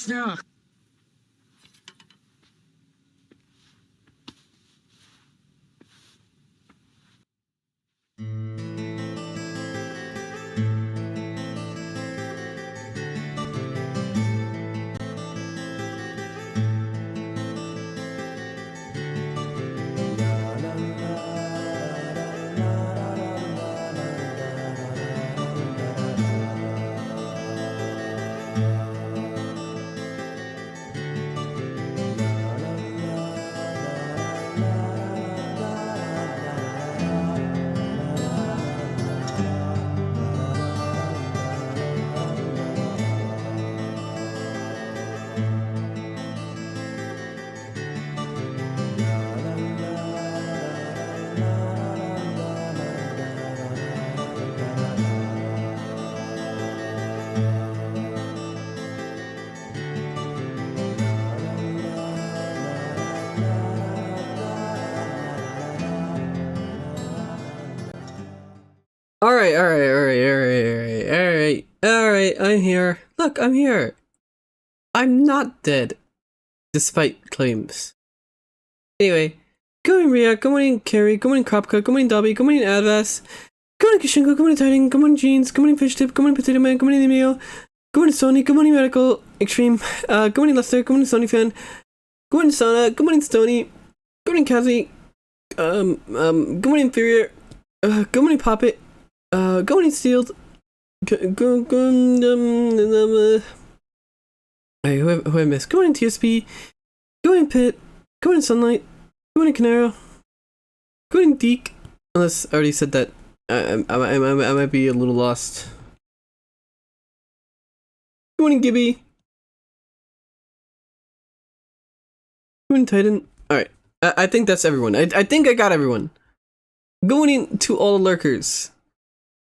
now. Alright, I'm here. Look, I'm here. I'm not dead. Despite claims. Anyway, good morning Ria, good morning Carrie, good morning Kropka, good morning Dobby, good morning Advas, good morning Kishinko, good morning Titan, good morning Jeans, good morning Fish Tip, good morning Potato Man, good morning Emilio, good morning Sony, good morning Medical Extreme, good morning Lester, good morning Sony Fan, good morning Sana, good morning Stony, good morning Kazi, good morning Inferior, good morning Poppet, good morning Steeled, hey, who I missed? Good morning TSP, good morning Pit, good morning Sunlight, good morning Canaro, good morning Deke, unless I already said that, I might be a little lost. Good morning Gibby, good morning Titan. Alright, I think that's everyone. I think I got everyone. Good morning to all the lurkers.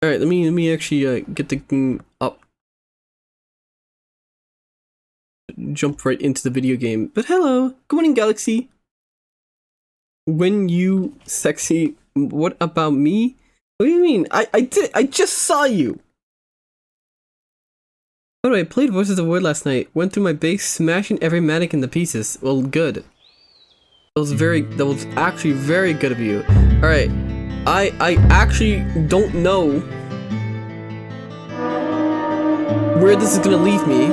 Alright, let me actually get the game up. Jump right into the video game. But hello, good morning Galaxy. When you sexy, what about me? What do you mean? I just saw you. By the way, I played Voices of the Void last night. Went through my base, smashing every mannequin to pieces. Well, good. That was actually very good of you. Alright. I actually don't know where this is gonna leave me.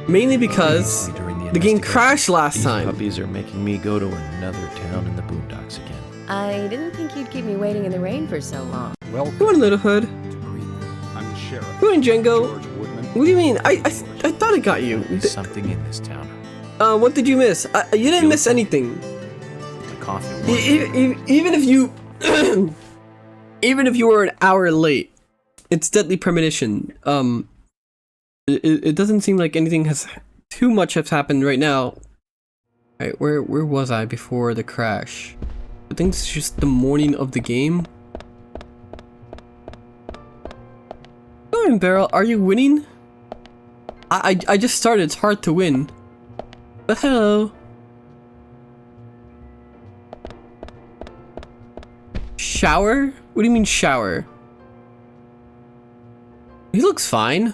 Mainly because the game crashed last time. Puppies are making me go to another town in the boondocks again. I didn't think you'd keep me waiting in the rain for so long. Well, Go on, Little Hood. I'm the sheriff. Go on, Django. George Woodman. What do you mean? I thought I got you. There's something in this town. What did you miss? You didn't miss anything. The coffee. Even if you, even if you were an hour late, it's Deadly Premonition. It doesn't seem like anything has too much has happened right now. Alright, where was I before the crash? I think it's just the morning of the game. Go on, Barrel. Are you winning? I just started. It's hard to win. But hello. Shower? What do you mean shower? He looks fine.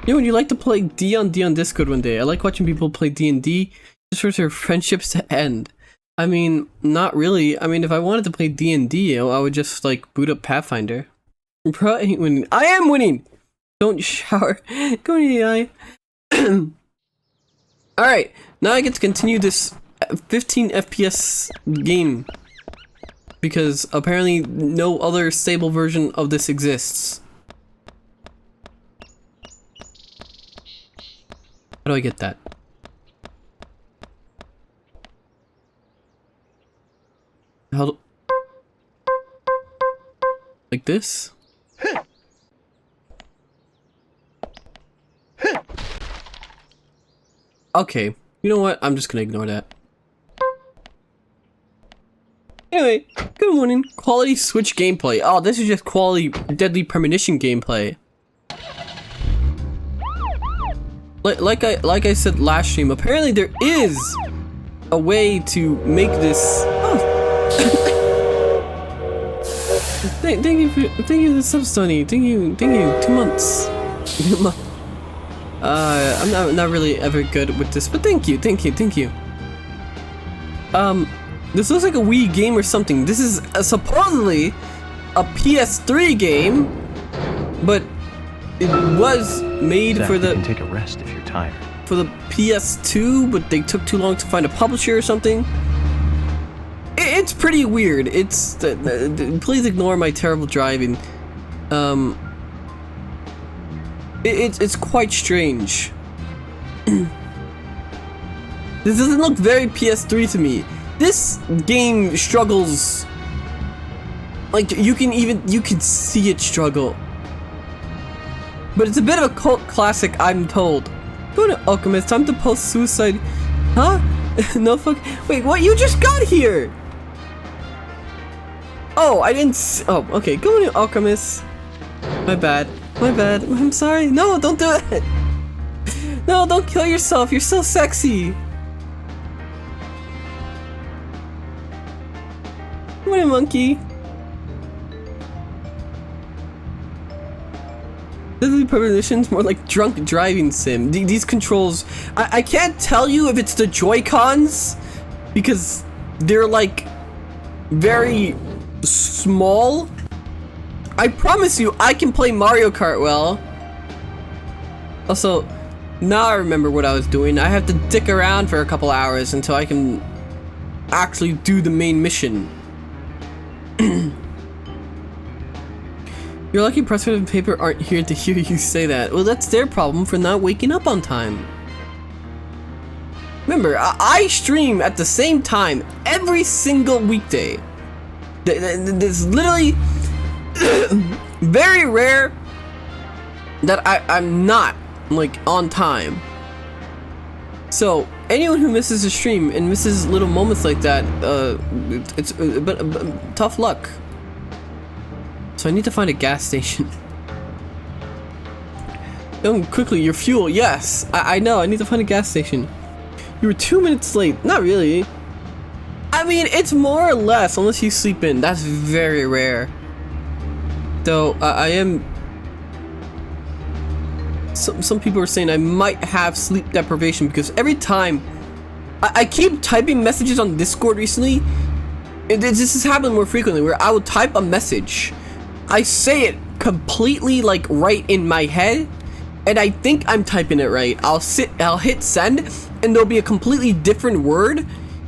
You know, would you like to play D on Discord one day? I like watching people play D&D just for their friendships to end. I mean, not really. I mean, if I wanted to play D&D, I would just like boot up Pathfinder. I'm probably winning. I am winning! Don't shower. Go in the eye. Alright, now I get to continue this 15 FPS game. Because apparently no other stable version of this exists. How do I get that? How do... Like this? Okay, you know what? I'm just gonna ignore that. Anyway, good morning. Quality Switch gameplay. Oh, this is just quality Deadly Premonition gameplay. Like I said last stream, apparently there is a way to make this. Oh. thank you for the sub, Stoney. Thank you. 2 months. I'm not really ever good with this, but thank you. This looks like a Wii game or something. This is supposedly a PS3 game, but it was made Zack, for the you can take a rest if you're tired. for the PS2, but they took too long to find a publisher or something. It's pretty weird. It's please ignore my terrible driving. It's quite strange. This doesn't look very PS3 to me. This game struggles. Like you can see it struggle. But it's a bit of a cult classic, I'm told. Go to Alchemist, time to post suicide. Huh? No fuck. Wait, what? You just got here! Oh, I didn't oh, okay. Go to Alchemist. My bad. I'm sorry. No, don't do it. No, don't kill yourself. You're so sexy. What a monkey. Deadly Premonition's more like drunk driving sim. These controls, I can't tell you if it's the Joy-Cons because they're like very small. I promise you, I can play Mario Kart well. Also, now I remember what I was doing. I have to dick around for a couple hours until I can actually do the main mission. Your lucky press and paper aren't here to hear you say that. Well, that's their problem for not waking up on time. Remember, I stream at the same time every single weekday. It's literally very rare that I'm not like on time. So anyone who misses a stream and misses little moments like that, it's tough luck. So I need to find a gas station. Oh, quickly, your fuel. Yes, I know. I need to find a gas station. You were 2 minutes late. Not really. I mean, it's more or less, unless you sleep in. That's very rare. Though, I am... Some people are saying I might have sleep deprivation because every time... I keep typing messages on Discord recently. This has happened more frequently, where I will type a message. I say it completely, like, right in my head. And I think I'm typing it right. I'll hit send, and there'll be a completely different word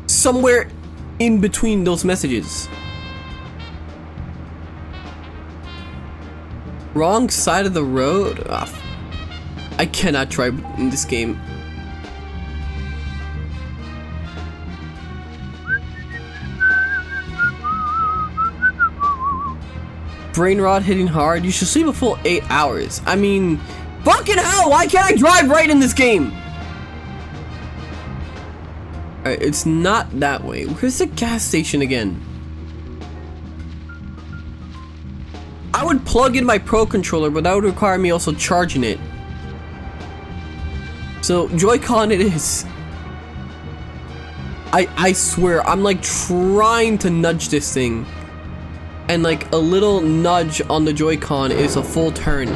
somewhere in between those messages. Wrong side of the road? Ugh. I cannot drive in this game. Brain rot hitting hard. You should sleep a full 8 hours. I mean, fucking hell, why can't I drive right in this game? Alright, it's not that way. Where's the gas station again? I would plug in my Pro controller, but that would require me also charging it. So, Joy-Con it is. I swear, I'm like trying to nudge this thing. And like a little nudge on the Joy-Con is a full turn.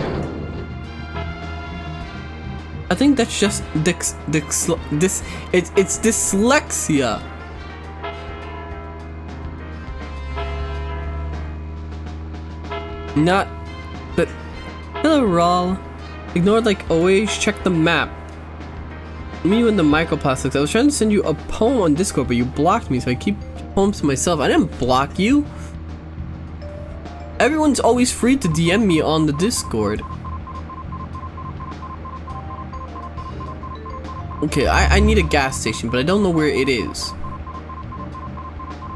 I think that's just it's dyslexia. Not, but hello, Rawl. Ignored like always. Check the map. Me and the microplastics. I was trying to send you a poem on Discord, but you blocked me, so I keep poems to myself. I didn't block you. Everyone's always free to DM me on the Discord. Okay, I need a gas station, but I don't know where it is.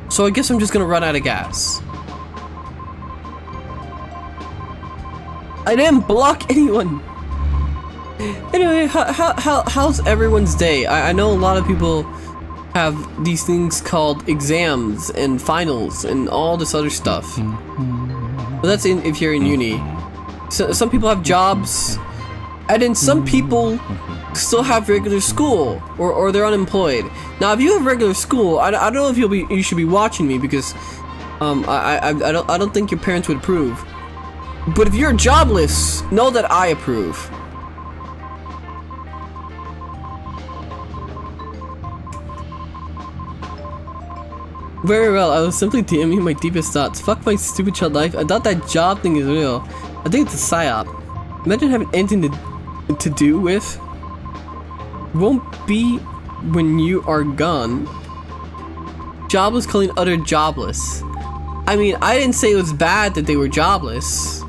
So I guess I'm just gonna run out of gas. I didn't block anyone. Anyway, how's everyone's day? I know a lot of people have these things called exams and finals and all this other stuff. But that's if you're in uni. So, some people have jobs, and then some people still have regular school, or they're unemployed. Now, if you have regular school, I don't know if you should be watching me because I don't think your parents would approve. But if you're jobless, know that I approve. Very well, I was simply DMing my deepest thoughts. Fuck my stupid child life. I thought that job thing is real. I think it's a psyop. Imagine having anything to do with. Won't be when you are gone. Jobless calling other jobless. I mean, I didn't say it was bad that they were jobless.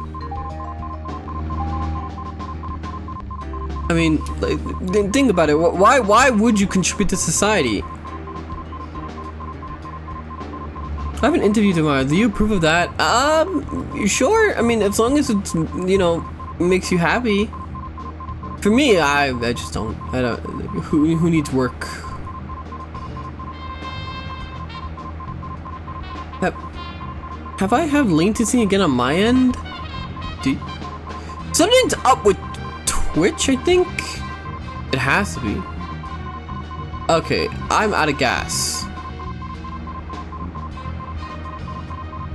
I mean, like, think about it. Why would you contribute to society? I have an interview tomorrow. Do you approve of that? You sure? I mean, as long as it's, you know, makes you happy. For me, I just don't. I don't. Who needs work? Have I have latency again on my end? Something's up with Twitch, I think? It has to be. Okay, I'm out of gas.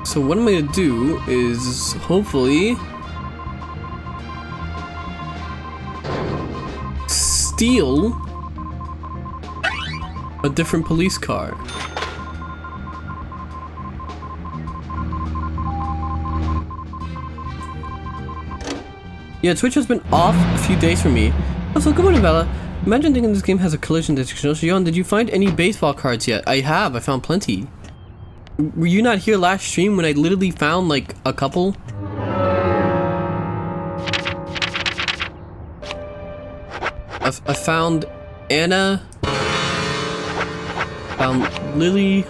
So what I'm gonna do is hopefully steal a different police car. Yeah, Twitch has been off a few days for me. Also, good morning, Bella. Imagine thinking this game has a collision detection. So, Yon, did you find any baseball cards yet? I have. I found plenty. Were you not here last stream when I literally found, like, a couple? I found Anna. Found Lily.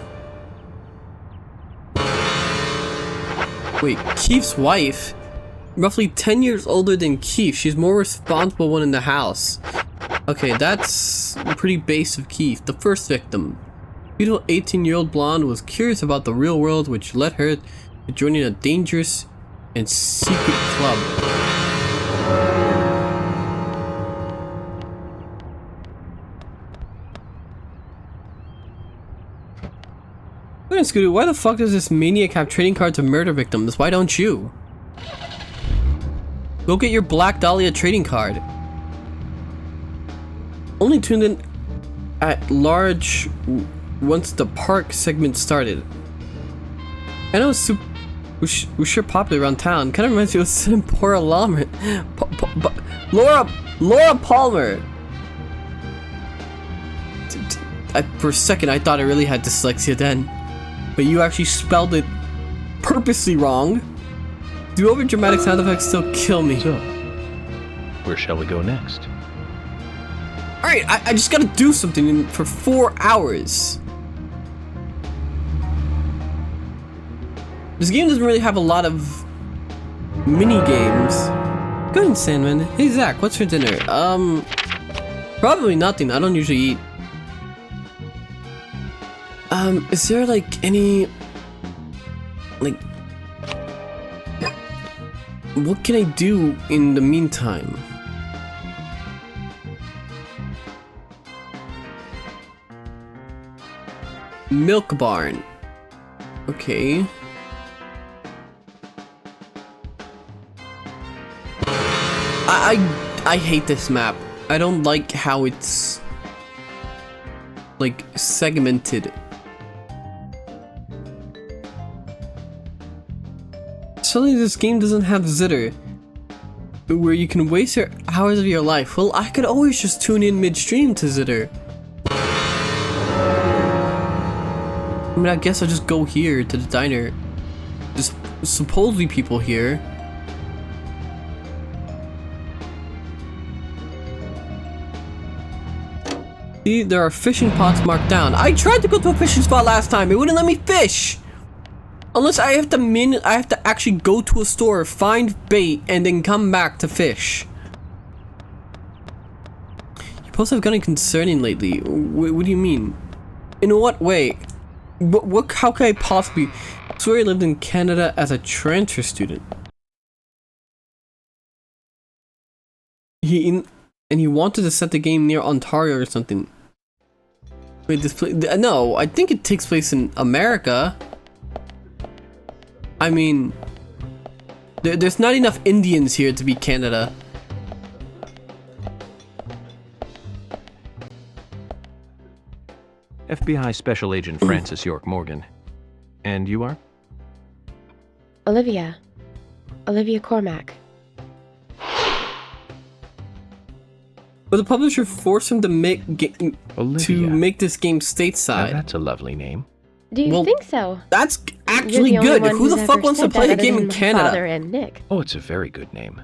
Wait, Keith's wife? Roughly 10 years older than Keith. She's more responsible one in the house. Okay, that's pretty base of Keith. The first victim. Beautiful 18-year-old blonde was curious about the real world, which led her to joining a dangerous and secret club. Scooter, why the fuck does this maniac have trading cards of murder victims? Why don't you? Go get your Black Dahlia trading card. Only tuned in at large once the park segment started. I know it's was sure popular around town. Kind of reminds me of Simpora Palmer. Laura Palmer. For a second, I thought I really had dyslexia then, but you actually spelled it purposely wrong. Do over dramatic sound effects still kill me? So, where shall we go next? Alright, I just gotta do something for 4 hours. This game doesn't really have a lot of mini games. Go ahead, Sandman. Hey Zach, what's for dinner? Probably nothing. I don't usually eat. Is there like any like what can I do in the meantime? Milk barn. Okay. I hate this map. I don't like how it's like segmented. Suddenly this game doesn't have zitter, where you can waste your hours of your life. Well, I could always just tune in mid-stream to zitter. I mean, I guess I'll just go here to the diner. There's supposedly people here. See, there are fishing pots marked down. I tried to go to a fishing spot last time. It wouldn't let me fish. Unless I have to actually go to a store, find bait, and then come back to fish. Your posts have gotten concerning lately. What do you mean? In what way? How could I possibly? I swear I lived in Canada as a transfer student. He wanted to set the game near Ontario or something. Wait, this place? No, I think it takes place in America. I mean, There's not enough Indians here to be Canada. FBI Special Agent Francis York Morgan. And you are? Olivia. Olivia Cormack. But the publisher forced him to make Olivia. this game Now stateside. that's a lovely name. Do you Well, think so? That's You're actually the only good. one Who the who's fuck ever wants to said play that a game other in than my Canada? Father and Nick. Oh, it's a very good name.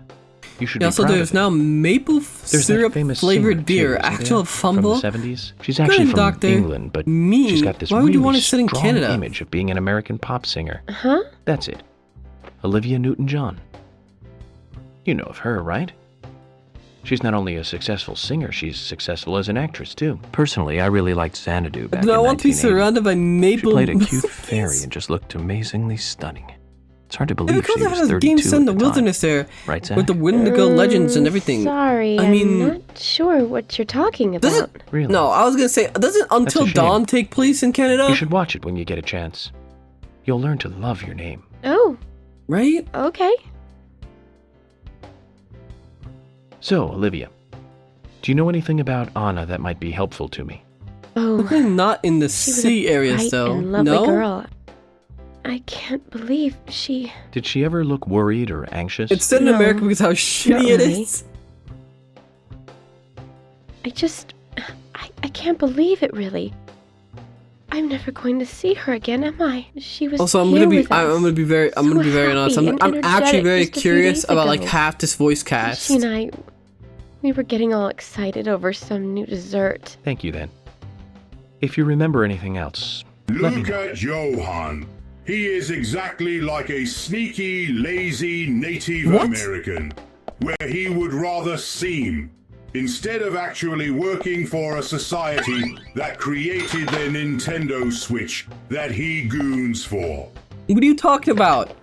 You should Yeah, be also, proud there's of it. now maple There's that syrup famous flavored singer, beer. too, isn't Actual there? fumble. From the 70s. She's Go actually ahead, from doctor. England, but Me? she's got this Why would really you want to sit in strong Canada? image of being an American pop singer. Huh? That's it. Olivia Newton-John. You know of her, right? She's not only a successful singer, she's successful as an actress, too. Personally, I really liked Xanadu back Do I in want to be 1980. surrounded by She maple? played a cute fairy and just looked amazingly stunning. It's hard to Yeah, believe because she it was has 32 games set in at the the time. wilderness there, Right, Zack? with the Wendigo legends and everything. Sorry, I I'm mean- not sure what you're talking Does about. it? Really? No, I was gonna say, doesn't Until a shame. Dawn take place in Canada? You should watch it when you get a chance. You'll learn to love your name. Oh, Right? okay. So, Olivia, do you know anything about Anna that might be helpful to me? Oh, Hopefully not in the she was sea a areas, bright though. and lovely No? girl. I can't believe she... Did she ever look worried or anxious? It's set in No, America because how shitty it really. is. I can't believe it, really. I'm never going to see her again, am I? She was Also, I'm here gonna be, with us. I'm gonna be very, I'm So gonna be very honest. happy I'm and actually energetic very just a few curious days about like ago. half this voice cast. She and I, we were getting all excited over some new dessert. Thank you, then. If you remember anything else, let me Look know. at Johan. He is exactly like a sneaky, lazy Native What? American, where he would rather seem, instead of actually working for a society that created the Nintendo Switch that he goons for. What are you talking about?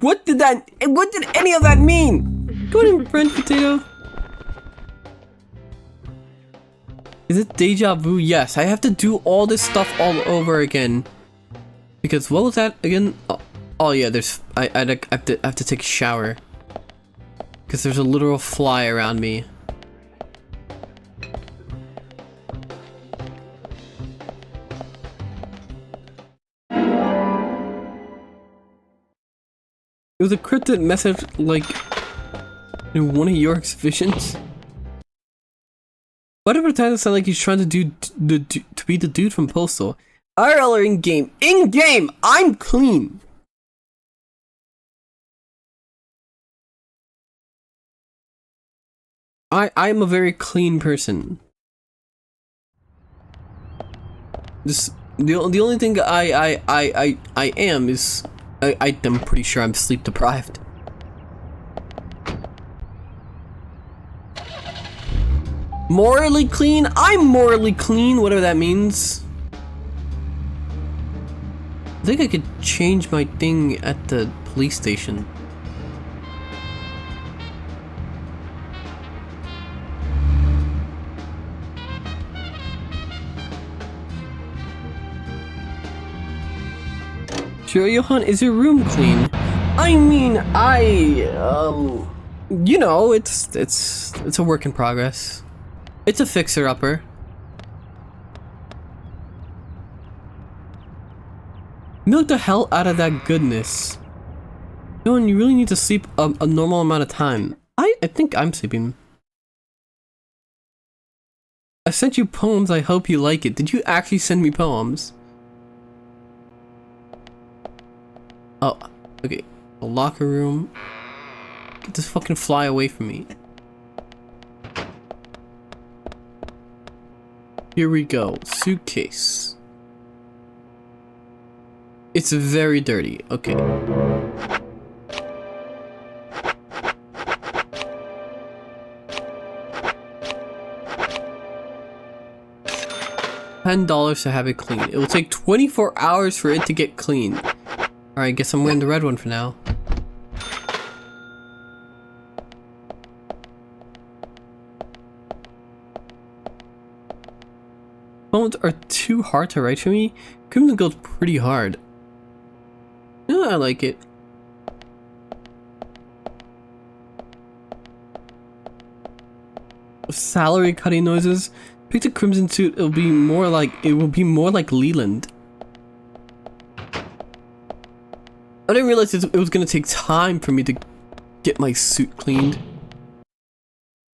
What did any of that mean? Go ahead and French potato. Is it deja vu? Yes, I have to do all this stuff all over again. Because what was that again? Oh yeah, there's I have to take a shower. Because there's a literal fly around me. It was a cryptic message, like in one of your exhibitions. Whatever time it sounded like he's trying to to be the dude from Postal. IRL or in game? In game, I'm clean. I'm a very clean person. The only thing I am is I'm pretty sure I'm sleep deprived. Morally clean? I'm morally clean, whatever that means. I think I could change my thing at the police station. Sure, Johan, is your room clean? I mean, you know, it's a work in progress. It's a fixer-upper. Milk the hell out of that goodness. Johan, you really need to sleep a normal amount of time. I think I'm sleeping. I sent you poems, I hope you like it. Did you actually send me poems? Oh, okay. The locker room. Get this fucking fly away from me. Here we go. Suitcase. It's very dirty. Okay. $10 to have it clean. It will take 24 hours for it to get clean. Alright, guess I'm wearing the red one for now. Poems are too hard to write for me. Criminal goes pretty hard. Yeah, I like it. salary cutting noises. Pick the crimson suit. It will be more like Leland. I didn't realize it was gonna take time for me to get my suit cleaned.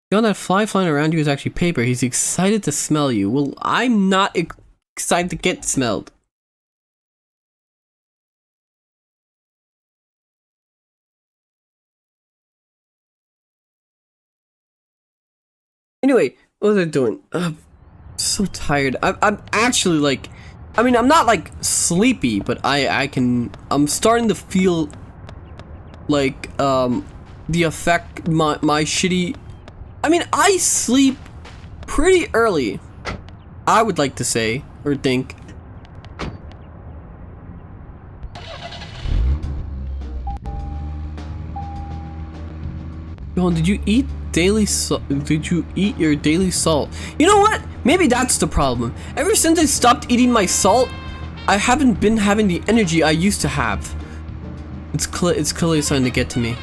Beyond that fly flying around you is actually paper. He's excited to smell you. Well, I'm not excited to get smelled. Anyway, what was I doing? I'm so tired. I'm actually like, I mean, I'm not like sleepy, but I'm starting to feel like the effect my shitty. I mean, I sleep pretty early, I would like to say or think. Johan, did you eat daily salt? Did you eat your daily salt? You know what? Maybe that's the problem. Ever since I stopped eating my salt, I haven't been having the energy I used to have. It's clearly starting to get to me.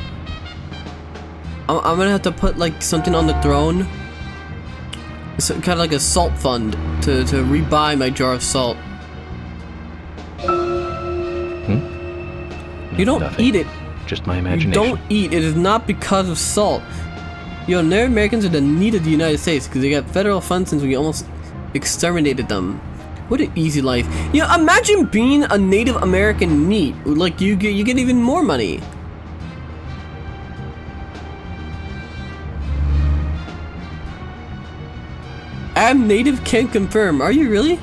I'm gonna have to put like something on the throne. It's kind of like a salt fund to rebuy my jar of salt. You don't Nothing. eat it. Just my imagination. You don't eat. It is not because of salt. Yo, Native Americans are the need of the United States because they got federal funds since we almost exterminated them. What an easy life. You know, imagine being a Native American NEET. Like you get even more money. I'm Native can confirm. Are you really?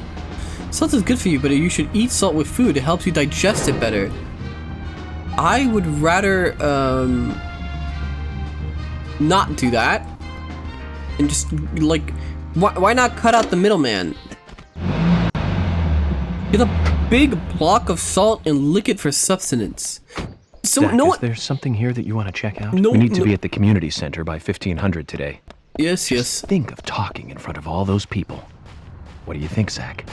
Salt is good for you, but you should eat salt with food. It helps you digest it better. I would rather not do that and just like why not cut out the middleman? Get a big block of salt and lick it for substance. So Zack, no is there something here that you want to check out? No, we need to no. be at the community center by 1500 today. Yes. Think of talking in front of all those people. What do you think, Zack?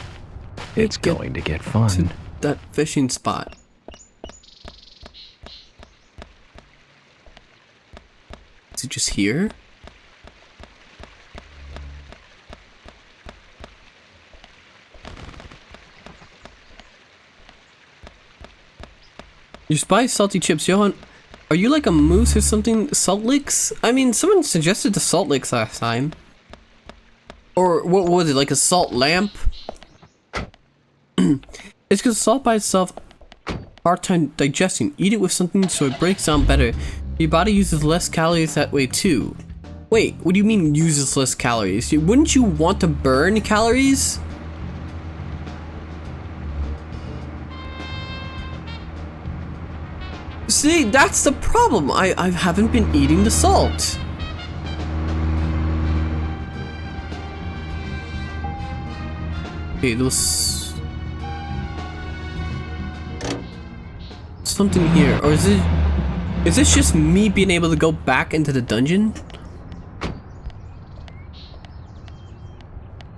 It's Get going to get to fun. that fishing spot. Is it just here? You spy salty chips, Johan. Are you like a moose or something? Salt licks? I mean, someone suggested the salt licks last time. Or what was it, like a salt lamp? It's because salt by itself, hard time digesting. Eat it with something so it breaks down better. Your body uses less calories that way too. Wait, what do you mean uses less calories? Wouldn't you want to burn calories? See, that's the problem. I haven't been eating the salt. Okay, there was something here, or is this just me being able to go back into the dungeon?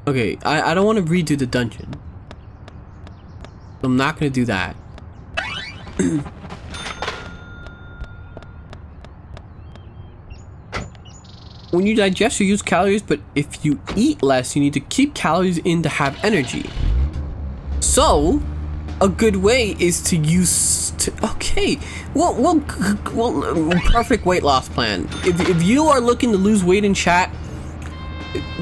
Okay, I don't want to redo the dungeon. I'm not gonna do that. When you digest, you use calories, but if you eat less, you need to keep calories in to have energy. So, a good way is to use... okay, well, perfect weight loss plan. If you are looking to lose weight in chat,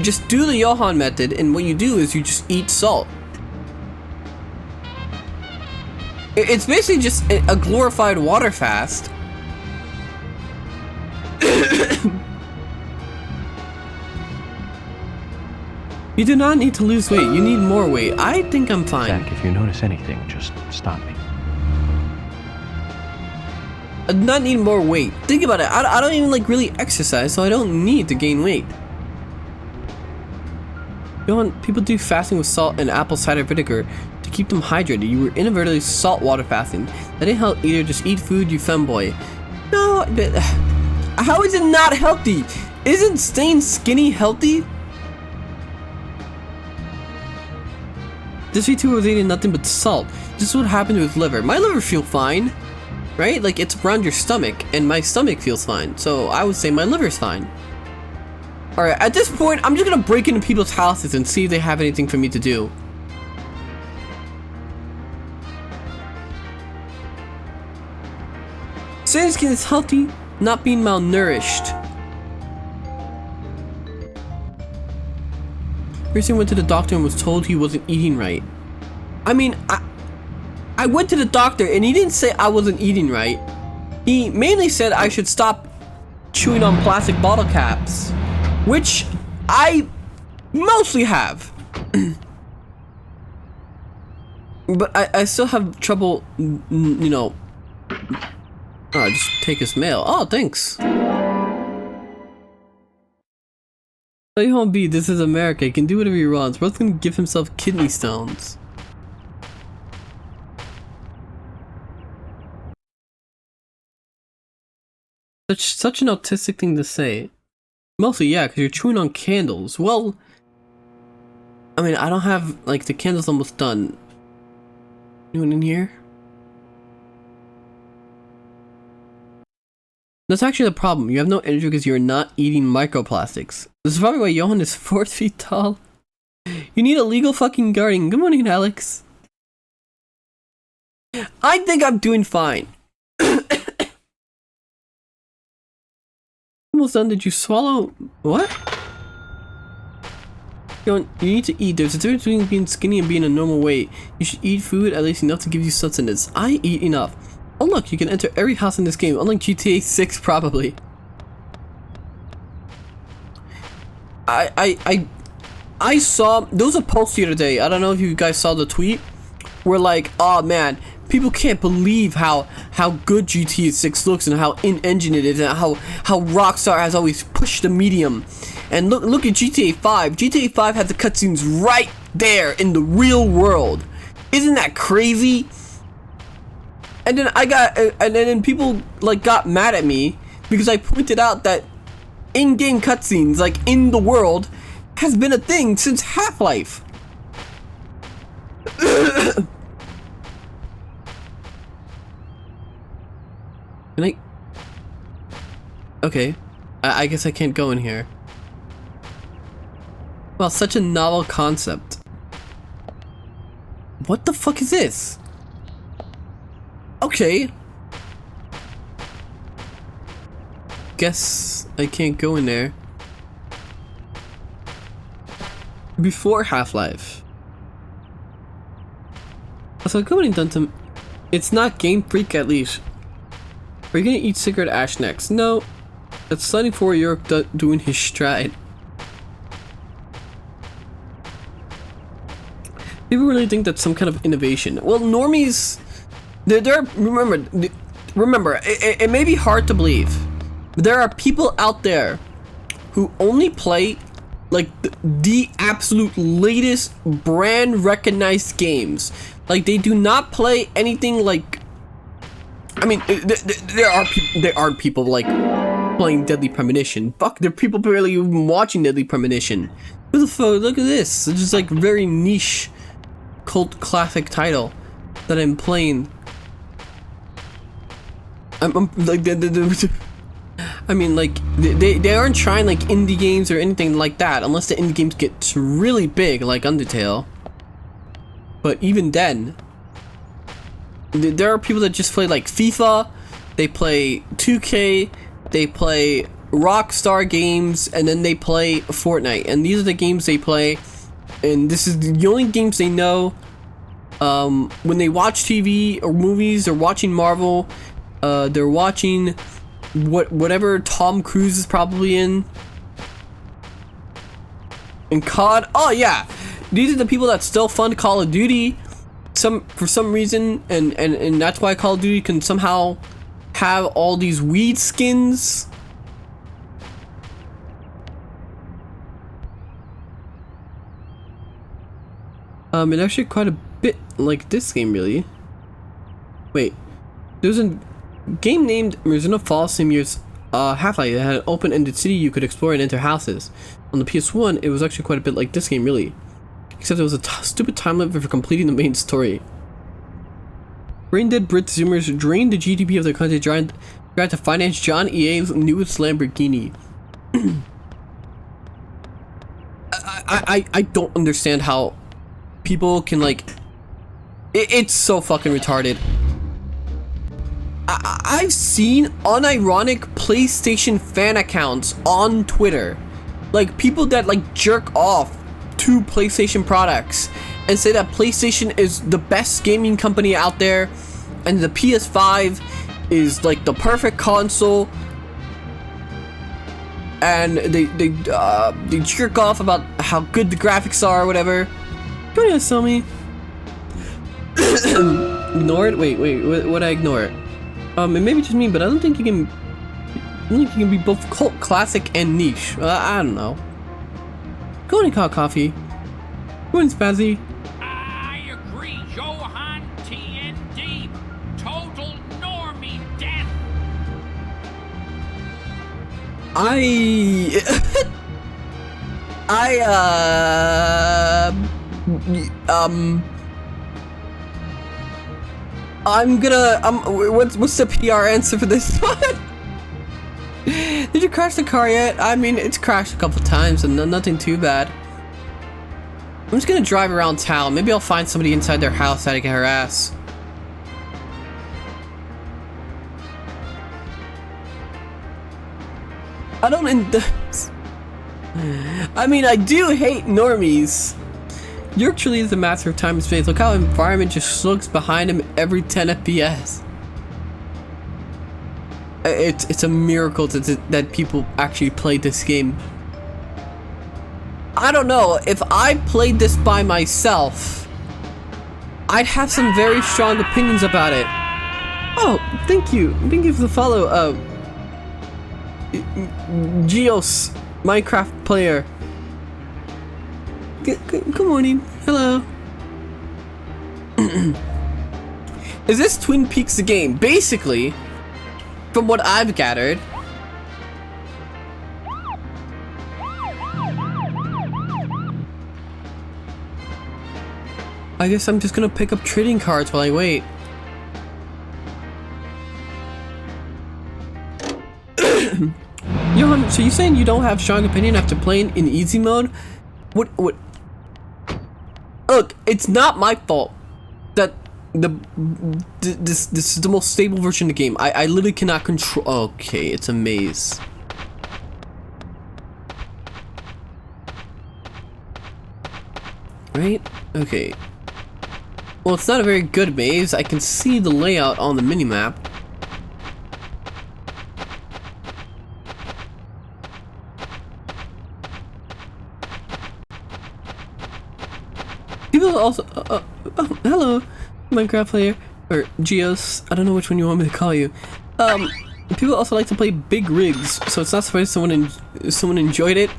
just do the Johan method, and what you do is you just eat salt. It's basically just a glorified water fast. You do not need to lose weight, you need more weight. I think I'm fine. Zack, if you notice anything, just stop me. I do not need more weight. Think about it, I don't even like really exercise, so I don't need to gain weight. You know, people do fasting with salt and apple cider vinegar to keep them hydrated. You were inadvertently saltwater fasting. That didn't help either, just eat food, you femboy. No, but how is it not healthy? Isn't staying skinny healthy? This V2 was eating nothing but salt. This is what happened with liver. My liver feels fine, right? Like it's around your stomach, and my stomach feels fine. So I would say my liver's fine. Alright, at this point, I'm just gonna break into people's houses and see if they have anything for me to do. Saying skin is healthy, not being malnourished. Recently went to the doctor and was told he wasn't eating right. I mean, I went to the doctor and he didn't say I wasn't eating right. He mainly said I should stop chewing on plastic bottle caps, which I mostly have. But I still have trouble, you know. Oh, just take his mail. Oh, thanks. Hey, home B, this is America. He can do whatever he wants. Bro's gonna give himself kidney stones. Such an autistic thing to say. Mostly, yeah, because you're chewing on candles. Well, I mean, I don't have, like, the candle's almost done. Anyone in here? That's actually the problem. You have no energy because you're not eating microplastics. This is probably why Johan is 4 feet tall. You need a legal fucking guardian. Good morning, Alex. I think I'm doing fine. Almost done. Did you swallow? What? You need to eat. There's a difference between being skinny and being a normal weight. You should eat food at least enough to give you sustenance. I eat enough. Oh look, you can enter every house in this game, unlike GTA 6 probably. I saw, there was a post the other day, I don't know if you guys saw the tweet, where like, oh man, people can't believe how good GTA 6 looks and how in-engine it is and how Rockstar has always pushed the medium. And look at GTA 5. GTA 5 has the cutscenes right there in the real world. Isn't that crazy? And then and then people like got mad at me because I pointed out that in-game cutscenes, like in the world, has been a thing since Half-Life. Can I? Okay, I guess I can't go in here. Well, such a novel concept. What the fuck is this? Okay. Guess I can't go in there. Before Half-Life. So going done to. It's not Game Freak at least. Are you gonna eat cigarette ash next? No. That's sliding forward York doing his stride. People really think that's some kind of innovation. Well, normies. Remember, it may be hard to believe, but there are people out there who only play like the absolute latest brand recognized games. Like they do not play anything like. I mean, there are people like playing Deadly Premonition. Fuck, there are people barely even watching Deadly Premonition. Who the fuck? Look at this. It's just like very niche, cult classic title that I'm playing. I'm like I mean like they aren't trying like indie games or anything like that unless the indie games get really big like Undertale. But even then, there are people that just play like FIFA, they play 2K, they play Rockstar games, and then they play Fortnite. And these are the games they play, and this is the only games they know. When they watch TV or movies or watching Marvel, they're watching whatever Tom Cruise is probably in. And COD, oh yeah, these are the people that still fund Call of Duty for some reason, and that's why Call of Duty can somehow have all these weed skins. It's actually quite a bit like this game, really. Wait, there's a game named Mirzuna Falls same year's Half-Life that had an open-ended city you could explore and enter houses. On the PS1, it was actually quite a bit like this game, really. Except it was a stupid time limit for completing the main story. Brain-dead Brit Zoomers drained the GDP of their country tried to finance John EA's newest Lamborghini. I don't understand how people can like. It's so fucking retarded. I've seen unironic PlayStation fan accounts on Twitter, like people that like jerk off to PlayStation products and say that PlayStation is the best gaming company out there, and the PS5 is like the perfect console. And they jerk off about how good the graphics are or whatever. Go ahead, sell me. Ignore it? Wait, what I ignore it? It may be just me, but I don't think you can. I don't think you can be both cult classic and niche. I don't know. Go on and call coffee. Go on, Spazzy. I agree, Johan TND. Total normie death. I'm gonna, what's the PR answer for this one? Did you crash the car yet? I mean, it's crashed a couple times and nothing too bad. I'm just gonna drive around town. Maybe I'll find somebody inside their house that I can harass. I don't I mean, I do hate normies. York truly is a master of time and space. Look how environment just slugs behind him every 10 FPS. It's a miracle that people actually played this game. I don't know, if I played this by myself, I'd have some very strong opinions about it. Oh, thank you for the follow. Geos, Minecraft player. Good morning. Hello. Is this Twin Peaks the game? Basically, from what I've gathered. I guess I'm just gonna pick up trading cards while I wait. Johan, so you saying you don't have strong opinion after playing in easy mode? What? Look, it's not my fault that this is the most stable version of the game. I literally cannot control. Okay, it's a maze. Right? Okay. Well, it's not a very good maze. I can see the layout on the minimap. People also, oh, hello, Minecraft player, or Geos, I don't know which one you want me to call you. People also like to play big rigs, so it's not surprising someone enjoyed it.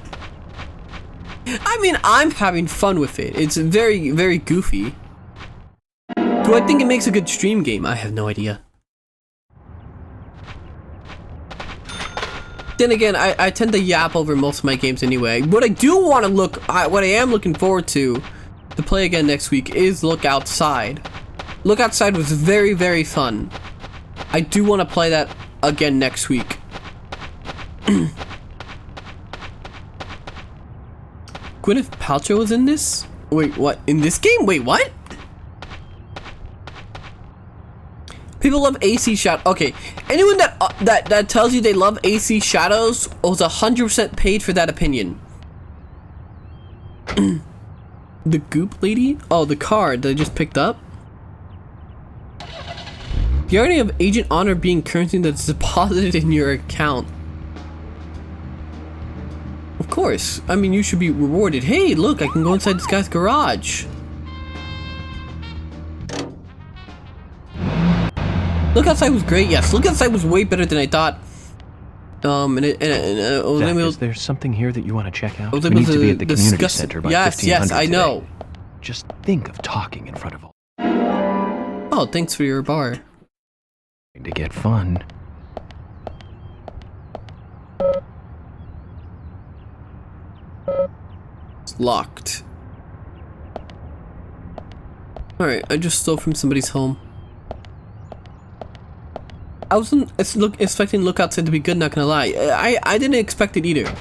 I mean, I'm having fun with it. It's very, very goofy. Do I think it makes a good stream game? I have no idea. Then again, I tend to yap over most of my games anyway. What I do want to what I am looking forward to play again next week is Look Outside. Look Outside was very, very fun. I do want to play that again next week. Gwyneth Paltrow was in this? Wait, what? In this game? Wait, what? People love AC Shadows. Okay, anyone that tells you they love AC Shadows was 100% paid for that opinion. The goop lady? Oh, the card that I just picked up? The irony of Agent Honor being currency that's deposited in your account. Of course. I mean, you should be rewarded. Hey, look, I can go inside this guy's garage. Look Outside was great, yes. Look Outside was way better than I thought. Zack, is there something here that you want to check out? We need to be at the community center by 1500 Yes, I know. Today. Just think of talking in front of all. Oh, thanks for your bar. To get fun. It's locked. Alright, I just stole from somebody's home. I wasn't expecting Look Outside to be good, not gonna lie. I didn't expect it either.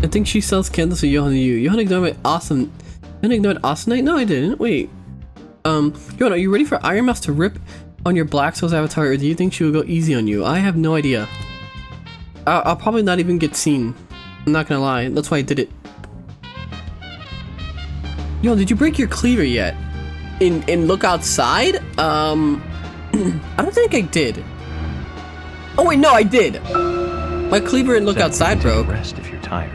I think she sells candles to Johan and you. Johan ignored my awesome... Johan ignored awesome night? No, I didn't. Wait. Johan, are you ready for Iron Mouse to rip on your Black Souls avatar, or do you think she will go easy on you? I have no idea. I'll probably not even get seen. I'm not gonna lie. That's why I did it. Yo, did you break your cleaver yet? In Look Outside? I don't think I did. Oh wait, no, I did. My cleaver in Look Outside broke. Rest if you're tired.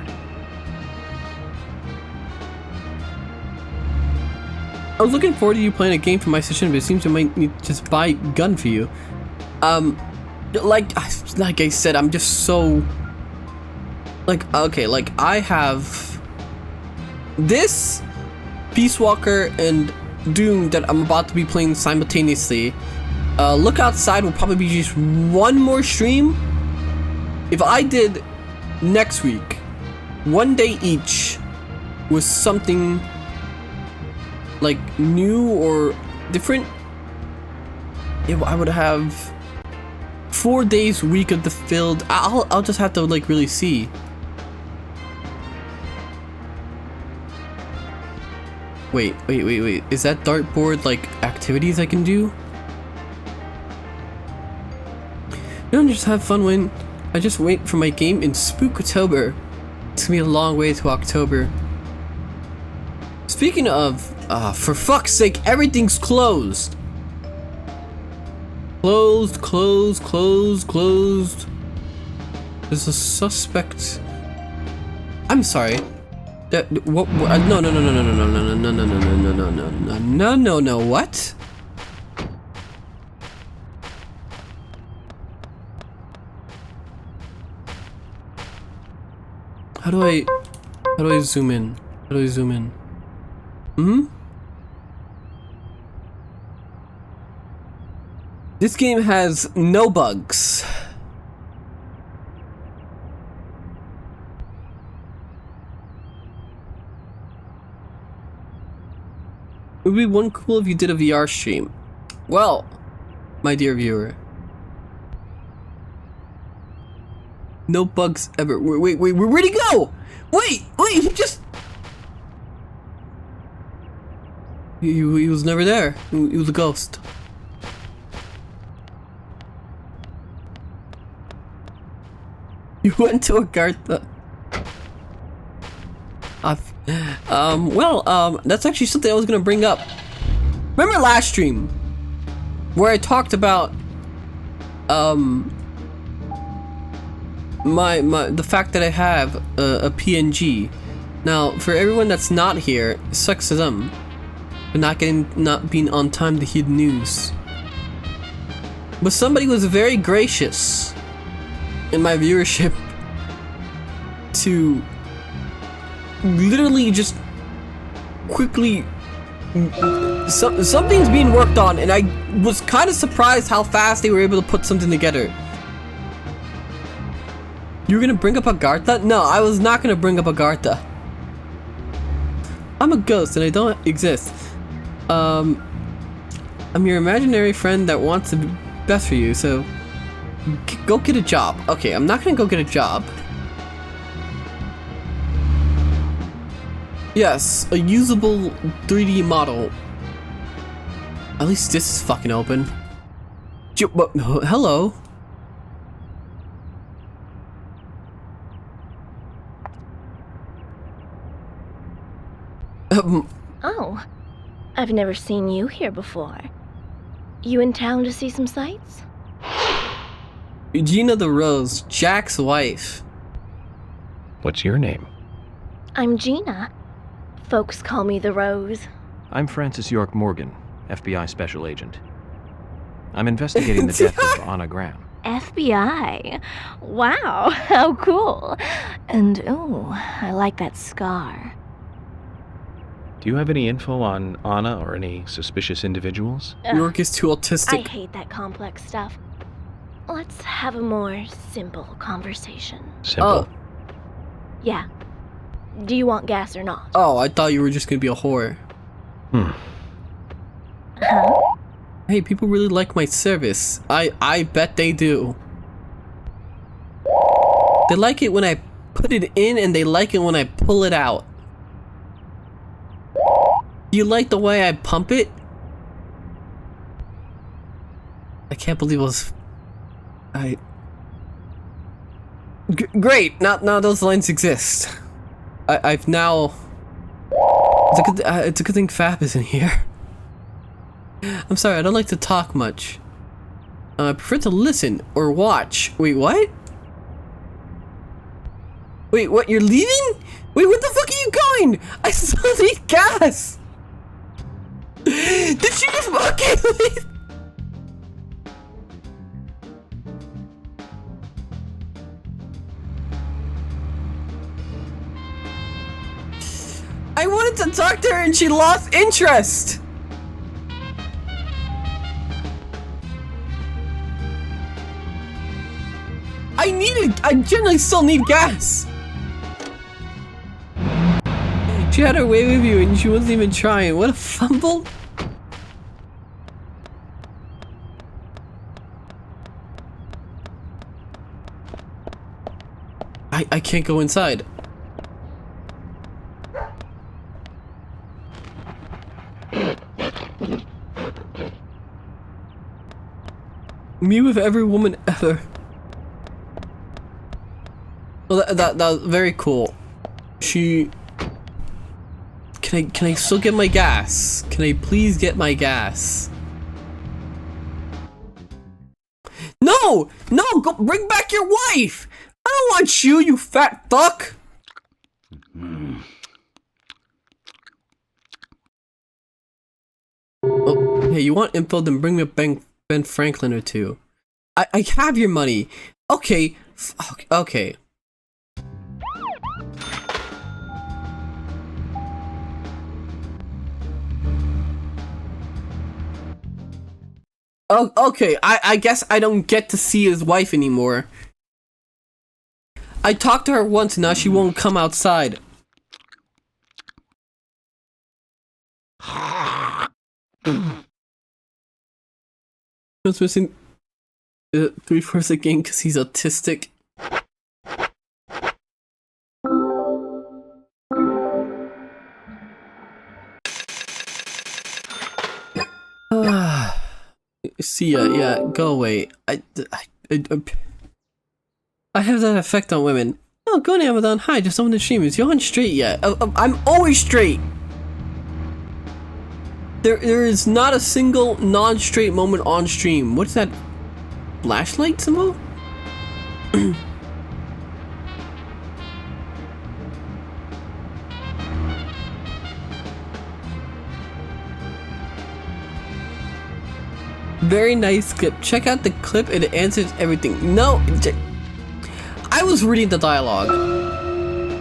I was looking forward to you playing a game for my session, but it seems I might need to just buy a gun for you. Like I said, I'm just so... Like, okay, like, I have... this, Peace Walker, and Doom that I'm about to be playing simultaneously. Look Outside will probably be just one more stream. If I did next week, one day each, with something... like new or different, I would have 4 days week of the filled. I'll just have to like really see. Wait, is that dartboard like activities I can do? Don't just have fun when I just wait for my game in Spooktober. It's gonna be a long way to October. Speaking of, for fuck's sake, everything's closed. Closed. There's a suspect. I'm sorry. That what? No. What? How do I zoom in? How do I zoom in? This game has no bugs. It would be one cool if you did a VR stream. Well, my dear viewer. No bugs ever. Wait, where'd he go? Wait, he just... He was never there. He was a ghost. You went to Agartha. That's actually something I was gonna bring up. Remember last stream where I talked about the fact that I have a PNG. Now, for everyone that's not here, it sucks to them for not being on time to hear the news. But somebody was very gracious in my viewership to literally just quickly something's being worked on, and I was kind of surprised how fast they were able to put something together. You were gonna bring up Agartha? No, I was not gonna bring up Agartha. I'm a ghost and I don't exist. I'm your imaginary friend that wants to be best for you, so go get a job. Okay, I'm not gonna go get a job. Yes, a usable 3D model. At least this is fucking open. Hello. Oh, I've never seen you here before. You in town to see some sights? Gina the Rose, Jack's wife. What's your name? I'm Gina. Folks call me the Rose. I'm Francis York Morgan, FBI Special Agent. I'm investigating the death of Anna Graham. FBI? Wow, how cool. And ooh, I like that scar. Do you have any info on Anna or any suspicious individuals? York is too autistic. I hate that complex stuff. Let's have a more simple conversation. Simple? Oh. Yeah. Do you want gas or not? Oh, I thought you were just gonna be a whore. Huh? Hey, people really like my service. I bet they do. They like it when I put it in and they like it when I pull it out. Do you like the way I pump it? I can't believe it was... Great! Now those lines exist. I've now... It's a good thing Fab isn't here. I'm sorry, I don't like to talk much. I prefer to listen or watch. Wait, what? Wait, what? You're leaving? Wait, where the fuck are you going? I still need gas! Did she just fucking leave? I wanted to talk to her and she lost interest! I generally still need gas! She had her way with you and she wasn't even trying. What a fumble! I can't go inside. Me with every woman ever. Well, that was very cool. She... Can I still get my gas? Can I please get my gas? No! No! Go bring back your wife! I don't want you, you fat fuck! Oh, hey, you want info? Then bring me a Ben Franklin or two. I have your money. Okay. Okay. Oh, okay. I guess I don't get to see his wife anymore. I talked to her once and now she won't come outside. What's missing 3/4 again because he's autistic. See ya, yeah, go away. I have that effect on women. Oh, go on Amazon. Hi, just opened the stream. Is Johan straight yet? I'm always straight. There is not a single non-straight moment on stream. What is that? Flashlight symbol? Very nice clip. Check out the clip, it answers everything. No, I was reading the dialogue.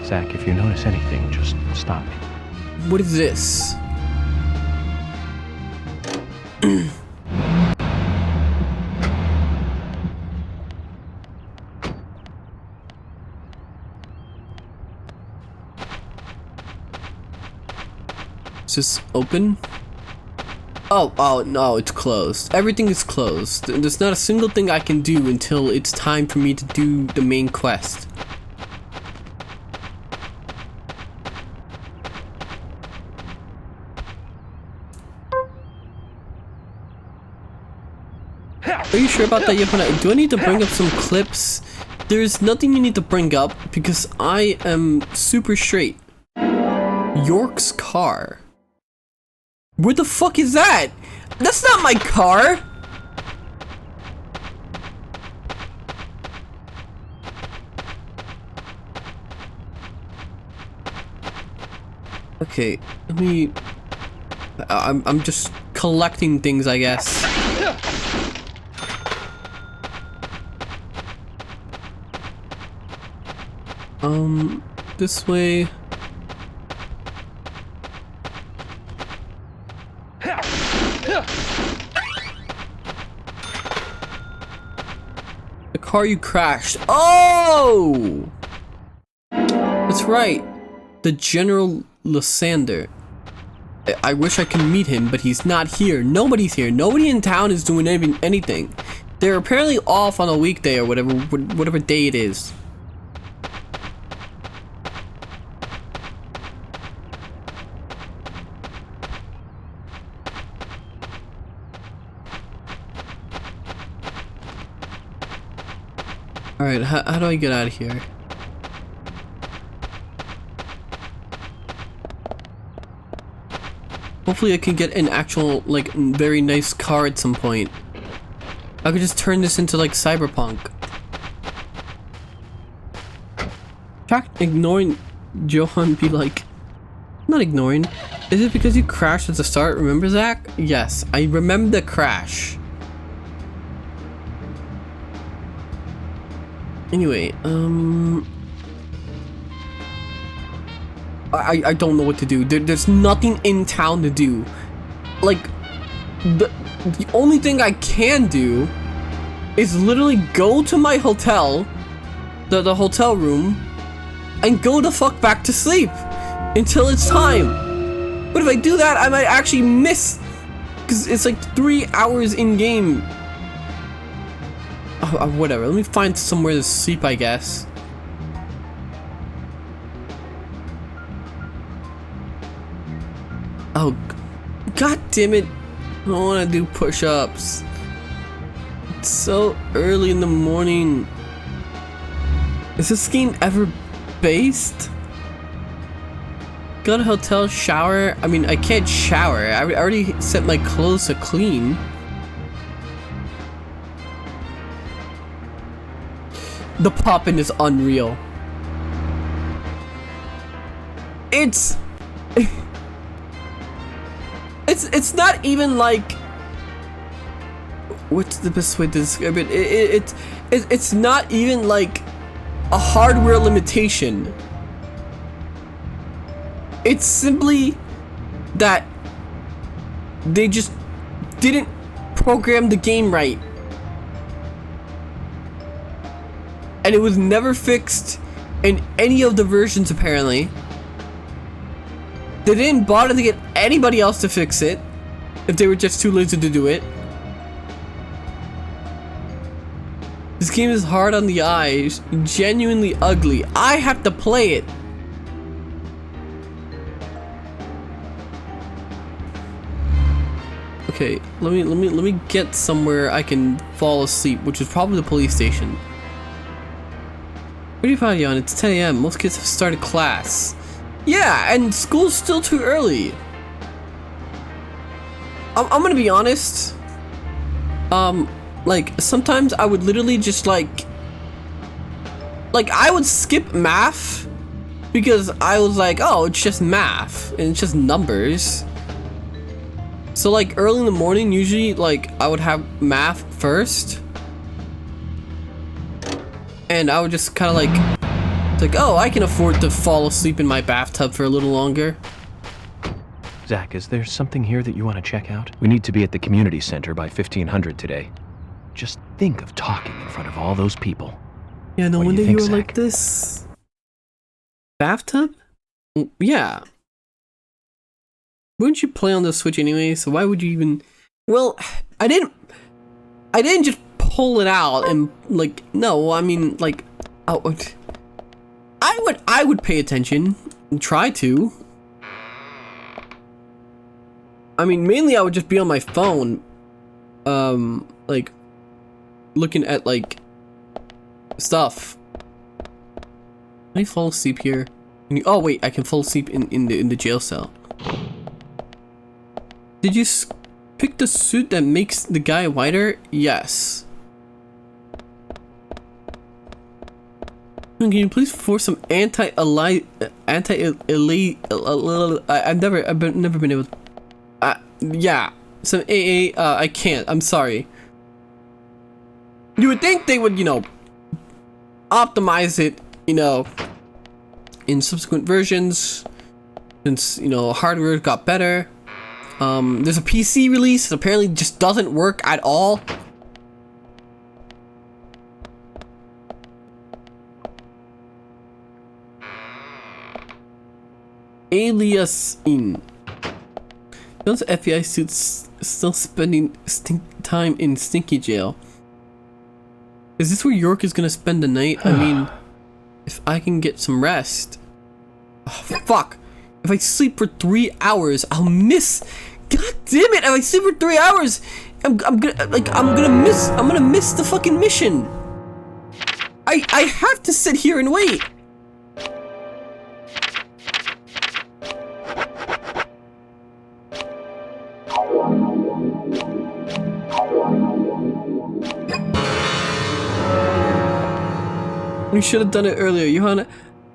Zack, if you notice anything, just stop me. What is this? Is this open? Oh no, it's closed. Everything is closed. There's not a single thing I can do until it's time for me to do the main quest. Are you sure about that, Yapana? Do I need to bring up some clips? There's nothing you need to bring up because I am super straight. York's car. Where the fuck is that? That's not my car! Okay, let me... I'm just collecting things, I guess. This way... The car you crashed. Oh! That's right. The General Lysander. I wish I could meet him, but he's not here. Nobody's here. Nobody in town is doing anything. They're apparently off on a weekday or whatever day it is. Alright, how do I get out of here? Hopefully I can get an actual, like, very nice car at some point. I could just turn this into, like, Cyberpunk. Ignoring Johan be like... Not ignoring. Is it because you crashed at the start? Remember, Zack? Yes, I remember the crash. Anyway, I don't know what to do. There's nothing in town to do. Like, the only thing I can do is literally go to my hotel, the hotel room, and go the fuck back to sleep until it's time. But if I do that, I might actually miss, because it's like 3 hours in game. Whatever, let me find somewhere to sleep, I guess. Oh, god damn it. I don't want to do push-ups. It's so early in the morning. Is this game ever based? Go to hotel, shower. I mean, I can't shower. I already set my clothes to clean. The pop-in is unreal. It's not even like, what's the best way to describe it? It's not even like a hardware limitation. It's simply that they just didn't program the game right. And it was never fixed in any of the versions, apparently. They didn't bother to get anybody else to fix it, if they were just too lazy to do it. This game is hard on the eyes, genuinely ugly. I have to play it. Okay, let me get somewhere I can fall asleep, which is probably the police station. What are you probably on? It's 10 AM. Most kids have started class. Yeah, and school's still too early. I'm gonna be honest. Like, sometimes I would literally just like I would skip math because I was like, oh, it's just math and it's just numbers. So like early in the morning, usually like I would have math first. And I would just kind of like, oh, I can afford to fall asleep in my bathtub for a little longer. Zack, is there something here that you want to check out? We need to be at the community center by 1500 today. Just think of talking in front of all those people. Yeah, no What do wonder you you think, were Zack? like this. Bathtub? Yeah. Wouldn't you play on the Switch anyway? So why would you even? Well, I didn't just pull it out and like, no, I mean like, oh, I would pay attention and try to. I mean, mainly I would just be on my phone, like looking at like stuff. Can I fall asleep here? Oh wait, I can fall asleep in the jail cell. Did you pick the suit that makes the guy whiter? Yes. Can you please force some I've never been able to, yeah, some AA, I can't, I'm sorry. You would think they would, you know, optimize it, you know, in subsequent versions, since, you know, hardware got better. There's a PC release that apparently just doesn't work at all. Aliasing. Those FBI suits still spending time in stinky jail. Is this where York is gonna spend the night? I mean, if I can get some rest. Oh, fuck. If I sleep for 3 hours, I'll miss. God damn it! If I sleep for 3 hours, I'm gonna miss the fucking mission. I have to sit here and wait. We should have done it earlier. Johanna,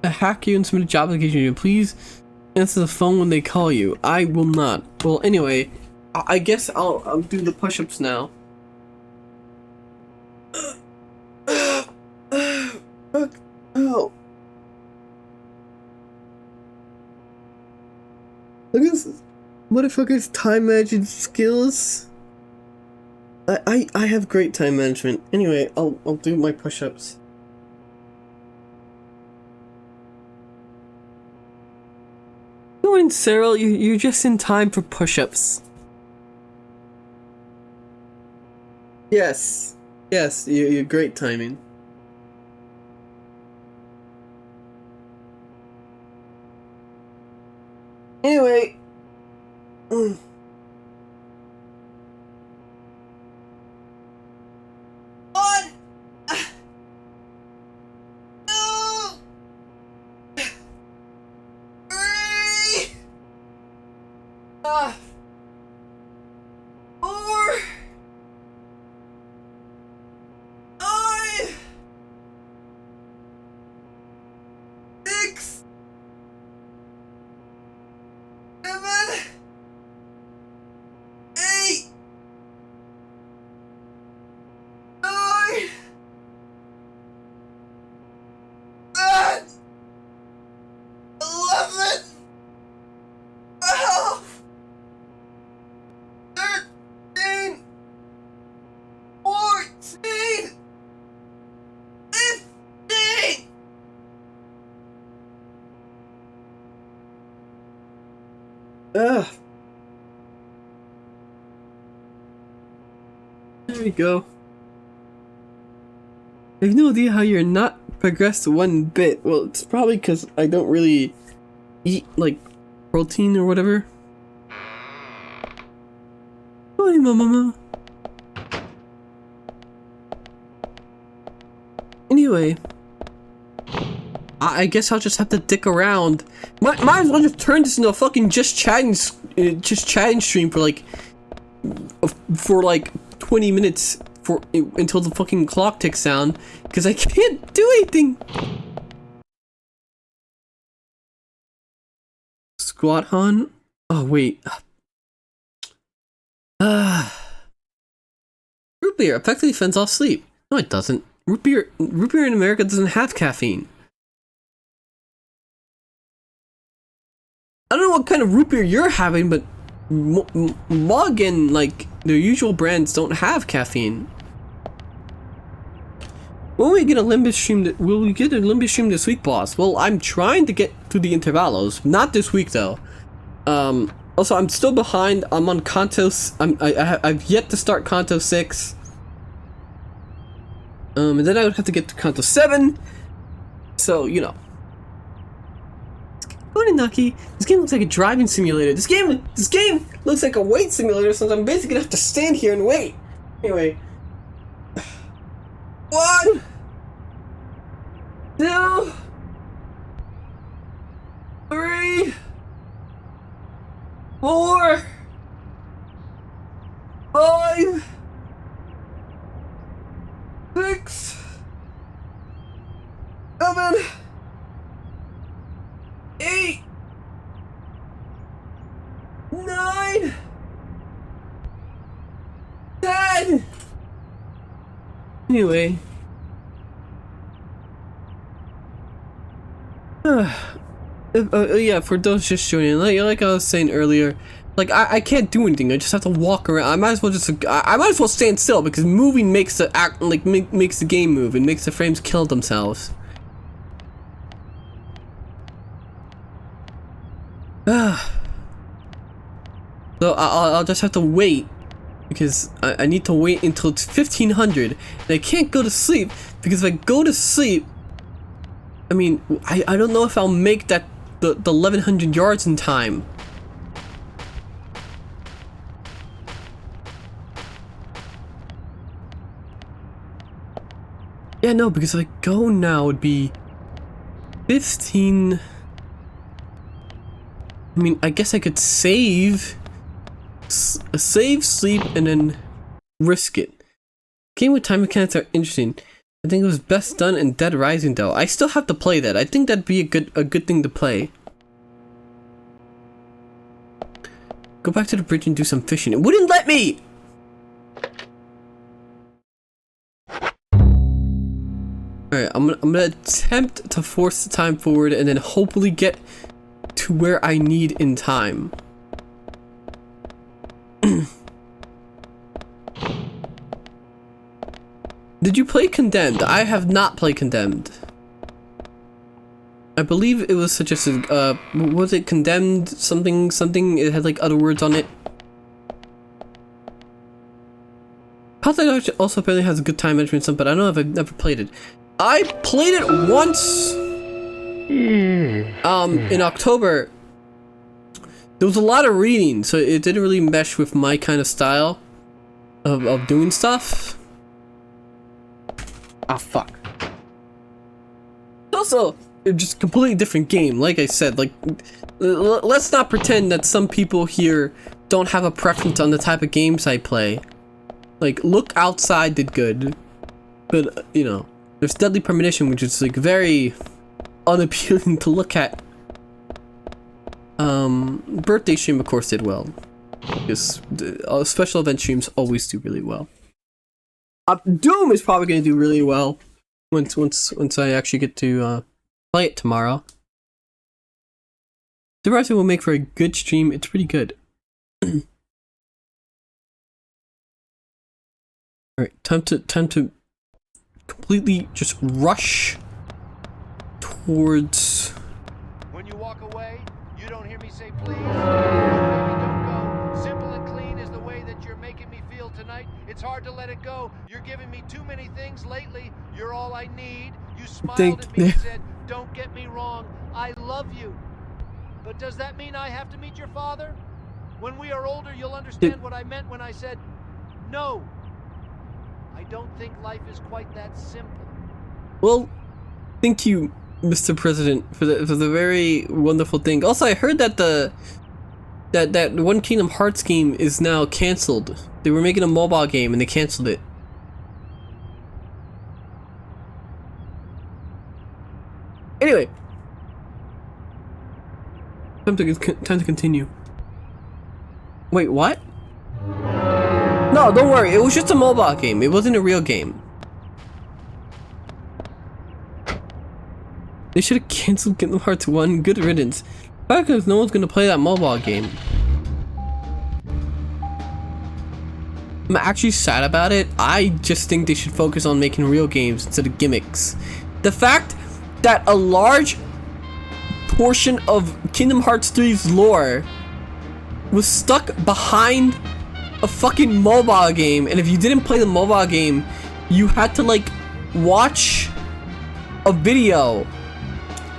I hack you and submit a job application. Please answer the phone when they call you. I will not. Well, anyway, I guess I'll do the push-ups now. Oh. Look at this motherfucker's time management skills. I have great time management. Anyway, I'll do my push-ups. Go in, Cyril. You're just in time for push-ups. Yes. Yes, you're great timing. Anyway. One. 2. 3. 4. 5. 6. 7. 8. 9. 10. 11. 12. 13. 14. 15. Ugh. There we go. I have no idea how you're not progressed one bit. Well, it's probably because I don't really eat, like, protein or whatever. Hi, mama. Anyway, I guess I'll just have to dick around. Might as well just turn this into a fucking just chatting stream for like 20 minutes until the fucking clock ticks down, because I can't do anything. Squat Han? Oh wait. Root beer effectively fends off sleep. No, it doesn't. Root beer in America doesn't have caffeine. I don't know what kind of root beer you're having, but Mug and like their usual brands don't have caffeine. Will we get a Limbus stream this week, boss? Well, I'm trying to get to the intervalos. Not this week though. Also, I'm still behind. I'm on Kanto. I've yet to start Kanto 6. And then I would have to get to Kanto 7. So, you know. Nucky. This game looks like a driving simulator. This game looks like a wait simulator, so I'm basically gonna have to stand here and wait. Anyway. 1, 2, 3, 4, 5, 6, 7, 8, 9, 10. Anyway. Yeah, for those just joining, like I was saying earlier, like I can't do anything. I just have to walk around. I might as well stand still, because moving makes the makes the game move and makes the frames kill themselves. So I'll just have to wait, because I need to wait until it's 1500, and I can't go to sleep, because if I go to sleep, I mean, I don't know if I'll make the 1100 yards in time. Yeah, no, because if I go now, it would be 15... I mean, I guess I could save, sleep, and then risk it. Game with time mechanics are interesting. I think it was best done in Dead Rising, though. I still have to play that. I think that'd be a good thing to play. Go back to the bridge and do some fishing. It wouldn't let me! Alright, I'm gonna attempt to force the time forward and then hopefully get to where I need in time. Did you play Condemned? I have not played Condemned. I believe it was suggested, was it Condemned something? It had like other words on it. Pathfinder also apparently has a good time management stuff, but I don't know if I've never played it. I played it once! In October. There was a lot of reading, so it didn't really mesh with my kind of style of doing stuff. Ah, fuck. Also, it's just a completely different game. Like I said, like, let's not pretend that some people here don't have a preference on the type of games I play. Like, Look Outside did good, but, you know, there's Deadly Premonition, which is, like, very unappealing to look at. Birthday stream, of course, did well. Because special event streams always do really well. Doom is probably going to do really well once I actually get to play it tomorrow. The rest will make for a good stream. It's pretty good. Alright, time to completely just rush towards... When you walk away, you don't hear me say please. Baby, don't go. Simple and clean is the way that you're making me feel tonight. It's hard to let it go. You're giving me too many things lately. You're all I need. You smiled at me and said, don't get me wrong, I love you. But does that mean I have to meet your father? When we are older, you'll understand what I meant when I said no. I don't think life is quite that simple. Well, thank you, Mr. President, for the very wonderful thing. Also, I heard that that one Kingdom Hearts game is now canceled. They were making a mobile game and they canceled it. Anyway, time to continue. Wait, what? No, don't worry. It was just a mobile game. It wasn't a real game. They should have canceled Kingdom Hearts 1. Good riddance. Probably because no one's gonna play that mobile game. I'm actually sad about it. I just think they should focus on making real games instead of gimmicks. The fact that a large portion of Kingdom Hearts 3's lore was stuck behind a fucking mobile game, and if you didn't play the mobile game, you had to like watch a video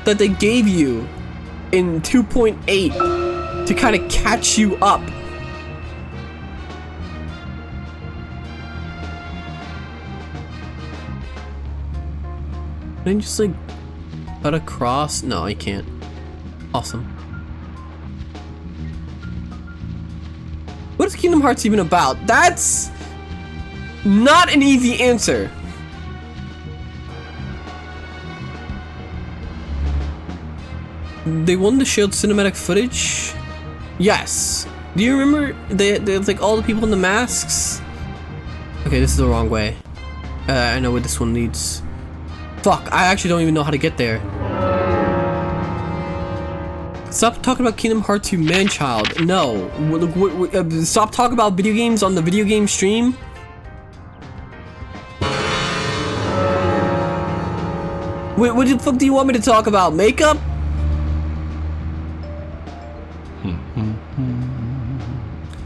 that they gave you in 2.8 to kind of catch you up. Can I just like cut across? No, I can't. Awesome. What is Kingdom Hearts even about? That's not an easy answer. They wanted to show cinematic footage? Yes. Do you remember they like all the people in the masks? Okay, this is the wrong way. I know where this one leads. Fuck, I actually don't even know how to get there. Stop talking about Kingdom Hearts, you man-child. No. Stop talking about video games on the video game stream. Wait, what the fuck do you want me to talk about? Makeup?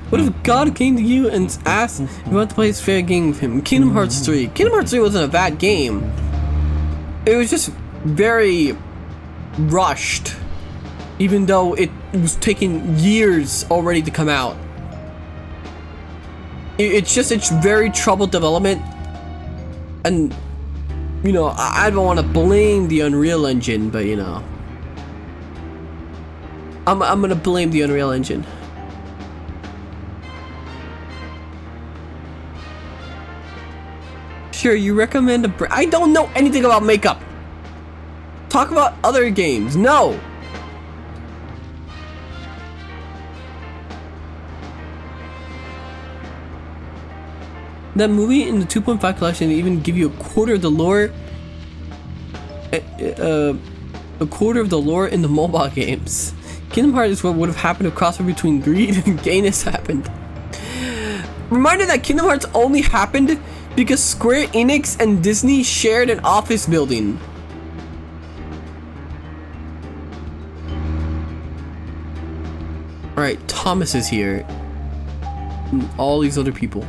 What if God came to you and asked if you want to play this fair game with him? Kingdom Hearts 3. Kingdom Hearts 3 wasn't a bad game. It was just very rushed. Even though it was taking years already to come out. It's very troubled development. And You know, I don't want to blame the Unreal Engine, but you know, I'm gonna blame the Unreal Engine. Sure, you recommend I don't know anything about makeup. Talk about other games. No. That movie in the 2.5 collection even give you a quarter of the lore. A quarter of the lore in the mobile games. Kingdom Hearts is what would have happened if crossover between greed and gayness happened. Reminder that Kingdom Hearts only happened because Square Enix and Disney shared an office building. Alright, Thomas is here. And all these other people.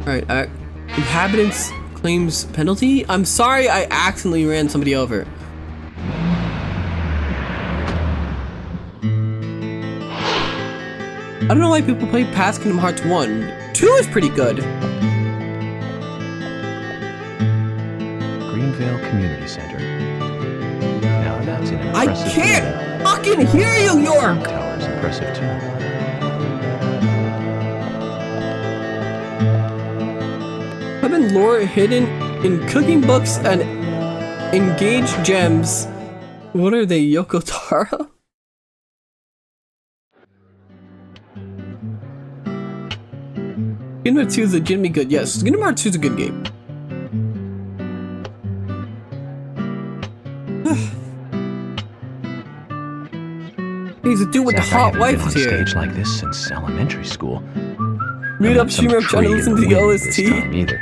Alright, inhabitants claims penalty? I'm sorry I accidentally ran somebody over. I don't know why people play past Kingdom Hearts 1. 2 is pretty good. Greenvale Community Center. Now that's an impressive... I can't fucking hear you, York! Tower's impressive too. Having lore hidden in cooking books and engaged gems. What are they, Yoko Taro? Kingdom Hearts 2 is legitimately good. Yes, Kingdom Hearts 2 is a good game. He's a dude with the hot wife is here. Stage like this since elementary school. Read up, streamer, I'm trying to listen to the OST. Either.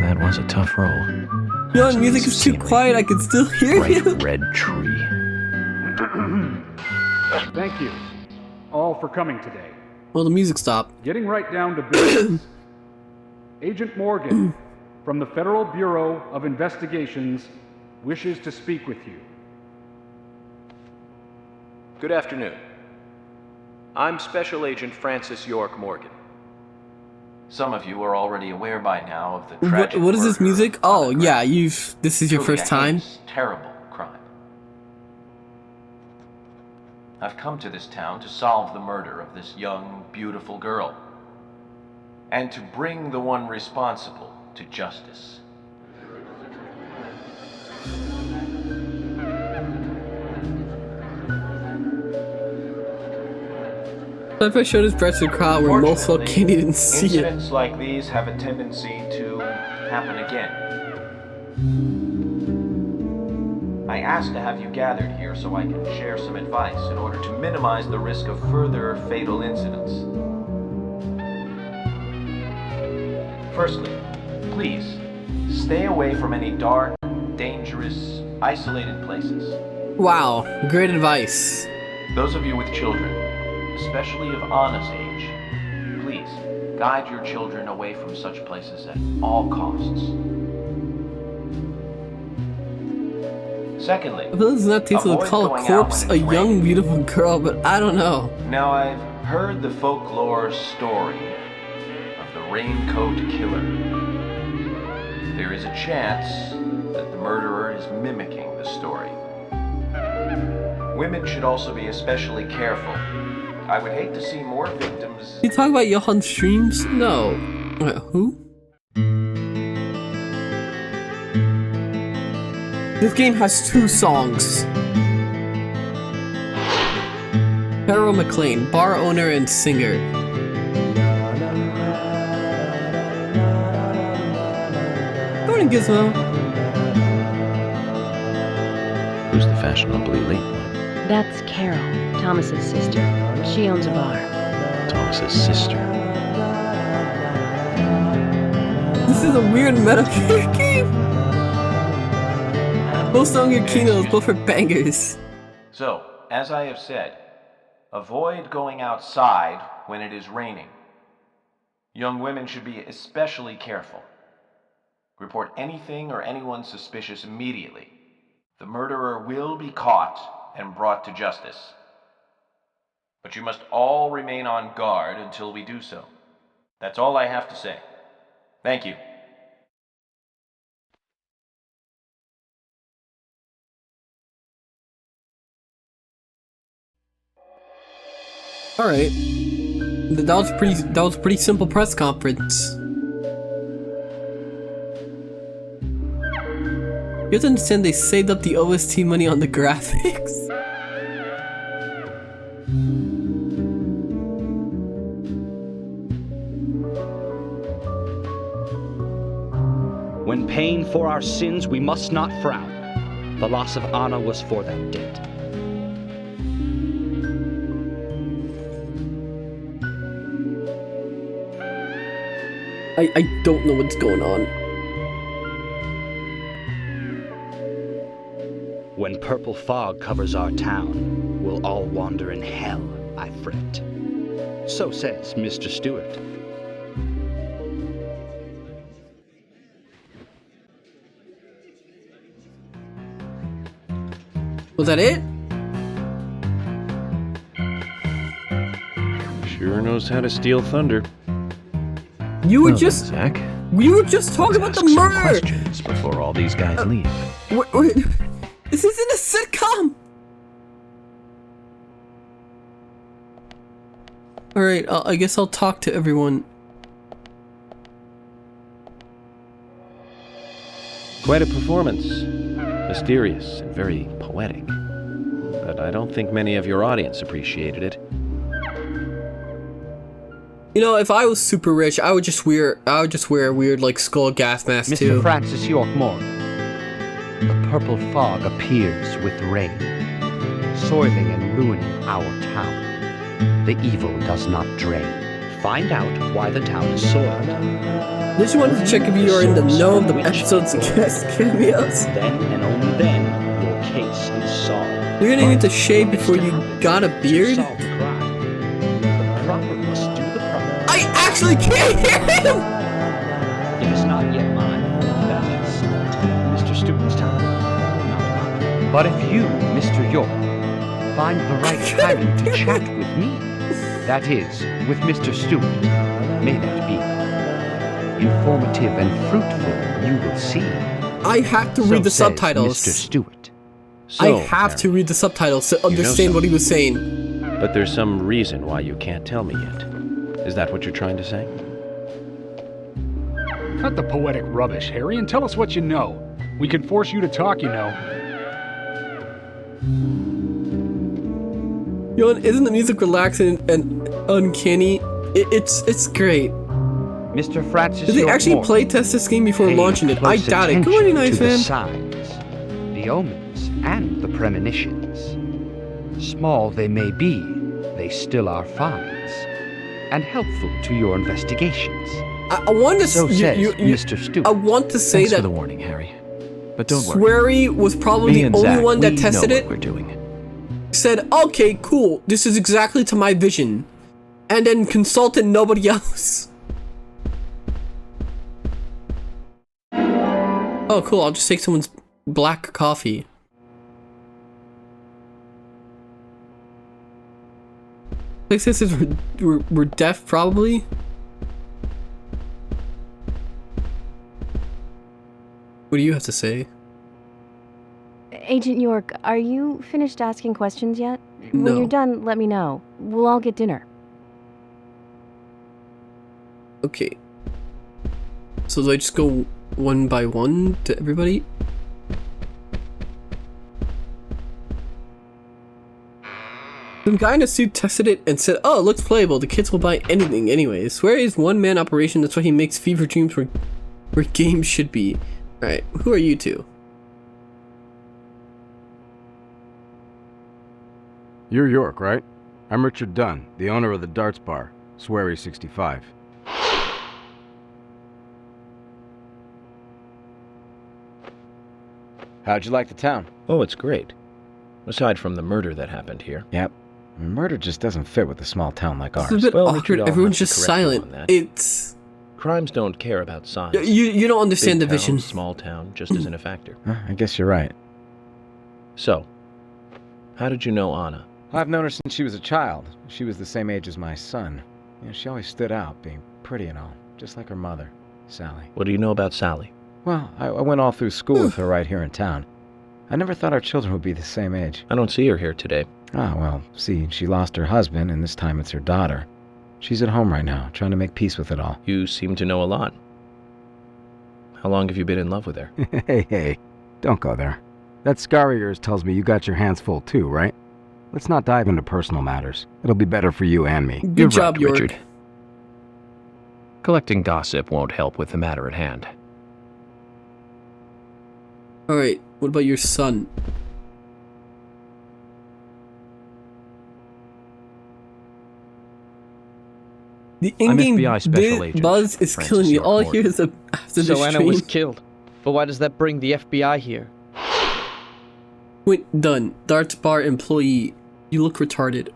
That was a tough role. No, music is too quiet, I can still hear Bright you. red tree. Thank you all for coming today. Well, the music stopped. Getting right down to business. Agent Morgan from the Federal Bureau of Investigations wishes to speak with you. Good afternoon. I'm Special Agent Francis York Morgan. Some of you are already aware by now of the tragic What is this murder music? of Oh, Anna yeah, Grant. this is your Truly first a time? heinous, terrible crime. I've come to this town to solve the murder of this young, beautiful girl. And to bring the one responsible to justice. What if I showed his breast to the crowd where most folk can't even see it? Incidents like these have a tendency to happen again. I asked to have you gathered here so I can share some advice in order to minimize the risk of further fatal incidents. Firstly, please, stay away from any dark, dangerous, isolated places. Wow, great advice. Those of you with children, especially of Anna's age, please guide your children away from such places at all costs. Secondly, I feel this is not tasty to avoid call a going out corpse when a it's young, raining. beautiful girl, but I don't know. Now I've heard the folklore story of the Raincoat Killer. There is a chance that the murderer is mimicking the story. Women should also be especially careful. I would hate to see more victims. You talk about Johan streams? No. Wait, who? This game has 2 songs. Harold McLean, bar owner and singer. Morning, Gizmo. Who's the fashionably late one? That's Carol, Thomas's sister. She owns a bar. Thomas's sister. This is a weird Metal Gear game. Both Song Your Kinos, both are bangers. So, as I have said, avoid going outside when it is raining. Young women should be especially careful. Report anything or anyone suspicious immediately. The murderer will be caught and brought to justice. But you must all remain on guard until we do so. That's all I have to say. Thank you. Alright. That was a pretty simple press conference. You have to understand they saved up the OST money on the graphics. When paying for our sins, we must not frown. The loss of Anna was for that debt. I don't know what's going on. When purple fog covers our town, we'll all wander in hell, I fret. So says Mr. Stewart. Was that it? Sure knows how to steal thunder. You were Well then, just Zack. we were just talking about the Ask some murder. questions before all these guys leave. Wait, this isn't a sitcom. All right, I guess I'll talk to everyone. Quite a performance. Mysterious and very poetic. But I don't think many of your audience appreciated it. You know, if I was super rich, I would just wear a weird like skull gas mask Mr. too. Francis York Morgan, the purple fog appears with rain, soiling and ruining our town. The evil does not drain. Find out why the town is soiled. Just wanted to check if you are in the know of the episode's guest cameos. Then and only then, your case is solved. You're gonna need to shave before you got a beard? Solve the crime. The proper must do the proper. I actually can't hear him! It is not yet mine. That is Mr. Stewart's time, not mine. But if you, Mr. York, find the right timing to chat with me, that is, with Mr. Stewart, may that be informative and fruitful, you will see. I have to read the So says subtitles. Mr. Stewart. I have to read the subtitles to understand what he was saying. But there's some reason why you can't tell me yet. Is that what you're trying to say? Cut the poetic rubbish, Harry, and tell us what you know. We can force you to talk, you know. Yo, isn't the music relaxing and uncanny? It's great. Mr. Francis Did they York actually Morgan, play test this game before pay launching it? I close doubt it. attention Good morning, nice to the man. signs, the omens, and the premonitions. Small they may be, they still are finds, and helpful to your investigations. I want to So says Mr. Stewart. I want to say Thanks that for the warning, Harry. But don't worry. Swery was probably Me the and only Zack, one that we tested know it. what we're doing. Said, okay, cool, this is exactly to my vision, and then consulted nobody else. Oh, cool, I'll just take someone's black coffee. Like this is we're deaf, probably. What do you have to say? Agent York, are you finished asking questions yet? No. When you're done, let me know. We'll all get dinner. Okay. So do I just go one by one to everybody? Some guy in a suit tested it and said, oh, it looks playable, the kids will buy anything anyways. Swear is one-man operation, that's why he makes fever dreams where games should be. Alright, who are you two? You're York, right? I'm Richard Dunn, the owner of the Darts Bar, Swery 65. How'd you like the town? Oh, it's great. Aside from the murder that happened here. Yep. Murder just doesn't fit with a small town like ours. It's a bit Well, awkward, Richard, I'll everyone's have to just correct you silent. on that. It's... Crimes don't care about size. You don't understand Big the vision. town, small town, just isn't a factor. I guess you're right. So, how did you know Anna? I've known her since she was a child. She was the same age as my son. You know, she always stood out, being pretty and all, just like her mother, Sally. What do you know about Sally? Well, I went all through school with her right here in town. I never thought our children would be the same age. I don't see her here today. Ah, well, see, she lost her husband, and this time it's her daughter. She's at home right now, trying to make peace with it all. You seem to know a lot. How long have you been in love with her? Hey, don't go there. That scar of yours tells me you got your hands full too, right? Let's not dive into personal matters. It'll be better for you and me. Good job, right, York. Richard. Collecting gossip won't help with the matter at hand. Alright, what about your son? The in-game FBI special agent, buzz is Francis killing me. York All I Morgan. hear is after the So Anna was stream. killed. But why does that bring the FBI here? Wait, done. Darts bar employee. You look retarded.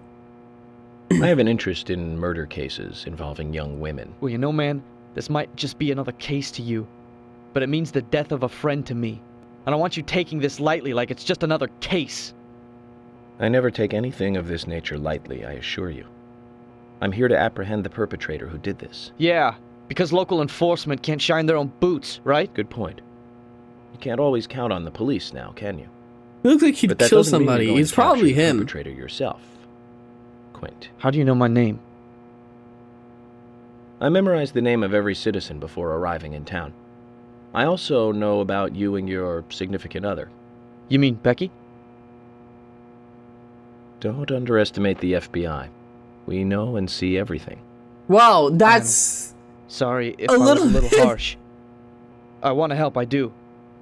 I have an interest in murder cases involving young women. Well, you know, man, this might just be another case to you. But it means the death of a friend to me. And I want you taking this lightly like it's just another case. I never take anything of this nature lightly, I assure you. I'm here to apprehend the perpetrator who did this. Yeah, because local enforcement can't shine their own boots, right? Good point. You can't always count on the police now, can you? It looks like he'd But that kill doesn't mean you're somebody. going It's to capture probably the him. perpetrator yourself. Quint. How do you know my name? I memorized the name of every citizen before arriving in town. I also know about you and your significant other. You mean Becky? Don't underestimate the FBI. We know and see everything. Wow, that's Sorry if A I was little- a little harsh. I want to help, I do.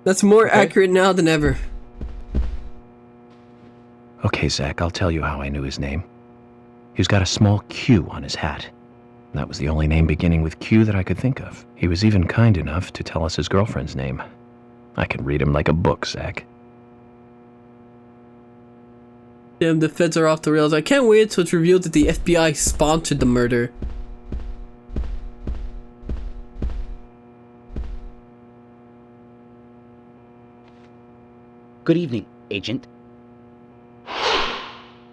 that's more Okay. accurate now than ever. Okay, Zack, I'll tell you how I knew his name. He's got a small Q on his hat. That was the only name beginning with Q that I could think of. He was even kind enough to tell us his girlfriend's name. I can read him like a book, Zack. Damn, the feds are off the rails. I can't wait till it's revealed that the FBI sponsored the murder. Good evening, Agent.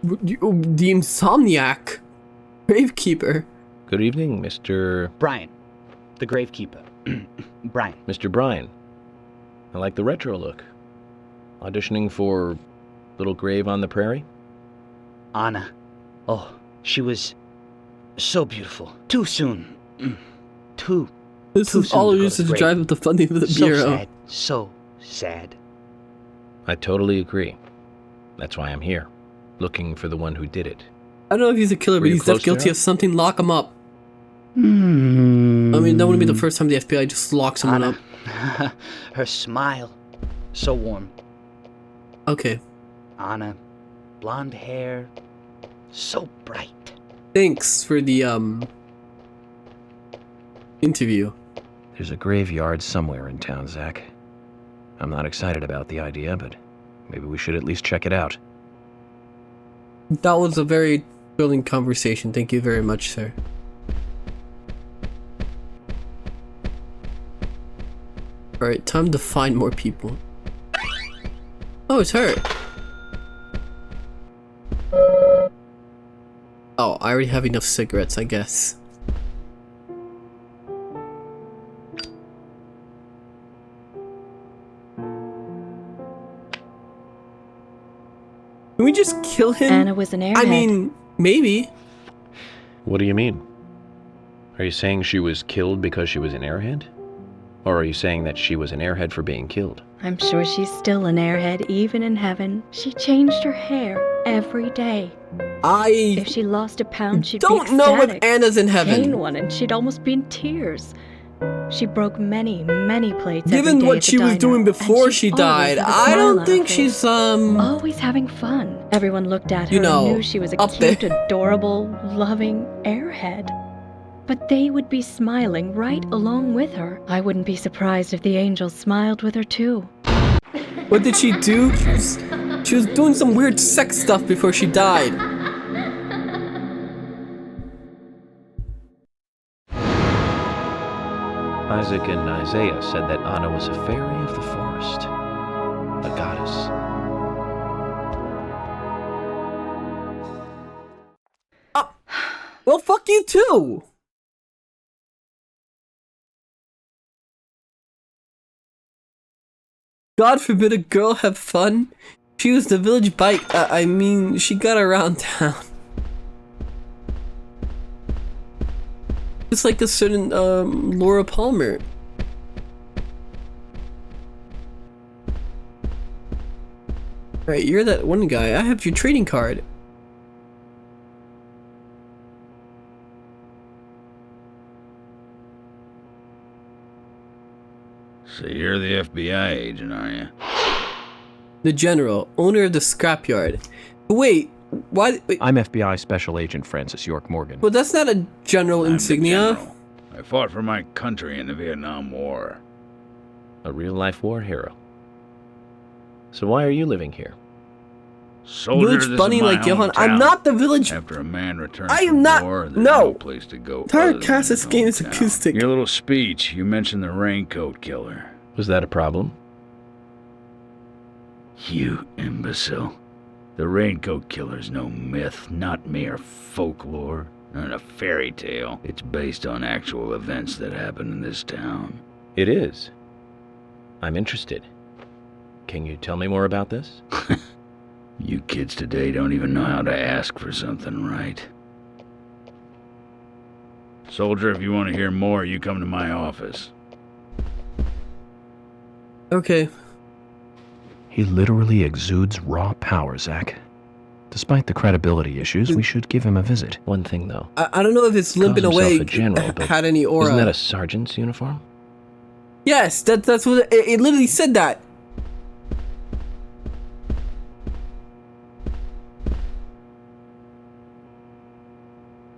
The Insomniac. Gravekeeper. Good evening, Mr. Brian, the gravekeeper. Brian. Mr. Bryan. I like the retro look. Auditioning for Little Grave on the Prairie? Anna. Oh, she was so beautiful. Too soon. Too This too is soon all to it go is to to the drive grave. up the funding for the So Bureau. sad. So sad. I totally agree. That's why I'm here, looking for the one who did it. I don't know if he's a killer, Were but you he's close definitely to guilty her? of something. Lock him up. I mean, that wouldn't be the first time the FBI just locks someone Anna. up. Her smile. So warm. Okay. Anna. Blonde hair. So bright. Thanks for the, interview. There's a graveyard somewhere in town, Zack. I'm not excited about the idea, but maybe we should at least check it out. That was a very thrilling conversation. Thank you very much, sir. Alright, time to find more people. Oh, it's her. Oh, I already have enough cigarettes, I guess. Can we just kill him? Anna was an airhead. I mean, maybe. What do you mean? Are you saying she was killed because she was an airhead? Or are you saying that she was an airhead for being killed? I'm sure she's still an airhead, even in heaven. She changed her hair every day. If she lost a pound, she'd don't be know if ecstatic. Anna's in heaven. Gain one, and she'd almost be in tears. She broke many, many plates every Given day what at the she was diner, doing and before she'd she always died, have a I smile don't on think her she's, face. Always having fun. Everyone looked at her you know, and knew she was a up cute, there. adorable, loving airhead. But they would be smiling right along with her. I wouldn't be surprised if the angels smiled with her too. What did she do? She was doing some weird sex stuff before she died. Isaac and Isaiah said that Anna was a fairy of the forest, a goddess. Well, fuck you too! God forbid a girl have fun She was the village bike. I mean, she got around town. It's like a certain Laura Palmer. Right, you're that one guy. I have your trading card. So you're the FBI agent, are you? The general, owner of the scrapyard. Wait, why? Wait. I'm FBI Special Agent Francis York Morgan. Well, that's not a general insignia. General. I fought for my country in the Vietnam War. A real-life war hero. So why are you living here? Soldier, Village bunny like Johan. I'm not the village. After a man returns I am from not. war, there's No place to go. Entire cast of game is acoustic. Your little speech, you mentioned the raincoat killer. Was that a problem? You imbecile. The raincoat killer's no myth, not mere folklore, not a fairy tale. It's based on actual events that happened in this town. It is. I'm interested. Can you tell me more about this? You kids today don't even know how to ask for something right. Soldier, if you want to hear more, you come to my office. Okay. He literally exudes raw power, Zack. Despite the credibility issues, we should give him a visit. One thing, though. I don't know if it's limping Calls himself away. a general, but had any aura? Isn't that a sergeant's uniform? Yes, that's what it literally said. That.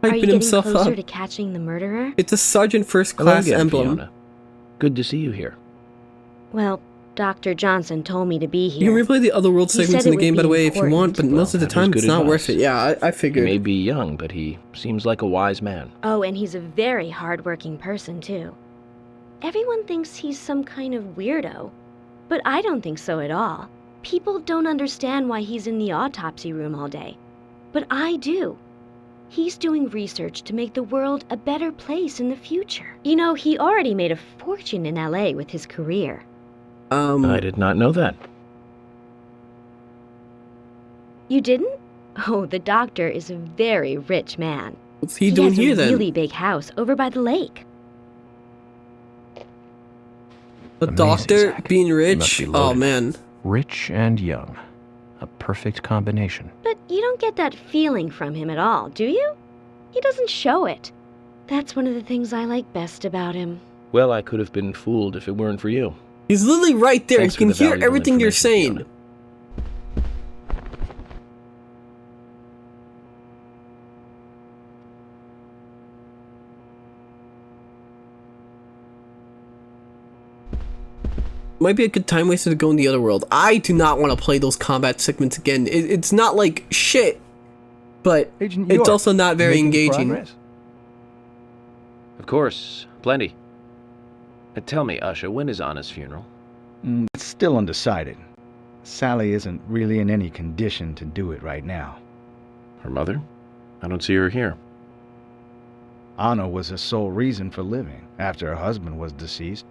Are you Hyping getting himself closer up. to catching the murderer? It's a sergeant first Hello class again, emblem. Fiona. Good to see you here. Well, Dr. Johnson told me to be You here. can replay the other world He segments said in the it game, would by the be way, if you want, but most of the That was time it's good not advice. worth it. Yeah, I He figured. may be young, but he seems like a wise man. Oh, and he's a very hardworking person, too. Everyone thinks he's some kind of weirdo, but I don't think so at all. People don't understand why he's in the autopsy room all day, but I do. He's doing research to make the world a better place in the future. You know, he already made a fortune in LA with his career. I did not know that. You didn't? Oh, the doctor is a very rich man. What's he doing has here a then? really big house over by the lake. A Amazing, doctor Zack. being He must rich? be Oh loaded. man. Rich and young. A perfect combination. But you don't get that feeling from him at all, do you? He doesn't show it. That's one of the things I like best about him. Well, I could have been fooled if it weren't for you. He's literally right there. Thanks He can for the hear valuable everything you're information, saying. Fiona. Might be a good time waster to go in the other world. I do not want to play those combat segments again. It's not like shit, but Agent it's York, also not very making engaging. progress? Of course, plenty. Tell me, Usha, when is Anna's funeral? It's still undecided. Sally isn't really in any condition to do it right now. Her mother? I don't see her here. Anna was her sole reason for living after her husband was deceased.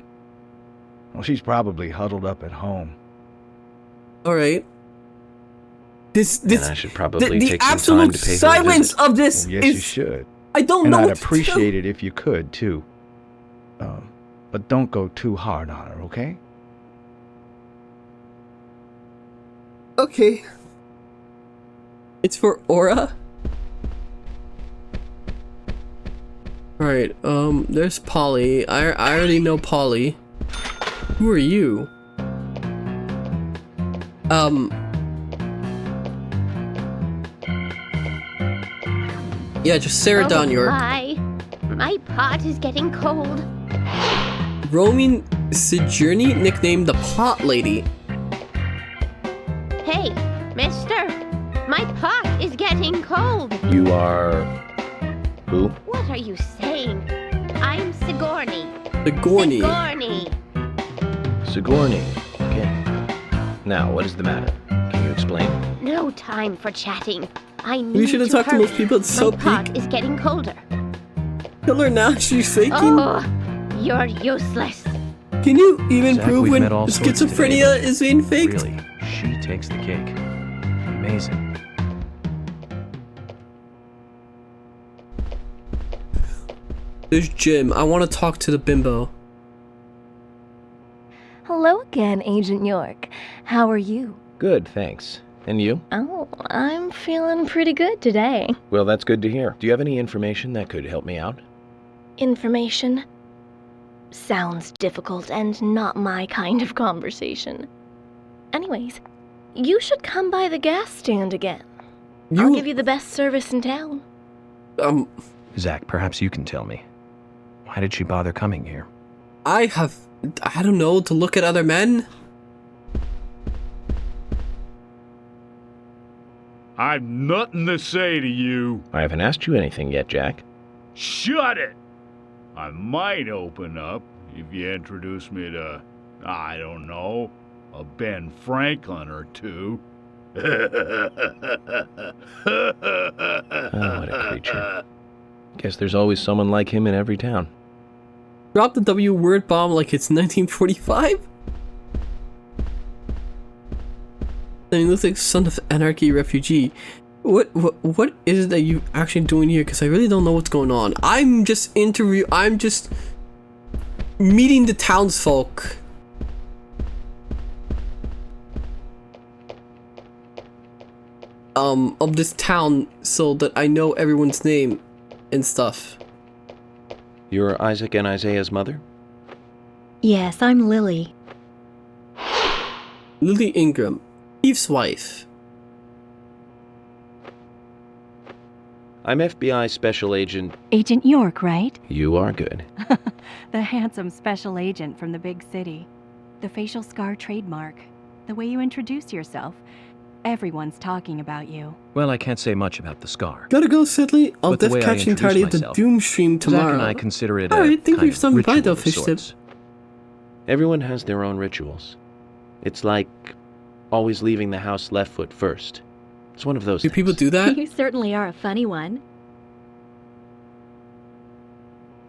Well, she's probably huddled up at home. All right. This And I should probably the take some absolute time to pay her a silence visit. of this Well, yes, is. you should. I don't And know I'd what to do. appreciate it if you could, too. But don't go too hard on her, okay? Okay. It's for Aura? Alright, there's Polly. I already know Polly. Who are you? Yeah, just Sarah Dawn York. My pot is getting cold. Roaming Sojourny, nicknamed the Pot Lady. Hey, mister, my pot is getting cold. You are... who? What are you saying? I'm Sigourney. Sigourney. Sigourney. Sigourney. Okay. Now, what is the matter? Can you explain? No time for chatting. I need We should have to talked to hurry. most people. It's so My pot peak. is getting colder. Kill her now, she's faking. Oh, you're useless. Can you even Zack, prove we've when met all sorts schizophrenia today, is being faked? Really? She takes the cake. Amazing. There's Jim. I want to talk to the bimbo. Hello again, Agent York. How are you? Good, thanks. And you? Oh, I'm feeling pretty good today. Well, that's good to hear. Do you have any information that could help me out? Information? Sounds difficult and not my kind of conversation. Anyways, you should come by the gas stand again. I'll give you the best service in town. Zack, perhaps you can tell me. Why did she bother coming here? I don't know, to look at other men? I've nothing to say to you. I haven't asked you anything yet, Jack. Shut it! I might open up if you introduce me to, I don't know, a Ben Franklin or two. Oh, what a creature. Guess there's always someone like him in every town. Drop the W word bomb like it's 1945? I mean, looks like Son of Anarchy refugee. What is it that you actually doing here? Because I really don't know what's going on. I'm just meeting the townsfolk. Of this town so that I know everyone's name and stuff. You're Isaac and Isaiah's mother? Yes, I'm Lily. Lily Ingram, Chief's wife. I'm FBI Special Agent... Agent York, right? You are good. The handsome special agent from the big city. The facial scar trademark. The way you introduce yourself. Everyone's talking about you. Well, I can't say much about the scar. Gotta go, Sedley. I'll But the way I catching introduce tardy at the myself, Doom stream tomorrow. Zack and I consider it Alright, thank you kind for stopping of by ritual though, of Fish Tip. sorts. Everyone has their own rituals. It's like always leaving the house left foot first. It's one of those Do things. people do that? You certainly are a funny one.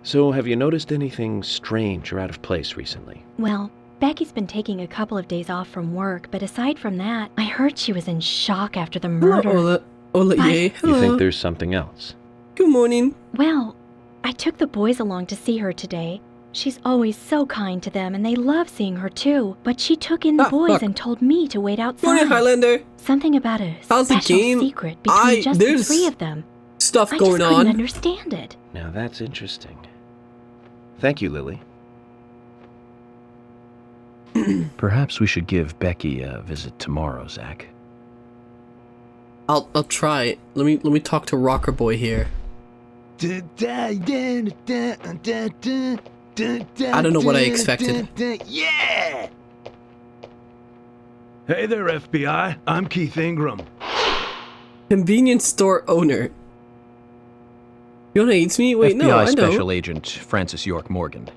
So, have you noticed anything strange or out of place recently? Well, Becky's been taking a couple of days off from work, but aside from that, I heard she was in shock after the murder. Hello, Ola Ye. Hello. You think there's something else? Good morning. Well, I took the boys along to see her today. She's always so kind to them, and they love seeing her too. But she took in the boys fuck. and told me to wait outside. Morning, Highlander. Something about a How's the special game? secret between just the there's three of them. Stuff I going just couldn't on. understand it. Now that's interesting. Thank you, Lily. Perhaps we should give Becky a visit tomorrow, Zack. I'll try. Let me talk to Rocker Boy here. I don't know what I expected. Yeah! Hey there, FBI. I'm Keith Ingram. Convenience store owner. You know hates me? Wait, FBI no, I know. Special Agent Francis York Morgan.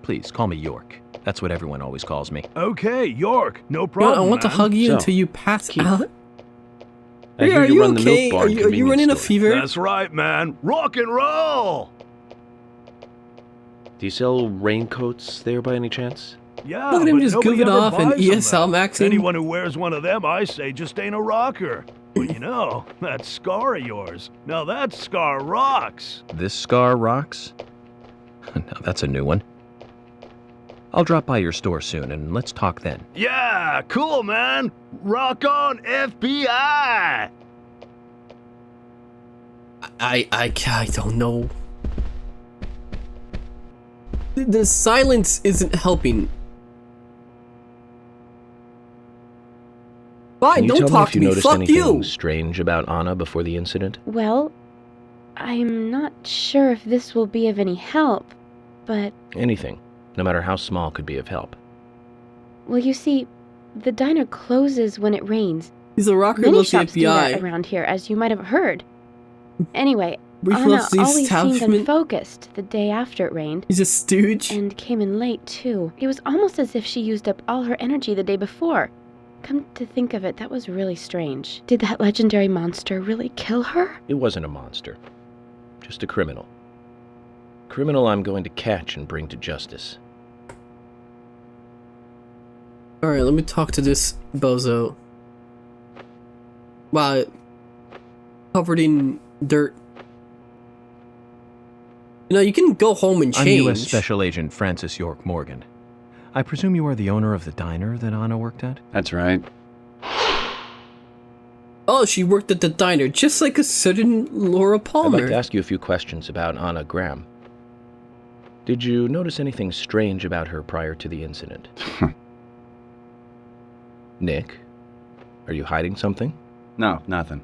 Please, call me York. That's what everyone always calls me. Okay, York. No You know, problem, I want to man. hug you So, until you pass out. I Hey, hear are you you run the okay? milk barn Are you convenience running a store. fever? That's right, man. Rock and roll! Do you sell raincoats there by any chance? Yeah, Look at him but just nobody goofing ever off and buys them, ESL though. maxing. Anyone who wears one of them, I say, just ain't a rocker. But you know, that scar of yours, now that scar rocks. This scar rocks? Now that's a new one. I'll drop by your store soon and let's talk then. Yeah, cool, man. Rock on, FBI! I don't know. The silence isn't helping. Fine, Can you don't tell talk me if to you me. noticed Fuck anything you. strange about Anna before the incident? Well, I'm not sure if this will be of any help, but, Anything, no matter how small, could be of help. well, you see, the diner closes when it rains. He's a rocker who Many loves the shops do that FBI. around here, as you might have heard. Anyway, Brief Anna loves the always seemed establishment. unfocused the day after it rained. He's a stooge. And came in late, too. It was almost as if she used up all her energy the day before. Come to think of it, that was really strange. Did that legendary monster really kill her? It wasn't a monster. Just a criminal. Criminal I'm going to catch and bring to justice. Alright, let me talk to this bozo. Wow. Covered in dirt. You know, you can go home and change. I'm U.S. Special Agent Francis York Morgan. I presume you are the owner of the diner that Anna worked at? That's right. Oh, she worked at the diner, just like a certain Laura Palmer. I'd like to ask you a few questions about Anna Graham. Did you notice anything strange about her prior to the incident? Nick, are you hiding something? No, nothing.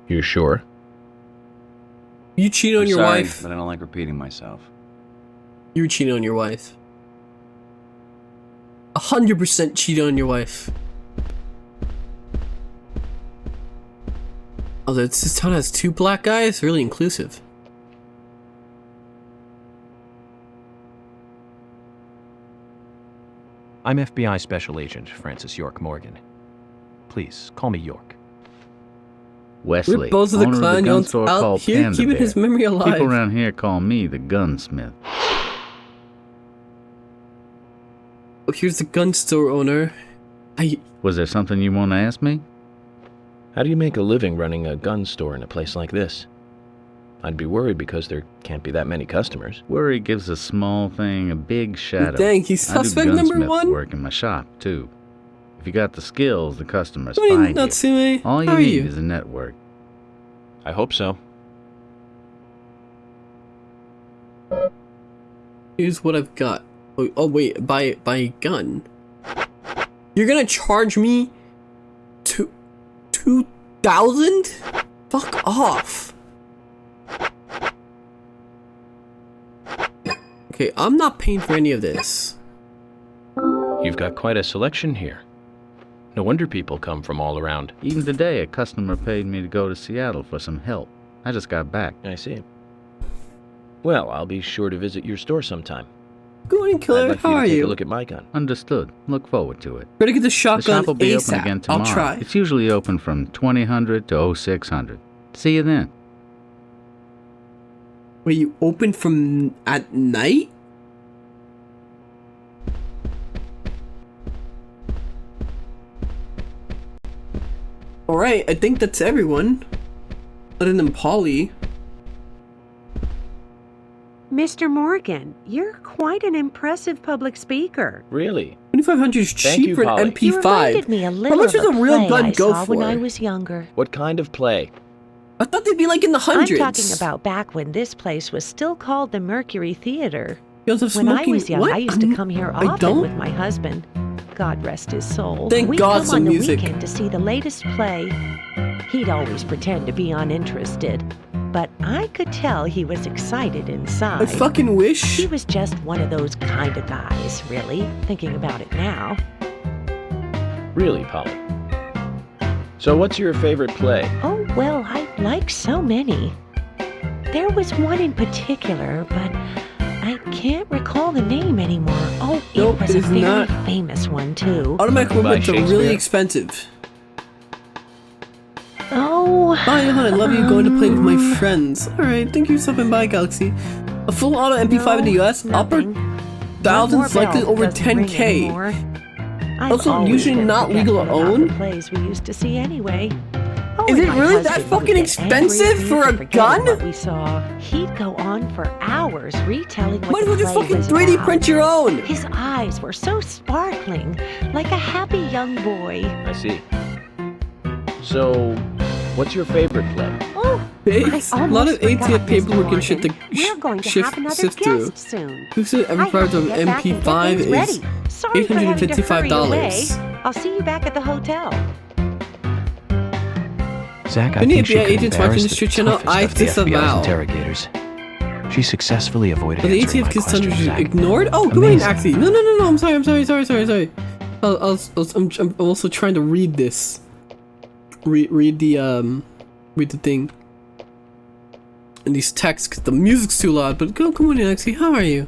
You sure? You cheat on your sorry, wife. But I don't like repeating myself. You cheated on your wife. 100% cheated on your wife. Oh, this town has 2 black guys? Really inclusive. I'm FBI Special Agent Francis York Morgan. Please, call me York. Wesley, We're both of the owner clan gun yells store out called here, Panda keeping Bear. his memory alive. People around here call me the gunsmith. Oh, here's the gun store owner. Was there something you want to ask me? How do you make a living running a gun store in a place like this? I'd be worried because there can't be that many customers. Worry gives a small thing a big shadow. Dang, he's I do suspect number gunsmith 1? work in my shop, too. If you got the skills, the customers What find you. Natsume? All you How are need you? is a network. I hope so. Here's what I've got. Oh wait, buy a gun. You're gonna charge me 2,000? Fuck off. Okay, I'm not paying for any of this. You've got quite a selection here. No wonder people come from all around. Even today, a customer paid me to go to Seattle for some help. I just got back. I see. Well, I'll be sure to visit your store sometime. Good morning, Killer. I'd like How you to are take you? a look at my gun. Understood. Look forward to it. Better get the The shotgun shop will be ASAP. open again tomorrow. I'll try. It's usually open from 2000 to 0600. See you then. Wait, you open from at night? Alright, I think that's everyone. Other than Polly. Mr. Morgan, you're quite an impressive public speaker. Really? 2,500 is Thank you, cheaper than Polly. MP5. You reminded me a little How much of does a real play gun I go saw for? when I was younger. What kind of play? I thought they'd be like in the hundreds. I'm talking about back when this place was still called the Mercury Theater. Joseph When I smoking- was young, what? I used to come here I often don't? with my husband. God rest his soul. Thank We'd God come some on the music. weekend to see the latest play. He'd always pretend to be uninterested, but I could tell he was excited inside. I fucking wish. He was just one of those kind of guys, really, thinking about it now. Really, Polly? So what's your favorite play? Oh, well, I like so many. There was one in particular, but I can't recall the name anymore. Oh, Nope, it was it a is very not. famous one, too. Automatic By movements are really Shakespeare? expensive. Oh. Bye, hon. I love you going to play with my friends. Alright, thank you for stopping by, Galaxy. A full auto MP5 in the US, upper thousands, likely over 10K. Also, usually not legal to own. Plays we used to see anyway. Is it my really that husband would fucking get expensive angry for a and forget gun? What we saw. He'd go on for hours retelling what Might as the well just play fucking was 3D about. print your own. His eyes were so sparkling, like a happy young boy. I see. So, what's your favorite play? Oh, It's a lot of ATF paperwork and shit to we're going to have another sift through. guest soon. Who said every part of Get back and get MP5 things is ready. Sorry for having to hurry away. $855? I'll see you back at the hotel. Zach, I Any think she FBI could agents watching embarrass this the shit channel, toughest I of the FBI's disavow. interrogators. She successfully avoided Are the answering ATF my kids questions, standards Zach. ignored? Oh, good morning, Amazing. Axie. No, I'm sorry. I'm also trying to read this. Read the thing. And these texts, 'cause the music's too loud, but come on in, Axie. How are you?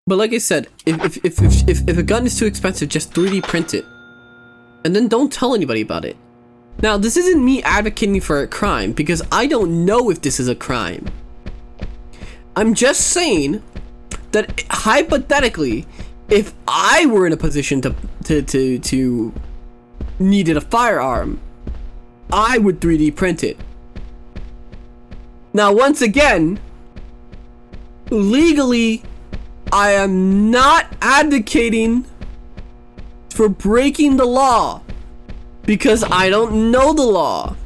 But like I said, if a gun is too expensive, just 3D print it. And then don't tell anybody about it. Now, this isn't me advocating for a crime, because I don't know if this is a crime. I'm just saying that hypothetically, if I were in a position to needed a firearm, I would 3D print it. Now, once again, legally, I am not advocating for breaking the law because I don't know the law.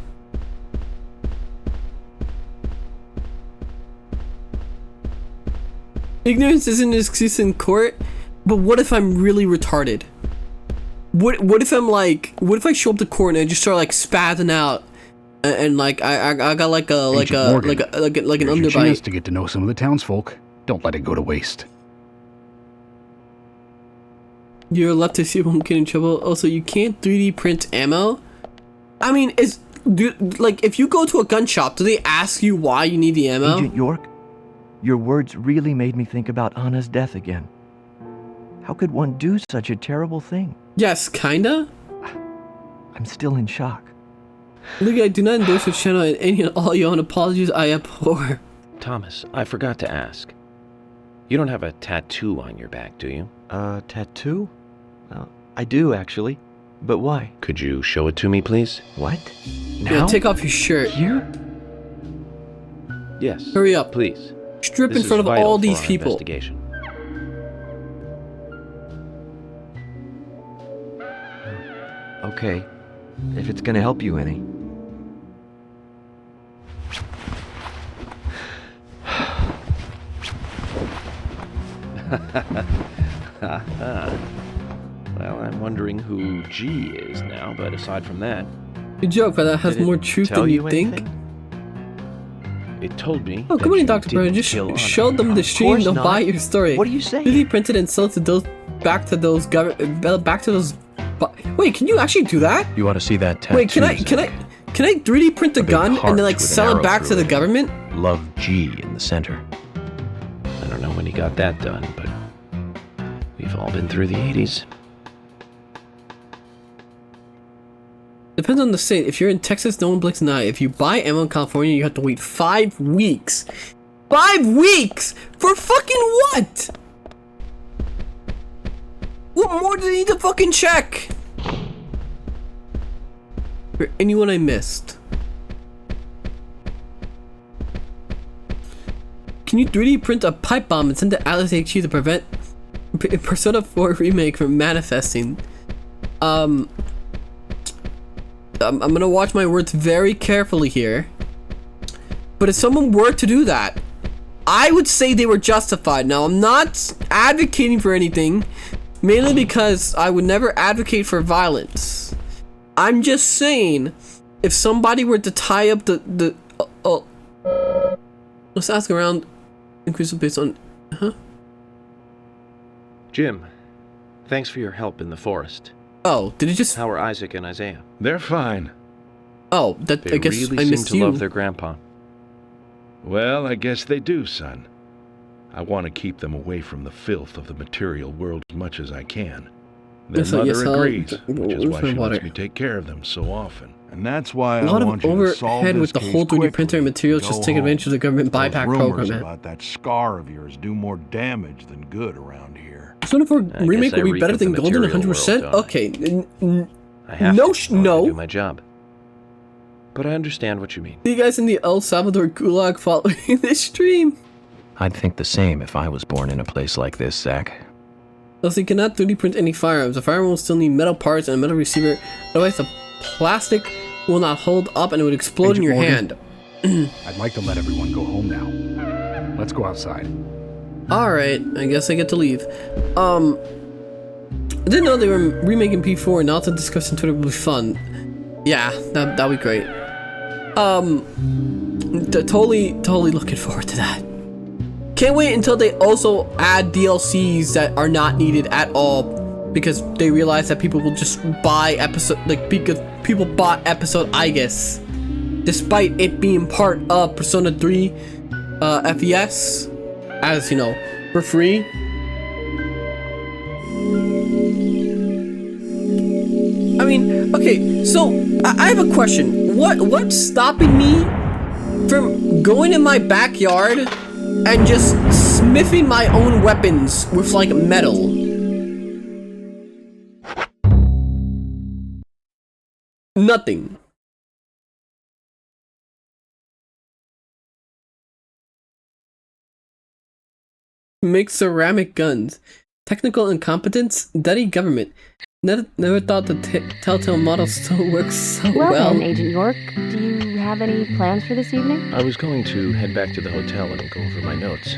Ignorance isn't an excuse in court, but what if I'm really retarded? What if I'm like, what if I show up to court and I just start like spazzing out and like I got like an Here's your chance underbite. to get to know some of the townsfolk. Don't let it go to waste. You're left to see if won't get in trouble. Also, you can't 3D print ammo. I mean, like if you go to a gun shop, do they ask you why you need the ammo? Agent York, your words really made me think about Anna's death again. How could one do such a terrible thing? Yes, kinda. I'm still in shock. Look, I do not endorse your channel and any and all your own apologies I abhor. Thomas, I forgot to ask. You don't have a tattoo on your back, do you? Tattoo? I do, actually. But why? Could you show it to me, please? What? Yeah, take off your shirt. Here? Yes. Hurry up. Please. Strip This in front is of vital all for these our people. investigation. Okay. If it's gonna help you any. Well, I'm wondering who G is now, but aside from that... Good joke, but that has Did it more truth tell than you anything? think. It told me. Oh, that good morning, you Dr. Brown. didn't Just kill Anna. show them the stream, course they'll not. buy your story. What are you saying? 3D printed and sell it to those, back to those wait, can you actually do that? You ought to see that tattoo. Wait, can I 3D print a big gun and heart then like with an sell arrow it back through to the it. government? Love G in the center. I don't know when he got that done, but we've all been through the 80s. Depends on the state. If you're in Texas, no one blinks an eye. If you buy ammo in California, you have to wait 5 weeks. 5 weeks? For fucking what? What more do they need to fucking check? For anyone I missed. Can you 3D print a pipe bomb and send it to Atlas HQ to prevent Persona 4 remake from manifesting? I'm gonna watch my words very carefully here. But if someone were to do that, I would say they were justified. Now, I'm not advocating for anything, mainly because I would never advocate for violence. I'm just saying, if somebody were to tie up let's ask around, increase based on, Jim, thanks for your help in the forest. Oh, did it just... How are Isaac and Isaiah? They're fine. Oh, that They I guess really I seem missed to you. love their grandpa. Well, I guess they do, son. I want to keep them away from the filth of the material world as much as I can. Their mother agrees, which is why she lets me take care of them so often. And that's why A lot of overhead with the whole 3D printer and materials just take advantage of the government buyback program, man. About that scar of yours do more damage than good around here. Persona 4 I remake guess I will be reek better of the than Golden material 100%? world, don't I? Okay, I have no, to in order no. to do my job. But I understand what you mean. See you guys in the El Salvador gulag following this stream. I'd think the same if I was born in a place like this, Zack. Also, you cannot 3D print any firearms. A firearm will still need metal parts and a metal receiver. Otherwise, the plastic will not hold up and it would explode in your hand. I'd like to let everyone go home now. Let's go outside. Alright, I guess I get to leave. I didn't know they were remaking P4 and now to discuss on Twitter would be fun. Yeah, that'd be great. Totally looking forward to that. Can't wait until they also add DLCs that are not needed at all, because they realize that people will just buy episode, like, because people bought episode Aegis, despite it being part of Persona 3 FES, as you know, for free. I mean, okay, so I have a question. What's stopping me from going in my backyard and just smithing my own weapons with like metal. Nothing. Make ceramic guns. Technical incompetence? Dirty government. Never thought the Telltale model still works so well. Well then, Agent York, do you have any plans for this evening? I was going to head back to the hotel and go over my notes.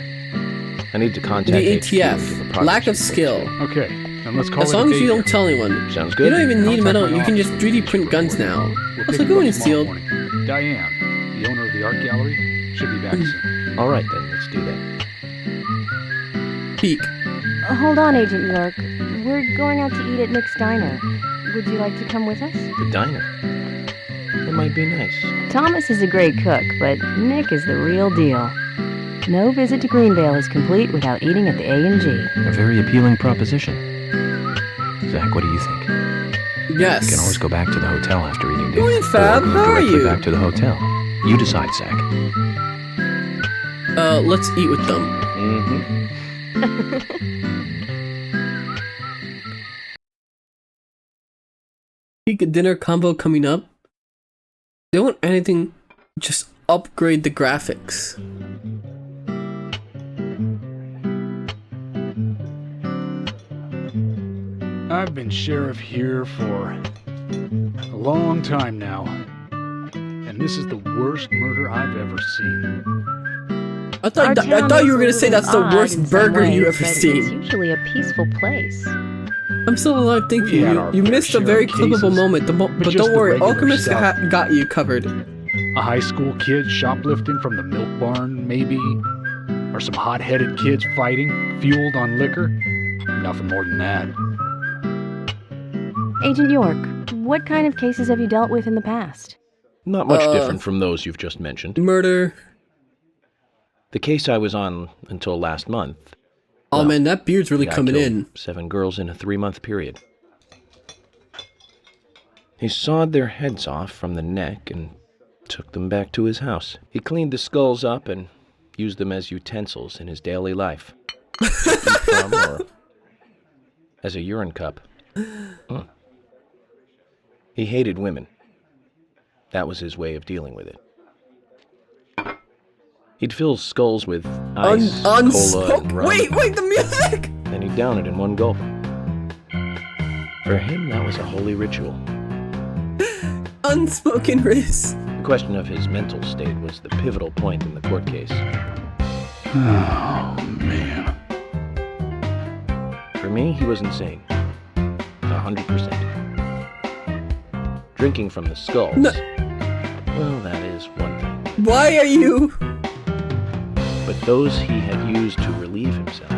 I need to contact the ATF. Lack of skill. Okay, then let's call as it long as you day don't tell anyone. Sounds good. You don't even need Contact metal, my you can office. just 3D print guns now. We'll Also, pick go you in up and tomorrow sealed. morning. Diane, the owner of the art gallery, should be back soon. All right, then, let's do that. Peek. Hold on, Agent York. We're going out to eat at Nick's Diner. Would you like to come with us? The diner. That might be nice. Thomas is a great cook, but Nick is the real deal. No visit to Greenvale is complete without eating at the A&G. A very appealing proposition. Zach, what do you think? Yes. We can always go back to the hotel after eating dinner. Morning, Fab. Or go How are directly you? back to the hotel. You decide, Zach. Let's eat with them. Peak a dinner combo coming up. They want anything, just upgrade the graphics. I've been sheriff here for a long time now, and this is the worst murder I've ever seen. I thought you were gonna say that's the worst burger you ever It's seen. usually a peaceful place. I'm still alive, thank We you. had our You fair missed a share very of clippable cases, moment, but just don't the worry, regular Alchemist stuff. got you covered. A high school kid shoplifting from the milk barn, maybe? Or some hot-headed kids fighting, fueled on liquor? Nothing more than that. Agent York, what kind of cases have you dealt with in the past? Not much different from those you've just mentioned. Murder. The case I was on until last month. Oh man, that beard's really the guy coming killed in. 7 girls in a 3-month period. He sawed their heads off from the neck and took them back to his house. He cleaned the skulls up and used them as utensils in his daily life. To eat from or as a urine cup. He hated women. That was his way of dealing with it. He'd fill skulls with ice, cola, and rum. Wait, the music! Then he'd down it in one gulp. For him, that was a holy ritual. Unspoken race. The question of his mental state was the pivotal point in the court case. Oh, man. For me, he was insane. 100%. Drinking from the skulls. No. Well, that is one thing. Why are you? But those he had used to relieve himself,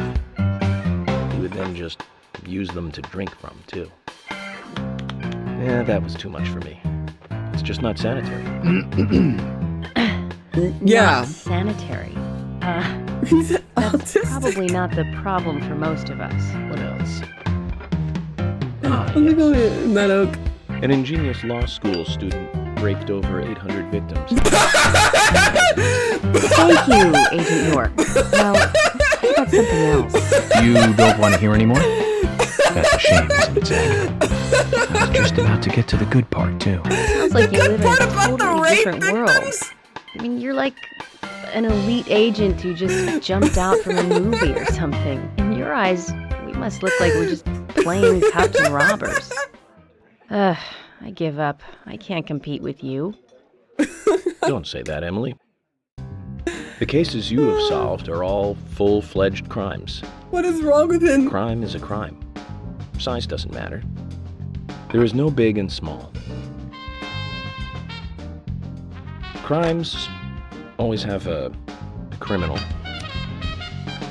he would then just use them to drink from, too. Yeah, that was too much for me. It's just not sanitary. Yeah. Not sanitary. That's probably not the problem for most of us. What else? Let me go in, Mad Oak. An ingenious law school student raped over 800 victims. Thank you, Agent York. Now, how about something else? You don't want to hear anymore? That's a shame, isn't it, Zack? I was just about to get to the good part, too. Sounds like you live in a totally different world. I mean, you're like an elite agent who just jumped out from a movie or something. In your eyes, we must look like we're just plain cops and robbers. I give up. I can't compete with you. Don't say that, Emily. The cases you have solved are all full-fledged crimes. What is wrong with him? Crime is a crime. Size doesn't matter. There is no big and small. Crimes always have a criminal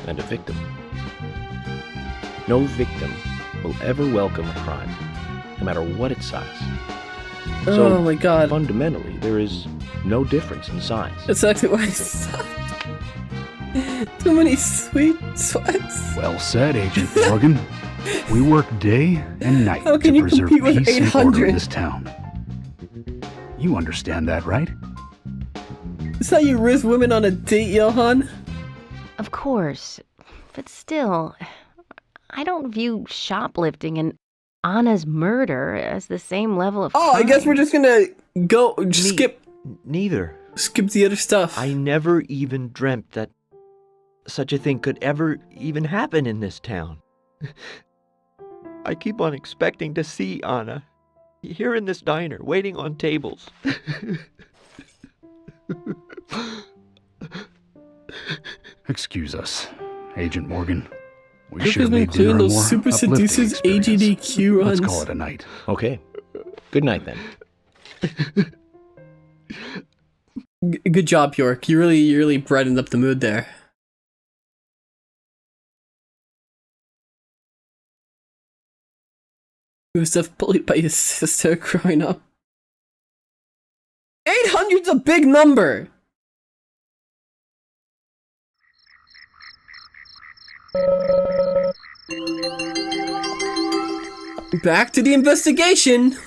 and a victim. No victim will ever welcome a crime, no matter what its size. Oh my god. Fundamentally, there is no difference in size. That's actually why I sucked. Too many sweet sweats. Well said, Agent Morgan. We work day and night How can to you preserve compete with peace and order 800? in this town. You understand that, right? Is that how you risk women on a date, Johan? Of course. But still, I don't view shoplifting and Anna's murder as the same level of crime. I guess we're just gonna go skip. Neither. Skip the other stuff. I never even dreamt that such a thing could ever even happen in this town. I keep on expecting to see Anna here in this diner, waiting on tables. Excuse us, Agent Morgan. We Look should have been made dinner clearing a those more Super uplifting Seduces experience. AGDQ runs. Let's call it a night. Okay. Good night then. Good job, York. You really brightened up the mood there. He was bullied by his sister growing up. 800's a big number! Back to the investigation!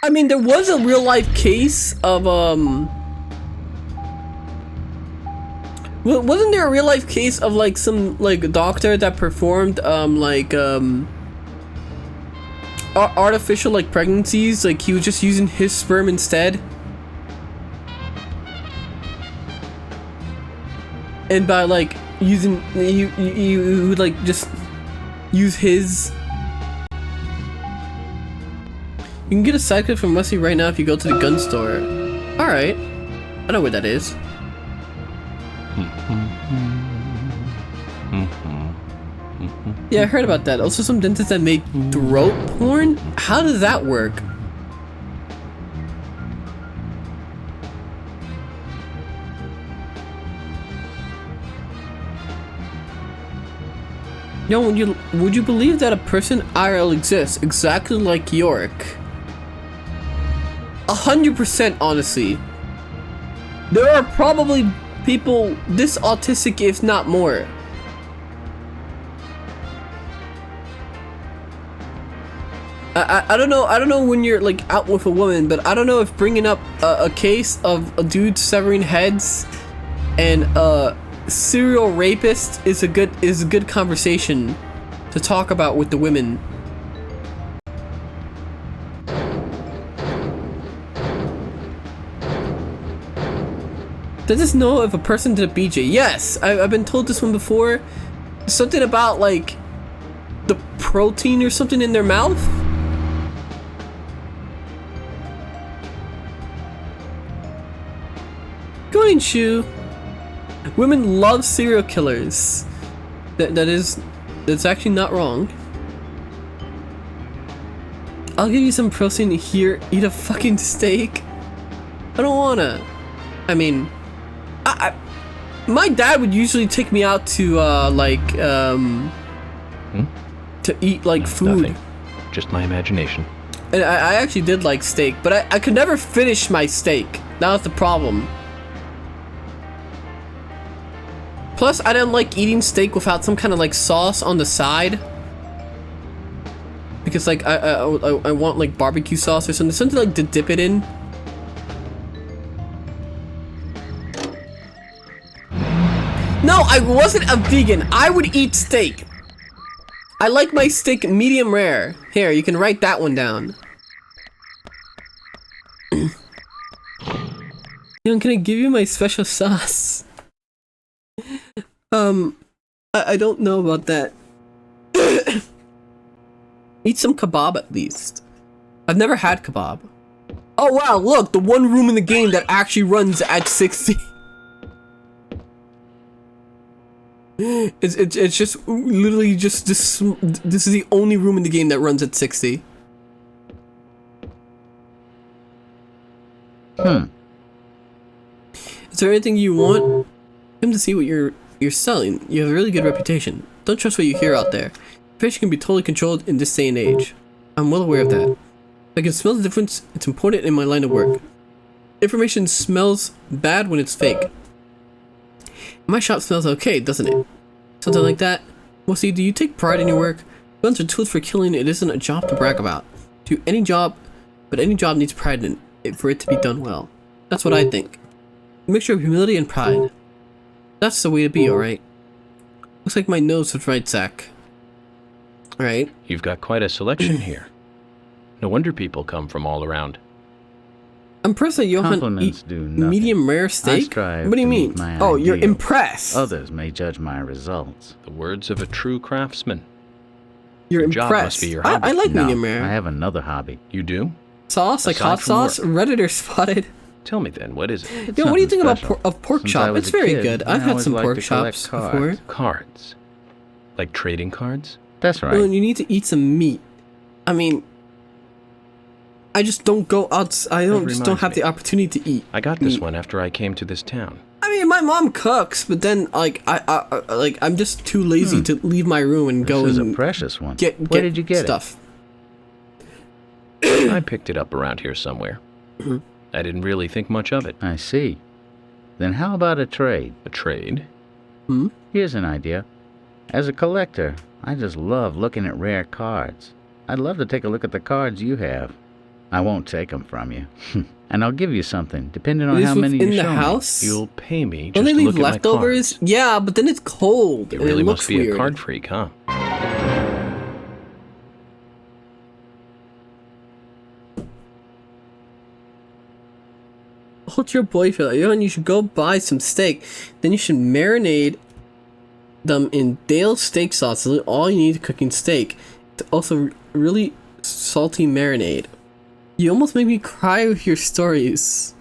I mean, there was a real-life case of, wasn't there a real-life case of, like, some, like, doctor that performed, artificial, like, pregnancies? Like, he was just using his sperm instead? And by, like, using, you would, like, just use his... You can get a sidekick from Wesley right now if you go to the gun store. Alright. I know where that is. Yeah, I heard about that. Also some dentists that make throat porn? How does that work? Yo, would you believe that a person IRL exists exactly like York? 100% honestly. There are probably people this autistic, if not more. I don't know when you're like out with a woman, but I don't know if bringing up a case of a dude severing heads and serial rapist is a good conversation to talk about with the women. Does this know if a person did a BJ? Yes, I've been told this one before. Something about like the protein or something in their mouth. Go ahead, Shu. Women love serial killers. That's actually not wrong. I'll give you some protein here. Eat a fucking steak. I don't wanna. I mean, my dad would usually take me out to to eat like food. Nothing. Just my imagination. And I actually did like steak, but I could never finish my steak. That was the problem. Plus, I didn't like eating steak without some kind of like sauce on the side. Because like I want like barbecue sauce or something like to dip it in. No, I wasn't a vegan. I would eat steak. I like my steak medium rare. Here, you can write that one down. Can I give you my special sauce? I don't know about that. Eat some kebab at least. I've never had kebab. Oh wow, look, the one room in the game that actually runs at 60. It's just literally just this is the only room in the game that runs at 60. Is there anything you want? Come to see what you're selling. You have a really good reputation. Don't trust what you hear out there. Information can be totally controlled in this day and age. I'm well aware of that. I can smell the difference. It's important in my line of work. Information smells bad when it's fake. My shop smells okay, doesn't it? Something like that. Well, see, do you take pride in your work? Guns are tools for killing. It isn't a job to brag about. Do any job, but any job needs pride in it. for it to be done well. That's what I think. A mixture of humility and pride. That's the way to be, alright? Looks like my nose was right, Zack. Alright. You've got quite a selection here. No wonder people come from all around. I'm impressed that Johan Compliments do nothing. medium rare steak? What do you mean? Oh, you're impressed. Others may judge my results. The words of a true craftsman. You're your impressed. Job must be your hobby. I like No, medium rare. I have another hobby. You do? Sauce, like Aside hot from sauce? work. Redditor spotted. Tell me then, what is it? Yo, what do you think special. about pork Since I chop? was It's a very kid, good. I I've had always some liked pork to collect chops cards. before. Cards? Like trading cards? That's right. Well, you need to eat some meat. I mean, I just don't go out. I don't have the opportunity to eat. I got this meat. one after I came to this town. I mean, my mom cooks, but then I'm just too lazy to leave my room and go This is and a precious one. get Where did you get stuff. I picked it up around here somewhere. I didn't really think much of it. I see. Then how about a trade? A trade? Here's an idea. As a collector, I just love looking at rare cards. I'd love to take a look at the cards you have. I won't take them from you. And I'll give you something, depending on how many you in show the me. house? You'll pay me Don't just they to leave look at my leftovers? cards. Yeah, but then it's cold. You and really it looks must be weird. a card freak, huh? Hold your boyfriend. You should go buy some steak. Then you should marinate them in Dale steak sauce. That's all you need to cooking steak. It's also really salty marinade. You almost make me cry with your stories.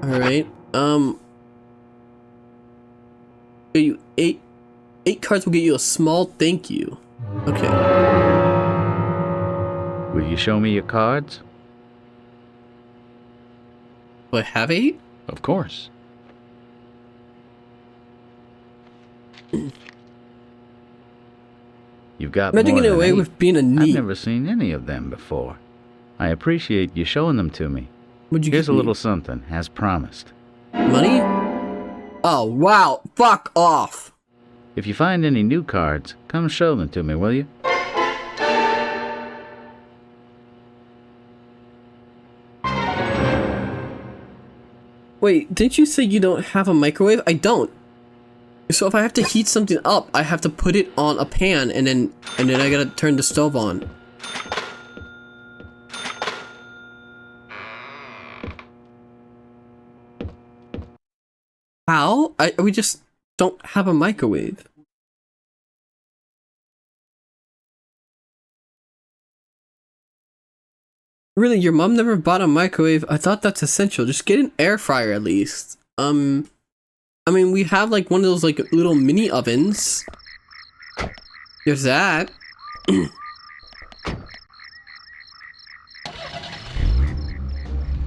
Alright, you eight cards will get you a small thank you. Okay. Will you show me your cards? Do I have 8? Of course. You've got Imagine more getting than away 8. with being a I've neat. never seen any of them before. I appreciate you showing them to me. What'd you Here's give a me? little something, as promised. Money? Oh, wow. Fuck off. If you find any new cards, come show them to me, will you? Wait, didn't you say you don't have a microwave? I don't. So if I have to heat something up, I have to put it on a pan and then I gotta turn the stove on. How? We just don't have a microwave. Really, your mom never bought a microwave? I thought that's essential. Just get an air fryer at least. I mean, we have like one of those like little mini ovens. There's that.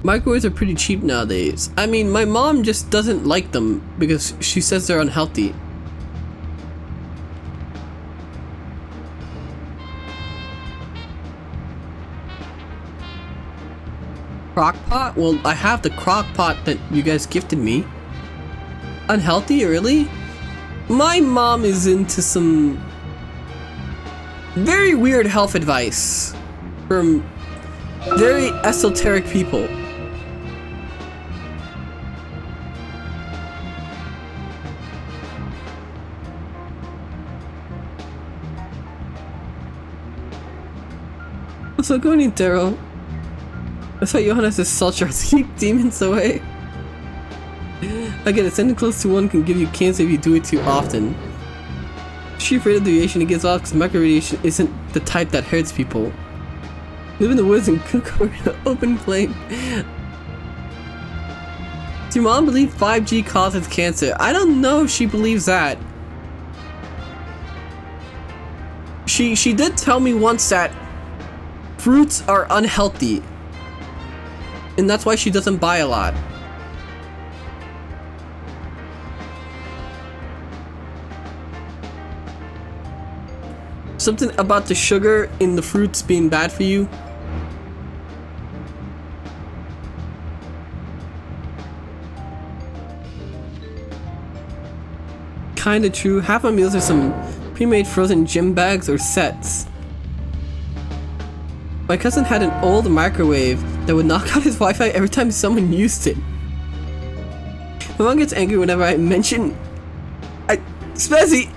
Microwaves are pretty cheap nowadays. I mean, my mom just doesn't like them because she says they're unhealthy. Crock-pot? Well, I have the crock-pot that you guys gifted me. Unhealthy, really? My mom is into some very weird health advice from very esoteric people. So go Nintendo. I thought Johannes is such a keep demons away. Again, ascending close to one can give you cancer if you do it too often. Sheer radiation it gives off because micro-radiation isn't the type that hurts people. Live in the woods and cook over an open flame. Does your mom believe 5G causes cancer? I don't know if she believes that. She did tell me once that fruits are unhealthy. And that's why she doesn't buy a lot. Something about the sugar in the fruits being bad for you. Kinda true. Half my meals are some pre-made frozen gym bags or sets. My cousin had an old microwave that would knock out his Wi-Fi every time someone used it. My mom gets angry whenever I mention... Spezzy,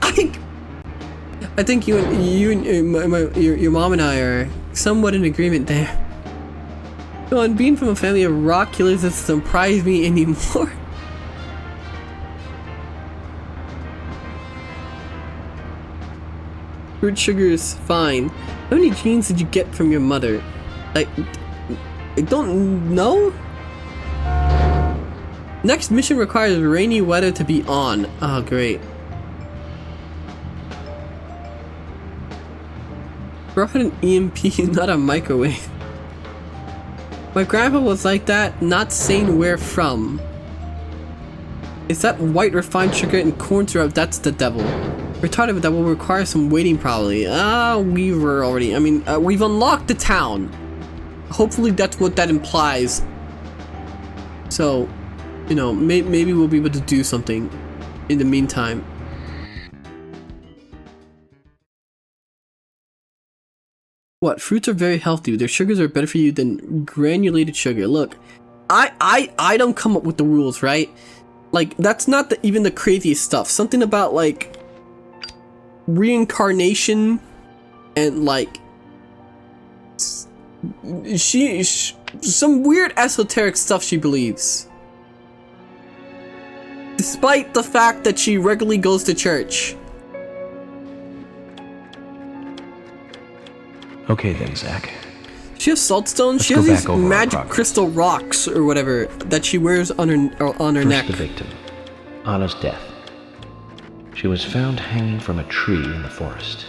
I think your mom and I are somewhat in agreement there. So, and being from a family of rock killers doesn't surprise me anymore. Fruit sugar is fine. How many genes did you get from your mother? I don't know? Next mission requires rainy weather to be on. Oh, great. Bro had an EMP, not a microwave. My grandpa was like that, not saying where from. Is that white refined sugar and corn syrup? That's the devil. Retarded, but that will require some waiting probably. We were already, we've unlocked the town. Hopefully that's what that implies. So, you know, maybe we'll be able to do something in the meantime. What? Fruits are very healthy. Their sugars are better for you than granulated sugar. Look, I don't come up with the rules, right? Like, that's not even the craziest stuff. Something about, like, reincarnation and, like, some weird esoteric stuff she believes. Despite the fact that she regularly goes to church. Okay then, Zack. She has saltstones. She has these magic crystal rocks or whatever that she wears on her neck. The victim, Anna's death. She was found hanging from a tree in the forest.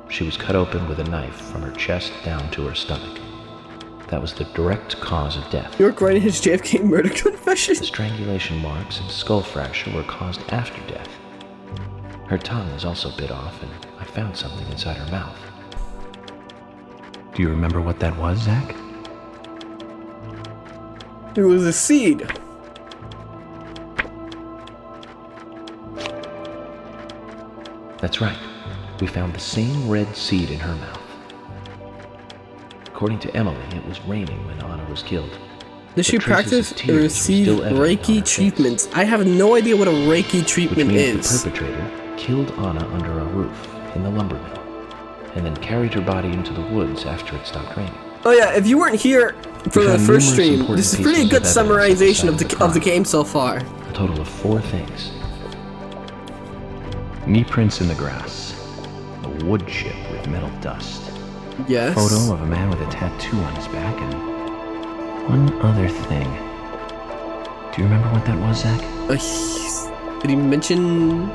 She was cut open with a knife from her chest down to her stomach. That was the direct cause of death. York writing his JFK murder confession. The strangulation marks and skull fracture were caused after death. Her tongue was also bit off, and I found something inside her mouth. Do you remember what that was, Zack? It was a seed. That's right. We found the same red seed in her mouth. According to Emily, it was raining when Anna was killed. Does she practice or receive Reiki treatments? I have no idea what a Reiki treatment is. The perpetrator killed Anna under a roof in the lumber mill, and then carried her body into the woods after it stopped raining. Oh yeah, if you weren't here for the first stream, this is pretty good summarization of the game so far. A total of 4 things. Knee prints in the grass, a wood chip with metal dust, yes, photo of a man with a tattoo on his back, and one other thing. Do you remember what that was, Zack? Did he mention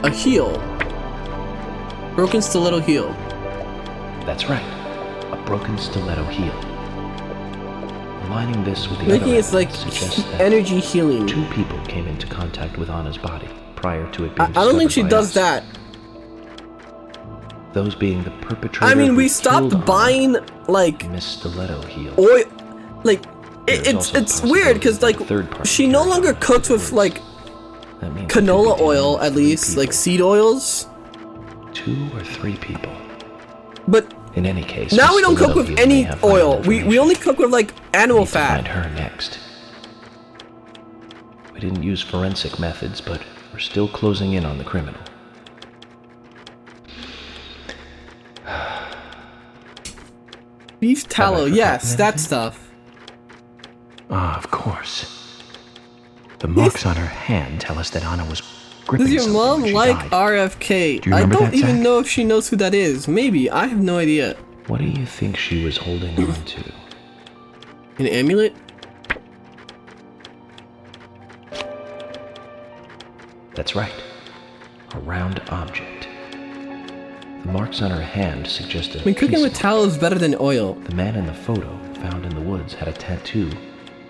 a heel? Broken stiletto heel. That's right, a broken stiletto heel. Aligning this with the making other it like energy healing. 2 people came into contact with Anna's body prior to it being I don't think she does that. Those being the perpetrator. I mean, we stopped buying like Miss Stiletto heel. Oil, like it's weird because like she no longer cooks with like canola oil, at least like seed oils. 2 or 3 people. But in any case, now we don't cook with any oil. We only cook with like animal fat. Find her next. We didn't use forensic methods, but we're still closing in on the criminal. Beef tallow, yes, that stuff. Ah, of course. The marks on her hand tell us that Anna was gripping Does your mom like died. RFK? Do you I remember don't that, even Zack? know if she knows who that is. Maybe, I have no idea. What do you think she was holding on to? An amulet? That's right. A round object. The marks on her hand suggest a cooking with tallow is better than oil. The man in the photo found in the woods had a tattoo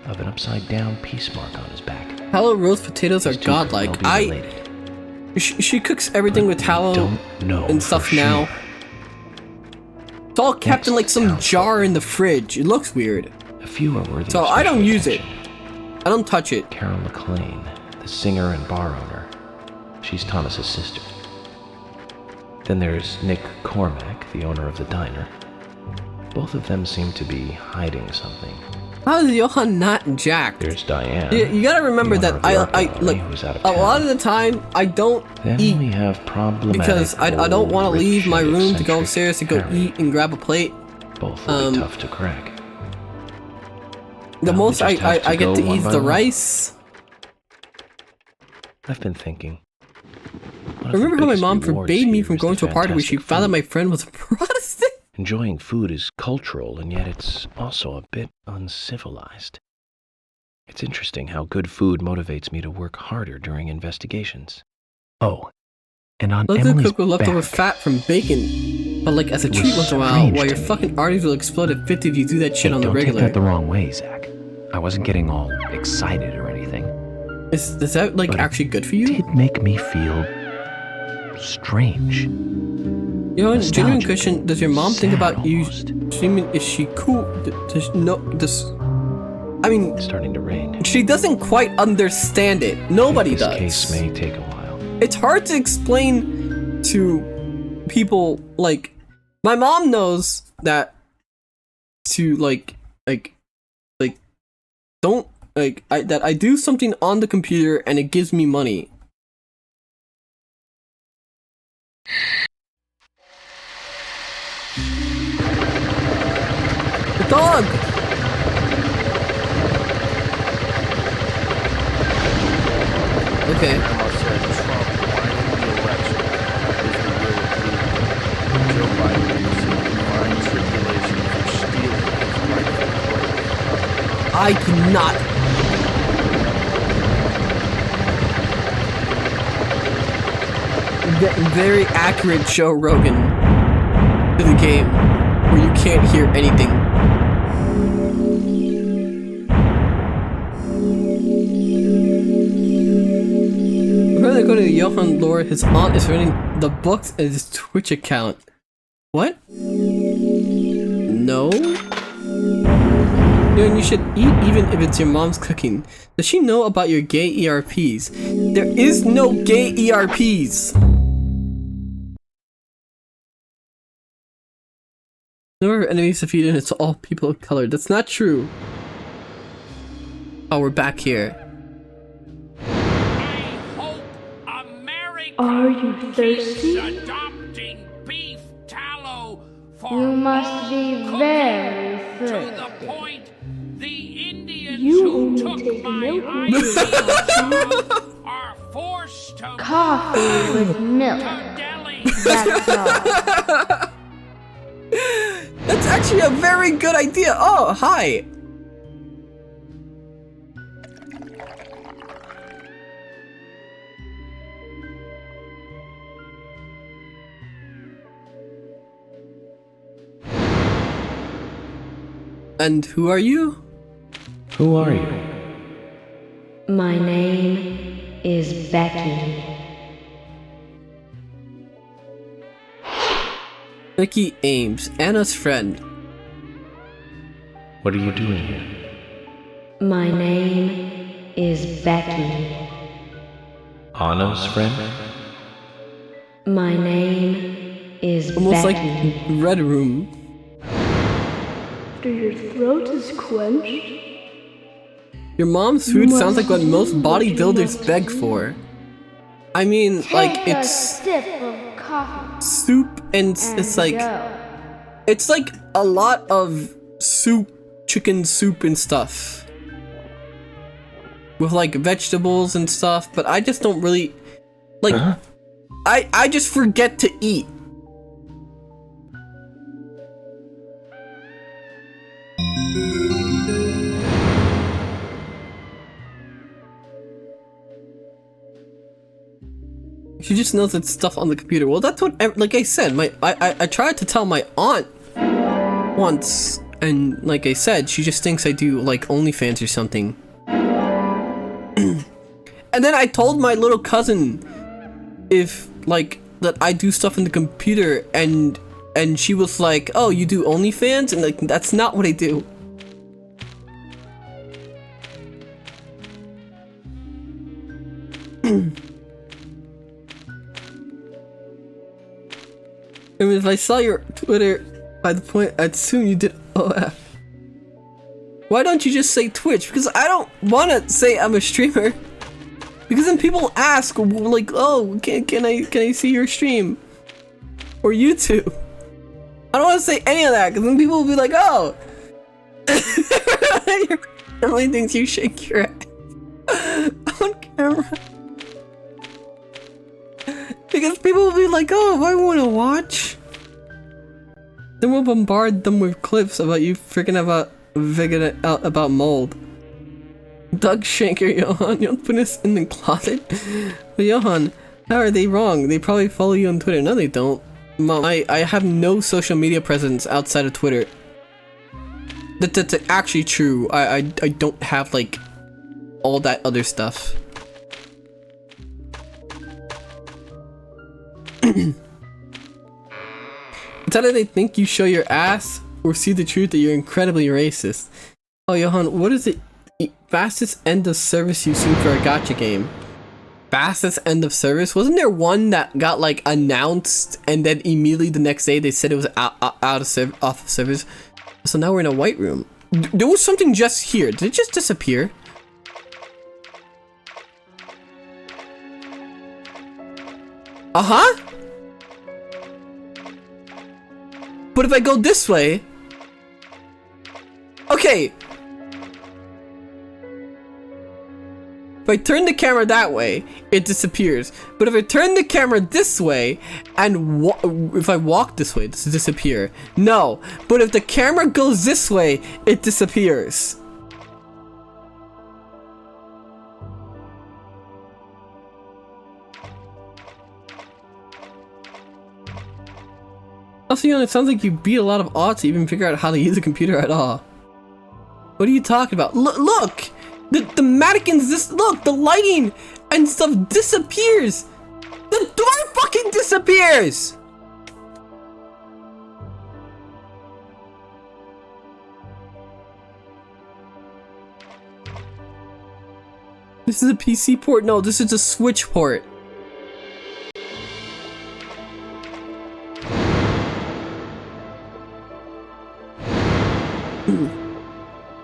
of an upside-down peace mark on his back. Tallow roast potatoes are godlike. She cooks everything with tallow and stuff now. It's all kept in like some jar in the fridge. It looks weird. A few are worthy. So I don't use it. I don't touch it. Carol McLean, the singer and bar owner. She's Thomas's sister. Then there's Nick Cormack, the owner of the diner. Both of them seem to be hiding something. How is Johan not Jack? There's Diane. You gotta remember that I like a lot of the time I don't eat we have because I don't want to leave my room to go upstairs to go eat and grab a plate. Both will be tough to crack. The most I get to eat the rice. I've been thinking. Remember how my mom forbade me from going to a party where she found that my friend was a Protestant? Enjoying food is cultural, and yet it's also a bit uncivilized. It's interesting how good food motivates me to work harder during investigations. Oh, and on Emily's cook with leftover fat from bacon, but like as a treat once in a while your fucking arteries will explode at 50 if you do that shit on the regular. Don't take that the wrong way, Zack. I wasn't getting all excited or anything. Is that like actually good for you? It did make me feel strange. You know, genuine question, does your mom think about you streaming? Is she cool? Does this? I mean, it's starting to rain. She doesn't quite understand it. Nobody does. This case may take a while. It's hard to explain to people. Like, my mom knows that to don't that I do something on the computer and it gives me money. The dog! Okay. I cannot. Very accurate Joe Rogan to the game, where you can't hear anything. Rather go to Johan Lore, his aunt is running the books and his Twitch account. What? No? You should eat even if it's your mom's cooking. Does she know about your gay ERPs? There is no gay ERPs! Number of enemies defeated and it's all people of color. That's not true. Oh, we're back here. Are you thirsty? You must be very thirsty. You only take milk with coffee with milk. That's all. That's actually a very good idea. Oh, hi. And who are you? Who are you? My name is Becky. Becky Ames, Anna's friend. What are you doing here? My name is Becky. Anna's friend? My name is almost Becky. Like Red Room. After your throat is quenched. Your mom's food sounds like what most bodybuilders beg for. I mean, like it's soup and it's like it's like a lot of soup, chicken soup and stuff with like vegetables and stuff. But I just don't really like. I just forget to eat. She just knows it's stuff on the computer. Well, that's what, like I said, I tried to tell my aunt once, and like I said, she just thinks I do like OnlyFans or something. And then I told my little cousin if like that I do stuff in the computer, and she was like, "Oh, you do OnlyFans?" And like that's not what I do. I mean, if I saw your Twitter by the point, I'd assume you did OF. Why don't you just say Twitch? Because I don't want to say I'm a streamer. Because then people ask, like, oh, can I see your stream? Or YouTube? I don't want to say any of that, because then people will be like, oh. Your family thinks you shake your ass on camera. Because people will be like, oh, I want to watch. Then we'll bombard them with clips about you freaking out about mold. Doug Shanker, Johan, you'll put us in the closet? But Johan, how are they wrong? They probably follow you on Twitter. No, they don't. Mom, I have no social media presence outside of Twitter. That's actually true. I don't have, like, all that other stuff. It's either they think you show your ass or see the truth that you're incredibly racist. Oh, Johan, what is the fastest end of service you've seen for a gacha game? Fastest end of service? Wasn't there one that got like announced and then immediately the next day they said it was off of service? So now we're in a white room. There was something just here. Did it just disappear? Uh-huh. But if I go this way... Okay. If I turn the camera that way, it disappears. But if I turn the camera this way, and if I walk this way, does it disappear? No. But if the camera goes this way, it disappears. Also, you know, it sounds like you beat a lot of odds to even figure out how to use a computer at all. What are you talking about? Look! The mannequins, look, the lighting and stuff disappears! The door fucking disappears! This is a PC port? No, this is a Switch port.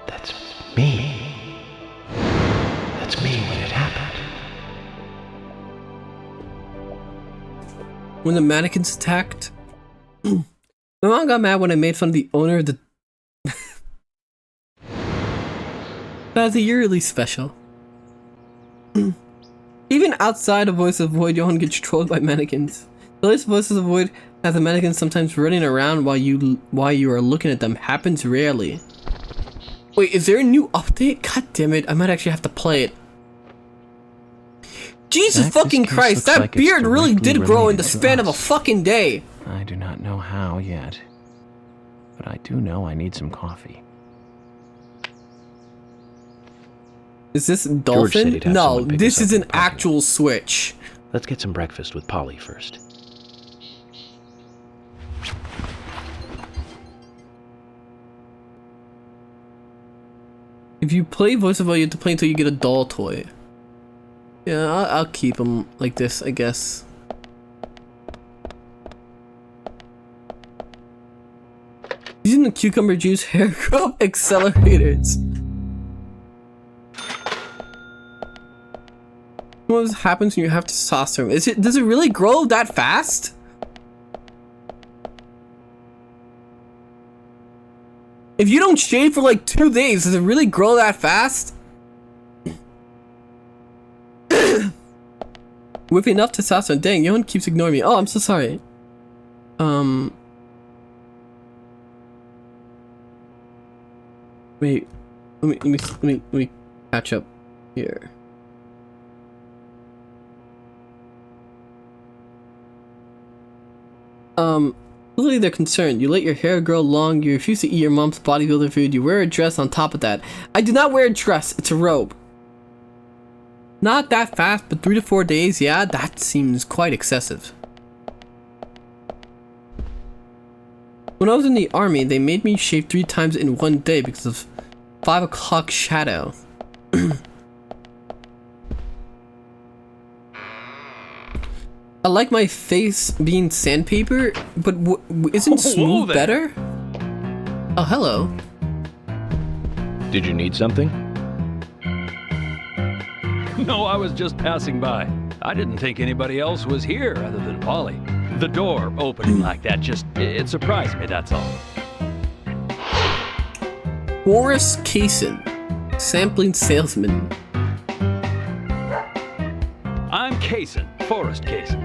That's me. That's me when it happened. When the mannequins attacked? My mom got mad when I made fun of the owner of the... That's a yearly special. Even outside of Voice of Void, Johan gets trolled by mannequins. The latest Voices of Void has the mannequins sometimes running around while you are looking at them. Happens rarely. Wait, is there a new update? God damn it, I might actually have to play it. Jesus Zack, fucking Christ, that like beard really did grow in the span of a fucking day. I do not know how yet, but I do know I need some coffee. Is this Dolphin? No, this is an actual Switch. Let's get some breakfast with Polly first. If you play Voice of Void, you have to play until you get a doll toy. Yeah, I'll keep them like this, I guess. Using the cucumber juice hair growth accelerators. What happens when you have testosterone? Does it really grow that fast? If you don't shave for like 2 days, does it really grow that fast? With enough testosterone. Dang, Johan keeps ignoring me. Oh, I'm so sorry. Wait. Let me catch up here. Clearly they're concerned. You let your hair grow long, you refuse to eat your mom's bodybuilder food, you wear a dress on top of that. I do not wear a dress, it's a robe. Not that fast, but 3 to 4 days, yeah, that seems quite excessive. When I was in the army, they made me shave 3 times in 1 day because of 5 o'clock shadow. I like my face being sandpaper, but isn't smooth better? Oh, hello. Did you need something? No, I was just passing by. I didn't think anybody else was here other than Polly. The door opening like that it surprised me, that's all. Horace Kaysen, sampling salesman. I'm Kaysen, Forrest Kaysen.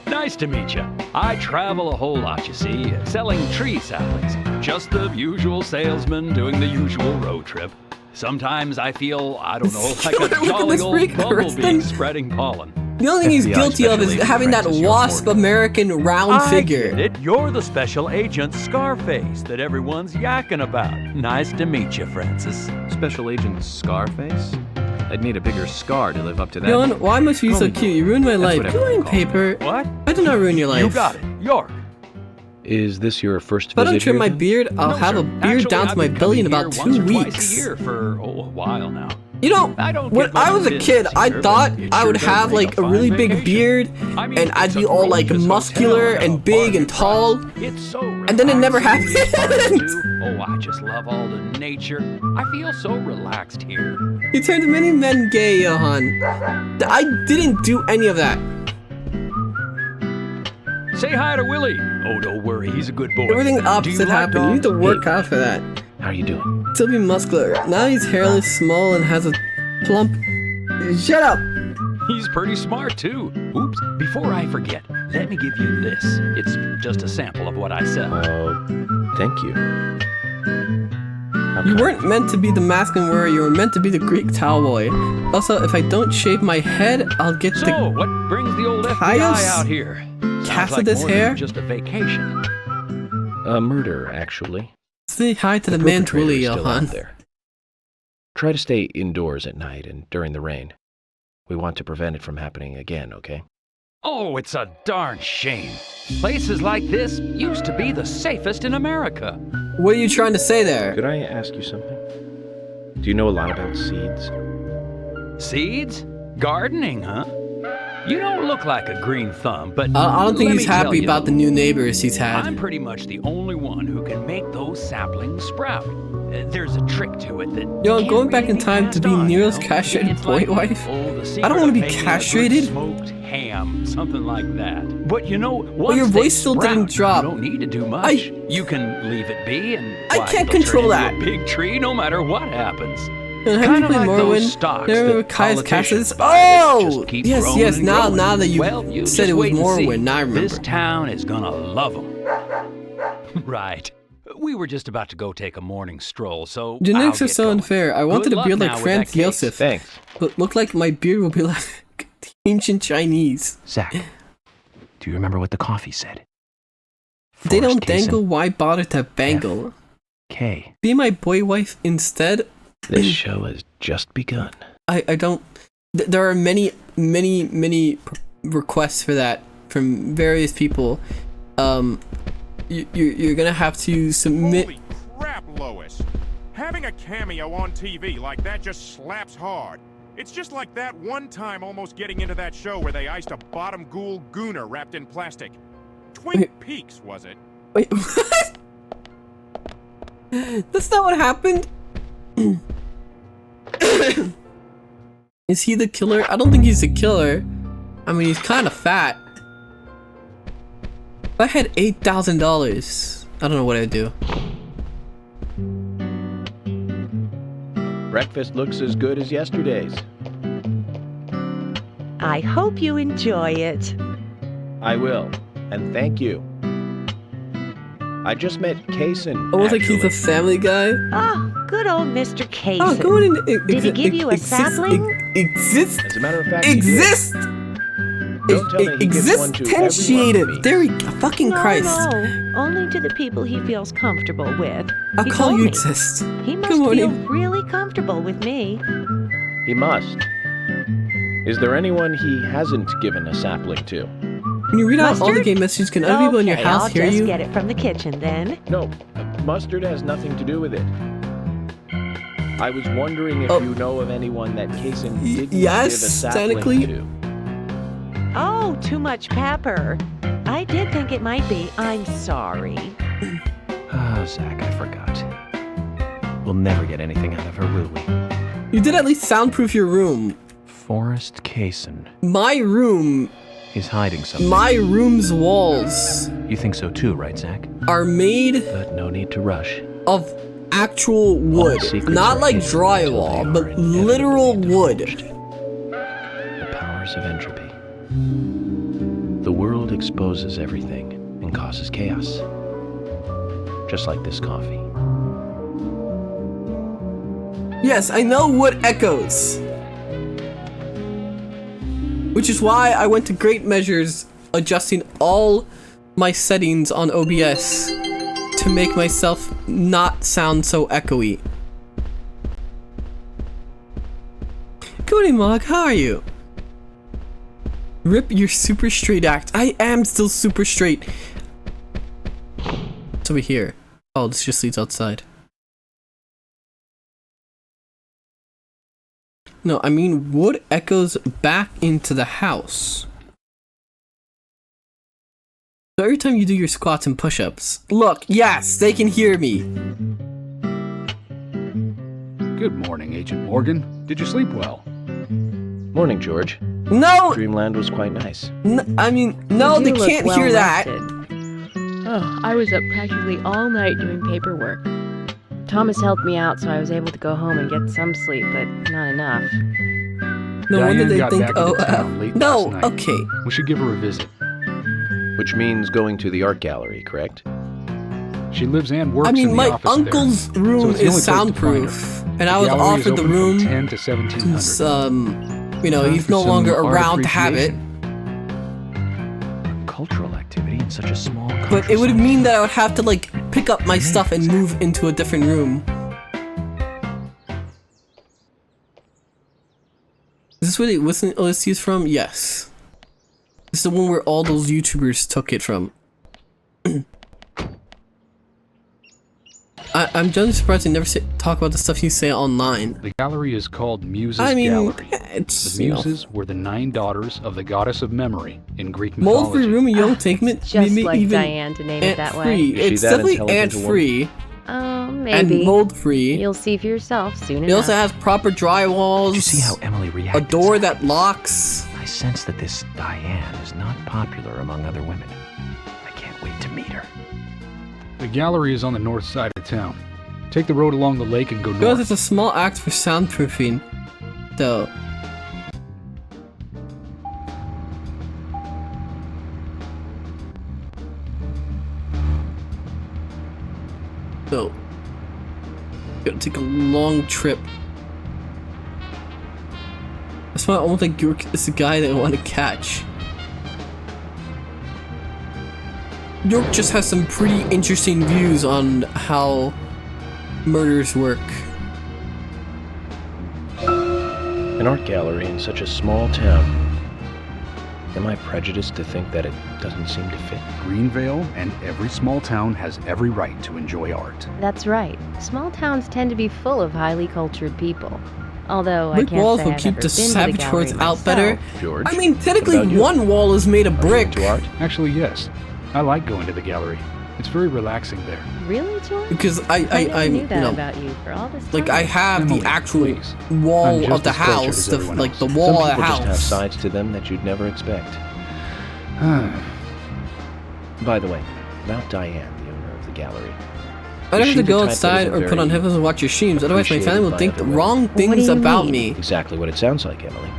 Nice to meet you. I travel a whole lot, you see, selling tree saplings. Just the usual salesman doing the usual road trip. Sometimes I feel, I don't know, like a jolly old bumblebee spreading pollen. The only thing he's guilty of is having that wasp American round figure. I get it. You're the special agent Scarface that everyone's yakking about. Nice to meet you, Francis. Special agent Scarface? I'd need a bigger scar to live up to that. Dylan, why must you be so cute? You ruined my life. You ain't paper. What? I did not ruin your life. You got it. York. Is this your first visit? If I don't trim here, my beard, I'll have a beard down to my belly in about 2 weeks. Twice a year for a while now. You know, when I was a kid, I thought I would have like a really big beard, and I'd be all like muscular and big and tall, and then it never happened. Oh, I just love all the nature. I feel so relaxed here. You turned many men gay, Johan. I didn't do any of that. Say hi to Willie. Oh, don't worry, he's a good boy. Everything opposite happened. You need to work out for that. How are you doing? Still be muscular. Now he's hairless, small, and has a plump... Shut up! He's pretty smart, too. Oops, before I forget, let me give you this. It's just a sample of what I sell. Thank you. You weren't meant to be the masculine warrior, you were meant to be the Greek cowboy. Also, if I don't shave my head, I'll get So, what brings the old FBI out here? Cassidus like hair? Just a vacation. A murder, actually. Say hi to the man Willie, still Johan. out there. Try to stay indoors at night and during the rain. We want to prevent it from happening again, okay? Oh, it's a darn shame. Places like this used to be the safest in America. What are you trying to say there? Could I ask you something? Do you know a lot about seeds? Seeds? Gardening, huh? You don't look like a green thumb, but I don't think he's happy about the new neighbors he's had. I'm pretty much the only one who can make those saplings sprout. There's a trick to it that... Yo, I'm going back in time to be Nero's castrated boy wife. I don't want to be castrated. Smoked ham, something like that. But you know, well, your voice still didn't drop. You don't need to do much. You can leave it be, and I can't control that. A big tree, no matter what happens. Have you played Morrowind? There Kai's Cassis. Oh, yes. Now that you said it was Morrowind, now I remember. This town is gonna love them. Right. We were just about to go take a morning stroll, so genetics are so unfair. I wanted to beard like Franz Josef, Thanks. but looked like my beard will be like ancient Chinese. Zack, do you remember what the coffee said? They don't dangle, why bother to bangle? K. Be my boy wife instead. This show has just begun. I don't... There are many requests for that from various people. You're gonna have to submit... Holy crap, Lois! Having a cameo on TV like that just slaps hard. It's just like that one time almost getting into that show where they iced a bottom ghoul gooner wrapped in plastic. Twin Peaks, was it? Wait, what? That's not what happened? Is he the killer? I don't think he's the killer. I mean, he's kind of fat. If I had $8,000, I don't know what I'd do. Breakfast looks as good as yesterday's. I hope you enjoy it. I will, and thank you. I just met Kaysen. Almost like he's a family guy. Oh, good old Mr. Kaysen. Oh, go in. Did he give you a sapling? Exist. As a matter of fact, exist. Existentiated. There we go. Fucking Christ. No, only to the people he feels comfortable with. I'll call you exist. He must feel really comfortable with me. He must. Is there anyone he hasn't given a sapling to? When you read out all the game messages, can other people in your house hear you? I'll just get it from the kitchen then. No, mustard has nothing to do with it. I was wondering if you know of anyone that Kaysen didn't give a sapling to. Oh, too much pepper. I did think it might be. I'm sorry. Ah, Zack, I forgot. We'll never get anything out of her, will we? You did at least soundproof your room. Forrest Kaysen. My room. He's hiding something. My room's walls. You think so too, right, Zack? Are made. But no need to rush. Of actual wood. Not like drywall, but literal wood. The powers of entropy. The world exposes everything and causes chaos. Just like this coffee. Yes, I know wood echoes. Which is why I went to great measures adjusting all my settings on OBS to make myself not sound so echoey. Cody Mog, how are you? Rip your super straight act. I am still super straight. It's over here. Oh, this just leads outside. No, I mean wood echoes back into the house. So every time you do your squats and push-ups. Look, yes, they can hear me. Good morning, Agent Morgan. Did you sleep well? Morning, George. No! Dreamland was quite nice. I mean, no, they can't hear that. Oh, I was up practically all night doing paperwork. Thomas helped me out, so I was able to go home and get some sleep, but not enough. No wonder they got think, back into town late no, last night. okay. We should give her a visit. Which means going to the art gallery, correct? She lives and works I mean, in the my office uncle's there. room So it's the is only place to find soundproof, her. and I The was gallery is offered the open from room 10 to 1700. since, you know, Time he's for no some longer art around to have it. Cultural activity in such a small country. But it would mean that I would have to, like, pick up my stuff and move into a different room. Is this where the OST is from? Yes. This is the one where all those YouTubers took it from. I'm generally surprised they never talk about the stuff you say online. The gallery is called Muses Gallery. It's, the Muses were the 9 daughters of the goddess of memory in Greek Mold mythology. free room, young take me, Just me like even Diane to name it that way. It's definitely ant free. Oh, maybe. And mold free. You'll see for yourself soon It also has proper drywalls. Did you see how Emily reacted? A door that locks. I sense that this Diane is not popular among other women. I can't wait to meet her. The gallery is on the north side of town. Take the road along the lake and go north. Because it's a small act for soundproofing, though. So, gotta take a long trip. That's why I almost like York is the guy that I want to catch. York just has some pretty interesting views on how murders work. An art gallery in such a small town. Am I prejudiced to think that it doesn't seem to fit? Greenvale and every small town has every right to enjoy art. That's right. Small towns tend to be full of highly cultured people. Although Brick I can't walls say will I've keep ever the been to the saboteurs gallery out better. myself. George, I mean, technically what about you? one wall is made of brick. Into art? Actually, yes. I like going to the gallery. It's very relaxing there. Really, George? Because I I'm, knew you that know, about you for all this time. like I have Emily, the actual please. wall I'm just of the as cultured house, as the, everyone like else. the Some wall people of the just have house. sides to them that you'd never expect. By the way, about Diane, the owner of the gallery. I don't Is have she to the go type that outside isn't or put on very headphones and watch your streams, otherwise my family will appreciated think by the other wrong women? things do you about mean? me. Exactly what it sounds like, Emily.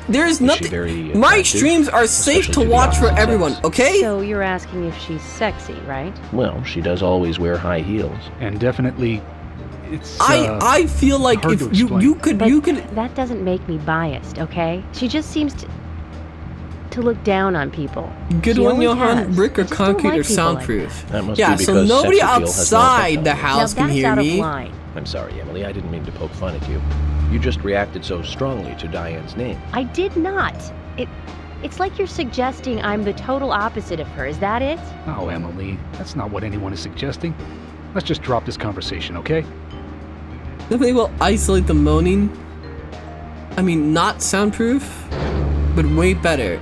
There's Is she nothing. very My attractive? streams are safe to Especially to the watch for opposite everyone, sex? okay? So you're asking if she's sexy, right? Well, she does always wear high heels. And definitely, it's. I feel like hard if to you explain. could That doesn't make me biased, okay? She just seems to look down on people. good She one, always Johan. has. Brick I or just don't concrete like or people like soundproof? That must Yeah, be so because nobody sex appeal has not outside been the found. house Now can that's hear out me. of line. I'm sorry, Emily. I didn't mean to poke fun at you. You just reacted so strongly to Diane's name. I did not. It's like you're suggesting I'm the total opposite of her. Is that it? Oh, Emily, that's not what anyone is suggesting. Let's just drop this conversation, okay? Definitely will isolate the moaning. I mean, not soundproof, but way better.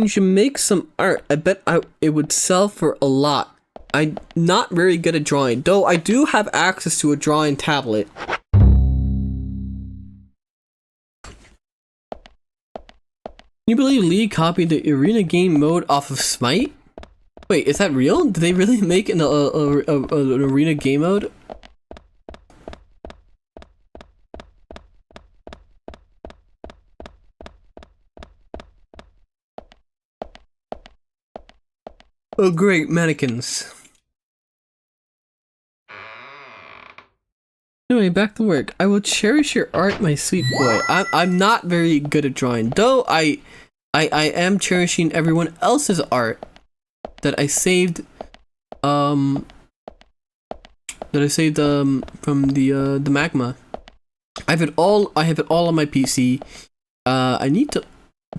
You should make some art. I bet it would sell for a lot. I'm not very good at drawing, though I do have access to a drawing tablet. Can you believe Lee copied the arena game mode off of Smite? Wait, is that real? Did they really make an arena game mode? Oh great, mannequins. Anyway, back to work. I will cherish your art, my sweet boy. I'm not very good at drawing, though I am cherishing everyone else's art that I saved from the magma. I have it all on my PC. I need to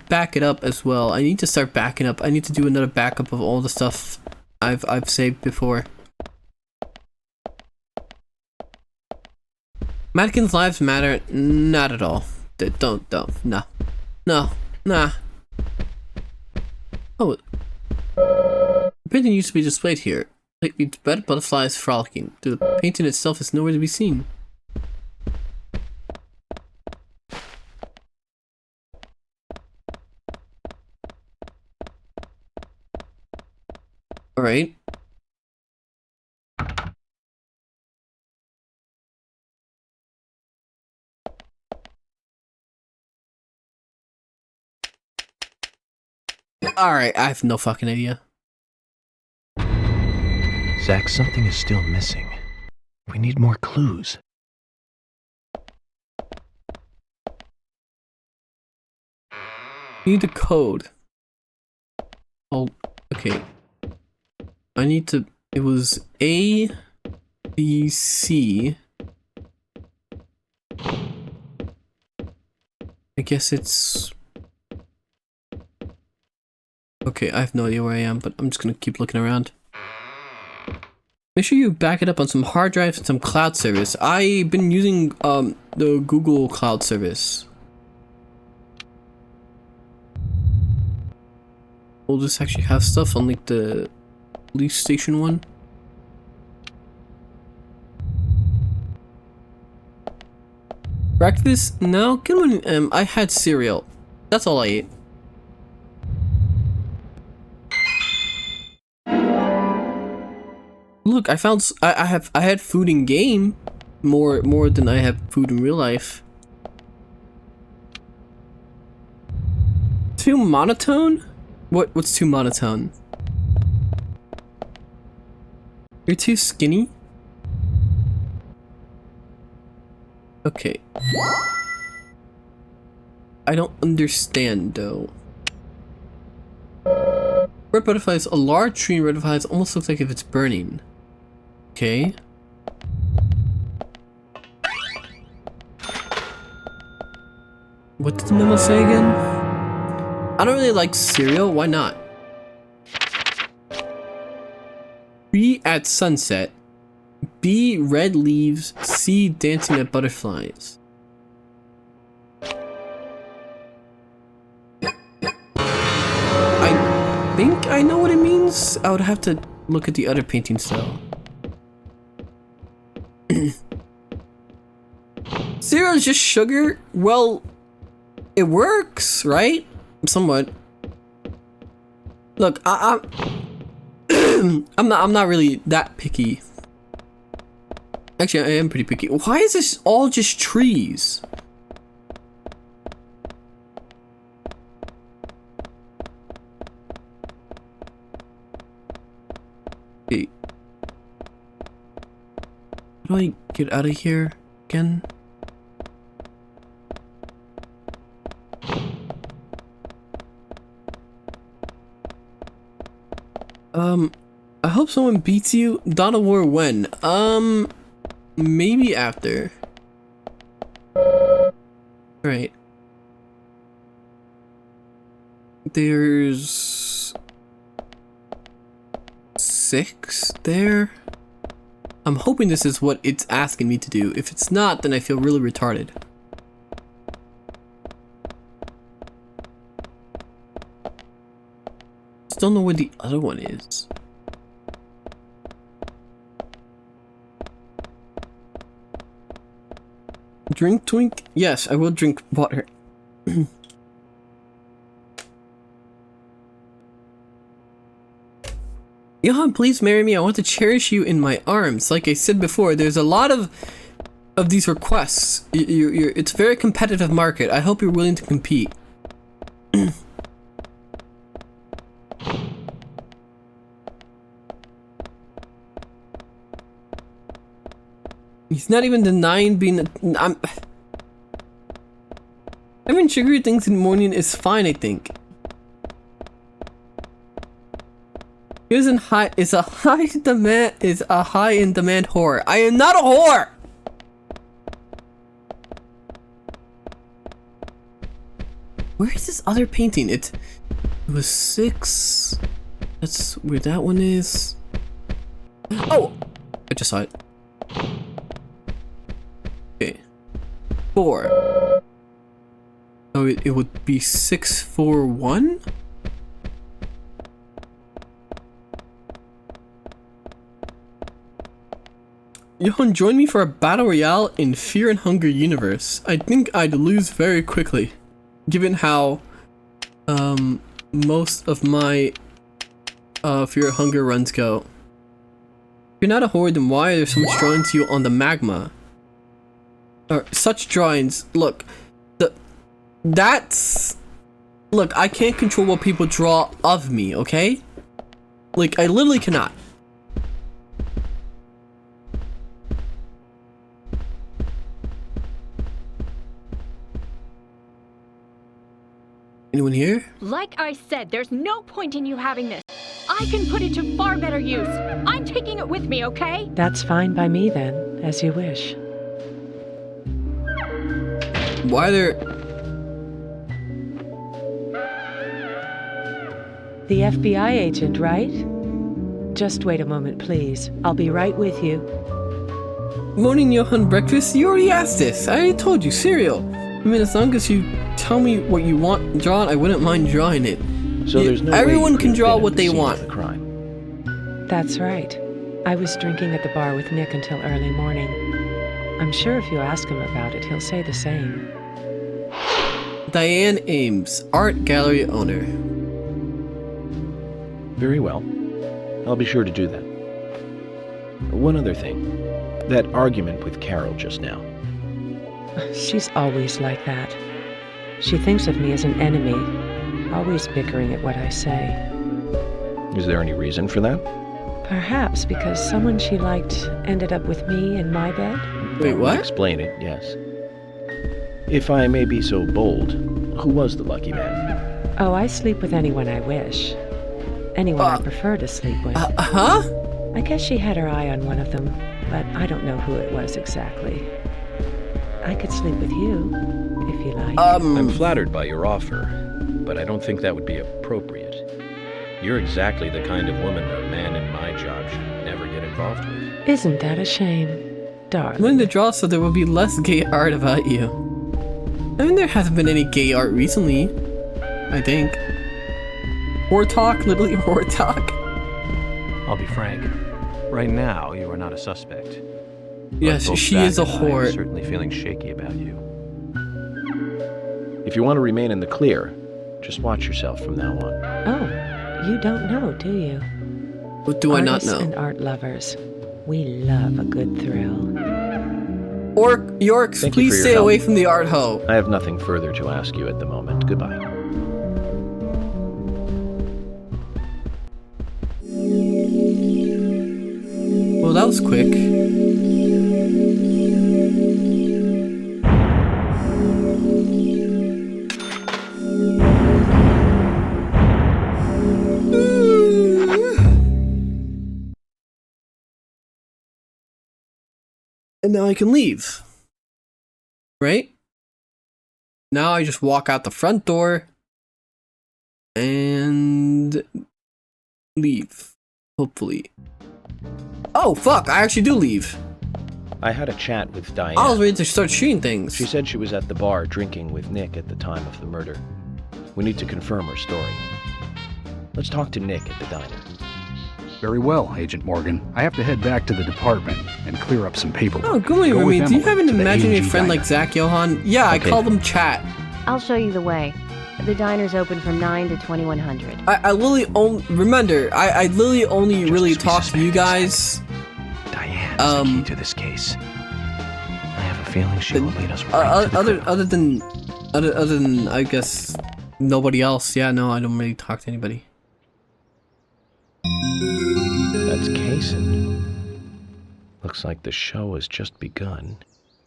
back it up as well. I need to start backing up. I need to do another backup of all the stuff I've saved before. Mannequins' lives matter? Not at all. Don't. No. Nah. Oh. The painting used to be displayed here. Like the red butterflies frolicking. The painting itself is nowhere to be seen. Alright. Alright, I have no fucking idea. Zack, something is still missing. We need more clues. Need the code. Oh, okay. I need to. It was A, B, C. I guess it's. Okay, I have no idea where I am, but I'm just gonna keep looking around. Make sure you back it up on some hard drives and some cloud service. I've been using the Google Cloud service. We'll just actually have stuff on like the police station one. Breakfast? No, get one. I had cereal. That's all I ate. Look, I found. I had food in game, more than I have food in real life. Too monotone? What's too monotone? You're too skinny? Okay. I don't understand though. Red butterflies, a large tree in red butterflies almost looks like if it's burning. Okay. What did the memo say again? I don't really like cereal, why not? B at sunset. B red leaves. C dancing at butterflies. I think I know what it means. I would have to look at the other paintings though. Cereal is just sugar? Well, it works, right? Somewhat. Look, I'm not really that picky. Actually, I am pretty picky. Why is this all just trees? Okay. How do I get out of here again? I hope someone beats you. Dawn of War when? Maybe after. Right. There's 6 there. I'm hoping this is what it's asking me to do. If it's not, then I feel really retarded. don't know where the other one is. Drink twink? Yes, I will drink water. Johan, please marry me. I want to cherish you in my arms. Like I said before, there's a lot of these requests. It's a very competitive market. I hope you're willing to compete. He's not even denying being having sugary things in the morning is fine, I think. Is a high in demand whore. I am not a whore. Where is this other painting? It was 6. That's where that one is. Oh, I just saw it. Okay, 4. Oh, it would be 641. Johan, join me for a battle royale in Fear and Hunger universe. I think I'd lose very quickly, given how most of my Fear and Hunger runs go. If you're not a whore, then why are there so much drawings to you on the magma? Or such drawings. Look, look, I can't control what people draw of me, okay? Like, I literally cannot. Anyone here? Like I said, there's no point in you having this. I can put it to far better use. I'm taking it with me, okay? That's fine by me then, as you wish. Why are there... The FBI agent, right? Just wait a moment, please. I'll be right with you. Morning, Johan. Breakfast? You already asked this. I already told you. Cereal. I mean, as long as you tell me what you want drawn, I wouldn't mind drawing it. So there's no everyone can draw what they want. The crime. That's right. I was drinking at the bar with Nick until early morning. I'm sure if you ask him about it, he'll say the same. Diane Ames, art gallery owner. Very well. I'll be sure to do that. One other thing. That argument with Carol just now. She's always like that. She thinks of me as an enemy, always bickering at what I say. Is there any reason for that? Perhaps because someone she liked ended up with me in my bed? Wait, what? Explain it, yes. If I may be so bold, who was the lucky man? Oh, I sleep with anyone I wish. Anyone I prefer to sleep with. Huh? I guess she had her eye on one of them, but I don't know who it was exactly. I could sleep with you, if you like. I'm flattered by your offer, but I don't think that would be appropriate. You're exactly the kind of woman a man in my job should never get involved with. Isn't that a shame, darling? I'm willing to draw so there will be less gay art about you. I mean, there hasn't been any gay art recently, I think. Whore talk, literally whore talk. I'll be frank. Right now, you are not a suspect. Yes, she is a whore. I'm certainly feeling shaky about you. If you want to remain in the clear, just watch yourself from now on. Oh, you don't know, do you? What do I not know? Artists and art lovers, we love a good thrill. Yorks, please stay away from the art hoe. I have nothing further to ask you at the moment. Goodbye. Well, that was quick. And now I can leave. Right? Now I just walk out the front door and leave. Hopefully. Oh, fuck, I actually do leave. I had a chat with Diane. I was ready to start shooting things. She said she was at the bar drinking with Nick at the time of the murder. We need to confirm her story. Let's talk to Nick at the diner. Very well, Agent Morgan. I have to head back to the department and clear up some paperwork. Oh, go away, Remy. Do you have an imaginary friend like Zack, Johan? Yeah, okay. I call them Chat. I'll show you the way. The diner's open from 9 to 2100. I literally only... Remember, I literally only really talk to you guys. Diane's the key to this case. I have a feeling she will lead us right to the other than, I guess, nobody else. Yeah, no, I don't really talk to anybody. That's Kaysen. Looks like the show has just begun,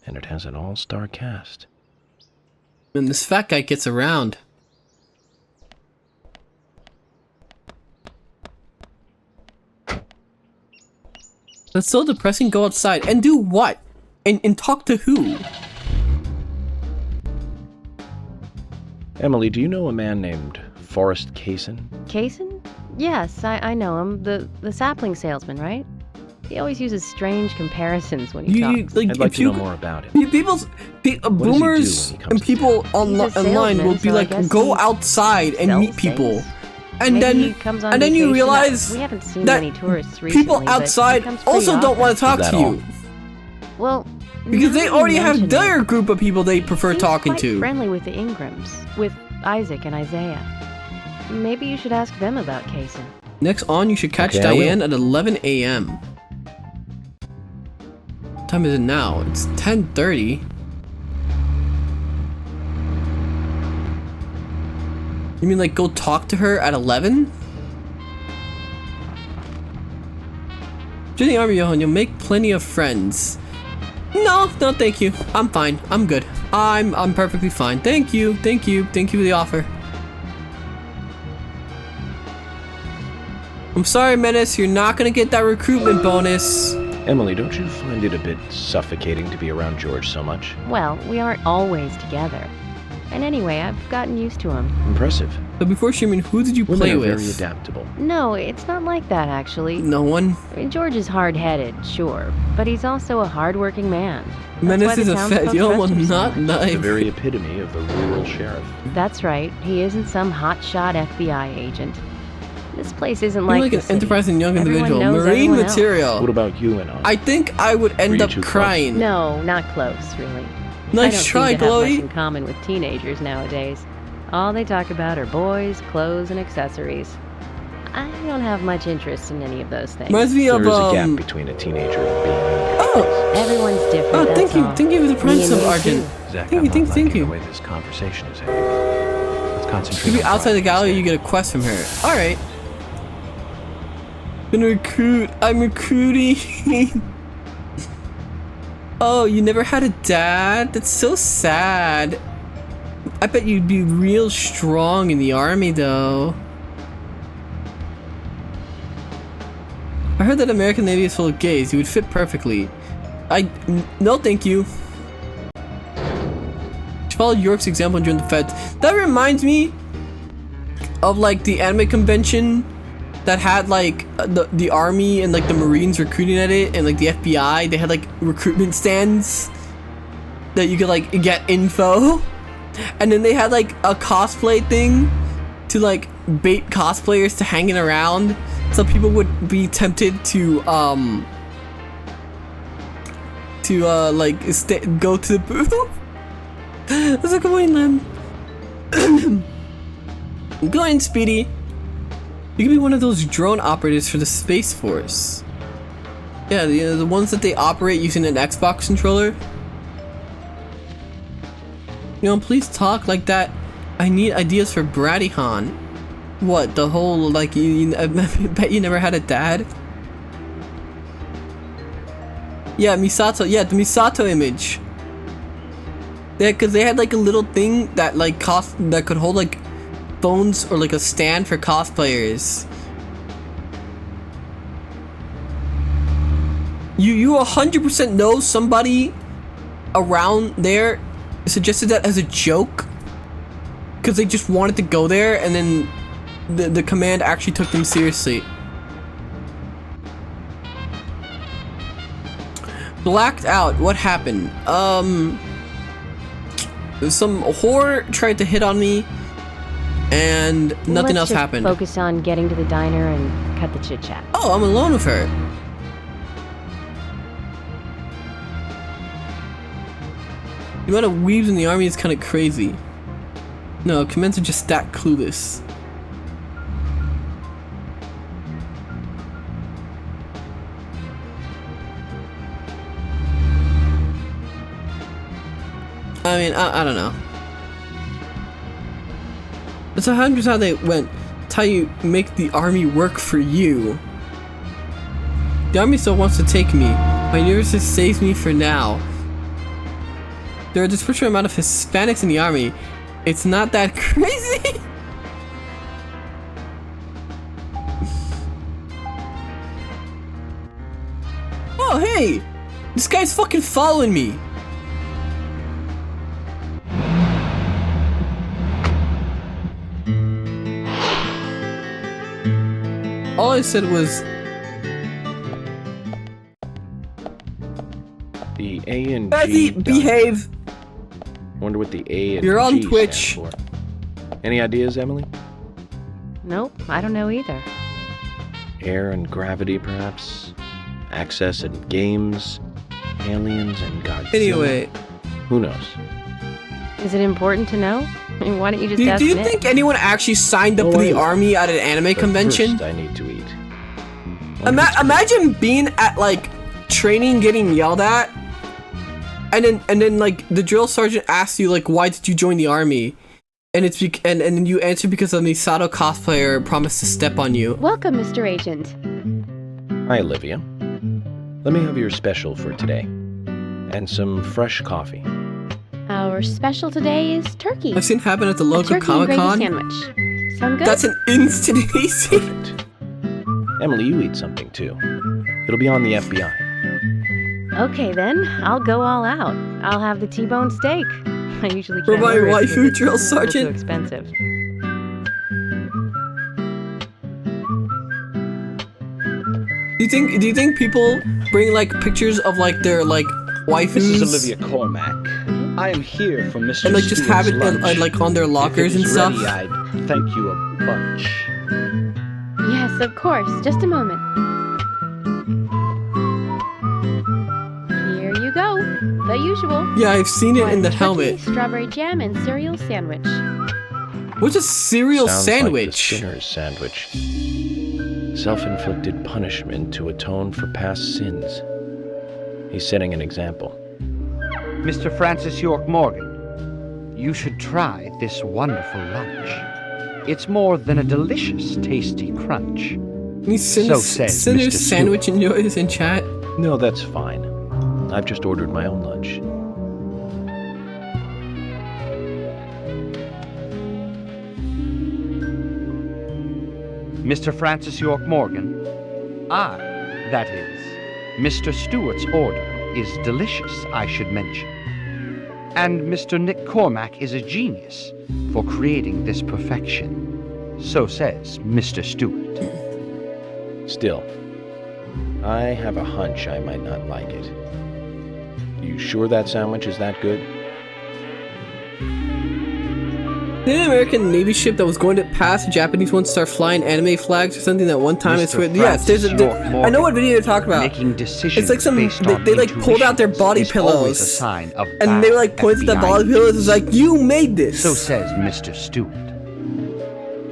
and it has an all-star cast. And this fat guy gets around. That's so depressing. Go outside and do what? And talk to who? Emily, do you know a man named Forrest Kaysen? Kaysen? Yes, I know him. The sapling salesman, right? He always uses strange comparisons when he talks. Like, I'd like to know more about him. Boomers and people online will be like, go outside and meet people. And then you realize we haven't seen that many tourists recently, people outside also don't want to talk to you. Well, because they already have their group of people they prefer talking quite to. Friendly with the Ingrams, with Isaac and Isaiah. Maybe you should ask them about Kaysen. Next on, you should catch Diane at 11 a.m. What time is it now? It's 10:30. You mean like go talk to her at 11? Join the army, Johan. You'll make plenty of friends. No, thank you. I'm fine. I'm good. I'm perfectly fine. Thank you for the offer. I'm sorry, Menace. You're not gonna get that recruitment bonus. Emily, don't you find it a bit suffocating to be around George so much? Well, we aren't always together. And anyway, I've gotten used to him. Impressive. So before streaming, who did you play with? Very adaptable. No, it's not like that, actually. No one? I mean, George is hard-headed, sure, but he's also a hard-working man. Menace is a fat yo, not nice. The very epitome of the rural sheriff. That's right. He isn't some hotshot FBI agent. This place isn't like an enterprising young individual. Marine material. What about you and I think I would end up crying. No, not close, really. Nice try, I don't seem to have Chloe. much in common with teenagers nowadays. All they talk about are boys, clothes, and accessories. I don't have much interest in any of those things. Reminds me of There is a gap between a teenager and being. Everyone's different. Oh, thank you for the price of Argent. Zack, Thank you. The way this conversation is heading. Let's concentrate. If you're outside the gallery, you get a quest from her. All right. Gonna recruit. I'm recruiting. Oh, you never had a dad? That's so sad. I bet you'd be real strong in the army, though. I heard that American Navy is full of gays. You would fit perfectly. No, thank you. She followed York's example and joined the Feds. That reminds me of like the anime convention that had like the army and like the Marines recruiting at it, and like the FBI. They had like recruitment stands that you could like get info, and then they had like a cosplay thing to like bait cosplayers to hanging around, so people would be tempted to like go to the booth. That's a good point, Lem. Go in, Speedy. You could be one of those drone operators for the Space Force. Yeah, the ones that they operate using an Xbox controller. You know, please talk like that. I need ideas for Bradyhan. What, the whole, like, I bet you never had a dad? Yeah, Misato. Yeah, the Misato image. Yeah, because they had, like, a little thing that, like, that could hold, like, phones or like a stand for cosplayers. You 100% know somebody around there suggested that as a joke because they just wanted to go there, and then the command actually took them seriously. Blacked out. What happened? Some whore tried to hit on me. and nothing else happened. Focus on getting to the diner and cut the chit chat. Oh, I'm alone with her. The amount of weebs in the army is kind of crazy. No, commence are just that clueless. I mean, I don't know. That's 100% how they went. It's how you make the army work for you. The army still wants to take me. My nurses saves me for now. There are a disproportionate amount of Hispanics in the army. It's not that crazy. Oh, hey! This guy's fucking following me. All I said was the A and G. Behave. Wonder what the A and You're on G Twitch. stand for. Any ideas, Emily? Nope, I don't know either. Air and gravity, perhaps? Access and games? Aliens and Godzilla? Anyway. Who knows? Is it important to know? I mean, why don't you just ask Do you Nick? think anyone actually signed up for the army at an anime convention? First, I need to eat. Imagine being at like training, getting yelled at, and then like the drill sergeant asks you like, "Why did you join the army?" And it's and then you answer because a Misato cosplayer promised to step on you. Welcome, Mr. Agent. Hi, Olivia. Let me have your special for today, and some fresh coffee. Our special today is turkey. I've seen it happen at the local Comic-Con. Sandwich. Sound good? That's an instant easy. Emily, you eat something too. It'll be on the FBI. Okay then, I'll go all out. I'll have the T-bone steak. I usually can't For my order it waifu, because it's drill a little sergeant. too expensive. Do you think people bring like pictures of like their like waifus? This is Olivia Cormack. I am here for Mr. And like just have it Stewart's like on their lockers if it and is stuff. Ready, I'd thank you a bunch. Yes, of course. Just a moment. Here you go. The usual. Yeah, I've seen it in the Turkey, helmet. Strawberry jam and cereal sandwich. What's a cereal Sounds sandwich? Like the sinner's sandwich. Self-inflicted punishment to atone for past sins. He's setting an example. Mr. Francis York Morgan, you should try this wonderful lunch. It's more than a delicious, tasty crunch. Any sinner's sandwich enjoys in chat? No, that's fine. I've just ordered my own lunch. Mr. Francis York Morgan, that is, Mr. Stewart's order is delicious, I should mention. And Mr. Nick Cormack is a genius for creating this perfection. So says Mr. Stewart. Still, I have a hunch I might not like it. You sure that sandwich is that good? Did an American Navy ship that was going to pass the Japanese one start flying anime flags or something that one time? It's yes, there's a. I know what video you're talking about. It's like some. They like pulled out their body pillows, and they like pointed at the body pillows. It's like you made this. So says Mr. Stewart.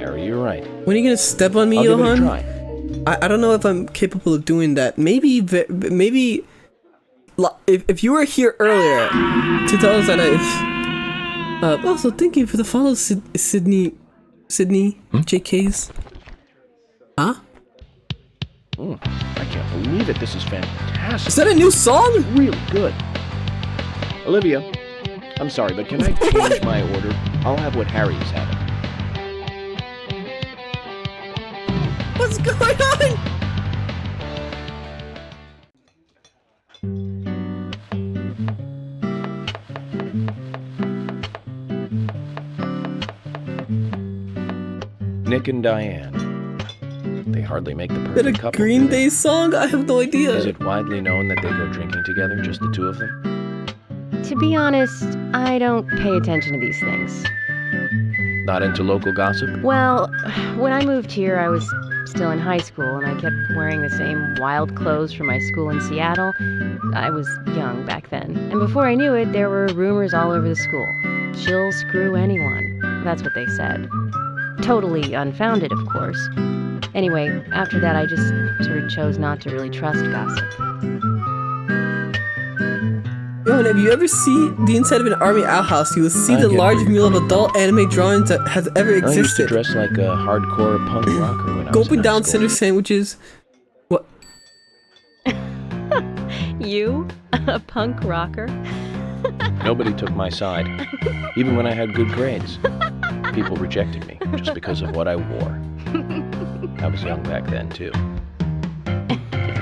Harry, you're right. When are you gonna step on me, I'll Johan? give it a try. I don't know if I'm capable of doing that. Maybe if you were here earlier to tell us that also, thank you for the follow, Sydney, JK's. Huh? I can't believe it. This is fantastic. Is that a new song? Really good. Olivia, I'm sorry, but can I change my order? I'll have what Harry's having. What's going on? Nick and Diane. They hardly make the Is perfect that a couple. Green Day song? I have no idea. Is it widely known that they go drinking together, just the two of them? To be honest, I don't pay attention to these things. Not into local gossip? Well, when I moved here, I was still in high school, and I kept wearing the same wild clothes from my school in Seattle. I was young back then. And before I knew it, there were rumors all over the school. She'll screw anyone. That's what they said. Totally unfounded, of course. Anyway, after that, I just sort of chose not to really trust gossip. Yo, and if you ever see the inside of an army outhouse, you will see the largest mural of adult anime drawings that has ever existed. I used to dress like a hardcore punk rocker when I was Gulping in down high school. center sandwiches. What? You? A punk rocker? Nobody took my side. Even when I had good grades. People rejected me just because of what I wore. I was young back then, too.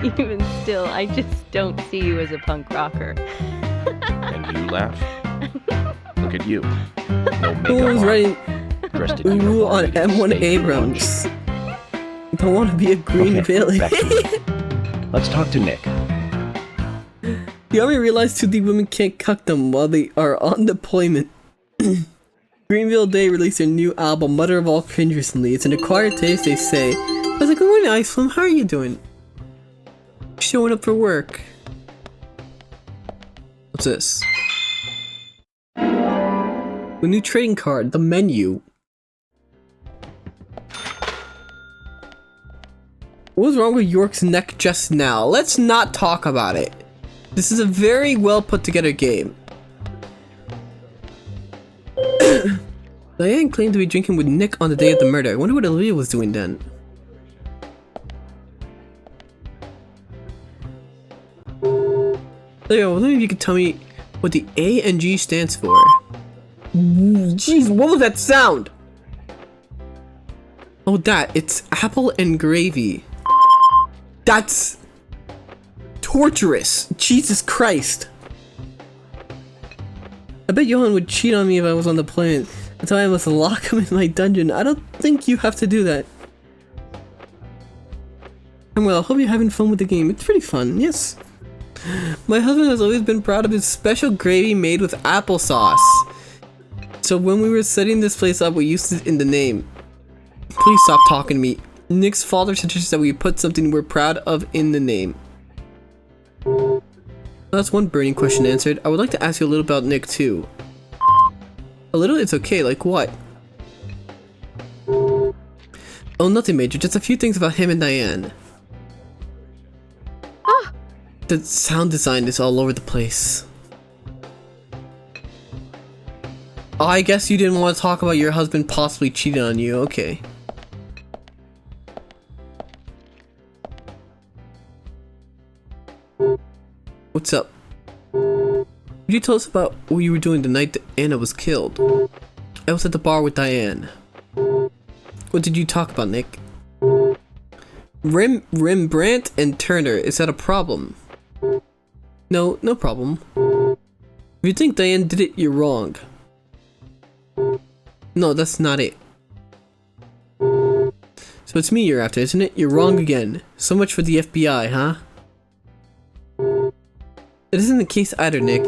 Even still, I just don't see you as a punk rocker. And you laugh? Look at you. No Who was makeup writing dressed in Ooh on uniform, M1 state Abrams? Don't want to be a green villain. back to me. Let's talk to Nick. The army realized 2D women can't cuck them while they are on deployment. Greenville Day released their new album, Mother of All Cringe, recently. It's an acquired taste, they say. I was like, good morning, Ice Flum. How are you doing? Showing up for work. What's this? A new trading card, the menu. What was wrong with York's neck just now? Let's not talk about it. This is a very well put together game. Diane claimed to be drinking with Nick on the day of the murder. I wonder what Olivia was doing then. Leo, I wonder if you could tell me what the A and G stands for. Jeez, what was that sound? Oh, it's apple and gravy. That's torturous. Jesus Christ. I bet Johan would cheat on me if I was on the planet. That's why I must lock him in my dungeon. I don't think you have to do that. And well, I hope you're having fun with the game. It's pretty fun, yes. My husband has always been proud of his special gravy made with applesauce. So when we were setting this place up, we used it in the name. Please stop talking to me. Nick's father suggests that we put something we're proud of in the name. Well, that's one burning question answered. I would like to ask you a little about Nick too. A little? It's okay, like what? Oh, nothing major, just a few things about him and Diane. Ah! The sound design is all over the place. Oh, I guess you didn't want to talk about your husband possibly cheating on you, okay. What's up? Could you tell us about what you were doing the night that Anna was killed? I was at the bar with Diane. What did you talk about, Nick? Rembrandt and Turner, is that a problem? No, no problem. If you think Diane did it, you're wrong. No, that's not it. So it's me you're after, isn't it? You're wrong again. So much for the FBI, huh? It isn't the case either, Nick.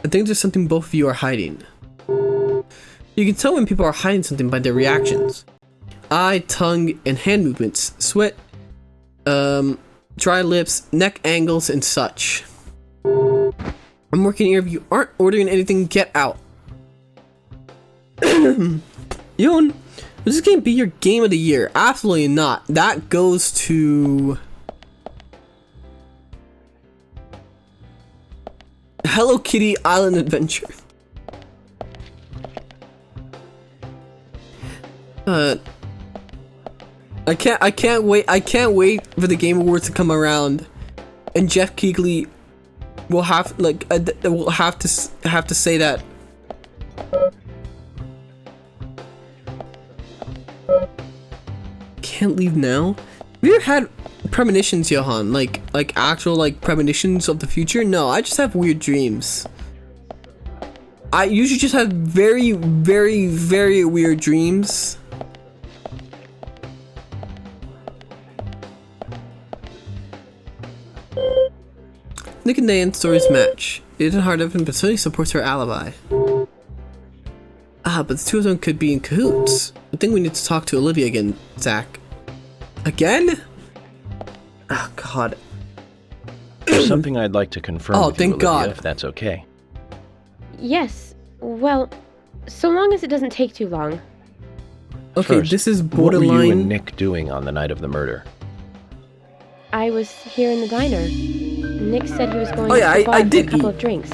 I think there's something both of you are hiding. You can tell when people are hiding something by their reactions. Eye, tongue, and hand movements. Sweat, dry lips, neck angles, and such. I'm working here. If you aren't ordering anything, get out. Yoon, will this game be your game of the year? Absolutely not. That goes to... Hello Kitty Island Adventure. I can't wait for the Game Awards to come around, and Jeff Keighley will have to say that. Can't leave now. Have you ever had premonitions, Johan? Like actual premonitions of the future? No, I just have weird dreams. I usually just have very, very, very weird dreams. Nick and Diane's stories match. It isn't hard to open, but Sony supports her alibi. but the two of them could be in cahoots. I think we need to talk to Olivia again, Zack. Again? Oh, God. There's something I'd like to confirm with you, thank Olivia, God. if that's okay. Yes. Well, so long as it doesn't take too long. Okay, First, this is what were you and borderline. Nick doing on the night of the murder? I was here in the diner. Nick said he was going Oh, yeah, to the bar I for did a couple eat. of drinks.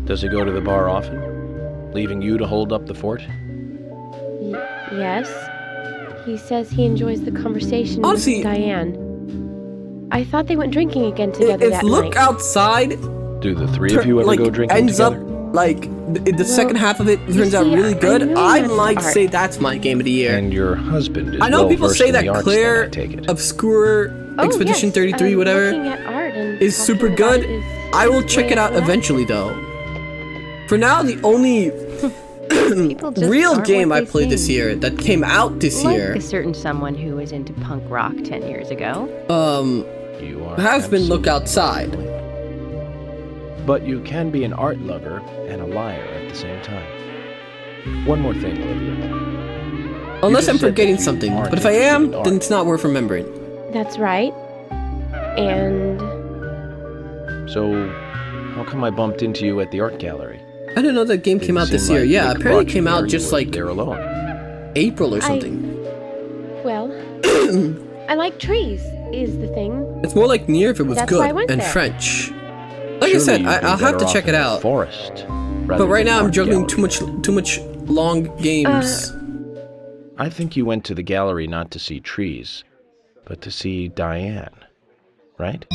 Does he go to the bar often? Leaving you to hold up the fort? Yes. He says he enjoys the conversation Honestly, with Diane. I thought they went drinking again together If that look night. outside Do the three of you ever like, go drinking ends together? up like the second half of it turns out see, really I good, really I like might art. say that's my game of the year. And your husband is I know well people versed say in that the arts, Claire then, I take it. Obscure Expedition 33 whatever Looking at art and is super talking about good. it is I will way check it out relaxing. eventually though. For now, the only just real aren't game what I they played this seem. year that came out this Like year a certain someone who was into punk rock 10 years ago. You are has been Look Outside. But you can be an art lover and a liar at the same time. One more thing, Olivia. Unless just I'm said forgetting that you something, aren't but if I interested am, in art. then it's not worth remembering. That's right. And So, how come I bumped into you at the art gallery? I didn't know that game came out Didn't this seem year. like Yeah, Nick apparently it brought you came there, out you just were like there alone. April or something. well, I like trees is the thing. It's more like near if it was That's why I good went and there. French. Like I Surely said, you'd be I'll have better to off check in it the out. Forest. But right now I'm juggling too much long games. I think you went to the gallery not to see trees, but to see Diane, right?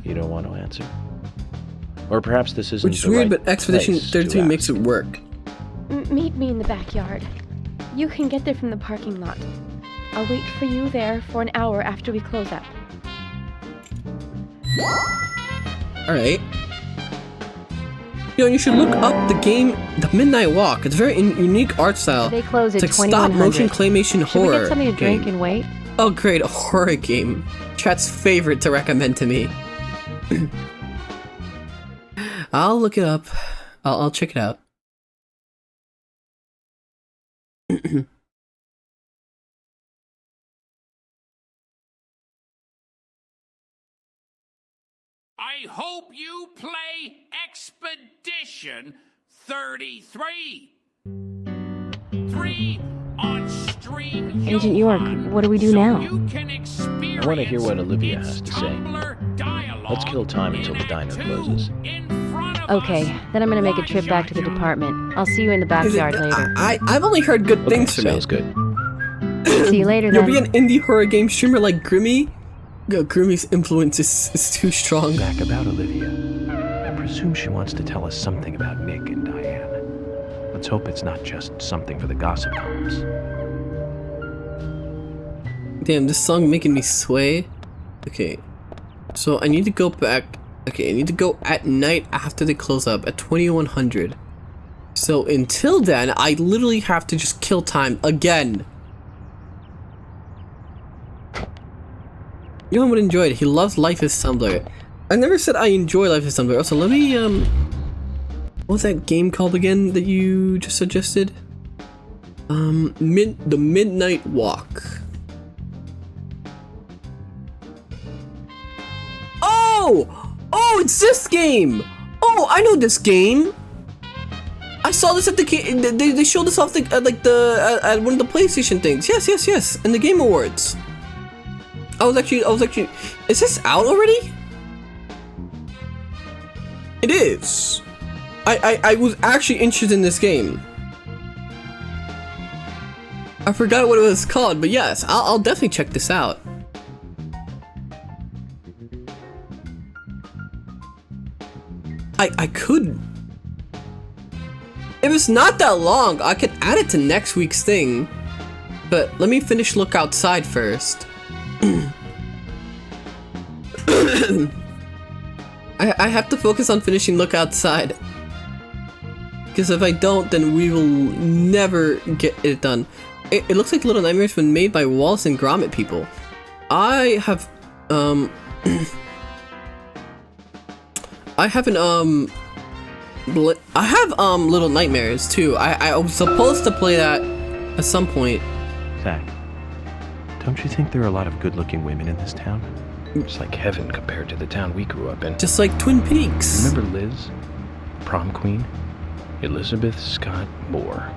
You don't want to answer? Or perhaps this isn't Which is the weird, right but Expedition place to 33 ask. makes it work. Meet me in the backyard. You can get there from the parking lot. I'll wait for you there for an hour after we close up. Alright. You should look up the game The Midnight Walk. It's a very unique art style. They close It's at like stop 2100. motion claymation Should we horror. get something to drink game. and wait? Oh great, a horror game. Chat's favorite to recommend to me. I'll look it up. I'll check it out. I hope you play Expedition 33. 3 on stream. Agent York, what do we do now? I want to hear what Olivia has to say. Let's kill time until the diner closes. Okay, then I'm gonna make a trip back to the department. I'll see you in the backyard later. I've only heard good things from sounds it. good. See you later You'll then. be an indie horror game streamer like Grimmy? Grimmy's influence is too strong. Back about Olivia. I presume she wants to tell us something about Nick and Diane. Let's hope it's not just something for the gossip columns. Damn, this song making me sway. Okay, so I need to go back. Okay, I need to go at night after they close up at 2100. So until then, I literally have to just kill time again. You know, I would enjoy it. He loves Life is Tumblr. I never said I enjoy Life is Tumblr. Also, let me what was that game called again that you just suggested? The Midnight Walk. Oh, it's this game. Oh, I know this game. I saw this at the they showed this off the at one of the PlayStation things. Yes, and the Game Awards. I was actually. Is this out already? It is. I was actually interested in this game. I forgot what it was called, but yes, I'll definitely check this out. I could. If it's not that long, I could add it to next week's thing. But let me finish Look Outside first. I have to focus on finishing Look Outside. Because if I don't, then we will never get it done. It looks like Little Nightmares been made by Wallace and Gromit people. I have, I haven't, I have, Little Nightmares, too. I was supposed to play that at some point. Zack, don't you think there are a lot of good-looking women in this town? It's like heaven compared to the town we grew up in. Just like Twin Peaks. Remember Liz? Prom queen? Elizabeth Scott Moore.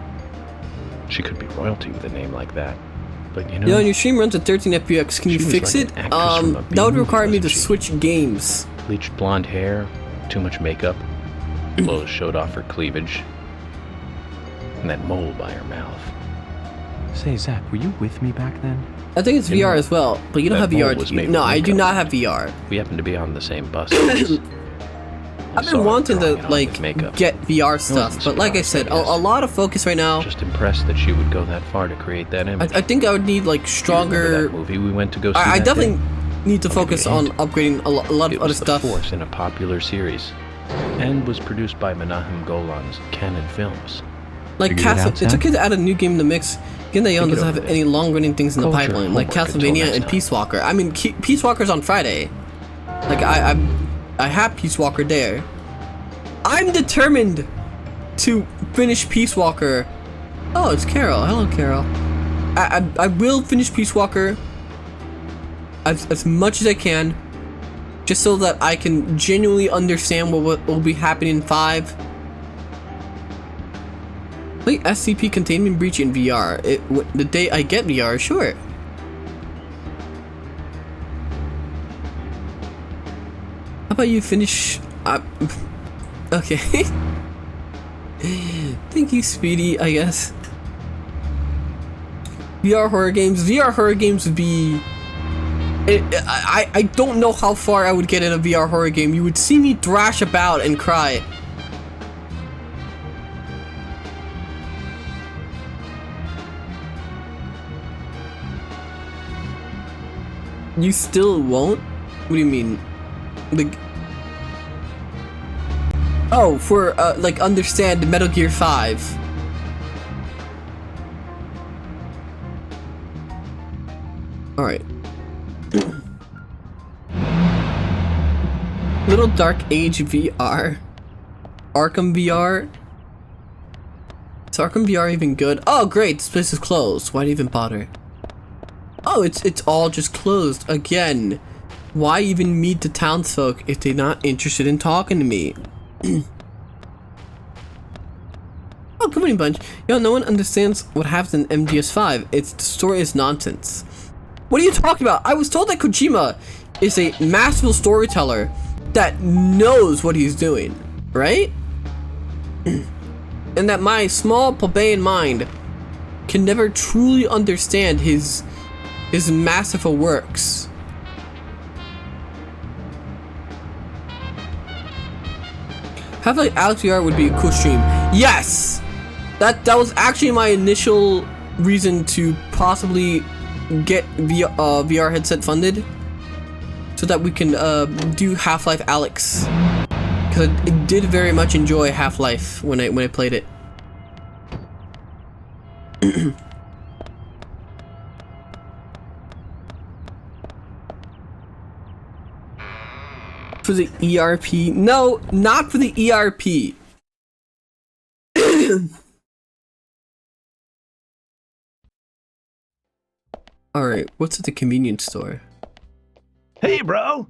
She could be royalty with a name like that. But you know... Yo, your stream runs at 13 FPS. Can you fix it? That would require me to switch games. Bleached blonde hair, too much makeup, clothes showed off her cleavage, and that mole by her mouth. Say, Zack, were you with me back then? I think it's VR as well, but you don't have VR. No, I do not have VR. We happened to be on the same bus. I've been wanting to, like, get VR stuff, but like I said, a lot of focus right now. Just impressed that she would go that far to create that image. I think I would need, like, stronger... That movie we went to go see I definitely need to focus on upgrading a lot of other stuff. It was the fourth in a popular series, and was produced by Menahem Golan's Canon Films. Like, it's okay to add a new game in the mix. Given that Yon doesn't have any long-running things in the pipeline, like Castlevania and Peace Walker. I mean, Peace Walker's on Friday. Like, I have Peace Walker there. I'm determined to finish Peace Walker. Oh, it's Carol. Hello, Carol. I will finish Peace Walker as much as I can, just so that I can genuinely understand what will be happening in 5. Play SCP Containment Breach in VR. The day I get VR, sure. How about you finish... okay. Thank you, Speedy, I guess. VR horror games. VR horror games would be... I don't know how far I would get in a VR horror game. You would see me thrash about and cry. You still won't? What do you mean? Like... Oh, for, like, understand Metal Gear 5. Alright. Little Dark Age VR. Arkham VR. Is Arkham VR even good? Oh, great, this place is closed. Why'd even bother? Oh, it's all just closed again. Why even meet the townsfolk if they're not interested in talking to me? Oh, good morning, bunch. Yo, no one understands what happens in MGS5. The story is nonsense. What are you talking about? I was told that Kojima is a masterful storyteller that knows what he's doing, right? And that my small plebeian mind can never truly understand his masterful works. Half-Life Alex VR would be a cool stream. Yes! That was actually my initial reason to possibly get VR headset funded, so that we can do Half-Life Alex. Because I did very much enjoy Half-Life when I played it. For the ERP? No, not for the ERP. Alright, what's at the convenience store? Hey, bro!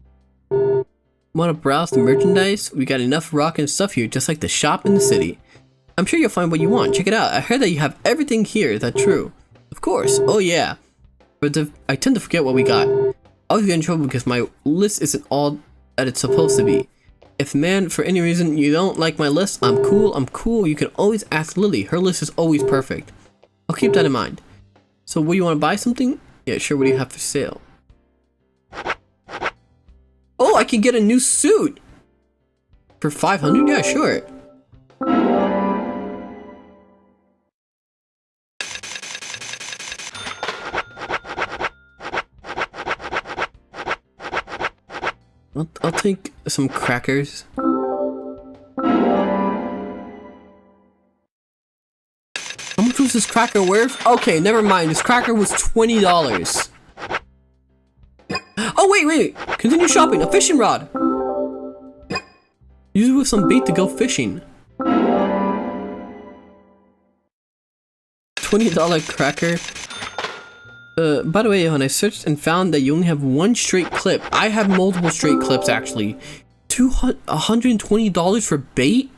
Wanna browse the merchandise? We got enough rockin' stuff here, just like the shop in the city. I'm sure you'll find what you want. Check it out. I heard that you have everything here. Is that true? Of course. Oh yeah. But I tend to forget what we got. I always get in trouble because my list isn't all that it's supposed to be. If, man, for any reason you don't like my list, I'm cool. You can always ask Lily. Her list is always perfect. I'll keep that in mind. So, what, you want to buy something? Yeah, sure. What do you have for sale? Oh, I can get a new suit! For 500? Yeah, sure. I'll take some crackers. How much was this cracker worth? Okay, never mind. This cracker was $20. Oh, wait. Continue shopping. A fishing rod. Use it with some bait to go fishing. $20 cracker. By the way, Johan, I searched and found that you only have one straight clip. I have multiple straight clips, actually. $120 for bait?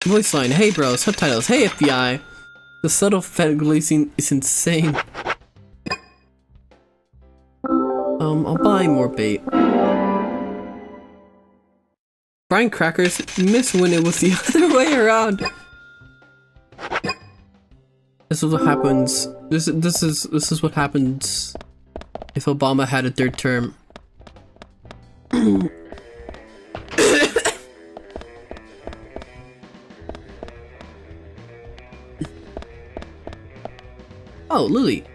Voice line, hey bro, subtitles, hey FBI. The subtle fat glazing is insane. I'll buy more bait. Frying crackers, miss when it was the other way around. This is what happens. This is what happens if Obama had a third term. Oh, Lily.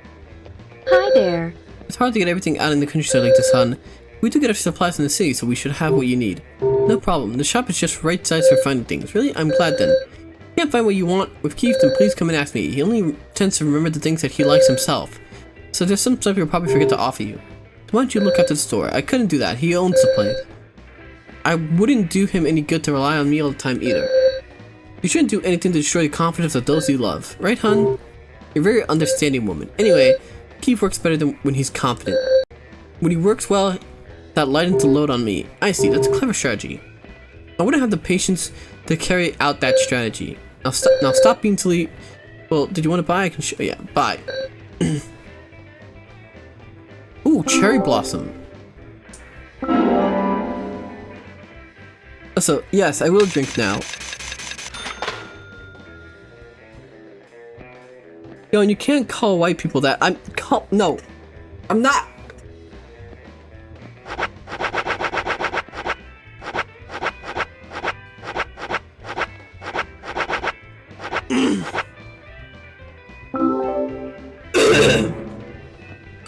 Hi there. It's hard to get everything out in the countryside like this, hon. We do get our supplies in the city, so we should have what you need. No problem. The shop is just right size for finding things. Really? I'm glad then. If you can't find what you want with Keith, then please come and ask me. He only tends to remember the things that he likes himself. So there's some stuff he'll probably forget to offer you. Why don't you look after the store? I couldn't do that. He owns the place. I wouldn't do him any good to rely on me all the time either. You shouldn't do anything to destroy the confidence of those you love. Right, hun? You're a very understanding woman. Anyway, Keith works better than when he's confident. When he works well, that lightens the load on me. I see, that's a clever strategy. I wouldn't have the patience to carry out that strategy. Now stop being silly. Well, did you want to buy? I can show you. Yeah, buy. Ooh, cherry blossom. So, yes, I will drink now. Yo, and you can't call white people that. No. I'm not.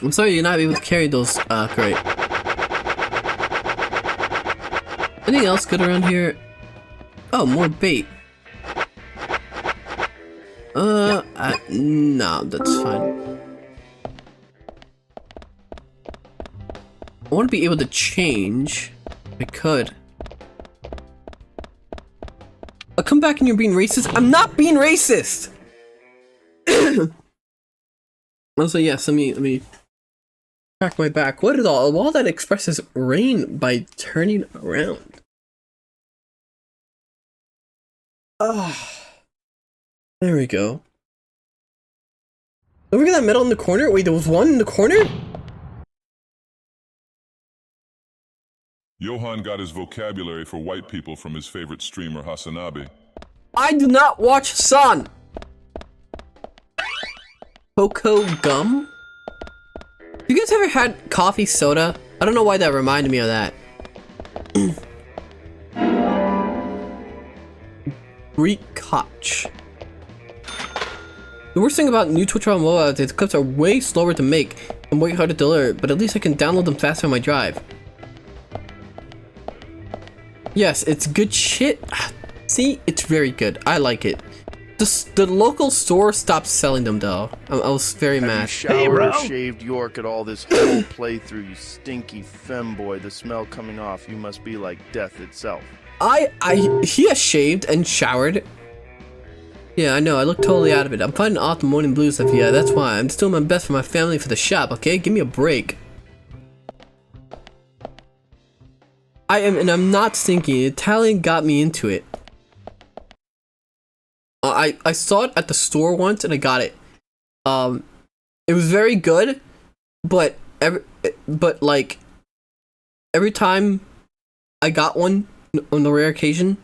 I'm sorry you're not able to carry those, great. Anything else good around here? Oh, more bait. No, that's fine. I want to be able to change. If I could. I'll come back and you're being racist. I'm not being racist! Also, yes, let me crack my back. What is all that expresses rain by turning around? Ah, there we go. Look at that metal in the corner. Wait, there was one in the corner? Johan got his vocabulary for white people from his favorite streamer, Hasanabe. I do not watch Sun! Cocoa gum? You guys ever had coffee soda? I don't know why that reminded me of that. Greek Koch. The worst thing about new Twitch on mobile is the clips are way slower to make and way harder to deliver, but at least I can download them faster on my drive. Yes, it's good shit. See, it's very good. I like it. The local store stopped selling them though. I was very mad. Hey, bro. Shaved York at all this whole playthrough, you stinky femboy. The smell coming off, you must be like death itself. He has shaved and showered. Yeah, I know, I look totally out of it. I'm fighting off the morning blues stuff, yeah, that's why. I'm still my best for my family, for the shop, okay? Give me a break. And I'm not stinky. Italian got me into it. I saw it at the store once and I got it. It was very good, but every time I got one on the rare occasion,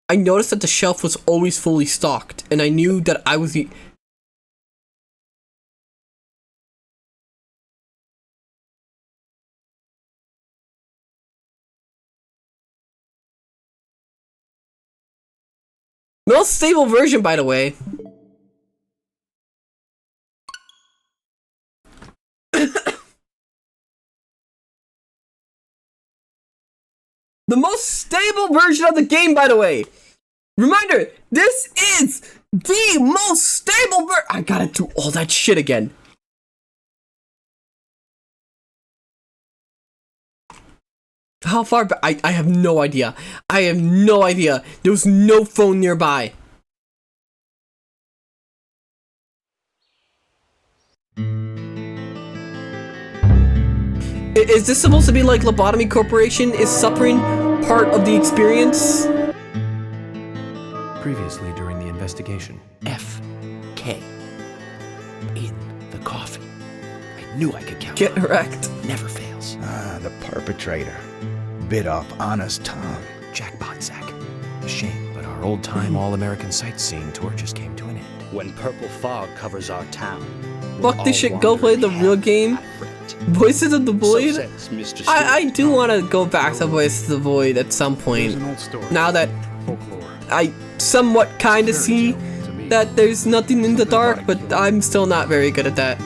I noticed that the shelf was always fully stocked, and I knew that I was the... Most stable version, by the way. The most stable version of the game, by the way. Reminder, this is the most stable I gotta do all that shit again. How far back? I have no idea. I have no idea. There was no phone nearby. Is this supposed to be like Lobotomy Corporation? Is suffering part of the experience? Previously during the investigation. F.K. in the coffee. I knew I could count. Get wrecked. Never fails. Ah, the perpetrator. Bit off Anna's tongue. Jackpot, Zack. A shame, but our old-time all-American sightseeing tour just came to an end. When purple fog covers our town. Fuck this shit, go play the real game. Voices of the Void? So I do want to go back to Voices of the Void at some point. Now that I somewhat kind of see that there's nothing in the dark, but I'm still not very good at that.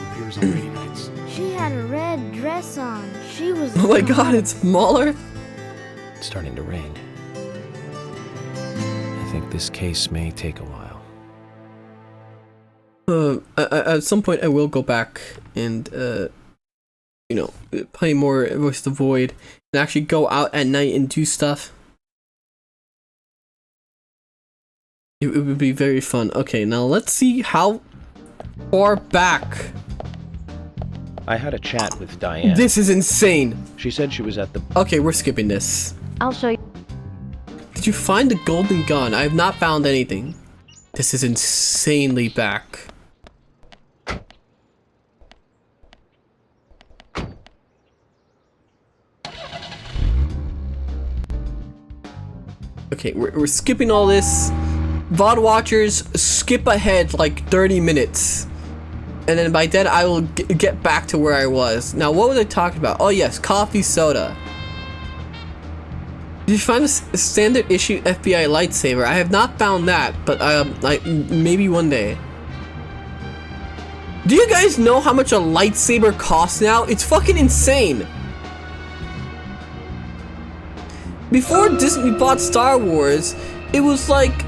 She had a red dress on. She was... Oh my god, it's smaller? It's starting to rain. I think this case may take a while. At some point I will go back and, you know, play more Voice of the Void and actually go out at night and do stuff. It would be very fun. Okay, now let's see how far back. I had a chat with Diane. This is insane. She said she was at the... Okay, we're skipping this. I'll show you. Did you find the golden gun? I have not found anything. This is insanely back. Okay, we're skipping all this. VOD watchers, skip ahead like 30 minutes. And then by then I will get back to where I was. Now, what was I talking about? Oh yes, coffee soda. Did you find a standard issue FBI lightsaber? I have not found that, but like maybe one day. Do you guys know how much a lightsaber costs now? It's fucking insane. Before Disney bought Star Wars, it was like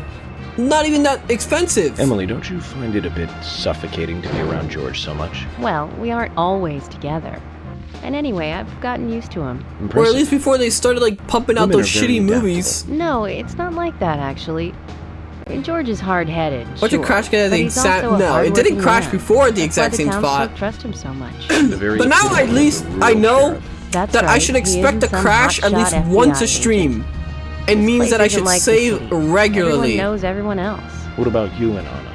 not even that expensive. Emily, don't you find it a bit suffocating to be around George so much? Well, we aren't always together. And anyway, I've gotten used to him. Impressive. Or at least before they started like pumping out those shitty movies. No, it's not like that actually. George is hard-headed. What's your crash get at the exact? No, it didn't crash before the exact same spot. Don't trust him so much. But now at least I know that I should expect a crash at least once a stream. It means that I should save regularly. Everyone knows everyone else. What about you and Anna?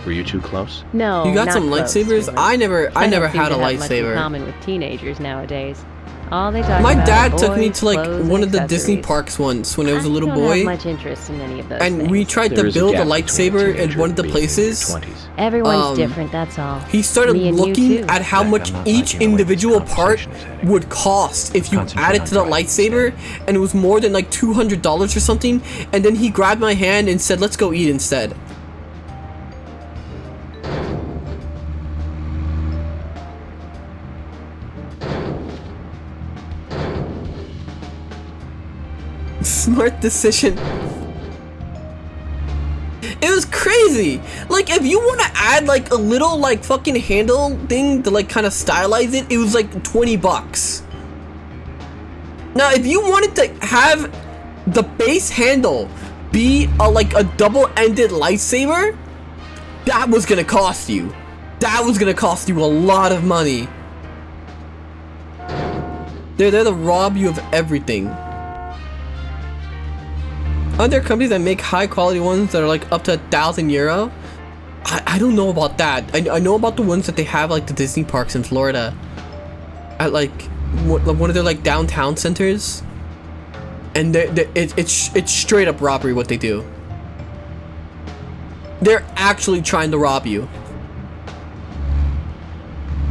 Were you too close? No, you got some lightsabers? I never had a lightsaber. Much in common with teenagers nowadays. All they talk My about dad are took me boys, to like clothes, one of the and Disney accessories. parks once when I was a little I don't boy. have much interest in any of those and things. we tried to build a lightsaber at one of the places. Everyone's different, that's all. He started Me and you looking too. at how much each individual part would cost if you added to the lightsaber, and it was more than like $200 or something. And then he grabbed my hand and said, "Let's go eat instead." Smart decision. It was crazy. Like, if you want to add like a little like fucking handle thing to like kind of stylize it, it was like $20. Now, if you wanted to have the base handle be like a double-ended lightsaber, that was gonna cost you. That was gonna cost you a lot of money. They're there to rob you of everything. Aren't there companies that make high quality ones that are like up to €1,000? I don't know about that. I know about the ones that they have like the Disney parks in Florida. At like one of their like downtown centers. And it's straight up robbery what they do. They're actually trying to rob you.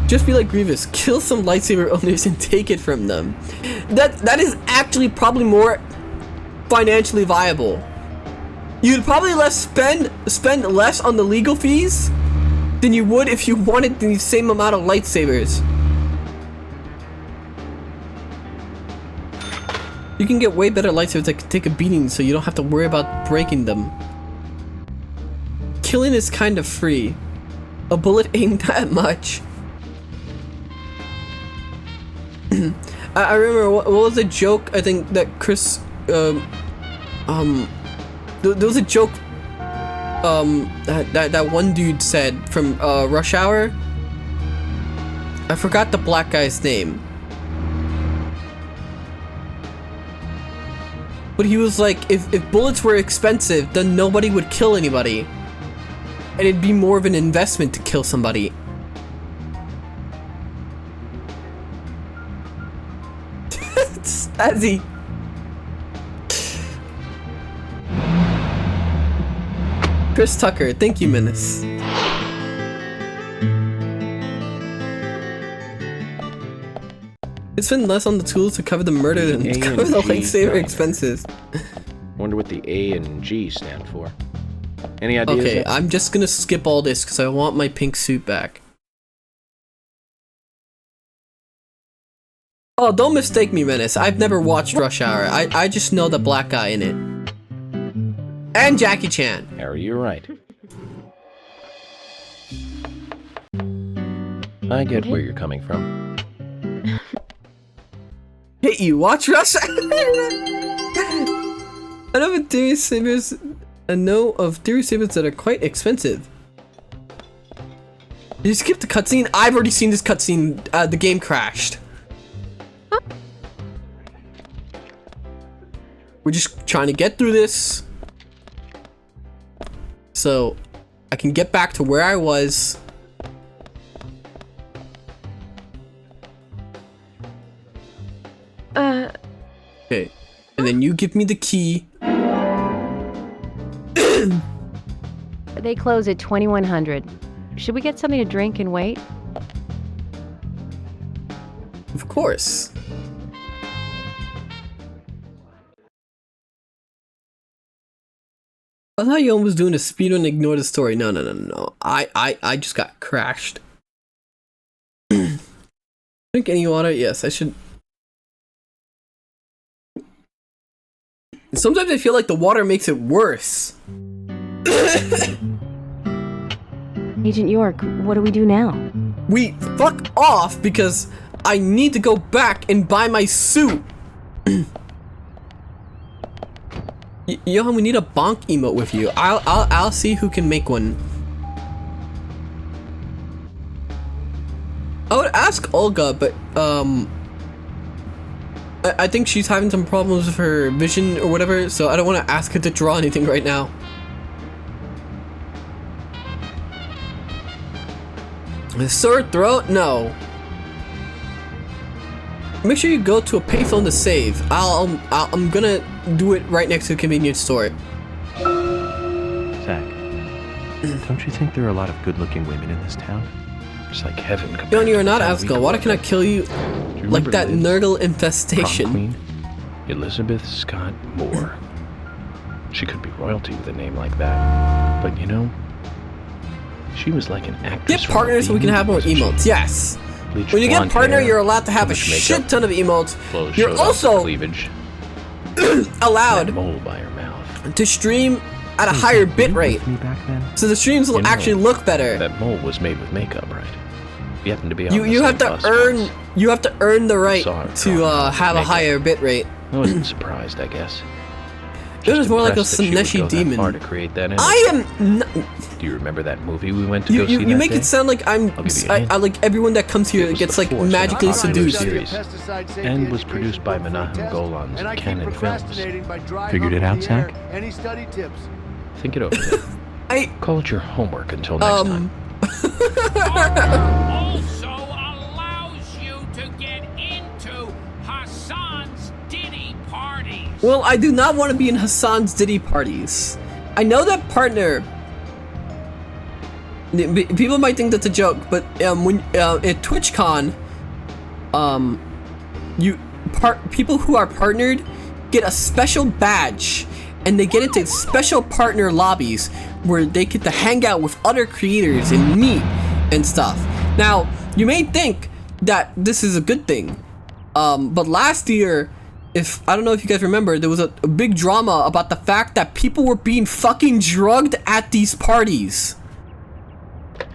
Just be like Grievous, kill some lightsaber owners and take it from them. That is actually probably more financially viable. You'd probably spend less on the legal fees than you would if you wanted the same amount of lightsabers. You can get way better lightsabers that can take a beating so you don't have to worry about breaking them. Killing is kind of free. A bullet ain't that much. I remember what was the joke? I think that Chris, there was a joke, that one dude said from Rush Hour. I forgot the black guy's name, but he was like, if bullets were expensive, then nobody would kill anybody, and it'd be more of an investment to kill somebody. Azzy. Chris Tucker, thank you, Menace. It's been less on the tools to cover the murder than to cover the lightsaber expenses. Wonder what the A and G stand for. Any ideas? Okay, yet? I'm just gonna skip all this because I want my pink suit back. Oh, don't mistake me, Menace. I've never watched Rush Hour. I just know the black guy in it. And Jackie Chan. Harry, you're right. I get where you're coming from. Hey, you watch Rush Hour? I know of theory sabers. I know of theory sabers that are quite expensive. Did you skip the cutscene? I've already seen this cutscene. The game crashed. We're just trying to get through this so I can get back to where I was. Okay, and then you give me the key. They close at 2100. Should we get something to drink and wait? Of course. I thought you almost doing a speed and ignore the story. No. I just got crashed. Drink any water? Yes, I should. Sometimes I feel like the water makes it worse. Agent York, what do we do now? We fuck off because I need to go back and buy my suit. Johan, we need a bonk emote with you. I'll see who can make one. I would ask Olga, but I think she's having some problems with her vision or whatever, so I don't want to ask her to draw anything right now. A sore throat? No. Make sure you go to a payphone to save. I'm gonna do it right next to the convenience store. Zack, don't you think there are a lot of good-looking women in this town? It's like heaven. Yon, you're not Asgard. Why can I kill you like that Nurgle infestation? Prom Queen? Elizabeth Scott Moore. She could be royalty with a name like that. But you know, she was like an actress. Get partners so we can have more emotes. Yes. When you get partner, you're allowed to have a shit ton of emotes. You're also allowed by her mouth. to stream at a higher bit rate. So the streams will actually look better. That mole was made with makeup, right? You happen to be on you have to earn you have to earn the right to have a higher bit rate. I wasn't surprised, I guess. It was more like a Sineshi demon. To create that I am. Do you remember that movie we went to go see? You make it sound like I like everyone that comes here gets like magically seduced. And was produced by Menahem Golan's Canon Films. Figured it out, Zack? Any study tips? Think it over. Call it your homework until next time. Also allows you to get into Hassan's Diddy parties. Well, I do not want to be in Hassan's Diddy parties. I know that partner. People might think that's a joke, but when at TwitchCon, people who are partnered get a special badge, and they get into special partner lobbies where they get to hang out with other creators and meet and stuff. Now, you may think that this is a good thing, but last year, I don't know if you guys remember, there was a big drama about the fact that people were being fucking drugged at these parties.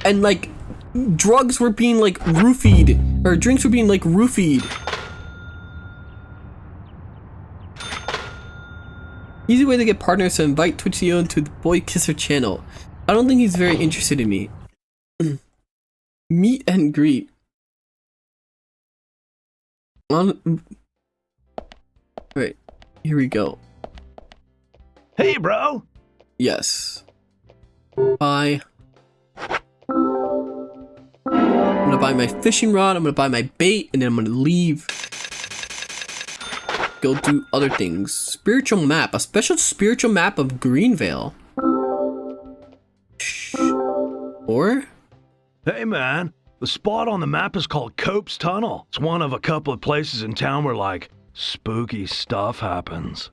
And like, drugs were being like roofied, or drinks were being like roofied. Easy way to get partners to invite Twitchio to the Boy Kisser channel. I don't think he's very interested in me. Meet and greet. Wait, here we go. Hey, bro! Yes. Bye. I'm gonna buy my fishing rod, I'm gonna buy my bait, and then I'm gonna leave. Go do other things. Spiritual map. A special spiritual map of Greenvale. Or? Hey, man. The spot on the map is called Cope's Tunnel. It's one of a couple of places in town where, like, spooky stuff happens.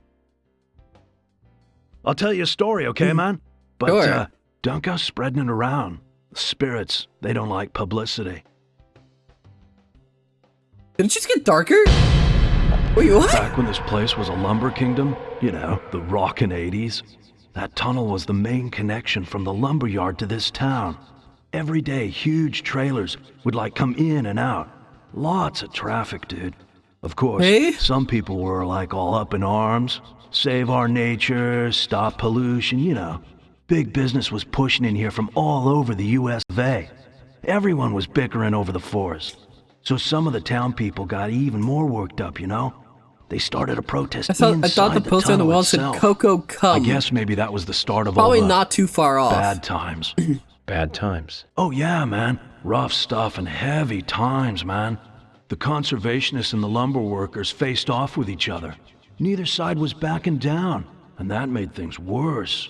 I'll tell you a story, okay, man? But, sure. Don't go spreading it around. The spirits, they don't like publicity. Did it just get darker? Wait, what? Back when this place was a lumber kingdom, you know, the rockin' 80s, that tunnel was the main connection from the lumber yard to this town. Every day, huge trailers would like come in and out. Lots of traffic, dude. Of course, some people were like all up in arms. Save our nature, stop pollution, you know. Big business was pushing in here from all over the US of A. Everyone was bickering over the forest. So some of the town people got even more worked up, you know? They started a protest inside I thought the poster on the wall said Coco come. I guess maybe that was the start of Probably all the not too far off. bad times. Bad times. Oh yeah, man. Rough stuff and heavy times, man. The conservationists and the lumber workers faced off with each other. Neither side was backing down, and that made things worse.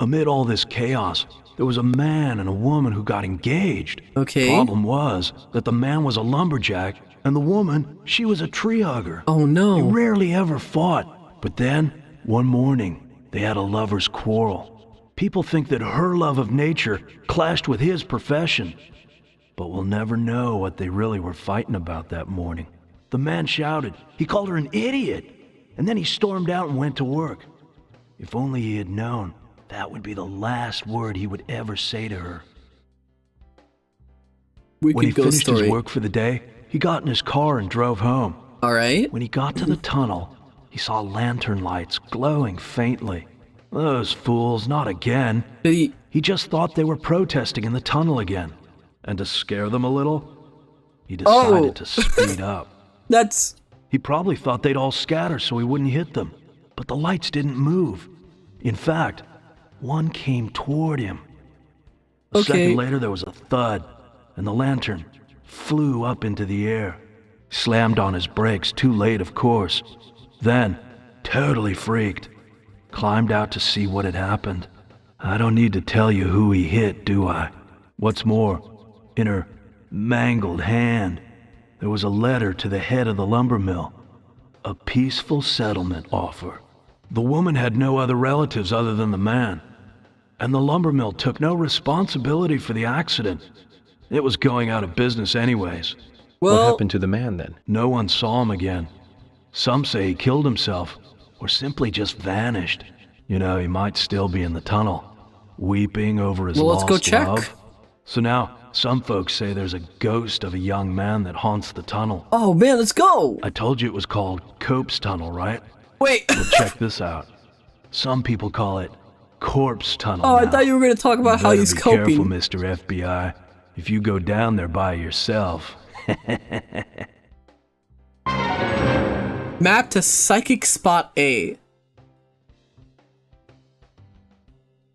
Amid all this chaos, there was a man and a woman who got engaged. Okay. Problem was that the man was a lumberjack, and the woman, she was a tree hugger. Oh no. They rarely ever fought, but then, one morning, they had a lover's quarrel. People think that her love of nature clashed with his profession. But we'll never know what they really were fighting about that morning. The man shouted. He called her an idiot. And then he stormed out and went to work. If only he had known, that would be the last word he would ever say to her. When he finished his work for the day, he got in his car and drove home. All right. When he got to the tunnel, he saw lantern lights glowing faintly. Those fools, not again. He just thought they were protesting in the tunnel again. And to scare them a little, he decided to speed up. He probably thought they'd all scatter so he wouldn't hit them. But the lights didn't move. In fact, one came toward him. A second later, there was a thud, and the lantern flew up into the air. Slammed on his brakes, too late, of course. Then, totally freaked, climbed out to see what had happened. I don't need to tell you who he hit, do I? What's more, in her mangled hand, there was a letter to the head of the lumber mill. A peaceful settlement offer. The woman had no other relatives other than the man. And the lumber mill took no responsibility for the accident. It was going out of business anyways. Well, what happened to the man then? No one saw him again. Some say he killed himself, or simply just vanished. You know, he might still be in the tunnel, weeping over his lost let's go check. love. So now, some folks say there's a ghost of a young man that haunts the tunnel. Oh man, let's go! I told you it was called Cope's Tunnel, right? Wait! Well, check this out. Some people call it Corpse Tunnel. Oh, I thought you were going to talk about how he's coping. Be careful, Mr. FBI. If you go down there by yourself. Map to Psychic Spot A.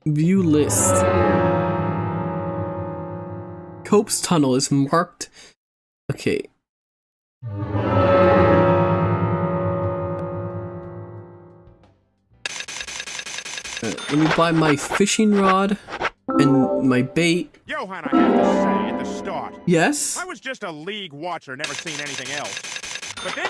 View list. Cope's Tunnel is marked. Okay. Let me buy my fishing rod and my bait. Johan, I have to say at the start. Yes? I was just a league watcher, never seen anything else. But then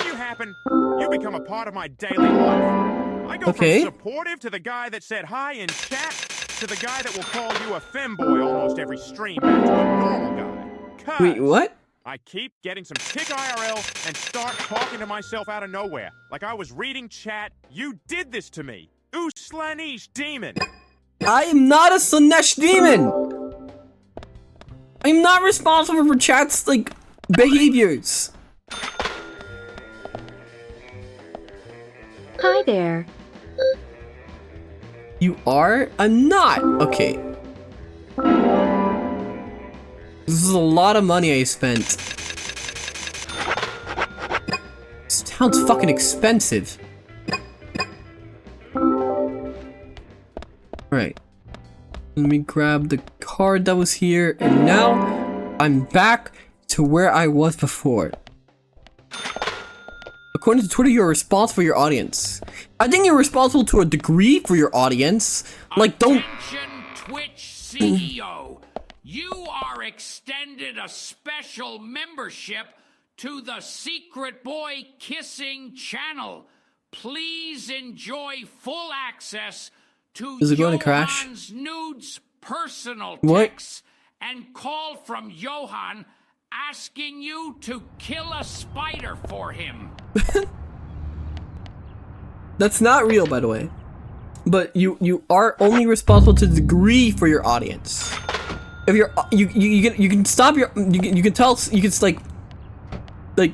you become a part of my daily life. I go from supportive to the guy that said hi in chat to the guy that will call you a femboy almost every stream back to a normal guy. Wait, what? I keep getting some tick IRL and start talking to myself out of nowhere. Like I was reading chat. You did this to me. Ooh, Slaanesh demon. I am not a Slaanesh demon. I'm not responsible for chat's, like, behaviors. Hi there. You are? I'm not! Okay. This is a lot of money I spent. This town's fucking expensive. Alright. Let me grab the card that was here, and now I'm back to where I was before. According to Twitter, you're responsible for your audience. I think you're responsible to a degree for your audience. Like, don't... Attention, Twitch CEO. You are extended a special membership to the Secret Boy Kissing channel. Please enjoy full access to Is it going to crash? Johan's nudes, personal What? texts, and call from Johan asking you to kill a spider for him. That's not real, by the way. But you are only responsible to the degree for your audience. If you're you can stop your you can tell you can like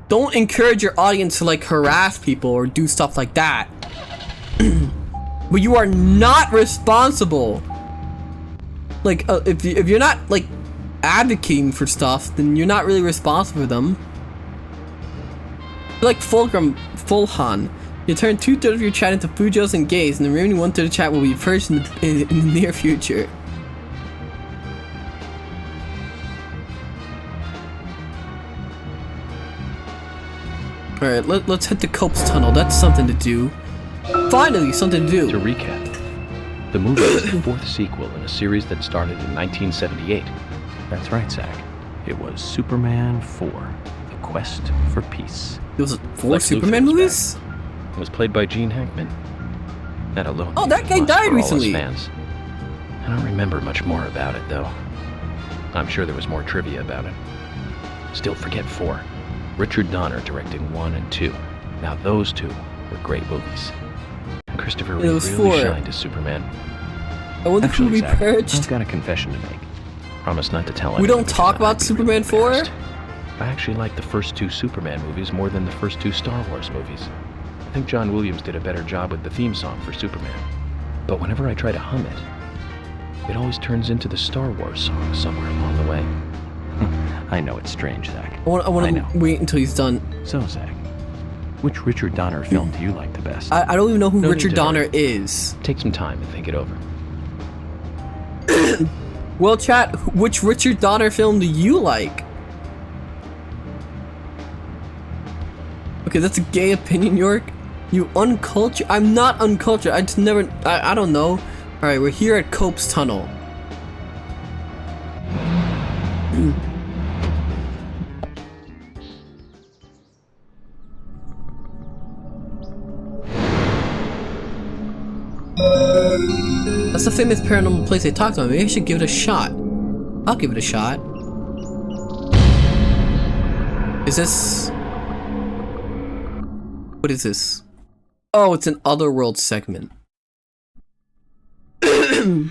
don't encourage your audience to like harass people or do stuff like that. But you are not responsible. Like if you're not like advocating for stuff, then you're not really responsible for them. Like Fulhan, you turn 2/3 of your chat into Fujos and gays, and the remaining 1/3 of the chat will be purged in the near future. Alright, let's head to Cope's Tunnel. That's something to do. Finally, something to do. To recap, the movie is the 4th sequel in a series that started in 1978. That's right, Zack. It was Superman 4, The Quest for Peace. There was 4 Superman movies? It was played by Gene Hackman. That alone. Oh, that guy died recently. Fans. I don't remember much more about it, though. I'm sure there was more trivia about it. Still forget 4. Richard Donner directing 1 and 2. Now those 2 were great movies. And Christopher Reeve really shined as Superman. I wonder who we purged. I've got a confession to make. Promise not to tell anyone. We don't talk about Superman 4? I actually like the first 2 Superman movies more than the first 2 Star Wars movies. I think John Williams did a better job with the theme song for Superman. But whenever I try to hum it, it always turns into the Star Wars song somewhere along the way. I know it's strange, Zack. I want to wait until he's done. So, Zack, which Richard Donner film do you like the best? I don't even know who Richard Donner is. Take some time and think it over. Well, chat, which Richard Donner film do you like? Okay, that's a gay opinion, York. You uncultured. I'm not uncultured. I just never. I don't know. Alright, we're here at Cope's Tunnel. That's the famous paranormal place they talked about. Maybe I should give it a shot. I'll give it a shot. Is this... What is this? Oh, it's an Otherworld segment. Is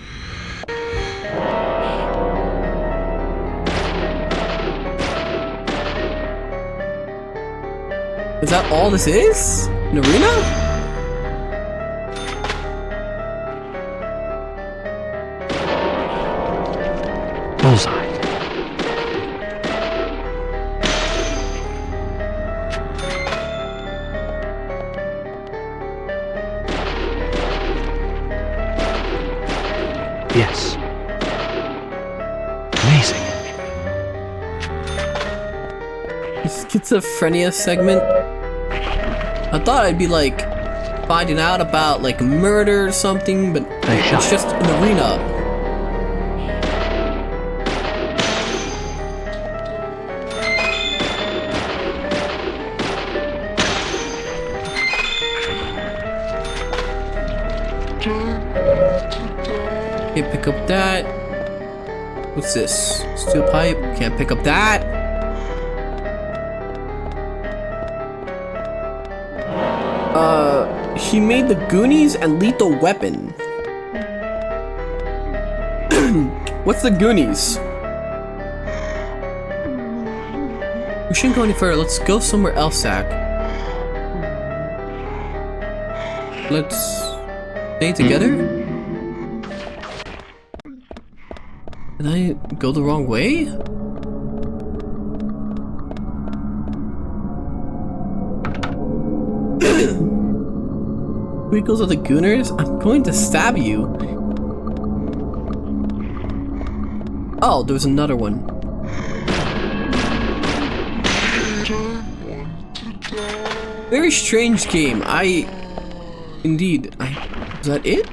that all this is? An arena? Bullseye. Yes. Amazing. Schizophrenia segment? I thought I'd be like finding out about like murder or something, but it's just an arena. Can't pick up that. What's this? Steel pipe. Can't pick up that. He made the Goonies and Lethal Weapon. What's the Goonies? We shouldn't go any further. Let's go somewhere else, Zack. Let's stay together. Did I go the wrong way? Squeakles are the Gooners? I'm going to stab you. Oh, there was another one. Very strange game. Indeed. Is that it?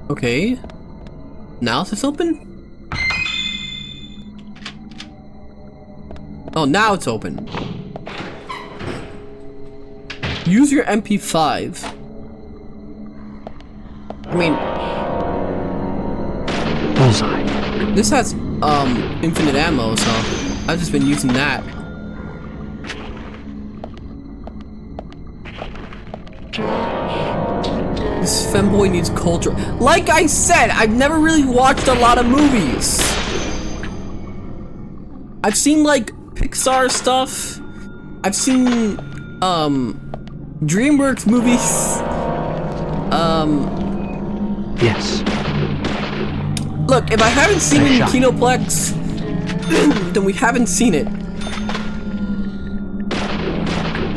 Okay. Now is this open? Oh, now it's open. Use your MP5. I mean... Bullseye. This has, infinite ammo, so I've just been using that. This femboy needs culture. Like I said, I've never really watched a lot of movies. I've seen, like, Pixar stuff. I've seen, DreamWorks movies. Yes. Look, if I haven't seen it in Kinoplex, then we haven't seen it.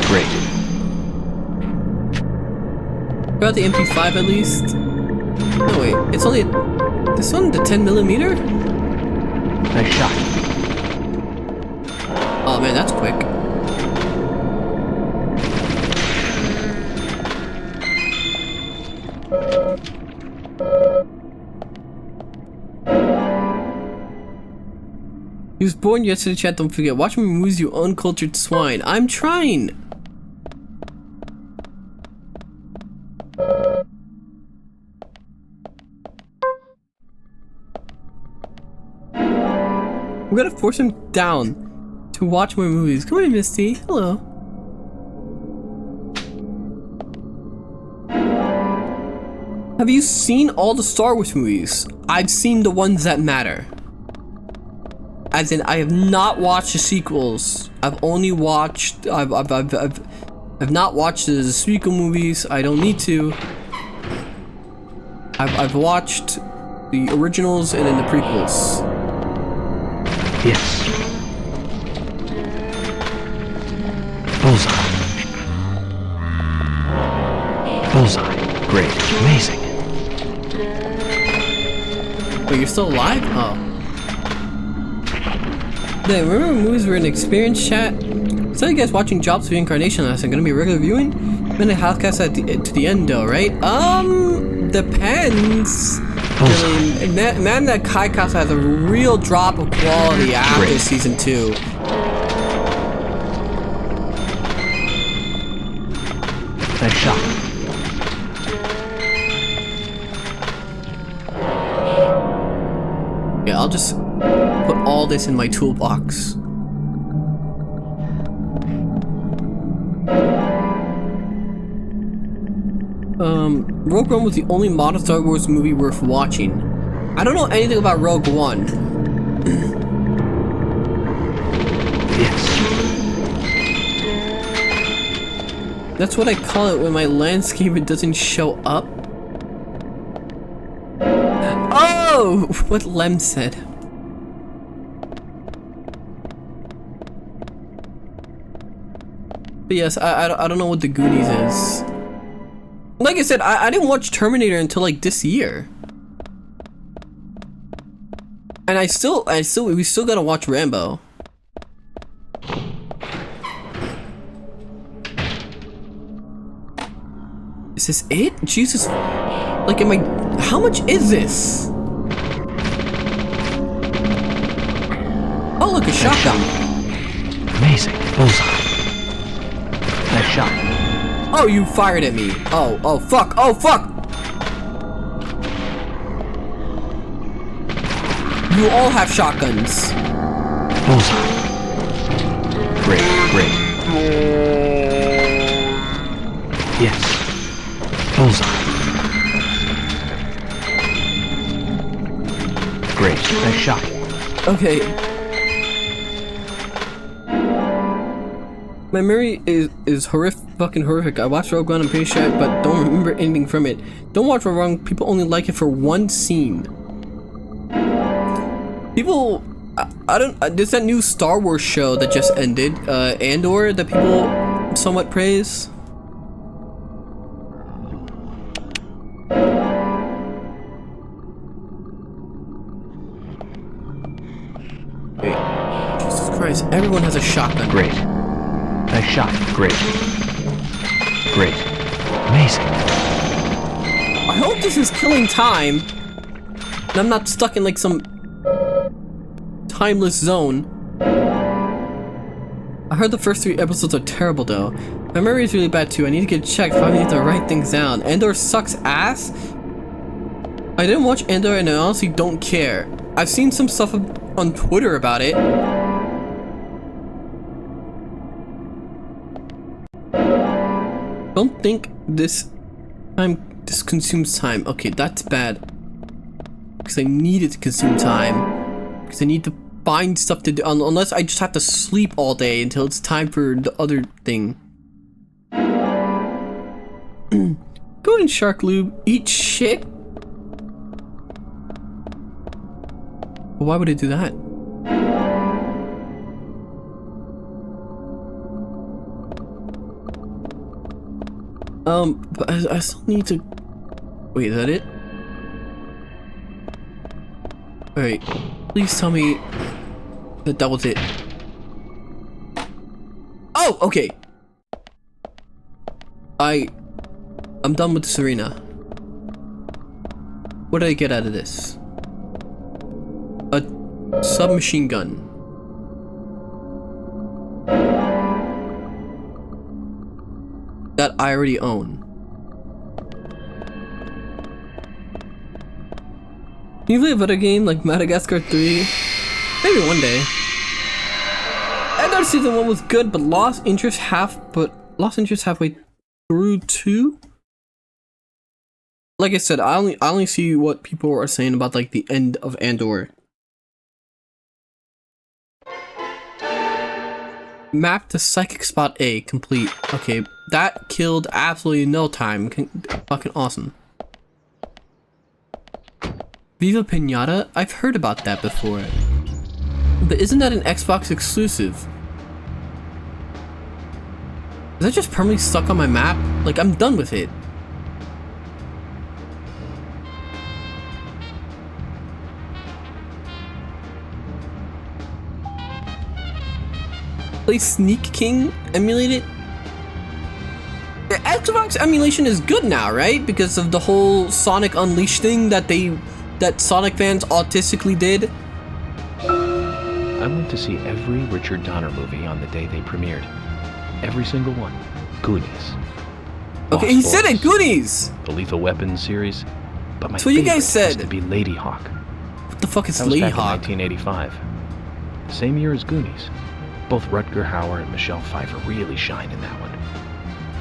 Great. Got the MP5 at least. No wait, it's only this one, the 10mm? Nice shot. Oh man, that's quick. He was born yesterday, chat, don't forget. Watch me moves, you uncultured swine. I'm trying! We gotta force him down to watch more movies. Come on, Misty. Hello. Have you seen all the Star Wars movies? I've seen the ones that matter. As in, I have not watched the sequels. I've only watched. I've not watched the sequel movies. I don't need to. I've watched the originals and then the prequels. Yes. Bullseye. Bullseye. Great. Amazing. Wait, you're still alive? Oh. Then remember when movies were an experience, chat? So you guys watching Jobs of Reincarnation last night, gonna be a regular viewing? Been a housecast to the end though, right? Depends. I mean, Man That Kai Casa has a real drop of quality after season 2. Nice shot. Yeah, I'll just put all this in my toolbox. Rogue One was the only modern Star Wars movie worth watching. I don't know anything about Rogue One. Yes. That's what I call it when my landscape doesn't show up. Oh! What Lem said. But yes, I don't know what the Goonies is. Like I said, I didn't watch Terminator until like this year. And we still gotta watch Rambo. Is this it? Jesus. Like, how much is this? Oh, look, a shotgun. Amazing. Bullseye. Nice shot. Oh, you fired at me. Oh, fuck. Oh, fuck. You all have shotguns. Bullseye. Great. Yes. Bullseye. Great. Nice shot. Okay. My memory is fucking horrific. I watched Rogue One, I'm pretty sure, but don't remember anything from it. Don't watch Rogue One, people only like it for one scene. People, I don't, there's that new Star Wars show that just ended, Andor, that people somewhat praise. Wait, Jesus Christ, everyone has a shotgun. Great. Nice shot. Great. Great. Amazing. I hope this is killing time, and I'm not stuck in like some timeless zone. I heard the first 3 episodes are terrible though. My memory is really bad too. I need to get checked if I need to write things down. Andor sucks ass. I didn't watch Andor and I honestly don't care. I've seen some stuff on Twitter about it. Don't think this consumes time. Okay, that's bad. Because I need it to consume time. Because I need to find stuff to do. Unless I just have to sleep all day until it's time for the other thing. Go in Shark Lube. Eat shit? Well, why would I do that? But I still need to... Wait, is that it? Alright, please tell me that that was it. Oh, okay! I'm done with this arena. What did I get out of this? A submachine gun. That I already own. Can you play a better game like Madagascar 3? Maybe one day. I thought season 1 was good, but lost interest halfway through 2. Like I said, I only see what people are saying about like the end of Andor. Map to Psychic Spot A complete. Okay, that killed absolutely no time. Fucking awesome. Viva Pinata? I've heard about that before. But isn't that an Xbox exclusive? Is that just permanently stuck on my map? Like, I'm done with it. Play Sneak King emulated? The Xbox emulation is good now, right? Because of the whole Sonic Unleashed thing that Sonic fans autistically did. I went to see every Richard Donner movie on the day they premiered. Every single one. Goonies. Okay, he said it, Goonies! The Lethal Weapon series. But my That's what you guys said. Has to be Lady Hawk. What the fuck is That was Lady back Hawk? in 1985. The same year as Goonies. Both Rutger Hauer and Michelle Pfeiffer really shine in that one.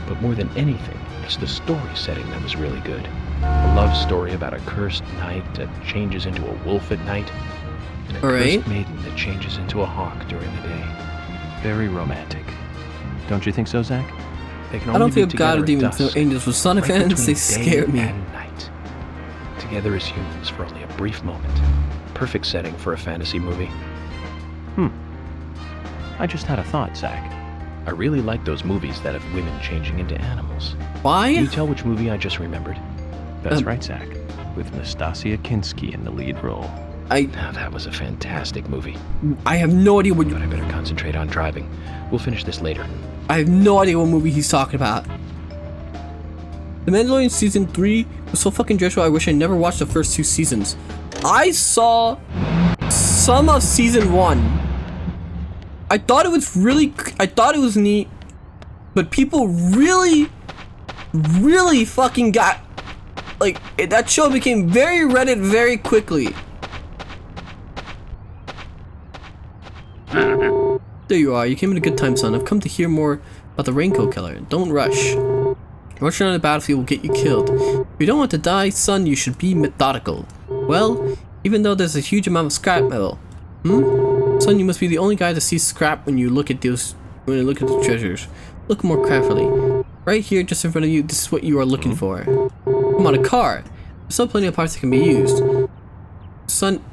But more than anything, it's the story setting that was really good. A love story about a cursed knight that changes into a wolf at night, and a cursed maiden that changes into a hawk during the day. Very romantic. Don't you think so, Zack? They can I don't only feel God or Demons, no angels. With Sonic fans, they scare me. And night. Together as humans for only a brief moment. Perfect setting for a fantasy movie. I just had a thought, Zack. I really like those movies that have women changing into animals. Why? Can you tell which movie I just remembered? That's right, Zack. With Nastasia Kinski in the lead role. Now that was a fantastic movie. I have no idea what you... But I better concentrate on driving. We'll finish this later. I have no idea what movie he's talking about. The Mandalorian Season 3 was so fucking dreadful, I wish I never watched the first 2 seasons. I saw some of Season 1. I thought it was neat, but people really fucking got, like, that show became very Reddit very quickly. There you are, you came at a good time, son. I've come to hear more about the Raincoat Killer. Don't rush. Rushing on the battlefield will get you killed. If you don't want to die, son, you should be methodical. Well, even though there's a huge amount of scrap metal. Son, you must be the only guy to see scrap when you look at those When you look at the treasures, look more carefully. Right here, just in front of you, this is what you are looking for. Come on, a car. There's still plenty of parts that can be used. Son,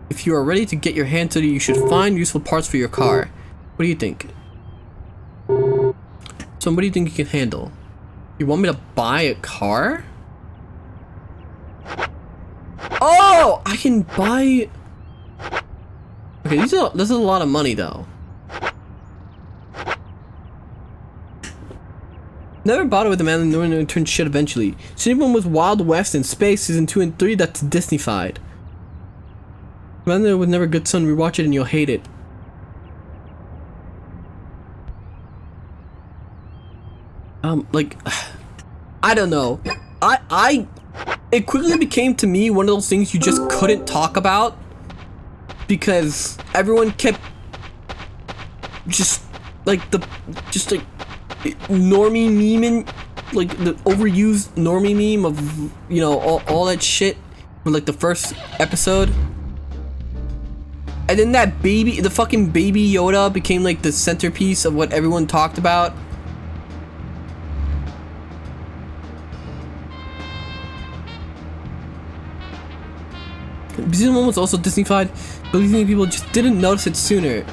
if you are ready to get your hands dirty, you should find useful parts for your car. What do you think? Son, what do you think you can handle? You want me to buy a car? Oh, I can buy... Okay, this is a lot of money, though. Never bothered with the man knowing to turn shit eventually. Season 1 was Wild West and Space. Season 2 and 3, that's Disney-fied. Man, there was never a good son. Rewatch it and you'll hate it. Like, I don't know. It quickly became to me one of those things you just couldn't talk about because everyone kept just like normie memeing, like the overused normie meme of, you know, all that shit from like the first episode. And then that baby, the fucking baby Yoda became like the centerpiece of what everyone talked about. Season 1 was also Disney-fied, but these people just didn't notice it sooner.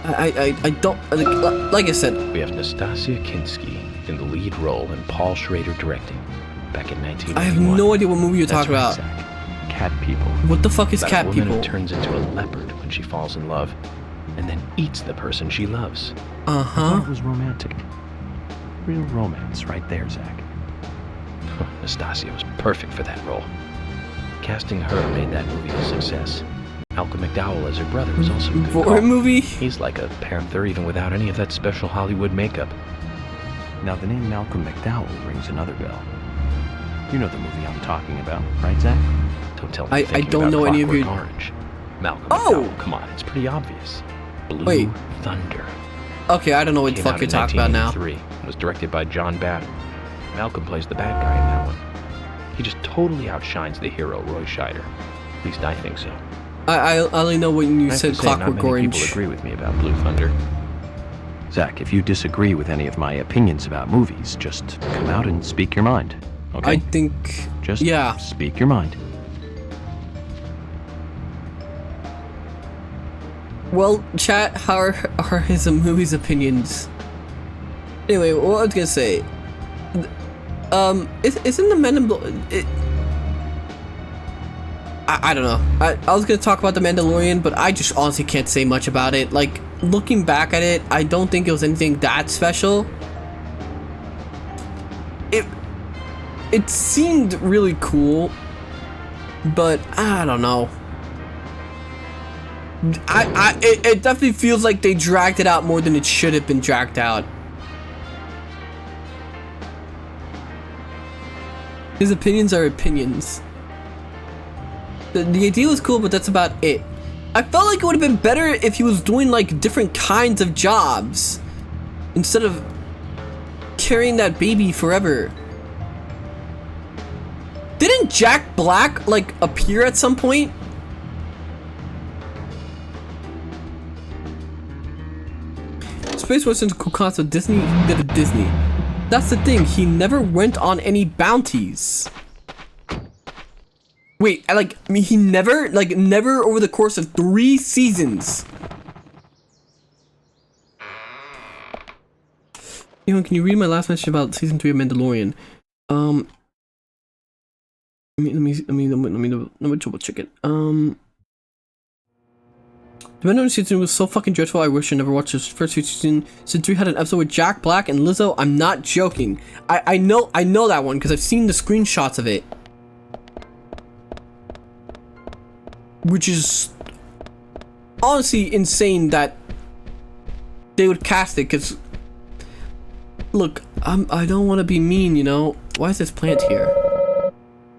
I don't, like I said. We have Nastasia Kinski in the lead role and Paul Schrader directing. Back in 1991. I have no idea what movie you're talking about. Zack. Cat People. What the fuck is About Cat a woman People? Who turns into a leopard when she falls in love, and then eats the person she loves. I thought it was romantic. Real romance right there, Zack. Nastasia was perfect for that role. Casting her made that movie a success. Malcolm McDowell as her brother was also a good call. Movie? He's like a panther even without any of that special Hollywood makeup. Now the name Malcolm McDowell rings another bell. You know the movie I'm talking about, right, Zack? Don't tell me I don't know any of your... Orange. Malcolm McDowell, come on, it's pretty obvious. Blue Thunder. Okay, I don't know what the fuck you're talking about now. Was directed by John Badham. Malcolm plays the bad guy in that one. He just totally outshines the hero, Roy Scheider. At least I think so. I only know when you said Clockwork Orange. People agree with me about Blue Thunder. Zack, if you disagree with any of my opinions about movies, just come out and speak your mind. Okay? I think... Just speak your mind. Well, chat, how are his movies' opinions? Anyway, what I was gonna say... isn't the Men in Black... I don't know. I was gonna talk about The Mandalorian, but I just honestly can't say much about it. Like, looking back at it, I don't think it was anything that special. It seemed really cool, but I don't know. It definitely feels like they dragged it out more than it should have been dragged out. His opinions are opinions. The idea was cool, but that's about it. I felt like it would have been better if he was doing like different kinds of jobs instead of carrying that baby forever. Didn't Jack Black like appear at some point? Space wasn't a cool concept. Disney did it Disney. That's the thing. He never went on any bounties. Wait, he never over the course of 3 seasons. You know, can you read my last message about season 3 of Mandalorian? Let me double check it. The Mandalorian season was so fucking dreadful. I wish I never watched this first season. Season 3 had an episode with Jack Black and Lizzo. I'm not joking. I know that one because I've seen the screenshots of it. Which is honestly insane that they would cast it, because look, I don't want to be mean, you know. Why is this plant here?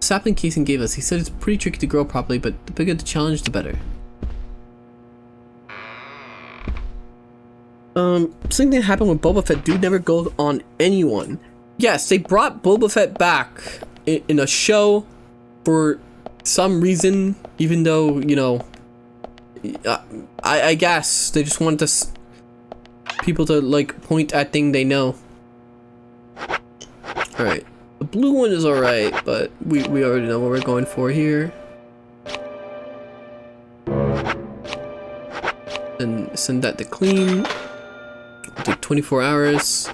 Sapling Casing gave us. He said it's pretty tricky to grow properly, but the bigger the challenge, the better. Something that happened with Boba Fett. Dude never goes on anyone. Yes, they brought Boba Fett back in a show for some reason. Even though, you know, I guess they just want us people to like point at things they know. Alright. The blue one is alright, but we already know what we're going for here. And send that to clean. It'll take 24 hours.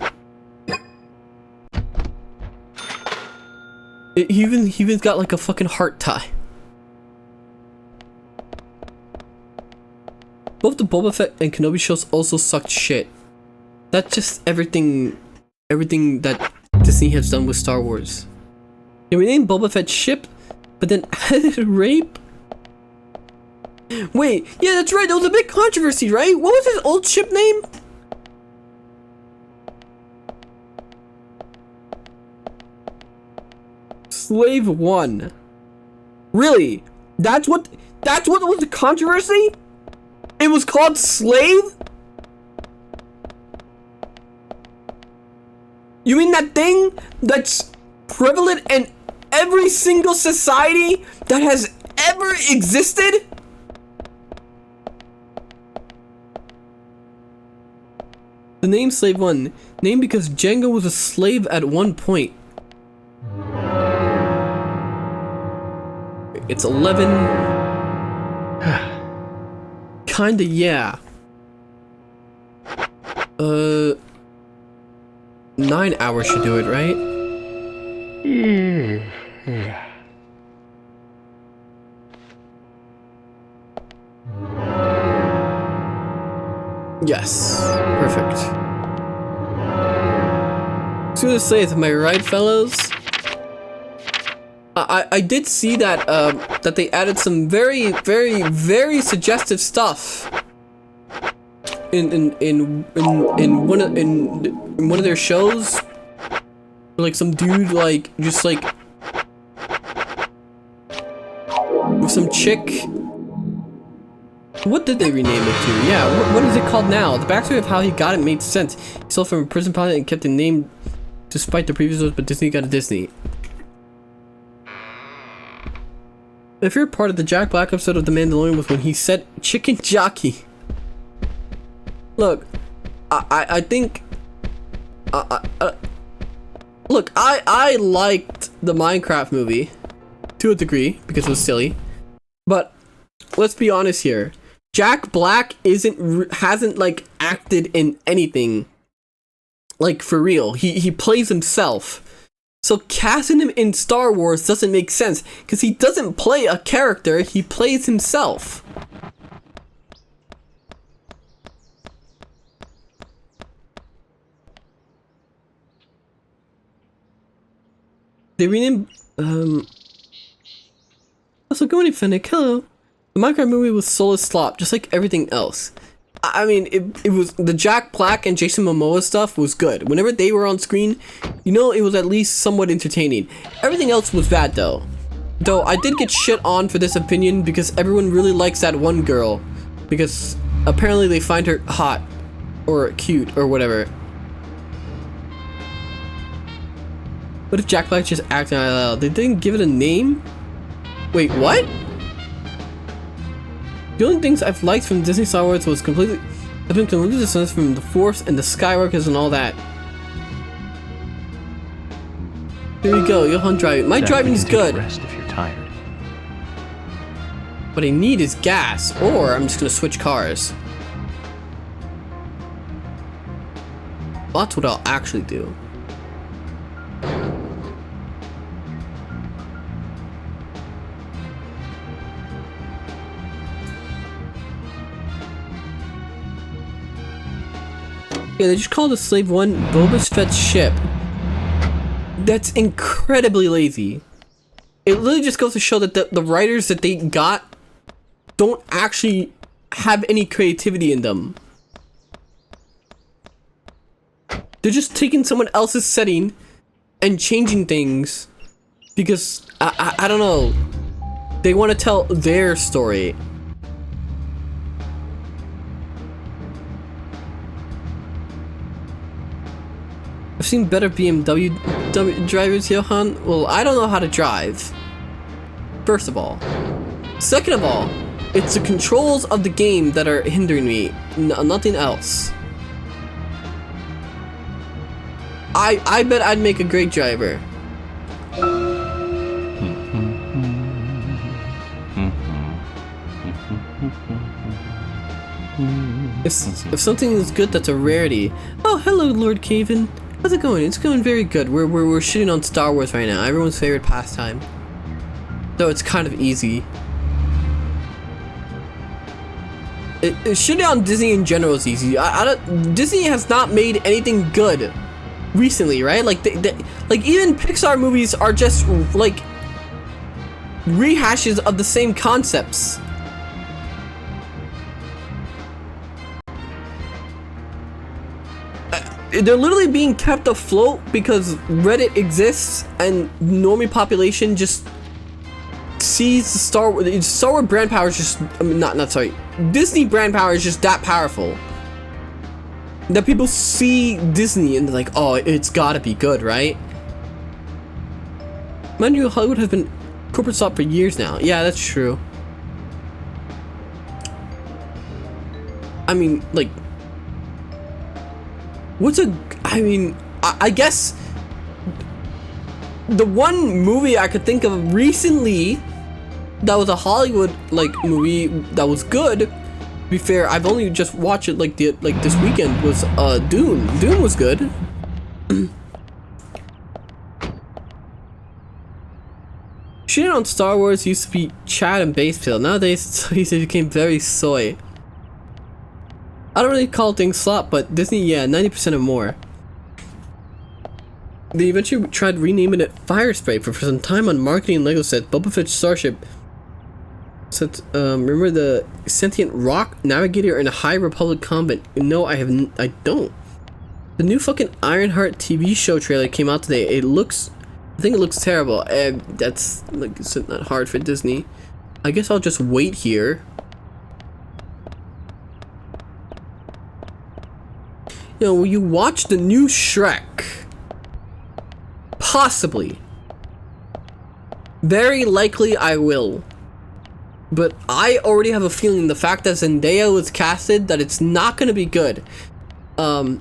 He even got like a fucking heart tie. Both the Boba Fett and Kenobi shows also sucked shit. That's just everything that Disney has done with Star Wars. They renamed Boba Fett's ship, but then added rape? Wait, yeah, that's right, there was a big controversy, right? What was his old ship name? Slave 1. Really? That's what was the controversy? It was called Slave? You mean that thing that's prevalent in every single society that has ever existed? The name Slave 1, named because Jango was a slave at one point. It's 11. Kinda, yeah. 9 hours should do it, right? Yeah. Yes. Perfect. So to say, am I right, fellows? I did see that that they added some very suggestive stuff in one of their shows. Like some dude just with some chick. What did they rename it to? Yeah, what is it called now? The backstory of how he got it made sense. He stole from a prison pilot and kept the name despite the previous ones, but Disney got a Disney. If you're part of the Jack Black episode of The Mandalorian was when he said chicken jockey. Look, I think look, I liked the Minecraft movie to a degree because it was silly, but let's be honest here. Jack Black hasn't like acted in anything like for real. He plays himself. So casting him in Star Wars doesn't make sense because he doesn't play a character, he plays himself. They renamed also going to Fennec, hello. The Minecraft movie was soulless slop, just like everything else. I mean, it was the Jack Black and Jason Momoa stuff was good. Whenever they were on screen, you know, it was at least somewhat entertaining. Everything else was bad though. Though I did get shit on for this opinion because everyone really likes that one girl. Because apparently they find her hot. Or cute or whatever. What if Jack Black just acted out loud? They didn't give it a name? Wait, what? The only things I've liked from Disney Star Wars was I've been completely distanced from the Force and the Skywalkers and all that. Here we go, Johan driving. My driving is good. Rest if you're tired. What I need is gas, or I'm just gonna switch cars. That's what I'll actually do. Yeah, they just called the Slave 1 Boba Fett's ship. That's incredibly lazy. It literally just goes to show that the writers that they got don't actually have any creativity in them. They're just taking someone else's setting and changing things because, I don't know, they want to tell their story. I've seen better BMW drivers, Johan. Well, I don't know how to drive. First of all. Second of all, it's the controls of the game that are hindering me, nothing else. I bet I'd make a great driver. If something is good, that's a rarity. Oh, hello, Lord Caven. How's it going? It's going very good. We're shitting on Star Wars right now, everyone's favorite pastime. So it's kind of easy. Shitting on Disney in general is easy. Disney has not made anything good recently, right? Like like even Pixar movies are just like rehashes of the same concepts. They're literally being kept afloat because Reddit exists and normie population just sees the Star Wars brand power is just, I mean, not sorry, Disney brand power is just that powerful that people see Disney and they're like, oh, it's gotta be good, right? Mind you, Hollywood has been corporate stop for years now. Yeah, that's true. I mean, like, I guess the one movie I could think of recently that was a Hollywood like movie that was good, to be fair, I've only just watched it like this weekend, was Dune. Dune was good. Shit on Star Wars used to be Chad and Basepale. Nowadays it became very soy. I don't really call things slop, but Disney, yeah, 90% or more. They eventually tried renaming it Fire Spray, but for some time on marketing Lego set, Boba Fett Starship said, remember the sentient rock navigator in a High Republic convent? No, I don't. The new fucking Ironheart TV show trailer came out today. I think it looks terrible. That's like, it's not hard for Disney. I guess I'll just wait here. You know, will you watch the new Shrek? Possibly. Very likely I will. But I already have a feeling the fact that Zendaya was casted that it's not going to be good. I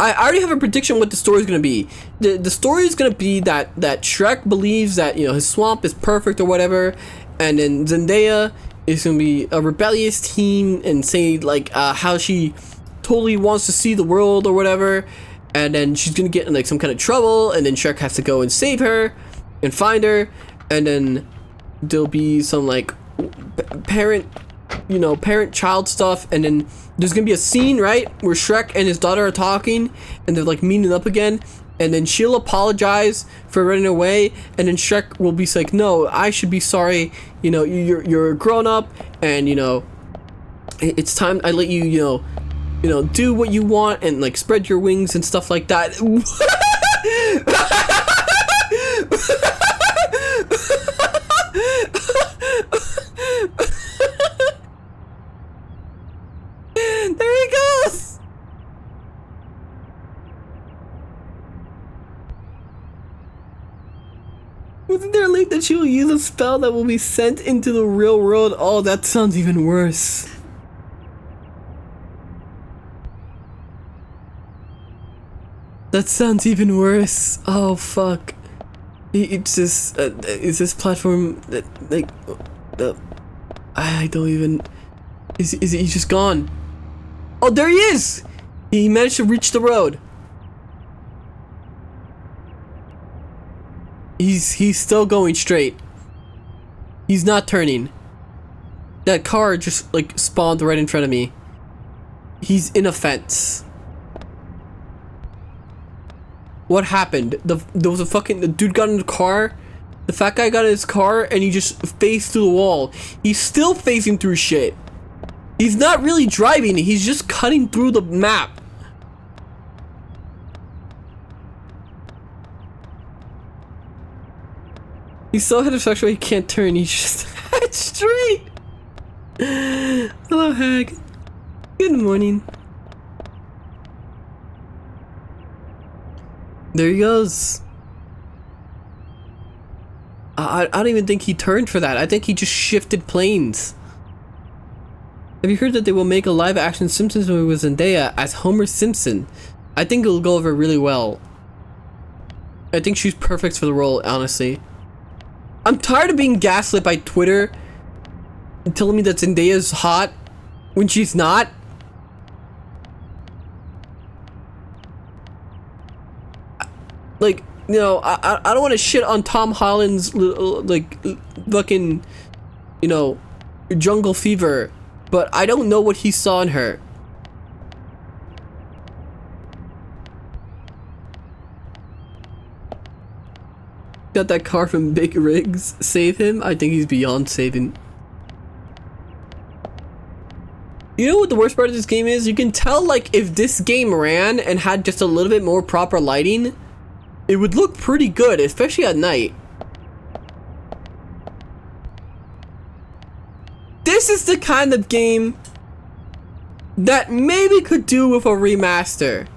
already have a prediction what the story is going to be. The story is going to be that Shrek believes that, you know, his swamp is perfect or whatever, and then Zendaya is going to be a rebellious teen and say like how she totally wants to see the world or whatever, and then she's going to get in like some kind of trouble, and then Shrek has to go and save her and find her, and then there'll be some like parent-child stuff, and then there's gonna be a scene, right, where Shrek and his daughter are talking and they're like meeting up again, and then she'll apologize for running away, and then Shrek will be like, no, I should be sorry, you know, you're a grown-up, and you know, it's time I let you, you know, do what you want and like spread your wings and stuff like that. There he goes! Wasn't there a link that she will use a spell that will be sent into the real world? Oh, that sounds even worse. That sounds even worse. Oh, fuck. It's this, is this platform that, like, I don't even, is he just gone? Oh, there he is! He managed to reach the road. He's still going straight. He's not turning. That car just, like, spawned right in front of me. He's in a fence. What happened? There was the dude got in the car. The fat guy got in his car and he just phased through the wall. He's still phasing through shit. He's not really driving, he's just cutting through the map. He's so heterosexual he can't turn, he's just head straight. Hello, Hag. Good morning. There he goes. I don't even think he turned for that. I think he just shifted planes. Have you heard that they will make a live-action Simpsons movie with Zendaya as Homer Simpson? I think it'll go over really well. I think she's perfect for the role, honestly. I'm tired of being gaslit by Twitter and telling me that Zendaya's hot when she's not. Like, you know, I don't want to shit on Tom Holland's, like, fucking, you know, Jungle Fever, but I don't know what he saw in her. Got that car from Big Rigs. Save him? I think he's beyond saving. You know what the worst part of this game is? You can tell, like, if this game ran and had just a little bit more proper lighting, it would look pretty good, especially at night. This is the kind of game that maybe could do with a remaster.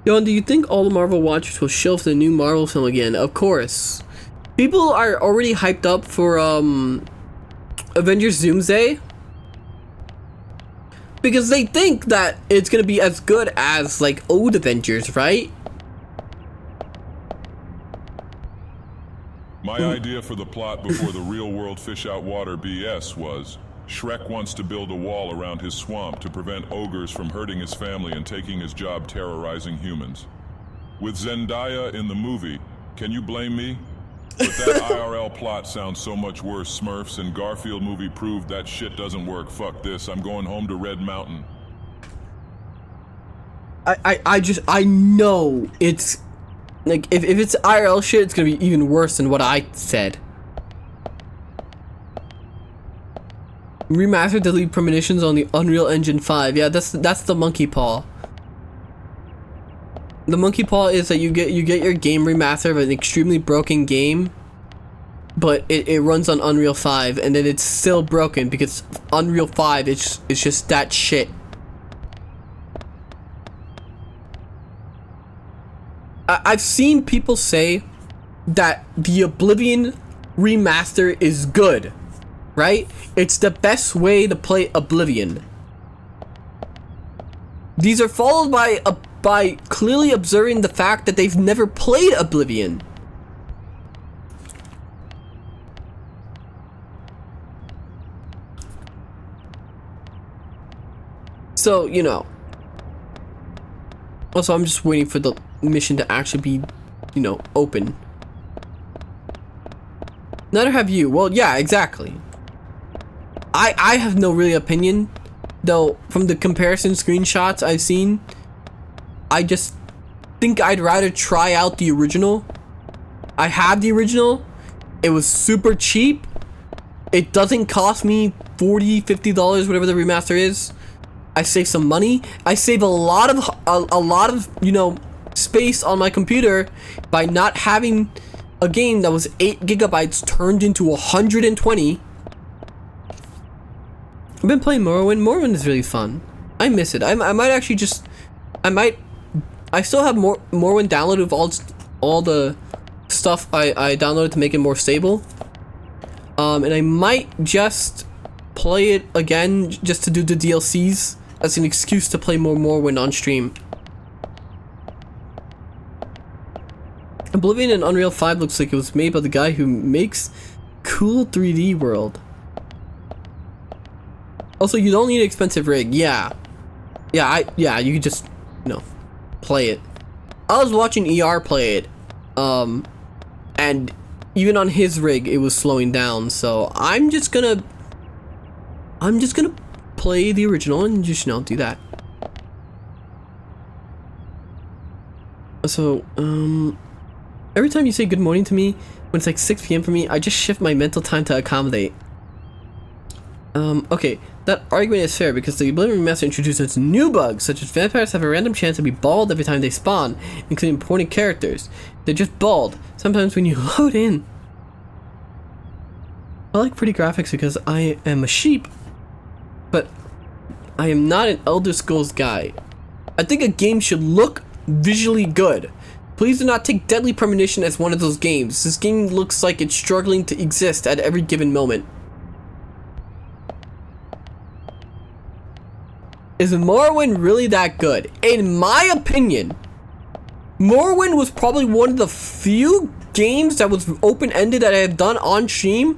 Yon, do you think all the Marvel watchers will shelf the new Marvel film again? Of course. People are already hyped up for Avengers Doomsday, because they think that it's gonna be as good as, like, old Avengers, right? My idea for the plot before the real world fish out water BS was Shrek wants to build a wall around his swamp to prevent ogres from hurting his family and taking his job terrorizing humans. With Zendaya in the movie, can you blame me? But that IRL plot sounds so much worse. Smurfs and Garfield movie proved that shit doesn't work. Fuck this, I'm going home to Red Mountain. I know it's, like, if it's IRL shit, it's gonna be even worse than what I said. Remastered delete premonitions on the Unreal Engine 5. Yeah, that's the monkey paw. The monkey paw is that you get your game remastered of an extremely broken game, but it runs on Unreal 5, and then it's still broken because Unreal 5 is just that shit. I've seen people say that the Oblivion remaster is good, right? It's the best way to play Oblivion. These are followed by clearly observing the fact that they've never played Oblivion. So, you know. Also, I'm just waiting for the mission to actually be, you know, open. Neither have you. Well, yeah, exactly. I have no really opinion, though. From the comparison screenshots I've seen, I just think I'd rather try out the original. I have the original. It was super cheap. It doesn't cost me $40, $50, whatever the remaster is. I save some money. I save a lot of you know, space on my computer by not having a game that was 8 gigabytes turned into 120. I've been playing Morrowind. Morrowind is really fun. I miss it. I might actually just, I still have Morrowind downloaded with all the stuff I downloaded to make it more stable. And I might just play it again just to do the DLCs as an excuse to play more Morrowind on stream. Oblivion and Unreal 5 looks like it was made by the guy who makes Cool 3D World. Also, you don't need an expensive rig. Yeah, you could just, you know, play it. I was watching ER play it, and even on his rig, it was slowing down. So I'm just gonna play the original and just, you know, do that. So, every time you say good morning to me, when it's like 6 PM for me, I just shift my mental time to accommodate. Okay, that argument is fair because the Oblivion Remaster introduces new bugs, such as vampires have a random chance to be bald every time they spawn, including important characters. They're just bald, sometimes when you load in. I like pretty graphics because I am a sheep, but I am not an Elder Scrolls guy. I think a game should look visually good. Please do not take Deadly Premonition as one of those games. This game looks like it's struggling to exist at every given moment. Is Morrowind really that good? In my opinion, Morrowind was probably one of the few games that was open-ended that I have done on stream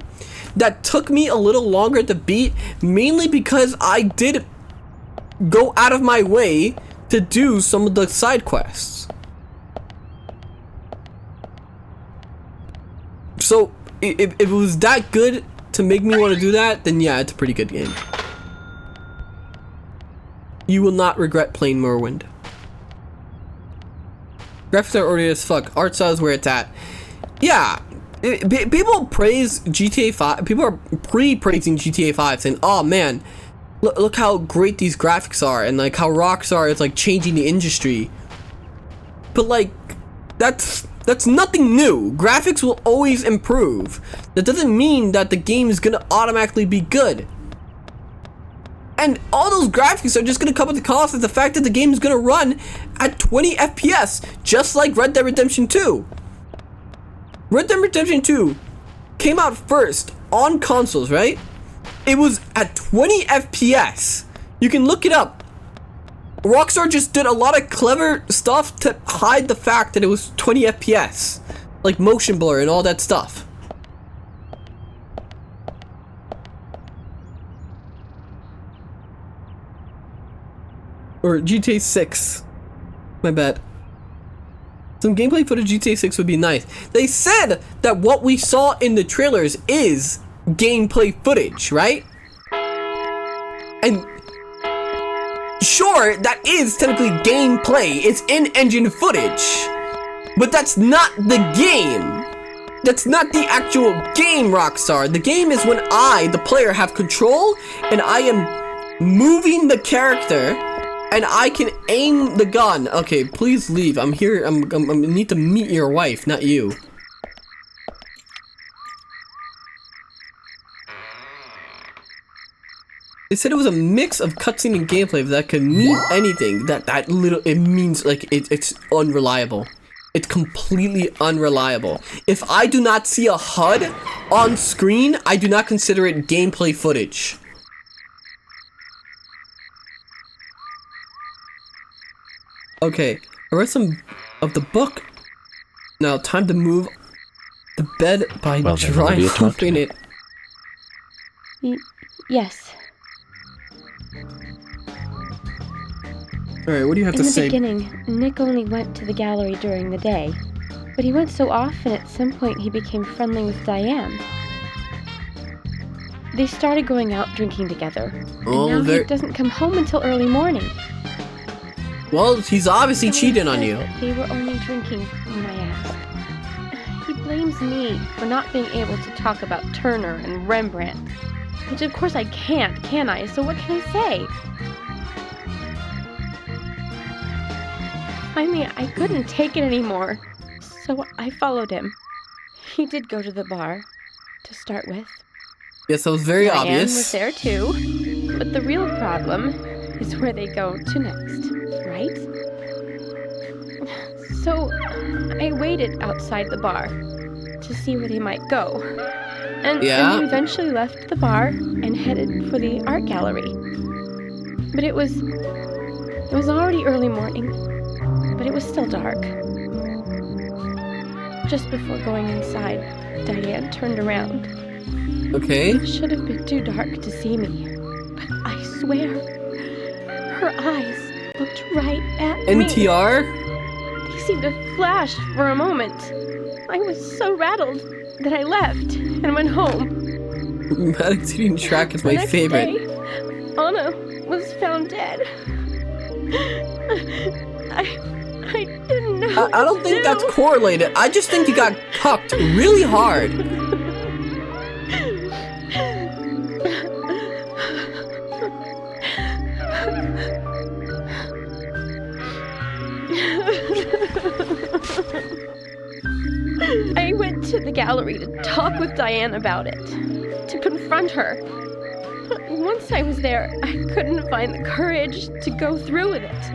that took me a little longer to beat, mainly because I did go out of my way to do some of the side quests. So if it was that good to make me want to do that, then yeah, it's a pretty good game. You will not regret playing Morrowind. Graphics are ordered as fuck. Art style is where it's at. Yeah, people praise GTA 5. People are praising GTA 5, saying, "Oh man, look how great these graphics are, and like how Rockstar is like changing the industry." But like, that's nothing new. Graphics will always improve. That doesn't mean that the game is gonna automatically be good. And all those graphics are just gonna come at the cost of the fact that the game is gonna run at 20 FPS, just like Red Dead Redemption 2. Red Dead Redemption 2 came out first on consoles, right? It was at 20 FPS. You can look it up. Rockstar just did a lot of clever stuff to hide the fact that it was 20 FPS. Like motion blur and all that stuff. Or GTA 6. My bad. Some gameplay footage of GTA 6 would be nice. They said that what we saw in the trailers is gameplay footage, right? And sure, that is technically gameplay. It's in-engine footage. But that's not the game. That's not the actual game, Rockstar. The game is when I, the player, have control and I am moving the character and I can aim the gun. Okay, please leave. I'm here. I need to meet your wife, not you. They said it was a mix of cutscene and gameplay that could mean anything. It means like it's unreliable. It's completely unreliable. If I do not see a HUD on screen, I do not consider it gameplay footage. Okay, I read some of the book. Now, time to move the bed by drying off in it. Yes. Alright, what do you have to say? In the beginning, Nick only went to the gallery during the day, but he went so often at some point he became friendly with Diane. They started going out drinking together, and now he doesn't come home until early morning. Well, he's obviously cheating on you. They were only drinking when I asked. He blames me for not being able to talk about Turner and Rembrandt, which of course I can't, can I? So what can I say? Finally, I couldn't take it anymore, so I followed him. He did go to the bar, to start with. Yes, that was very Diane obvious. was there too, but the real problem is where they go to next, right? So I waited outside the bar to see where they might go, and we eventually left the bar and headed for the art gallery. But it was already early morning, but it was still dark. Just before going inside, Diane turned around. Okay. It should have been too dark to see me, but I swear, her eyes looked right at me. NTR? They seemed to flash for a moment. I was so rattled that I left and went home. Meditating track is my favorite. The next day, Anna was found dead. I didn't know. I don't think that's correlated. I just think you got cucked really hard. I went to the gallery to talk with Diane about it, to confront her. But once I was there, I couldn't find the courage to go through with it.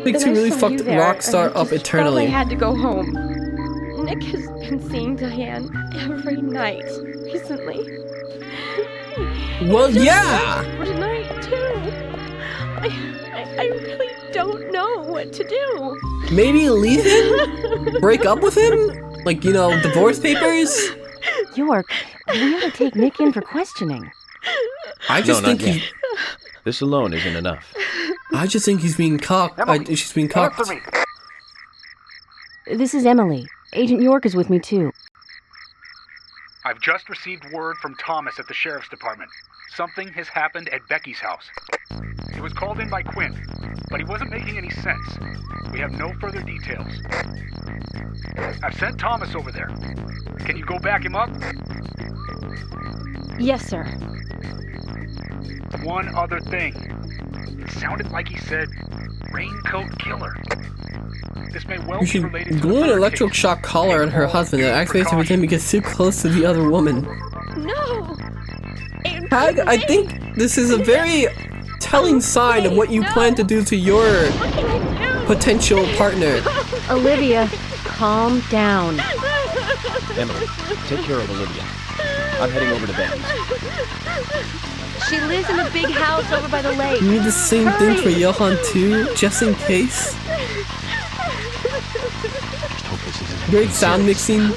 Makes you really fucked Rockstar up eternally. I had to go home. Nick has been seeing Diane every night recently. Well, yeah! For tonight, too. I really don't know what to do. Maybe leave him? Break up with him? Like, you know, divorce papers? York, we ought to take Nick in for questioning. I just think he's... This alone isn't enough. I just think he's being cocked. She's being cocked. This is Emily. Agent York is with me, too. I've just received word from Thomas at the Sheriff's Department. Something has happened at Becky's house. He was called in by Quinn, but he wasn't making any sense. We have no further details. I've sent Thomas over there. Can you go back him up? Yes, sir. One other thing. It sounded like he said, Raincoat Killer. This may well be related to glue an electric shock collar on her husband that activates every time he gets too close to the other woman. No! I think this is a very telling sign of what you plan to do to your potential partner. Olivia, calm down. Emily, take care of Olivia. I'm heading over to Becky's. She lives in a big house over by the lake. You need the same thing for Johan too, just in case. Great sound mixing.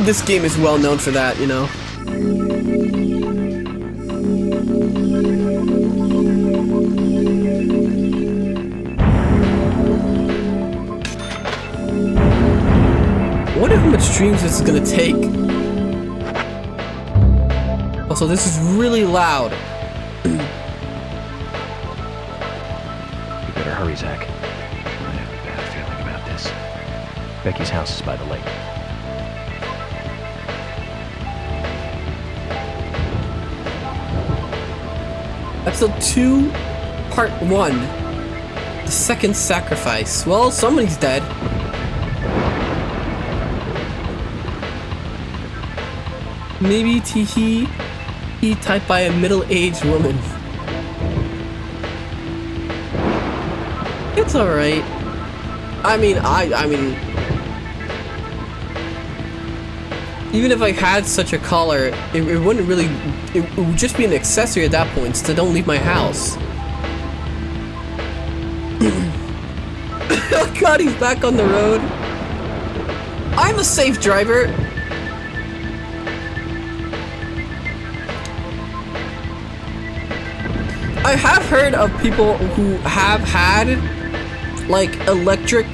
This game is well known for that, you know. I wonder how much streams this is gonna take. Also, this is really loud. You better hurry, Zack. I have a bad feeling about this. Becky's house is by the lake. Episode 2, Part 1. The second sacrifice. Well, somebody's dead. Maybe Teehee, he typed by a middle-aged woman. It's alright. I mean, even if I had such a collar, it wouldn't really, it would just be an accessory at that point, so don't leave my house. Oh god, he's back on the road. I'm a safe driver. I have heard of people who have had, like, electric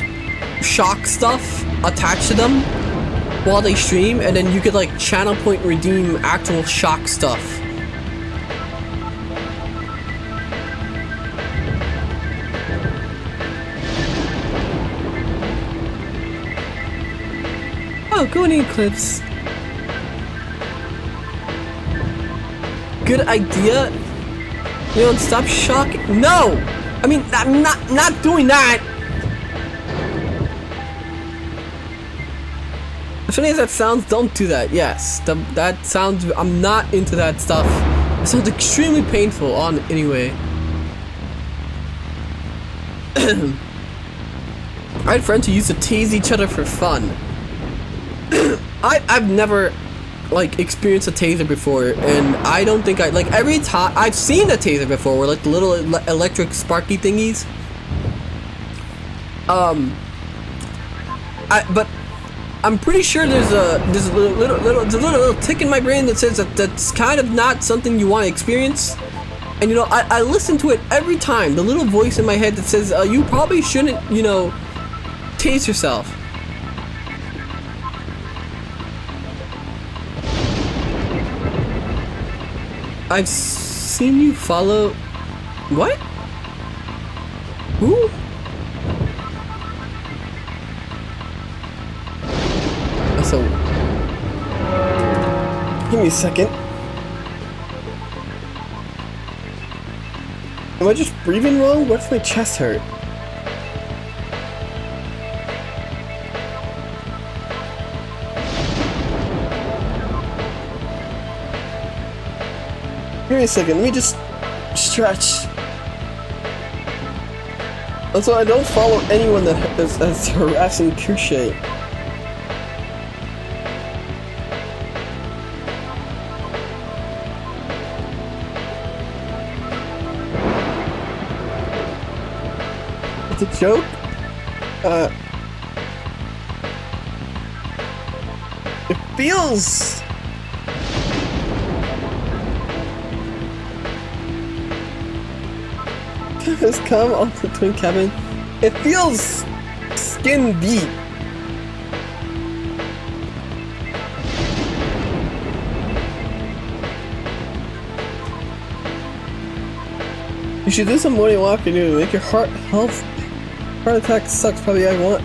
shock stuff attached to them while they stream, and then you could, like, channel point redeem actual shock stuff. Oh, go and Eclipse. Good idea. You don't stop shocking. No! I mean, I'm not doing that! As funny as that sounds, don't do that. Yes, that sounds, I'm not into that stuff. It sounds extremely painful on anyway. I had friends who used to tease each other for fun. I've never, like, experienced a taser before, and I don't think like, every time, I've seen a taser before, where, like, the little electric sparky thingies. But I'm pretty sure there's a little tick in my brain that says that that's kind of not something you want to experience. And, you know, I listen to it every time, the little voice in my head that says, you probably shouldn't, you know, tase yourself. I've seen you follow... What? Who? So... Give me a second. Am I just breathing wrong? What's my chest hurt? Give me a second, let me just stretch. Also, I don't follow anyone that is harassing Kushay. It's a joke? It feels... has come on the twin cabin. It feels skin deep. You should do some morning walking to make your heart attack sucks. Probably I want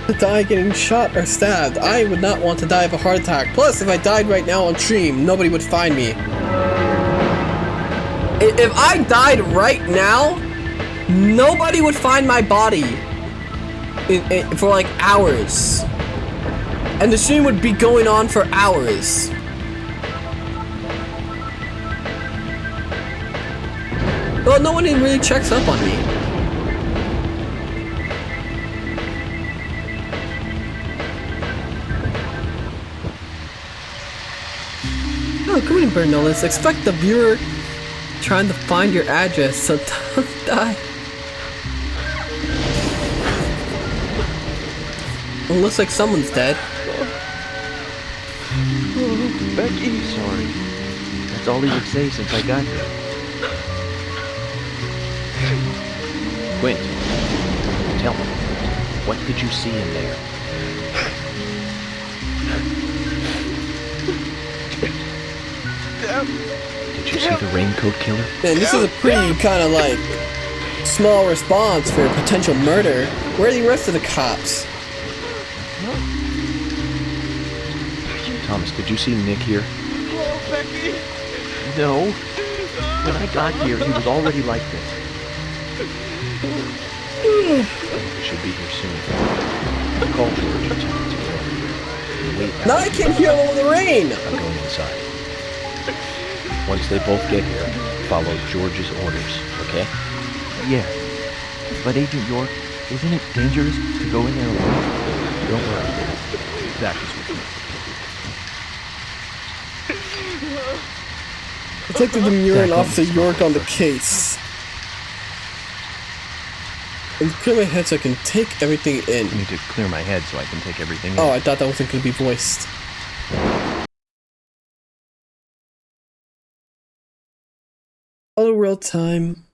to die getting shot or stabbed. I would not want to die of a heart attack. Plus, if I died right now on stream, nobody would find me. If I died right now, nobody would find my body for like hours. And the stream would be going on for hours. Well, no one really checks up on me. Oh, come in, Bernolis. Expect the viewer trying to find your address, so don't die. It looks like someone's dead. Oh, Becky, sorry. That's all he would say since I got here. Quint, tell me, what did you see in there? Did you see the raincoat killer? Man, this is a pretty kind of like small response for a potential murder. Where are the rest of the cops? Thomas, did you see Nick here? Oh, Becky! No. When I got here, he was already like this. He should be here soon. Call George and tell him to get over here. Wait. Now I can't hear all the rain! I'm going inside. Once they both get here, follow George's orders, okay? Yeah. But Agent York, isn't it dangerous to go in there alone? Don't worry. Zack is with me. Detective Demure and Officer York on the case. And clear my head so I can take everything in. I need to clear my head so I can take everything in. Oh, I thought that wasn't going to be voiced. Hello, real time.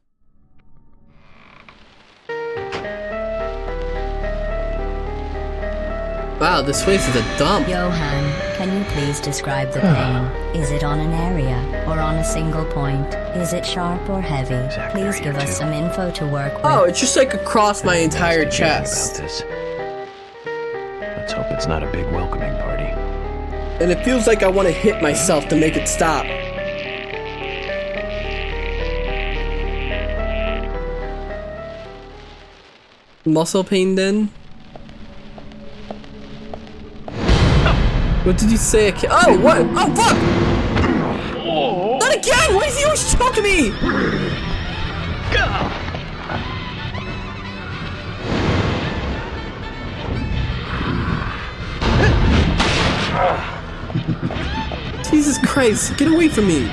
Wow, this place is a dump. Johan, can you please describe the pain? Is it on an area or on a single point? Is it sharp or heavy? Zack, please give us some info to work with. Oh, it's just like across my entire chest. About this. Let's hope it's not a big welcoming party. And it feels like I want to hit myself to make it stop. Muscle pain then? What did you say? Oh, what? Oh, fuck! Not again! Why is he always choking me? Jesus Christ, get away from me.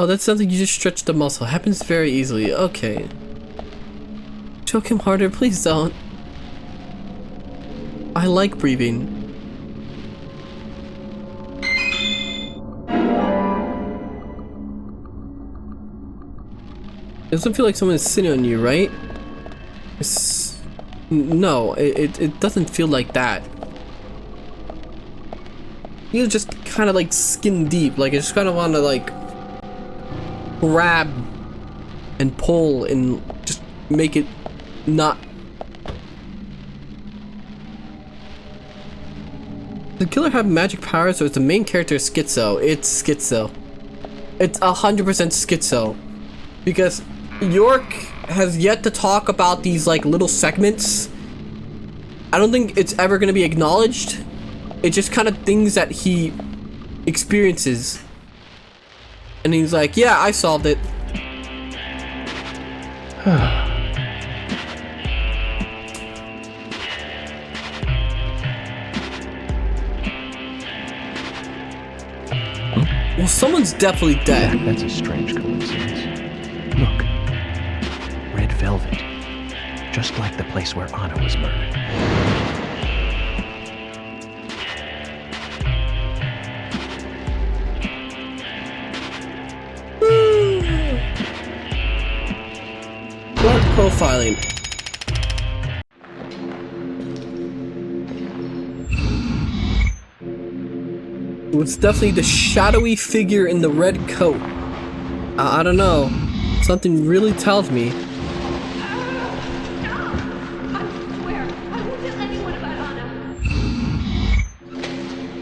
Oh, that's something you just stretch the muscle. Happens very easily. Okay. Choke him harder, please don't. I like breathing. It doesn't feel like someone is sitting on you, right? No, it doesn't feel like that. You just kind of like skin deep, like I just kind of want to like grab and pull and just make it not. Does the killer have magic powers or is the main character schizo? It's schizo. It's 100% schizo. Because York has yet to talk about these like little segments. I don't think it's ever going to be acknowledged. It's just kind of things that he experiences. And he's like, yeah, I solved it. Well, someone's definitely dead. Yeah, that's a strange coincidence. Look. Red velvet. Just like the place where Anna was murdered. Blood profiling. It was definitely the shadowy figure in the red coat. I don't know. Something really tells me.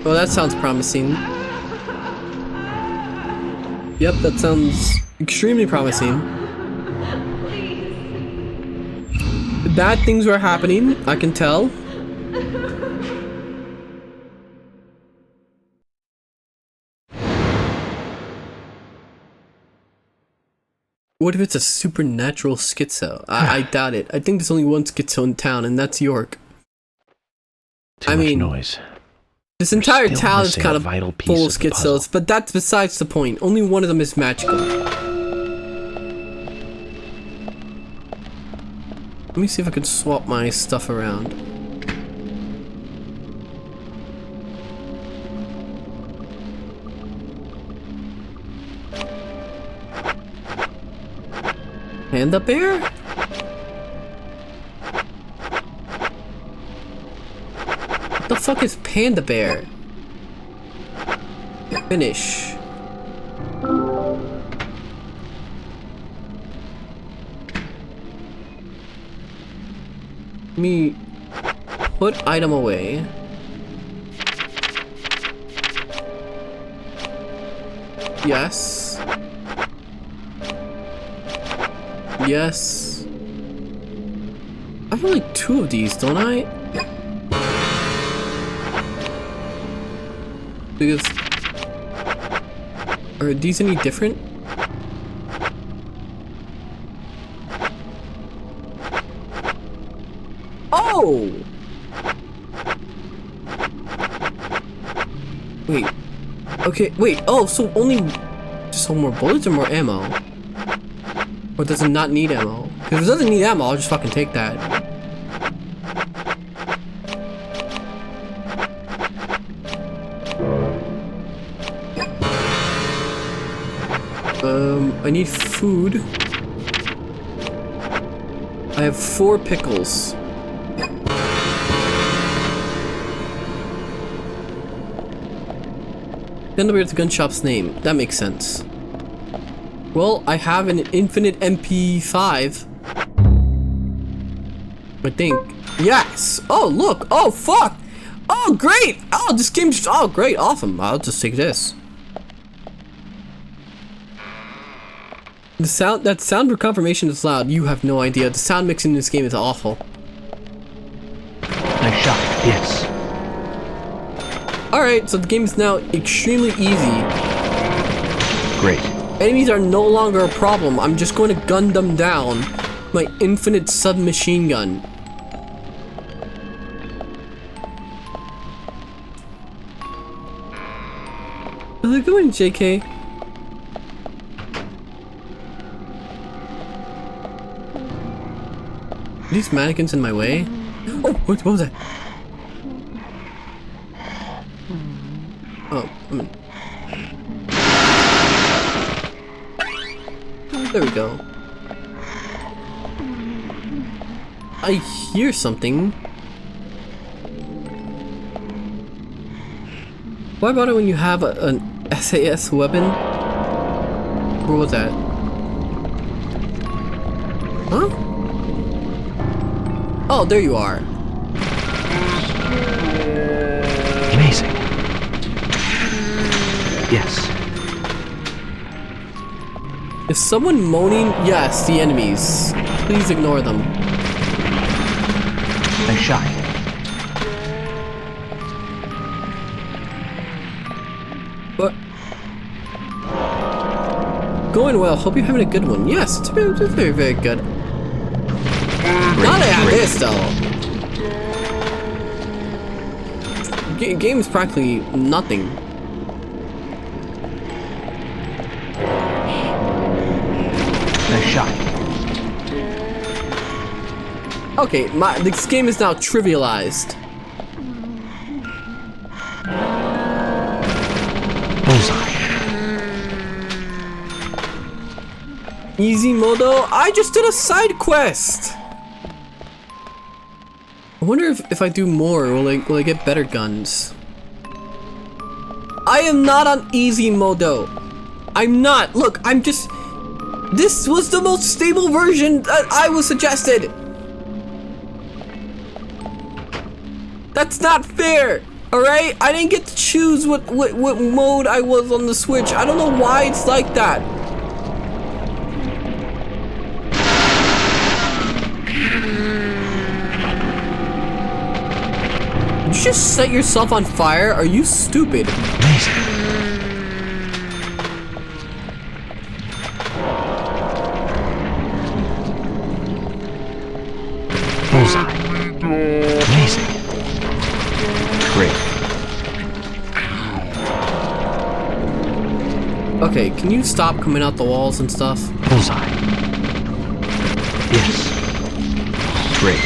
Oh, that sounds promising. Yep, that sounds extremely promising. Bad things were happening, I can tell. What if it's a supernatural schizo? I doubt it. I think there's only one schizo in town, and that's York. Too much noise. This entire town is kind of full of schizos, but that's besides the point. Only one of them is magical. Let me see if I can swap my stuff around. Panda bear? What the fuck is Panda Bear? Finish. Let me put item away. Yes. Yes. I have like 2 of these, don't I? Because... are these any different? Oh! Wait. Okay, wait. Oh, so only... just some more bullets or more ammo? Or does it not need ammo? Because if it doesn't need ammo, I'll just fucking take that. I need food. I have 4 pickles. Then where's the gun shop's name? That makes sense. Well, I have an infinite MP5. I think. Yes! Oh, look! Oh, fuck! Oh, great! Oh, this game just... oh, great! Awesome! I'll just take this. That sound for confirmation is loud. You have no idea. The sound mixing in this game is awful. Nice shot. Yes. Alright, so the game is now extremely easy. Great. Enemies are no longer a problem. I'm just going to gun them down. My infinite submachine gun. How's it going, JK? Are these mannequins in my way? Oh, what was that? Oh, there we go. I hear something. What about it when you have an SAS weapon? What was that? Huh? Oh, there you are. Amazing. Yes. Is someone moaning? Yes, the enemies. Please ignore them. Nice shot. What? going well. Hope you're having a good one. Yes, it's been very, very good. Not at this though. Game's practically nothing. Nice shot. Okay, this game is now trivialized. Bullseye. Easy modo? I just did a side quest! I wonder if I do more, will I get better guns? I am not on easy modo. I'm not. Look, I'm just... This was the most stable version that I was suggested. That's not fair. Alright? I didn't get to choose what mode I was on the Switch. I don't know why it's like that. Did you just set yourself on fire? Are you stupid? Bullseye. Amazing. Great. Okay, can you stop coming out the walls and stuff? Bullseye. Yes. Great.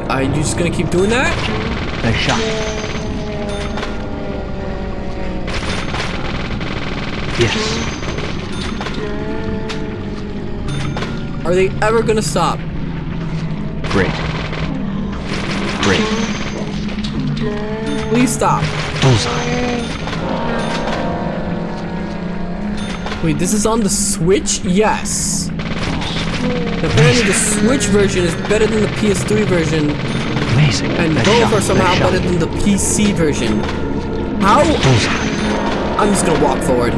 Are you just gonna keep doing that? Nice shot. Yes. Are they ever gonna stop? Great. Great. Please stop. Bullseye. Wait, this is on the Switch? Yes. Apparently the Switch version is better than the PS3 version. Amazing. And both are somehow better than the PC version. How? Bullseye. I'm just gonna walk forward.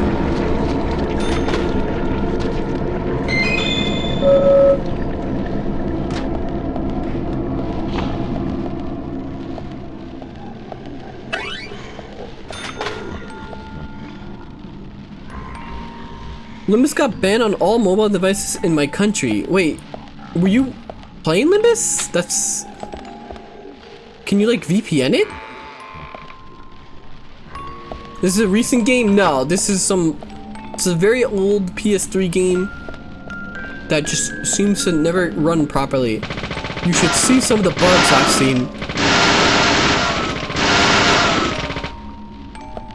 Limbus got banned on all mobile devices in my country. Wait, were you playing Limbus? That's... Can you like VPN it? This is a recent game? No, this is some... It's a very old PS3 game that just seems to never run properly. You should see some of the bugs I've seen.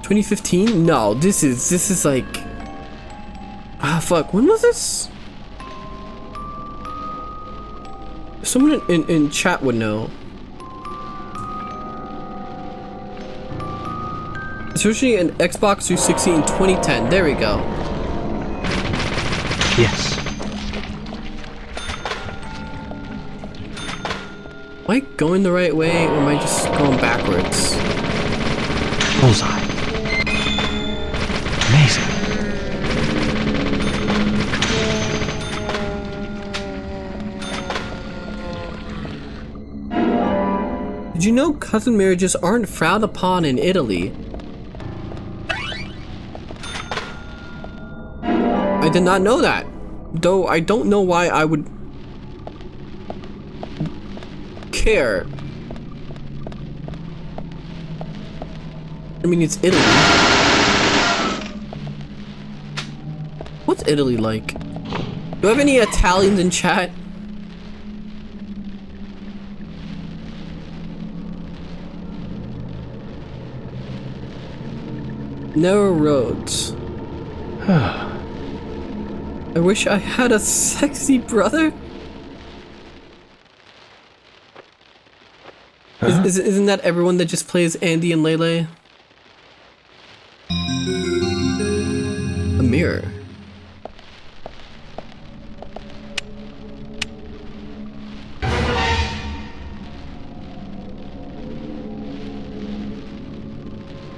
2015? No, this is like... Ah, fuck, when was this? Someone in chat would know. Especially an Xbox 360 in 2010. There we go. Yes. Am I going the right way or am I just going backwards? Bullseye. Amazing. Did you know cousin marriages aren't frowned upon in Italy? I did not know that. Though I don't know why I would care. I mean, it's Italy. What's Italy like? Do I have any Italians in chat? Narrow roads. I wish I had a sexy brother. Isn't that everyone that just plays Andy and Lele? A mirror.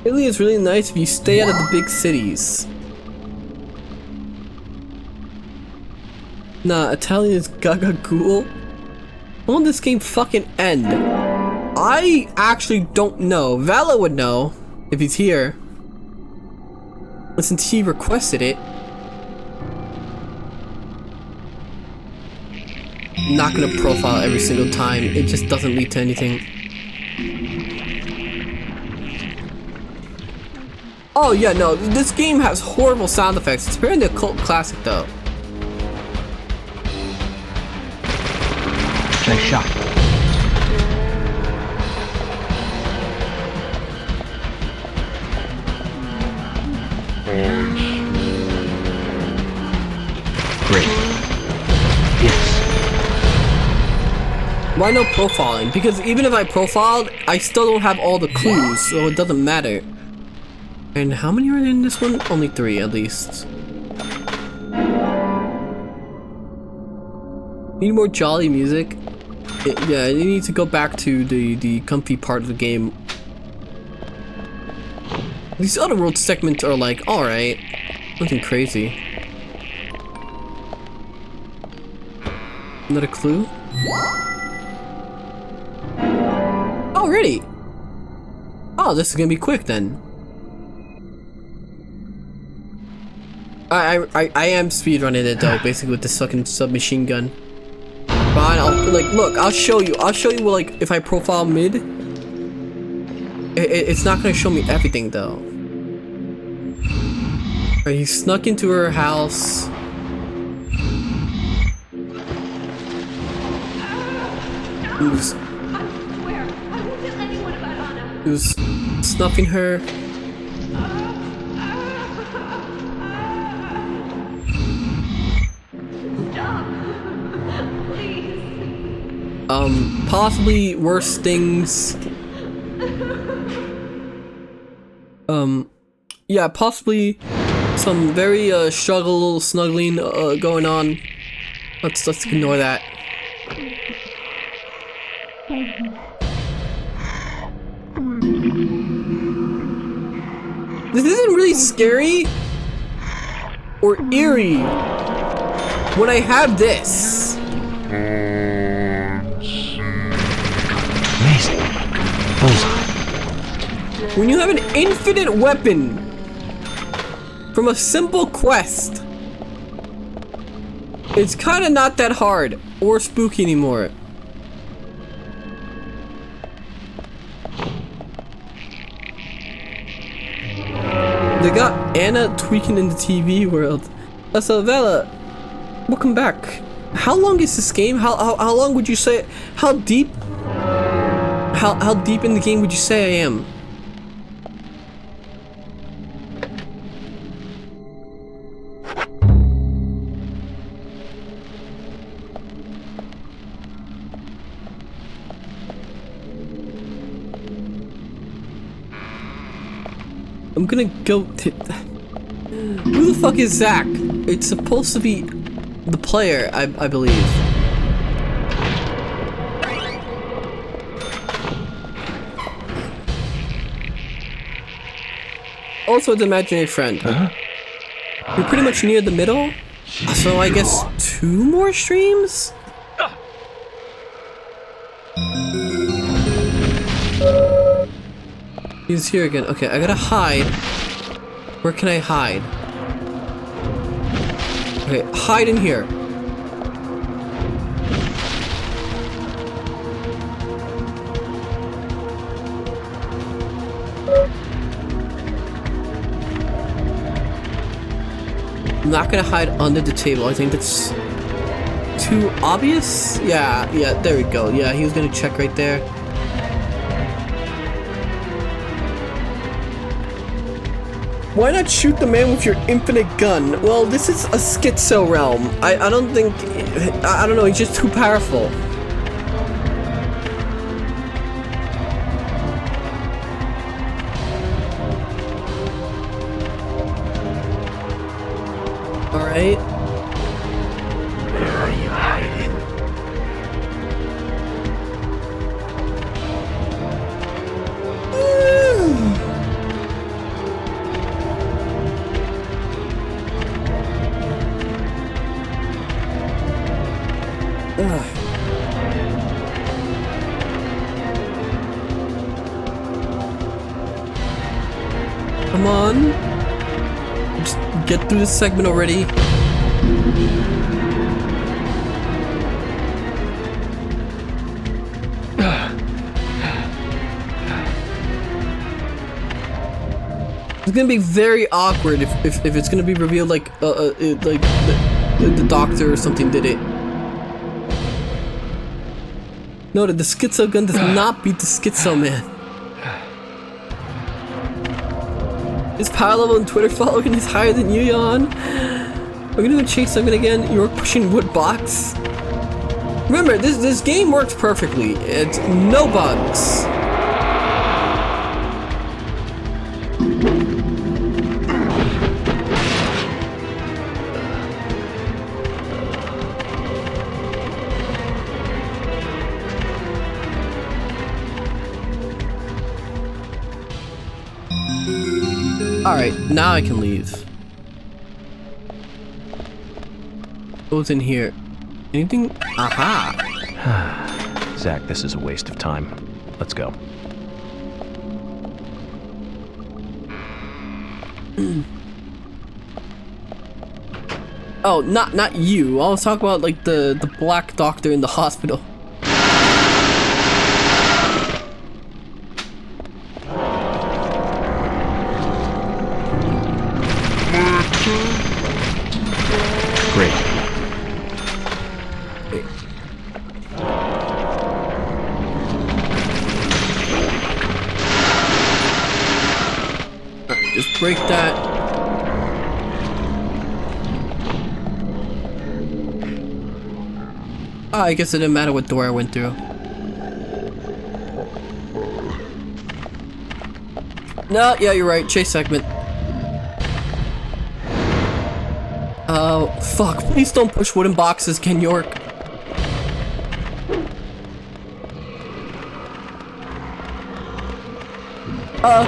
Italy is really nice if you stay out of the big cities. Nah, Italian is gaga cool. When will this game fucking end? I actually don't know. Vala would know if he's here. But since he requested it, I'm not gonna profile every single time. It just doesn't lead to anything. Oh yeah, no, this game has horrible sound effects. It's apparently a cult classic though. Nice shot. Great. Yes. Why no profiling? Because even if I profiled, I still don't have all the clues, so it doesn't matter. And how many are in this one? Only 3 at least. Need more jolly music. Yeah, you need to go back to the comfy part of the game. These other world segments are like, alright. Nothing crazy. Another clue? Already! Oh, this is gonna be quick then. I am speedrunning it though, basically with this fucking submachine gun. Fine, I'll show you, like, if I profile mid, it's not gonna show me everything though. Alright, he snuck into her house. He was snuffing her. Possibly worse things. Yeah, possibly some very snuggling going on. Let's ignore that. This isn't really scary or eerie when I have this. Amazing. Bullseye. When you have an infinite weapon from a simple quest, it's kind of not that hard or spooky anymore. They got Anna tweaking in the TV world. Vela, welcome back. How long is this game? How long would you say? How deep in the game would you say I am? I'm gonna go to... Who the fuck is Zack? It's supposed to be the player, I believe. Also, it's imaginary friend. We're pretty much near the middle, so I guess 2 more streams? He's here again. Okay, I gotta hide. Where can I hide? Okay, hide in here. I'm not gonna hide under the table. I think that's too obvious. Yeah, there we go. Yeah, he was gonna check right there. Why not shoot the man with your infinite gun? Well, this is a schizo realm. I don't think... I don't know, he's just too powerful. Alright. Where are you hiding? Come on. get through this segment already. It's gonna be very awkward if it's gonna be revealed like the doctor or something did it. Noted, the schizo gun does not beat the schizo man. His power level and Twitter following is higher than you, Jan. We're gonna go chase segment again. You're pushing wood box. Remember, this game works perfectly. It's no bugs. Alright, now I can leave. What's in here? Anything? Aha! Zack, this is a waste of time. Let's go. Oh, not you. I was talking about like the black doctor in the hospital. Just break that. Oh, I guess it didn't matter what door I went through. No, yeah, you're right. Chase segment. Oh, fuck. Please don't push wooden boxes, Ken York.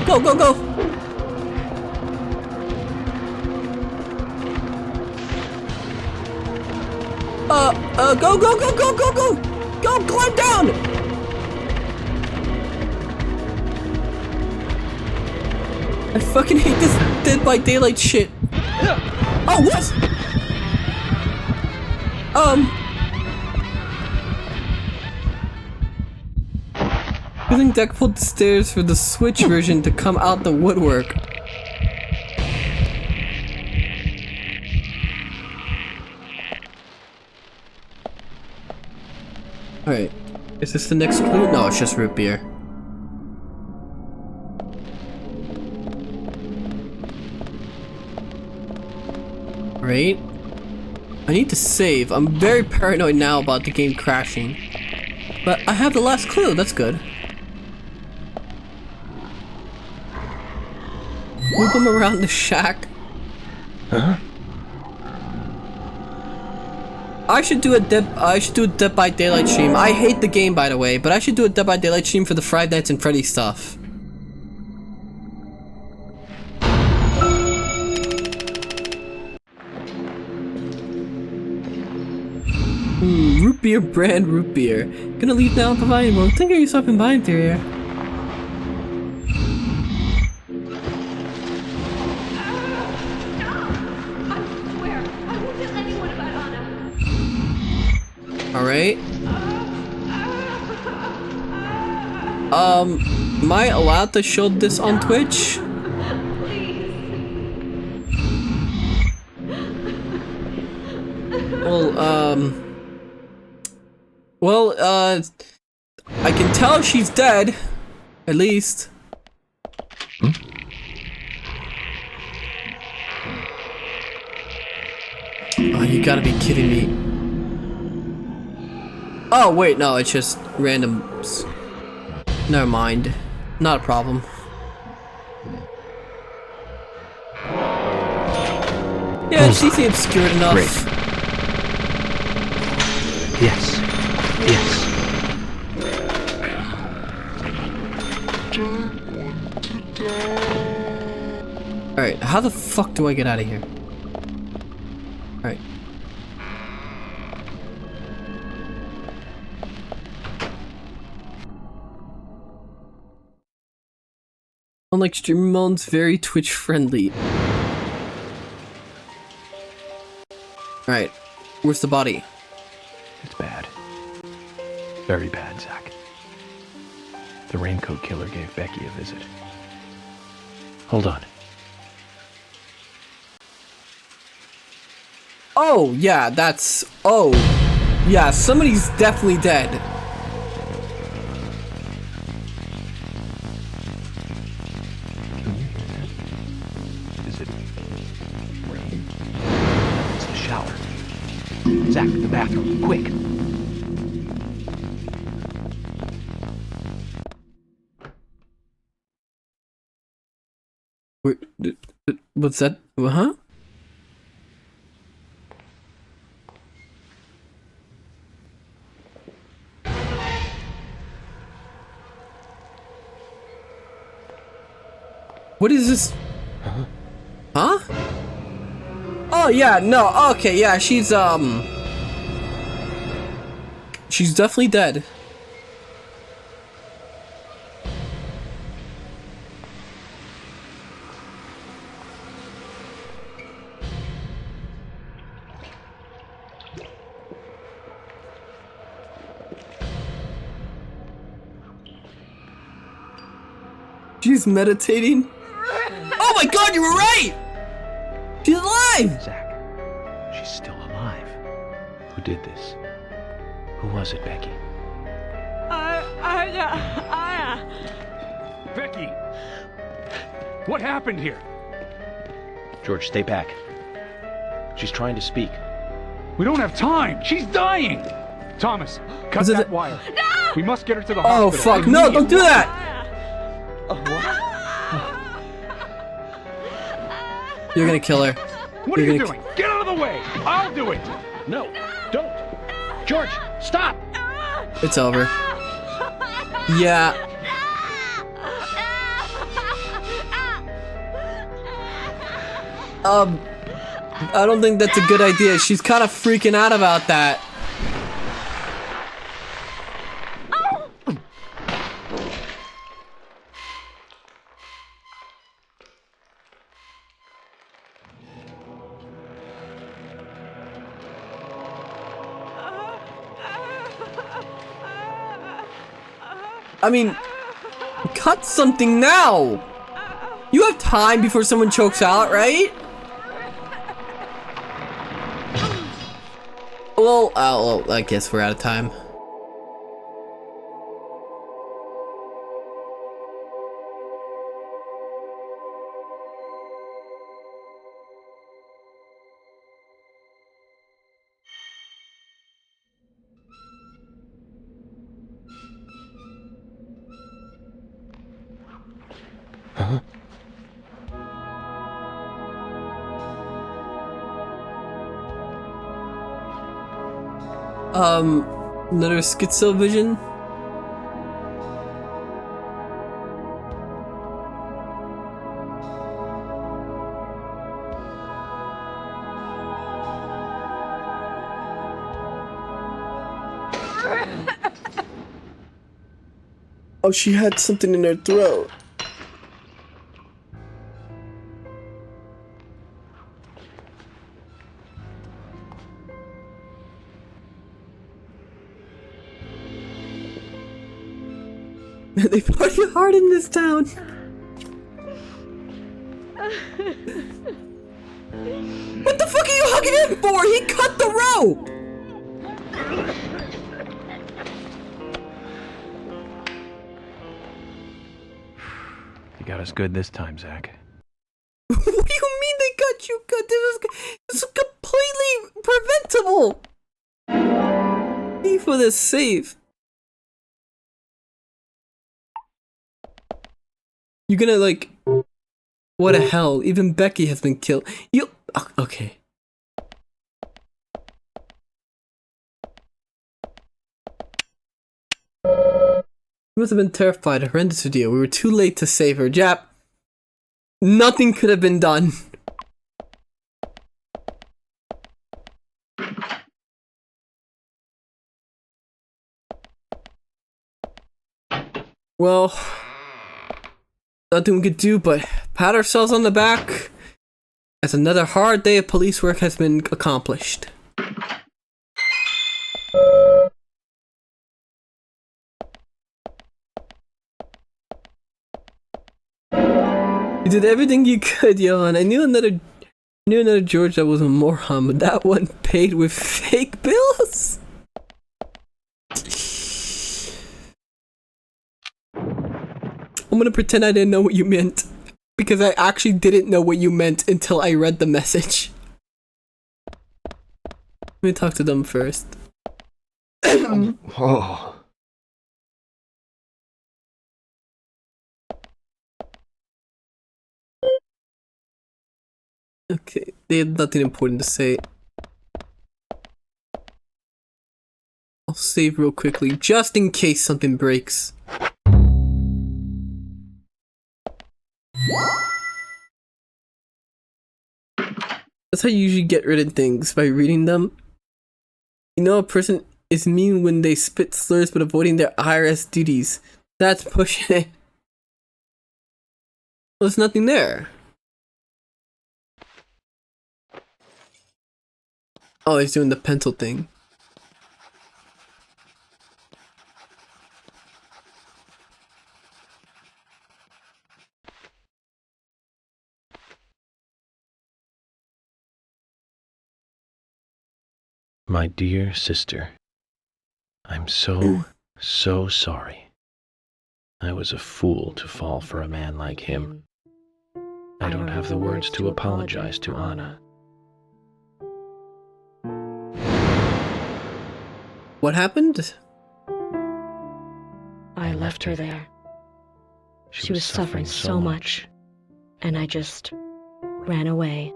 Go, go, go! Go, go, go, go, go, go! Go, climb down! I fucking hate this Dead by Daylight shit. Oh, what? I think Deck pulled the stairs for the Switch version to come out the woodwork. Alright, is this the next clue? No, it's just root beer. Right? I need to save. I'm very paranoid now about the game crashing. But I have the last clue, that's good. Move them around the shack. Huh? I should do a Dead by Daylight stream. I hate the game, by the way, but I should do a Dead by Daylight stream for the Five Nights at Freddy's stuff. Root beer brand root beer. Gonna leave now, bye-bye. Well, think of yourself in buying here. Alright. Am I allowed to show this on Twitch? Well, I can tell she's dead. At least. Oh, you gotta be kidding me. Oh, wait, no, it's just random. Never mind. Not a problem. Yeah, she seems obscured enough. Great. Yes. Yes. Alright, how the fuck do I get out of here? Alright. Unlike streamer modes, very Twitch friendly. Alright, where's the body? It's bad. Very bad, Zack. The raincoat killer gave Becky a visit. Hold on. Oh, yeah, that's... Oh. Yeah, somebody's definitely dead. Is it rain? It's the shower. Zack, the bathroom, quick! What's that? Huh? What is this? Huh? Oh yeah, no, okay, yeah, she's definitely dead. She's meditating. Oh my god, you were right! She's alive! Zack, she's still alive. Who did this? Who was it, Becky? Becky! What happened here? George, stay back. She's trying to speak. We don't have time! She's dying! Thomas, cut that wire. No! We must get her to the hospital. Oh fuck, no, don't do that! You're gonna kill her. What are you doing? Get out of the way! I'll do it! No, don't! George, stop! It's over. Yeah. I don't think that's a good idea. She's kind of freaking out about that. I mean, cut something now! You have time before someone chokes out, right? Well, I guess we're out of time. Huh? Another schizo vision? Oh, she had something in her throat. They party hard in this town. What the fuck are you hugging him for? He cut the rope! You got us good this time, Zack. What do you mean they got you good? This is completely preventable! Pay for this save. You're gonna like... What the hell? Even Becky has been killed. You... Okay. She must have been terrified. A horrendous idea. We were too late to save her. Jap. Nothing could have been done. Well... Nothing we could do but pat ourselves on the back as another hard day of police work has been accomplished. did everything you could, Johan. I knew another George that was a moron, but that one paid with fake bills? I'm gonna pretend I didn't know what you meant. Because I actually didn't know what you meant until I read the message. Let me talk to them first. Oh. Okay, they have nothing important to say. I'll save real quickly, just in case something breaks. That's how you usually get rid of things, by reading them. You know, a person is mean when they spit slurs but avoiding their IRS duties. That's pushing it. Well, there's nothing there. Oh, he's doing the pencil thing. My dear sister, I'm so sorry. I was a fool to fall for a man like him. I don't have the words to apologize to Anna. What happened? I left her there. She was suffering so much, and I just ran away.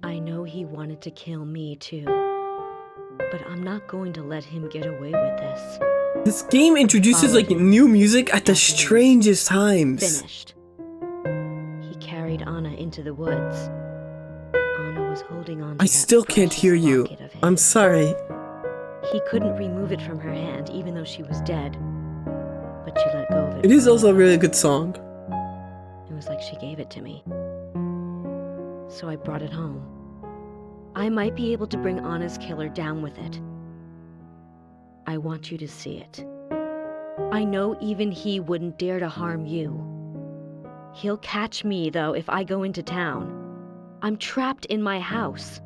I know he wanted to kill me too, but I'm not going to let him get away with this. This game introduces like new music at the strangest times. Finished. He carried Anna into the woods. Anna was holding on to I still can't hear you. I'm sorry. He couldn't remove it from her hand, even though she was dead. But she let go of it. It is also a really good song. It was like she gave it to me. So I brought it home. I might be able to bring Anna's killer down with it. I want you to see it. I know even he wouldn't dare to harm you. He'll catch me, though, if I go into town. I'm trapped in my house.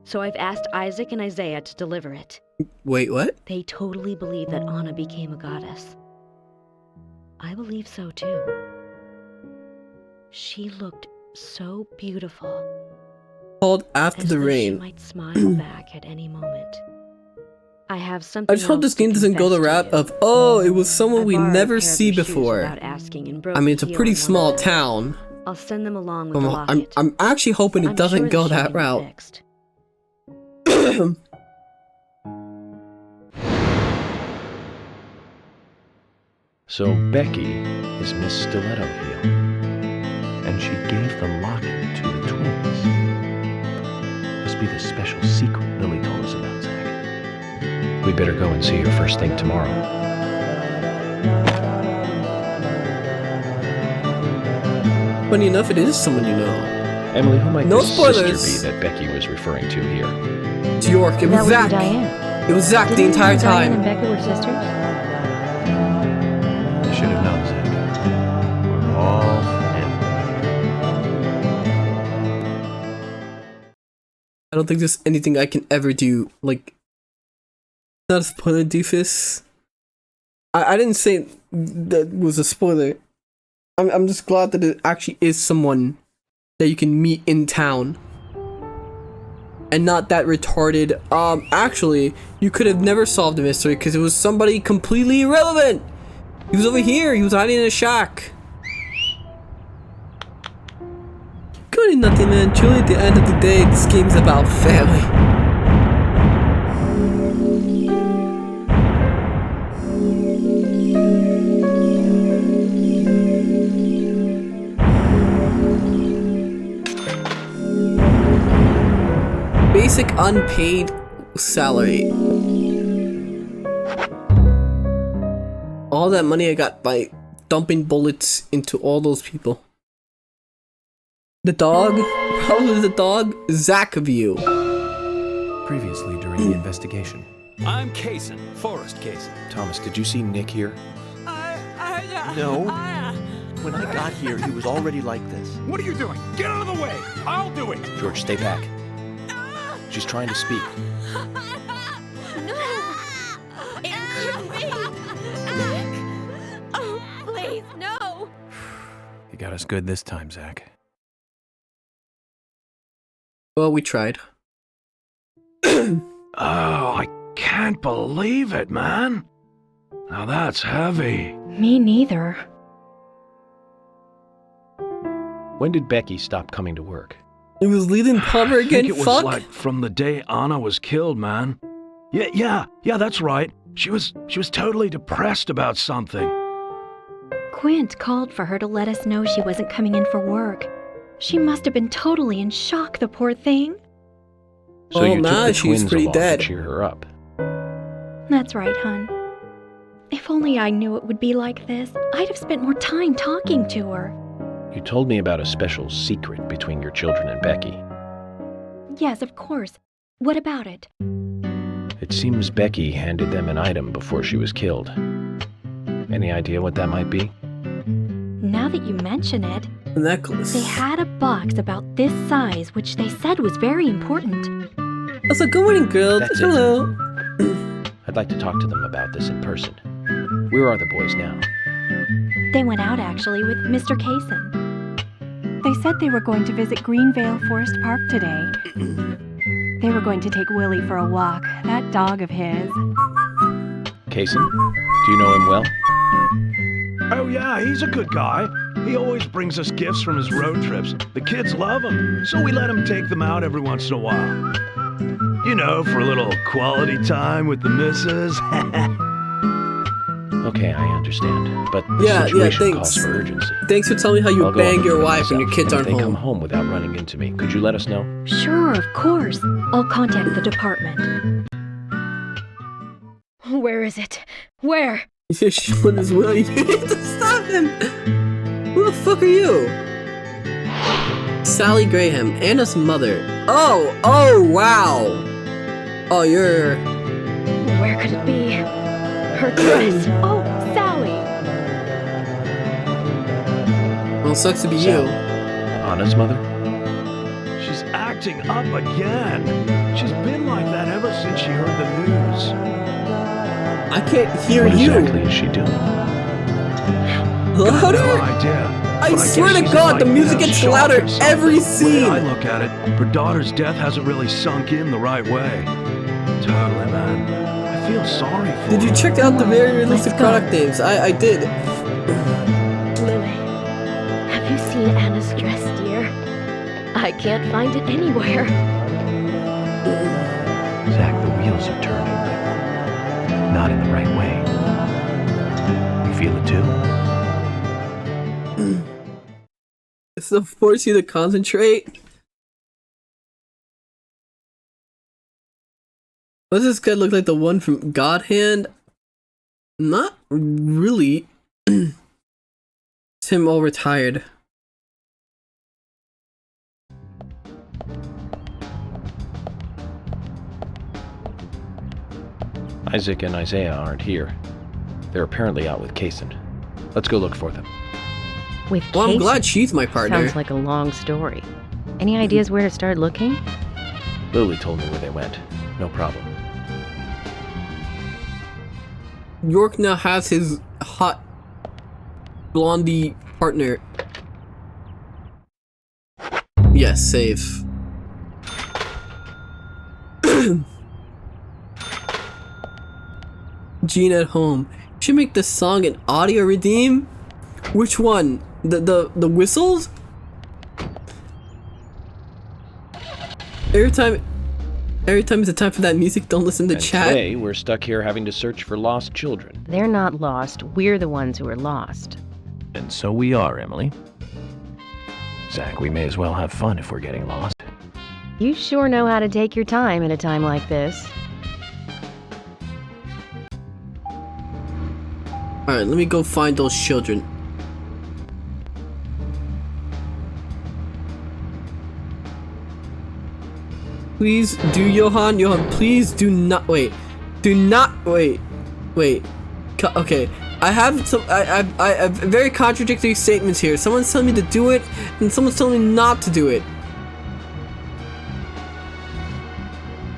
So I've asked Isaac and Isaiah to deliver it. Wait, what? They totally believe that Anna became a goddess. I believe so too. She looked so beautiful. Called After the Rain. She might smile back at any moment. I have something. I just hope this game doesn't go the route of, oh, it was someone we never see before. I mean, it's a pretty small town. I'll send them along with the locket. I'm actually hoping it doesn't go that route. So Becky is Miss Stiletto Heel, and she gave the locket to the twins. Must be the special secret Lily told us about, Zack. We better go and see her first thing tomorrow. Funny enough, it is someone you know. Emily, who might this spoilers. sister be that Becky was referring to here? It's York. It was Zack. It was Zack the entire time. Diane and Becca were sisters? I should have known, Zack. We're all family. I don't think there's anything I can ever do. Like, not a spoiler, doofus. I didn't say that was a spoiler. I'm just glad that it actually is someone that you can meet in town. And not that retarded. Actually, you could have never solved the mystery because it was somebody completely irrelevant. He was over here. He was hiding in a shack. Good and nothing, man. Truly, at the end of the day, this game's about family. Basic unpaid salary. All that money I got by dumping bullets into all those people. The dog? Probably the dog? Zack view. Previously during the investigation. I'm Kaysen, Forrest Kaysen. Thomas, did you see Nick here? No. When I got here, he was already like this. What are you doing? Get out of the way! I'll do it! George, stay back. She's trying to speak. No! It couldn't be! Zack! Oh, please, no! You got us good this time, Zack. Well, we tried. Oh, I can't believe it, man. Now that's heavy. Me neither. When did Becky stop coming to work? It was leading Palmer again. I think it was like from the day Anna was killed, man. Yeah, that's right. She was totally depressed about something. Quint called for her to let us know she wasn't coming in for work. She must have been totally in shock, the poor thing. So you took the twins along to cheer her up. That's right, hon. If only I knew it would be like this, I'd have spent more time talking to her. You told me about a special secret between your children and Becky. Yes, of course. What about it? It seems Becky handed them an item before she was killed. Any idea what that might be? Now that you mention it, a necklace. They had a box about this size, which they said was very important. That's a good morning, girl. That's hello. I'd like to talk to them about this in person. Where are the boys now? They went out, actually, with Mr. Kaysen. They said they were going to visit Greenvale Forest Park today. They were going to take Willie for a walk, that dog of his. Kaysen? Do you know him well? Oh yeah, he's a good guy. He always brings us gifts from his road trips. The kids love him, so we let him take them out every once in a while. You know, for a little quality time with the missus. Okay, I understand, but the yeah, situation thanks. calls for urgency. Thanks for telling me how you bang your wife when your kids aren't home. If they home. come home without running into me, could you let us know? Sure, of course. I'll contact the department. Where is it? Where? You're showing this Willie. You need to stop him. Who the fuck are you? Sally Graham, Anna's mother. Oh, wow. Oh, you're... Where could it be? Her dress. Oh, Sally. Well, sucks to be you. Anna's mother? She's acting up again. She's been like that ever since she heard the news. I can't hear what you. What exactly is she doing? Louder? No idea. I swear to God, the music gets louder every scene. The way I look at it, her daughter's death hasn't really sunk in the right way. Totally, man. I feel sorry for her. Did you check out the very realistic product names? I did. Lily, have you seen Anna's dress, dear? I can't find it anywhere. Zack, the wheels are turning, but not in the right way. You feel it too? It's to force you to concentrate. Does this guy look like the one from God Hand? Not really. It's him all retired. Isaac and Isaiah aren't here. They're apparently out with Kaysen. Let's go look for them. With Well, I'm Kaysen? glad she's my partner. Sounds like a long story. Any ideas where to start looking? Lily told me where they went. No problem. York now has his hot blondie partner. Yes, safe. Gene at home. Should make this song an audio redeem? Which one? The whistles? Every time it's a time for that music, don't listen to And chat. today, we're stuck here having to search for lost children. They're not lost. We're the ones who are lost. And so we are, Emily. Zack, we may as well have fun if we're getting lost. You sure know how to take your time at a time like this. Alright, let me go find those children. Please do, Johan. Johan, please do not. Wait. Do not. Wait. Okay. I have some. I have very contradictory statements here. Someone's telling me to do it, and someone's telling me not to do it.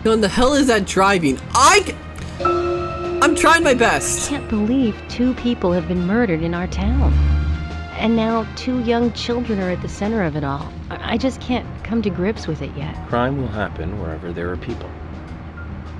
What the hell is that driving? I'm trying my best. I can't believe 2 people have been murdered in our town. And now 2 young children are at the center of it all. I just can't come to grips with it yet. Crime will happen wherever there are people.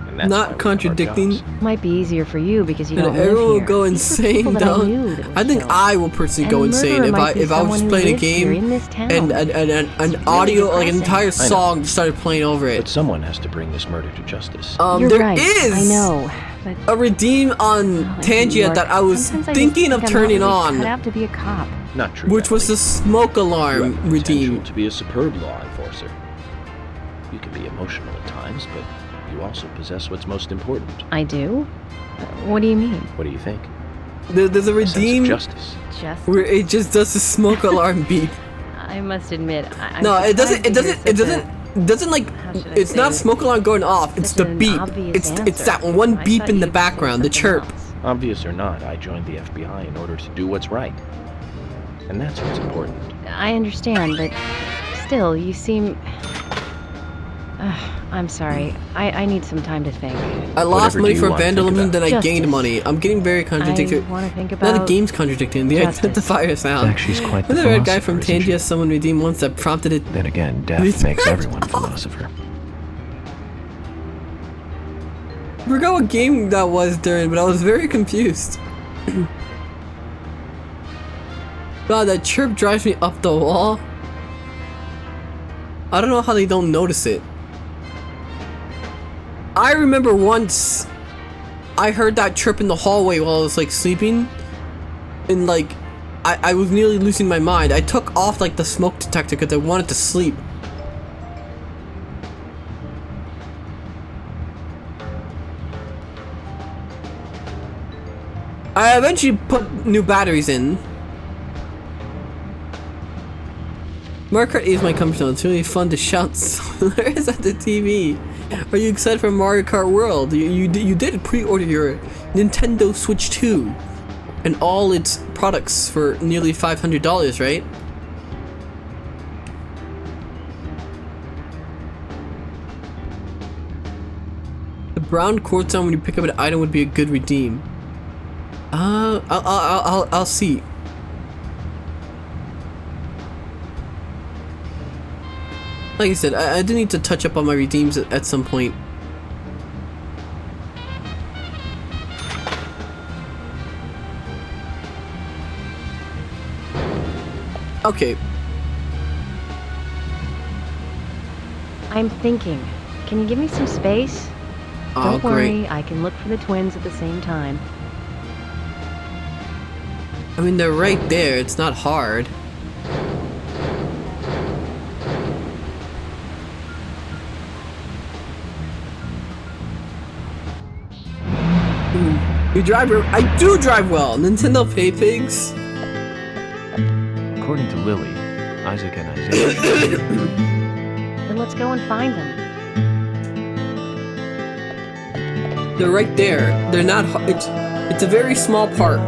And that's Not contradicting. Might be easier for you because you And don't live everyone here. will go insane down. I think I will personally go insane if I was just playing a game and an audio, like an entire song started playing over it. But someone has to bring this murder to justice. You're There right. is I know. But a redeem on Tangia that I was thinking of turning on, Cut out to be a cop. Not true. which was the smoke alarm redeem. To be a superb law enforcer. You can be emotional at times, but you also possess what's most important. I do? What do you mean? What do you think? There's a redeem justice. where it just does the smoke alarm beep. I must admit, I'm No, it doesn't. It surprised doesn't. to It hear doesn't like. It's not smoke alarm going off. It's the an beep. obvious It's that one I beep thought in the you'd say background, the something chirp. Obvious or not, I joined the FBI in order to do what's right. And that's what's important. I understand, but still, you seem... I'm sorry. I need some time to think. I lost Whatever money do you for want to think vandalism, then I about? gained Justice. money. I'm getting very contradictory. I want to think Now about... the game's contradicting. The justice. identifier sound. She's quite the Wasn't there a guy from philosopher, isn't Tangia someone redeemed once that prompted it? Then again, death makes everyone a philosopher. I forgot what game that was during, but I was very confused. God, that chirp drives me up the wall. I don't know how they don't notice it. I remember once I heard that chirp in the hallway while I was like sleeping, and like I was nearly losing my mind. I took off like the smoke detector because I wanted to sleep. I eventually put new batteries in. Mario Kart is my comfort zone. It's really fun to shout slurs at the TV. Are you excited for Mario Kart World? You did pre-order your Nintendo Switch 2 and all its products for nearly $500, right? The brown quartz sound when you pick up an item would be a good redeem. I'll see. Like I said, I do need to touch up on my redeems at some point. Okay. I'm thinking. Can you give me some space? Oh, Don't worry, great. I can look for the twins at the same time. I mean, they're right there. It's not hard. You drive. I do drive well. Nintendo Pay Pigs. According to Lily, Isaac and Isaiah. Then let's go and find them. They're right there. They're not. It's a very small park.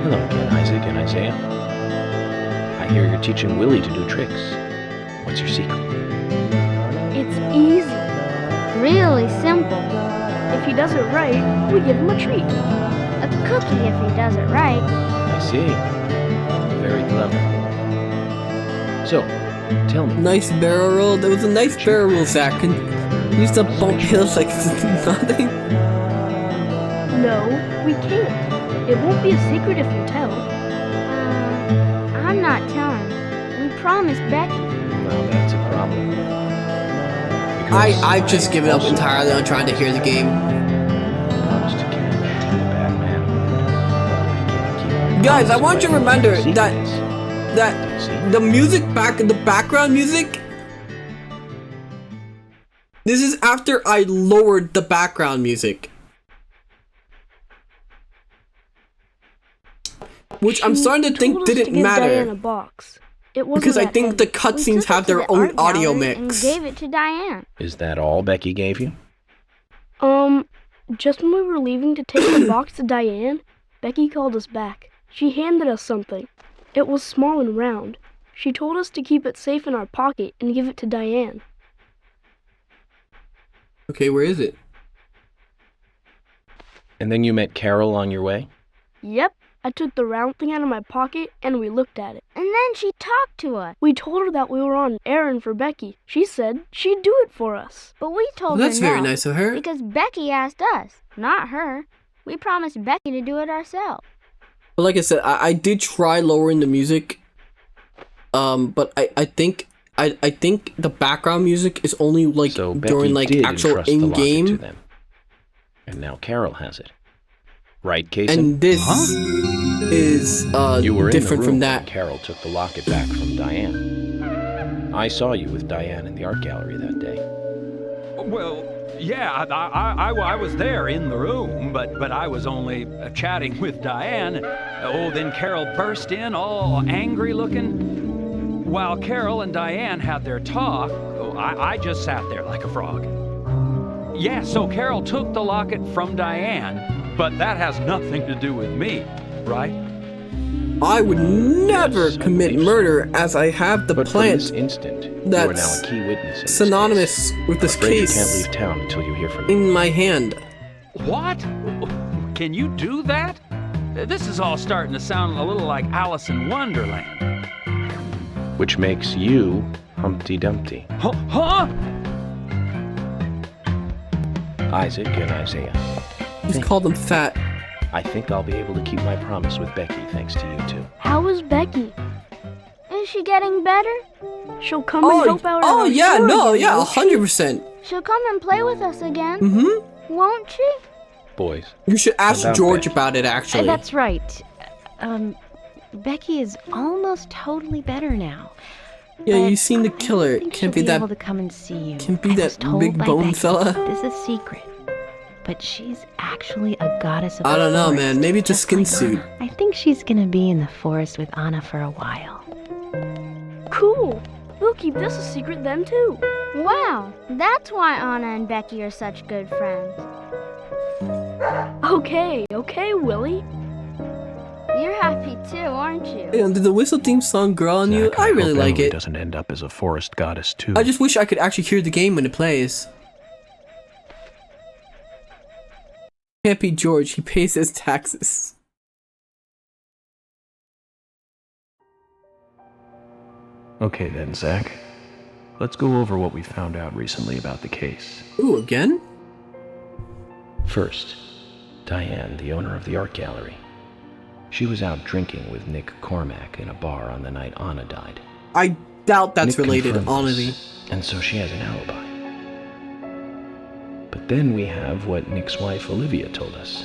Hello again, Isaac and Isaiah. I hear you're teaching Willie to do tricks. What's your secret? It's easy. Really simple. If he does it right, we give him a treat. A cookie if he does it right. I see. Very clever. So, tell me. Nice barrel roll. That was a nice barrel roll, Zack. And you used to bump hills like nothing. No, we can't. It won't be a secret if you tell. I'm not telling. We promised Becky. Well, that's a problem. I've just given up entirely on trying to hear the game. Guys, I want you to remember that the music the background music. This is after I lowered the background music, which I'm starting to think didn't matter. Because I think the cutscenes have their own audio mix. And gave it to Diane. Is that all Becky gave you? Just when we were leaving to take the box to Diane, Becky called us back. She handed us something. It was small and round. She told us to keep it safe in our pocket and give it to Diane. Okay, where is it? And then you met Carol on your way? Yep. I took the round thing out of my pocket and we looked at it. And then she talked to us. We told her that we were on an errand for Becky. She said she'd do it for us. But we told That's her very no, nice of her. Because Becky asked us, not her. We promised Becky to do it ourselves. But like I said, I did try lowering the music. But I think the background music is only like So during like did actual entrust the locket to in-game. them. And now Carol has it. Right, Casey? And this is You were different in the room from that. when Carol took the locket back from Diane. I saw you with Diane in the art gallery that day. Well, yeah, I was there in the room, but I was only chatting with Diane. Oh, then Carol burst in, all angry looking. While Carol and Diane had their talk, I just sat there like a frog. Yeah, so Carol took the locket from Diane, but that has nothing to do with me, right? I would never commit murder, as I have the But plant from this instant, you are now that's a key witness in this synonymous case. with this I'm afraid case You can't leave town until you hear from me. in my hand. What? Can you do that? This is all starting to sound a little like Alice in Wonderland. Which makes you Humpty Dumpty. Huh? Isaac and Isaiah. Just called them fat. I think I'll be able to keep my promise with Becky thanks to you two. How is Becky? Is she getting better? She'll come and help out. Oh at yeah, our no, store yeah, again, won't she? 100%. She'll come and play with us again. Mm-hmm. Won't she? Boys. You should ask About George Becky. about it, actually. That's right. Becky is almost totally better now. Yeah, But you seen the killer. I think Can't she'll be that. able to come and see you. Can't be I that was told big by bone Becky. fella. This is a secret. But she's actually a goddess of I don't the know, forest, man. Maybe it's a just skin like suit. Anna. I think she's gonna be in the forest with Anna for a while. Cool. We'll keep this a secret then too. Wow, that's why Anna and Becky are such good friends. Okay, Willie. You're happy too, aren't you? Hey, did the whistle theme song grow on you? Zack, I really hope like Emily it. doesn't end up as a forest goddess too. I just wish I could actually hear the game when it plays. Can't be George. He pays his taxes. Okay then, Zack. Let's go over what we found out recently about the case. Ooh, again? First, Diane, the owner of the art gallery. She was out drinking with Nick Cormack in a bar on the night Anna died. I doubt that's Nick related, confirmed honestly. this, and so she has an alibi. But then we have what Nick's wife Olivia told us.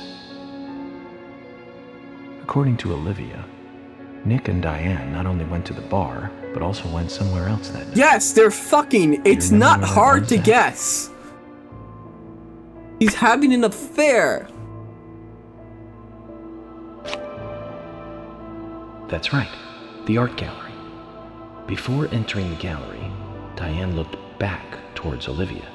According to Olivia, Nick and Diane not only went to the bar, but also went somewhere else that night. Yes, they're fucking. It's remember not where that hard was to at? guess. He's having an affair. That's right, the art gallery. Before entering the gallery, Diane looked back towards Olivia,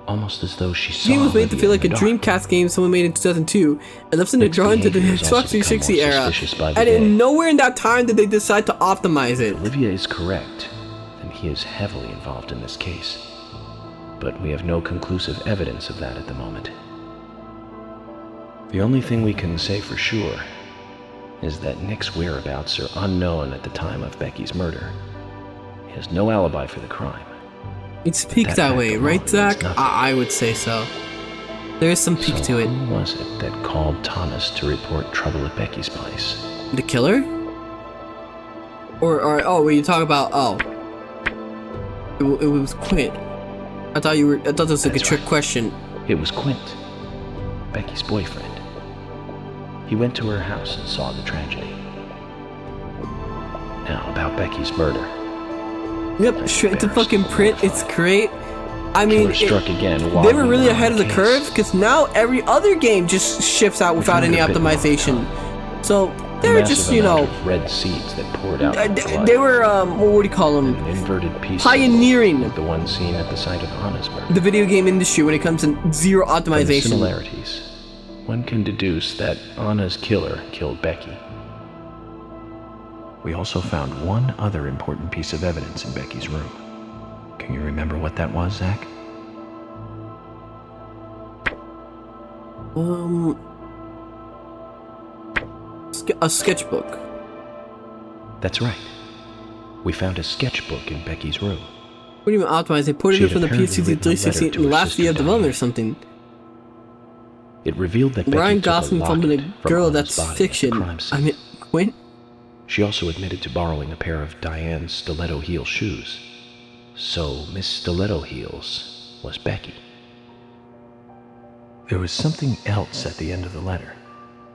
almost as though she saw The game was made to Olivia feel like a in the dark. Dreamcast game someone made in 2002, and left them to Nick's draw into the behavior has also Xbox become 360 more era. suspicious by the And day. in nowhere in that time did they decide to optimize it. Olivia is correct, and he is heavily involved in this case. But we have no conclusive evidence of that at the moment. The only thing we can say for sure is that Nick's whereabouts are unknown at the time of Becky's murder. He has no alibi for the crime. It's peaked that way, right, Zach? I would say so. There is some peak to it. Who was it that called Thomas to report trouble at Becky's place? The killer? Or oh, were you talking about? Oh, it was Quint. I thought this was like a trick question. It was Quint, Becky's boyfriend. He went to her house and saw the tragedy. Now, about Becky's murder. Yep, straight to fucking print. It's great. I mean, Killer struck again while they were we really were on ahead of the case. curve because now every other game just shifts out without any optimization. So They were just, you know, red seeds that poured out. They were, what do you call them? An inverted piece pioneering like the one seen at the site of Anna's murder. The video game industry when it comes to zero optimization. From the similarities, one can deduce that Anna's killer killed Becky. We also found one other important piece of evidence in Becky's room. Can you remember what that was, Zack? A sketchbook. That's right. We found a sketchbook in Becky's room. What do you mean optimize? They ported it from the PC to 360 in the last year of development or something. It revealed that Ryan Becky Gosling took a filming locket a girl from that's Anna's body fiction. at the crime scene. I mean, Quinn? She also admitted to borrowing a pair of Diane's stiletto heel shoes. So Miss Stiletto Heels was Becky. There was something else at the end of the letter.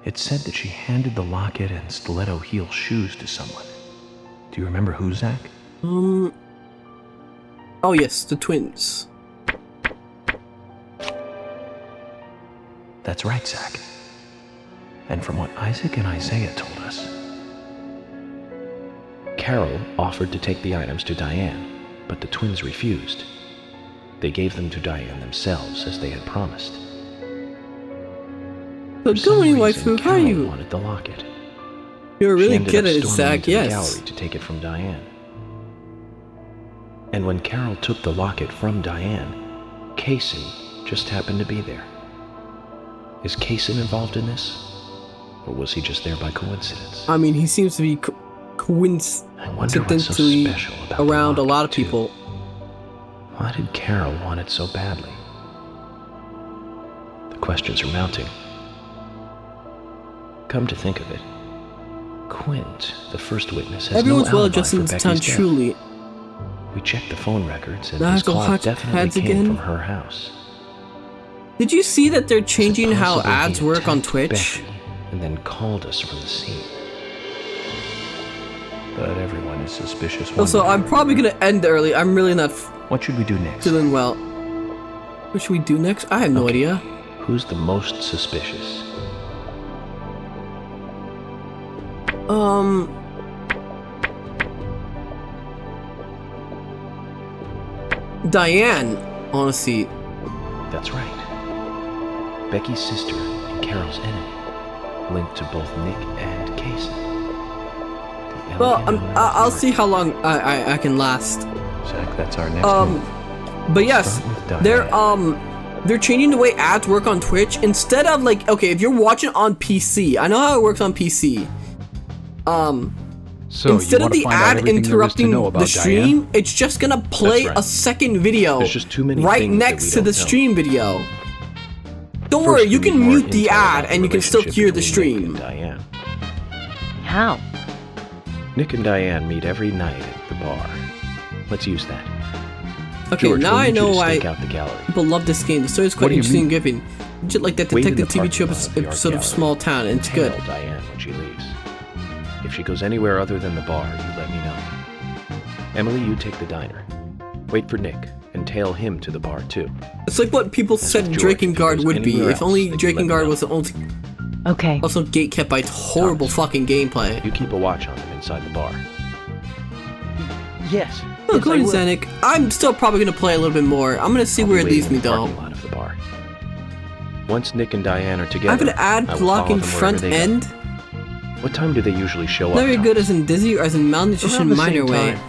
It said that she handed the locket and stiletto heel shoes to someone. Do you remember who, Zack? Oh yes, the twins. That's right, Zack. And from what Isaac and Isaiah told us, Carol offered to take the items to Diane, but the twins refused. They gave them to Diane themselves, as they had promised. So go on, waifu, how are you? Wanted the locket. You're really good at it, Zack, yes. The gallery to take it from Diane. And when Carol took the locket from Diane, Kaysen just happened to be there. Is Kaysen involved in this? Or was he just there by coincidence? I mean, he seems to be coincidentally around a lot of people. Why did Carol want it so badly? The questions are mounting. Come to think of it, Quint, the first witness, has Everyone's no well alibi adjusted for to Becky's town, death. truly. We checked the phone records, and Now I his have to call watch definitely ads came again? from her house. Did you see that they're changing how Possibly ads he work on attacked Twitch? Becky and then called us from the scene. But everyone is suspicious. Also, I'm probably gonna end early. I'm really not What should we do next? feeling well. What should we do next? I have no idea. Who's the most suspicious? Diane, honestly. That's right. Becky's sister and Carol's enemy, linked to both Nick and Kaysen. Well, I'll see how long I can last. Zack, that's our next move. But yes, they're changing the way ads work on Twitch. Instead of like, okay, if you're watching on PC, I know how it works on PC. So instead of the ad interrupting the stream, it's just gonna play a second video right next to the stream video. Don't worry, you can mute the ad and you can still hear the stream. How? Nick and Diane meet every night at the bar. Let's use that. Okay, George, now we'll I need you know to why stake out the gallery. people love this game. The story is quite What do you interesting and mean? gripping. Just like that Wait in detective the TV show parking lot of the art episode of gallery Small Town, and it's good. Tell Diane when she leaves. If she goes anywhere other than the bar, you let me know. Emily, you take the diner. Wait for Nick, and tail him to the bar too. It's like what people said Drakengard would be, if only Drakengard was the only... Okay. Also gate kept by horrible fucking gameplay. You keep a watch on them inside the bar. Yes. Oh, go ahead, Zanuck. I'm still probably gonna play a little bit more. I'm gonna see where it leads me though. Lot of the bar. Once Nick and Diane are together, I have an ad I will blocking follow them front wherever they go. end. What time do they usually show Not very up? good as in dizzy or as in malnutrition Around the minor same way. time.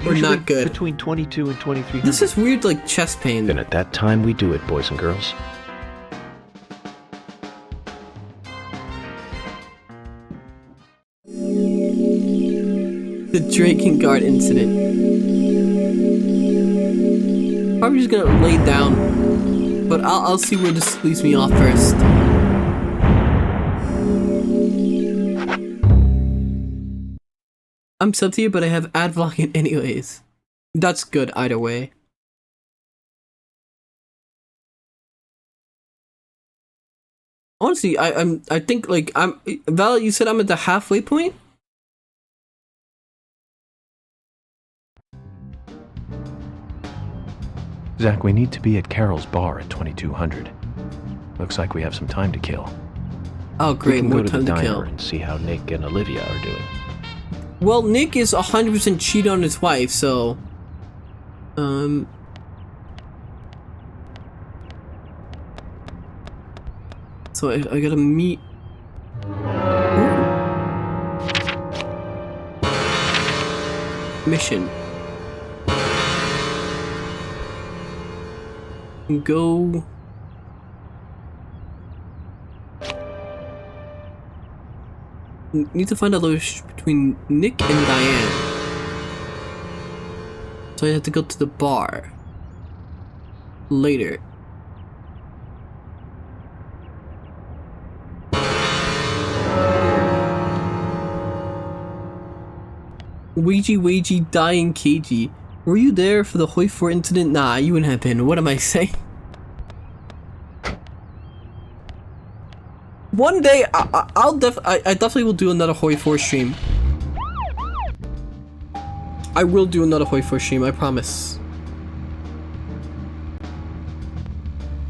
Or Usually not good. Between 22 and 2300. This is weird like chest pain. Then at that time we do it, boys and girls. The Drakengard incident. Probably just gonna lay down. But I'll see where this leaves me off first. I'm sub to you, but I have ad blocking anyways. That's good either way. Honestly, I think like Val, you said I'm at the halfway point? Zack, we need to be at Carol's bar at 2200. Looks like we have some time to kill. Oh, We great. can More go to the time to diner kill. and see how Nick and Olivia are doing. Well, Nick is 100% cheat on his wife, so... So I gotta meet... Mission. Go... Need to find out the relationship between Nick and Diane. So I have to go to the bar. Later. Ouija, dying cagey. Were you there for the Hoi 4 incident? Nah, you wouldn't have been. What am I saying? One day, I definitely will do another Hoi 4 stream. I will do another Hoi 4 stream, I promise.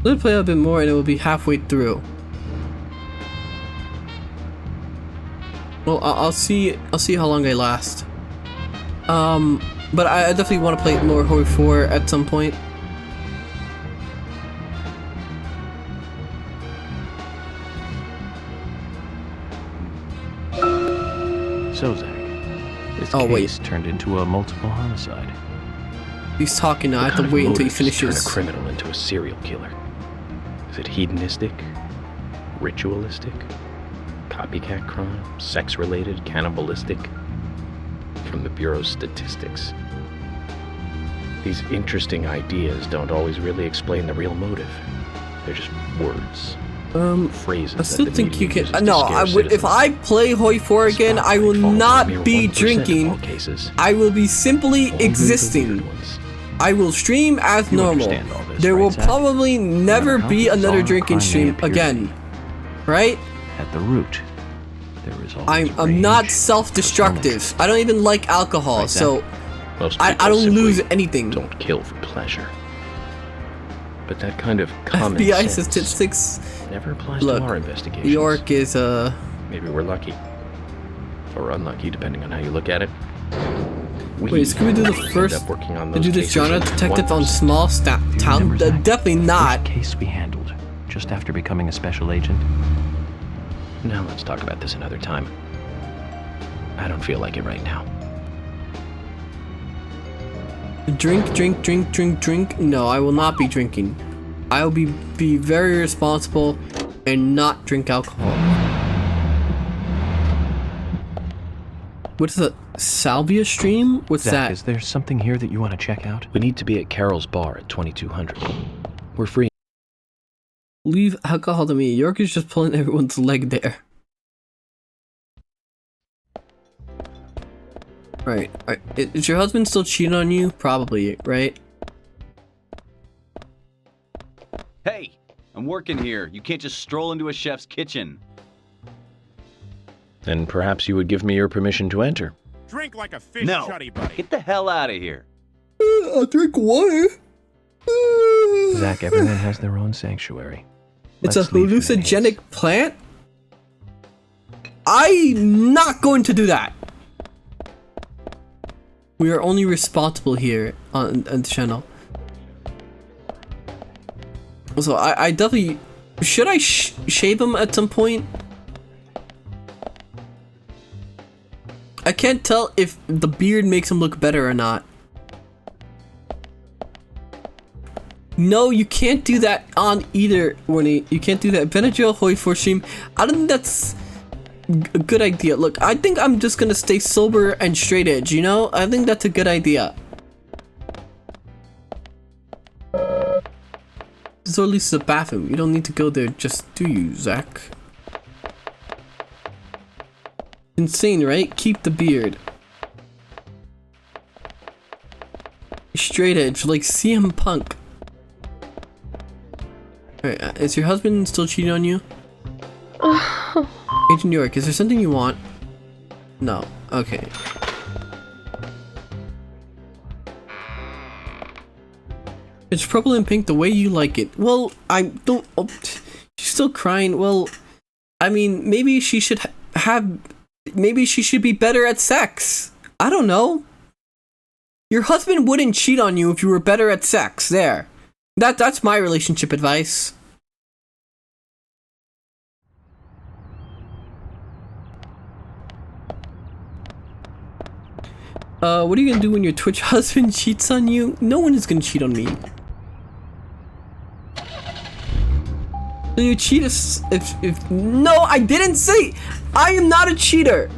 Let me play a bit more and it will be halfway through. Well, I'll see how long I last. But I definitely want to play more Hoi 4 at some point. So, Zack, this case turned into a multiple homicide. He's talking now. I have to wait until he finishes. Turn a criminal into a serial killer. Is it hedonistic? Ritualistic? Copycat crime? Sex-related? Cannibalistic? From the Bureau's statistics. These interesting ideas don't always really explain the real motive. They're just words. Phrases. I still think you can. No, I would. If I play Hoi 4 again, I will not be drinking. I will be simply existing. I will stream as normal. There will probably never be another drinking stream again. Right? At the root, there is I'm not self-destructive. I don't even like alcohol, so I don't lose anything. Don't kill for pleasure. But that kind of common FBI sense statistics never applies to our investigations. New York is Maybe we're lucky. Or unlucky, depending on how you look at it. Wait, is Scooby-Doo the first to do this genre detective on small town? Definitely not. Case we handled just after becoming a special agent. Now let's talk about this another time. I don't feel like it right now. Drink. No, I will not be drinking. I will be very responsible and not drink alcohol. What's the Salvia stream? What's Zack, that? Is there something here that you want to check out? We need to be at Carol's bar at 2200. We're free. Leave alcohol to me. York is just pulling everyone's leg there. Right. Is your husband still cheating on you? Probably, right? Hey, I'm working here. You can't just stroll into a chef's kitchen. Then perhaps you would give me your permission to enter. Drink like a fish, No, chuddy buddy. get the hell out of here. I'll drink water. Zack, everyone has their own sanctuary. It's a hallucinogenic plant? I'm not going to do that. We are only responsible here on the channel. So I definitely... Should I shave him at some point? I can't tell if the beard makes him look better or not. No, you can't do that on either, Warnie. You can't do that. Benadryl Hoi 4 stream. I don't think that's a good idea. Look, I think I'm just gonna stay sober and straight edge, you know? I think that's a good idea. So at least the bathroom. You don't need to go there, just do you, Zack? Insane, right? Keep the beard. Straight edge, like CM Punk. Alright, is your husband still cheating on you? Agent New York, is there something you want? No. Okay. It's purple and pink the way you like it. Well, I don't... Oh, she's still crying. Well, I mean, maybe she should maybe she should be better at sex. I don't know. Your husband wouldn't cheat on you if you were better at sex. There. That's my relationship advice. What are you gonna do when your Twitch husband cheats on you? No one is gonna cheat on me. So you cheat if no, I didn't say. I am not a cheater.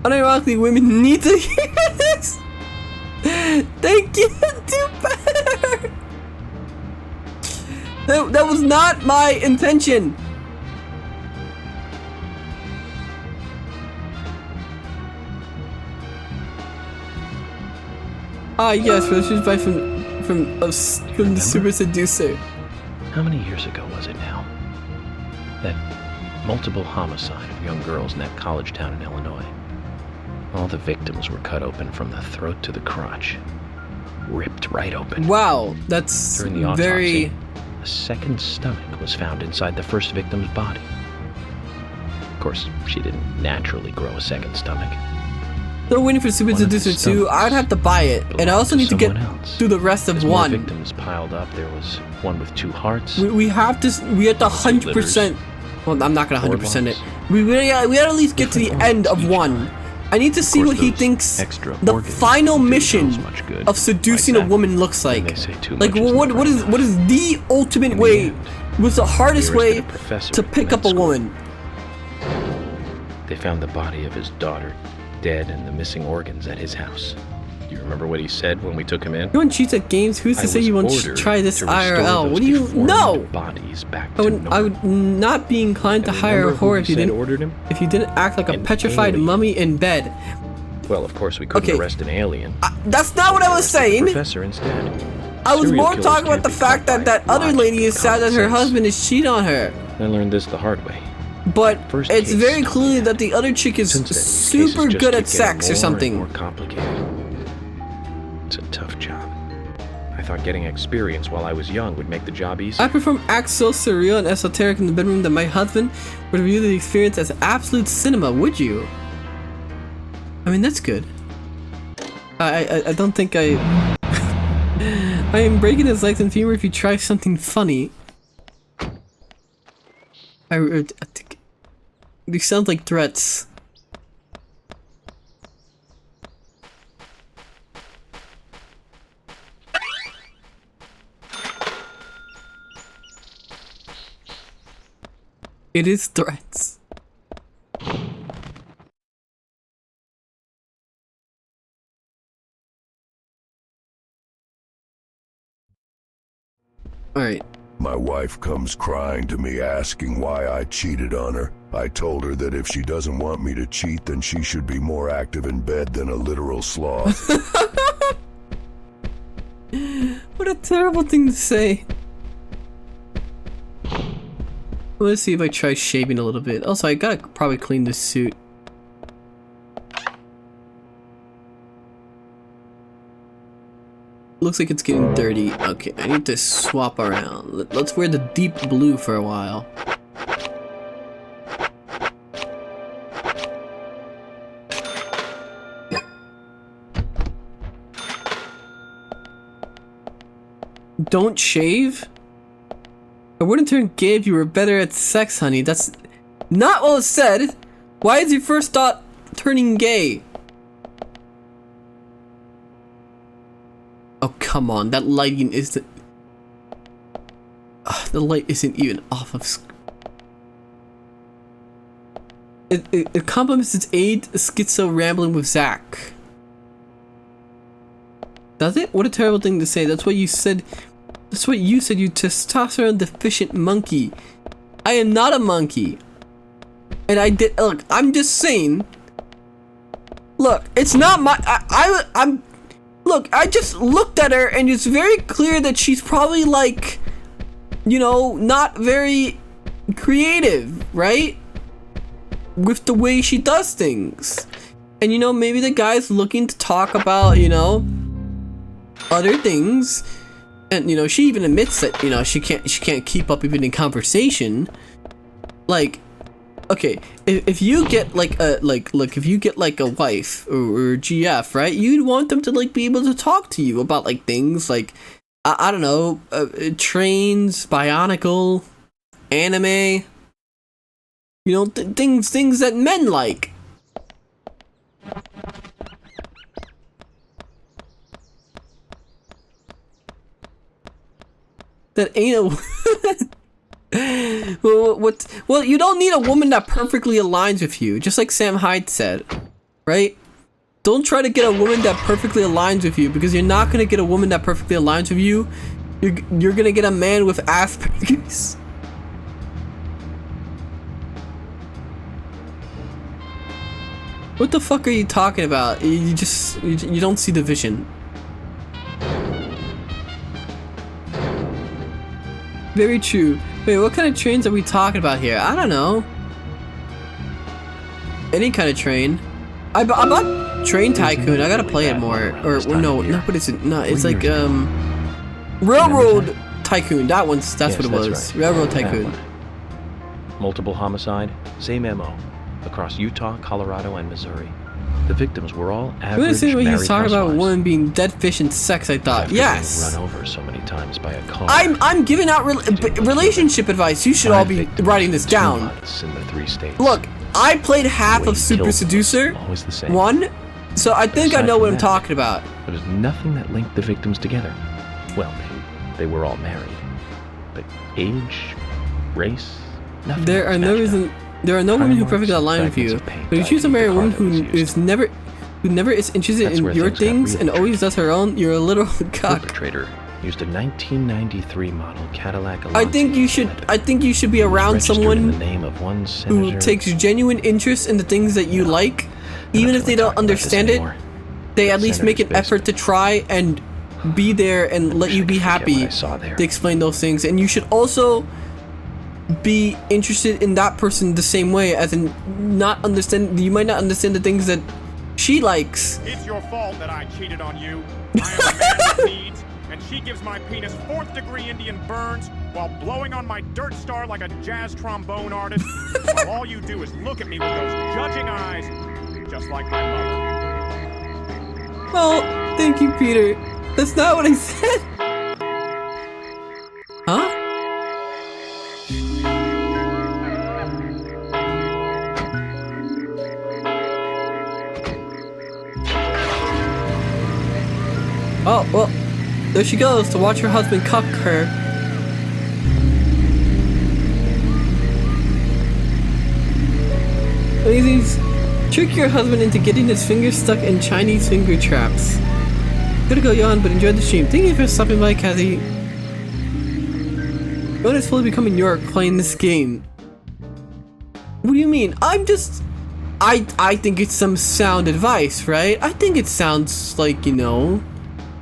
Unironically, women need to hear this. They can't do better. That was not my intention. Ah, yes, this is by from the Super Seducer. How many years ago was it now? That multiple homicide of young girls in that college town in Illinois. All the victims were cut open from the throat to the crotch. Ripped right open. Wow, that's During the autopsy, very... a second stomach was found inside the first victim's body. Of course, she didn't naturally grow a second stomach. They're waiting for Super Seducer 2. I'd have to buy it, and I also need to get through the rest of As one. More victims piled up. There was one with 2 hearts. We have to 100%. Well, I'm not gonna 100% it. We gotta at least get to the end of one. I need to see what he thinks the final mission of seducing a woman looks like. Like, what is the ultimate way? What's the hardest way to pick up a woman? They found the body of his daughter, dead, and the missing organs at his house. Do you remember what he said when we took him in? No one cheats at games. Who's to say you won't try this IRL? What do you know? Bodies back I would not be inclined to hire a whore if you didn't act like a petrified mummy in bed. Well, of course we couldn't arrest an alien. That's not what I was saying. Professor instead. I was more talking about the fact that that other lady is sad that her husband is cheating on her. I learned this the hard way. But it's very clear that the other chick is super good at sex or something. More complicated. It's a tough job. I thought getting experience while I was young would make the job easy. I perform acts so surreal and esoteric in the bedroom that my husband would view the experience as absolute cinema. Would you? I mean, that's good. I don't think I am breaking his legs and femur if you try something funny. I think these sound like threats. It is threats. Alright. My wife comes crying to me asking why I cheated on her. I told her that if she doesn't want me to cheat, then she should be more active in bed than a literal sloth. What a terrible thing to say. Let's see if I try shaving a little bit. Also, I gotta probably clean this suit. Looks like it's getting dirty. Okay, I need to swap around. Let's wear the deep blue for a while. Don't shave? I wouldn't turn gay if you were better at sex, honey. That's not what was said. Why is your first thought turning gay? Oh, come on. That lighting is the light isn't even off of... It compliments its aid, schizo rambling with Zack. Does it? What a terrible thing to say. That's what you said. That's what you said, you testosterone deficient monkey. I am not a monkey. And I did... Look, I'm just saying... Look, it's not my... I'm... Look, I just looked at her and it's very clear that she's probably like... You know, not very creative, right? With the way she does things. And you know, maybe the guy's looking to talk about, you know, other things. And, you know, she even admits that, you know, she can't keep up even in conversation. Like, okay, if you get like a if you get like a wife or GF, right? You'd want them to like be able to talk to you about like things like I don't know, trains, Bionicle, anime. You know, things that men like. That ain't a well, you don't need a woman that perfectly aligns with you, just like Sam Hyde said, right? Don't try to get a woman that perfectly aligns with you, because you're not gonna get a woman that perfectly aligns with you. You're gonna get a man with Asperger's. What the fuck are you talking about? You don't see the vision. Very true. Wait, what kind of trains are we talking about here? I don't know. Any kind of train. I bought Train Tycoon. I gotta play it more. Or no, what is it? No, it's like Railroad Tycoon. That's what it was. Right. Railroad Tycoon. Multiple homicide, same MO, across Utah, Colorado, and Missouri. The victims were all average when married he's talking about housewives. women being dead fish and sex, I thought, After yes. being run over so many times by a car. I'm giving out relationship advice. You should all be writing this down. In the 3 states. Look, I played half of Super Seducer 1, so I think I know what I'm talking about. There was nothing that linked the victims together. Well, they were all married, but age, race, nothing. There are no women who perfectly align with you. But if you choose to marry a woman who never is interested in your things and always does her own, you're a literal cock. Perpetrator used a 1993 model Cadillac Alonzo. I think you should be around someone who takes genuine interest in the things that you like, even if they don't understand it. They at least make an effort to try and be there and let you be happy to explain those things. And you should also be interested in that person the same way, as in you might not understand the things that she likes. It's your fault that I cheated on you. I am a man with needs, and she gives my penis 4th-degree Indian burns while blowing on my dirt star like a jazz trombone artist, while all you do is look at me with those judging eyes, just like my mother. Well, thank you, Peter. That's not what I said. Huh? Oh, well, there she goes to watch her husband cuck her. Ladies, trick your husband into getting his fingers stuck in Chinese finger traps. Gotta go, yawn, but enjoy the stream. Thank you for stopping by, Kathy. Yawn is fully becoming York playing this game. What do you mean? I think it's some sound advice, right? I think it sounds like, you know,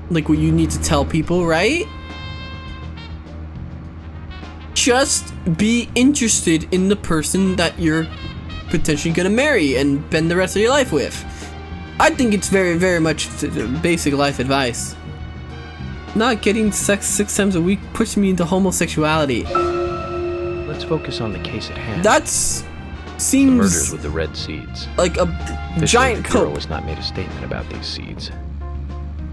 like what you need to tell people, right? Just be interested in the person that you're potentially gonna marry and spend the rest of your life with. I think it's very, very much basic life advice. Not getting sex 6 times a week pushed me into homosexuality. Let's focus on the case at hand. Seems the murders with the red seeds. Like a giant coat. The Bureau has not made a statement about these seeds.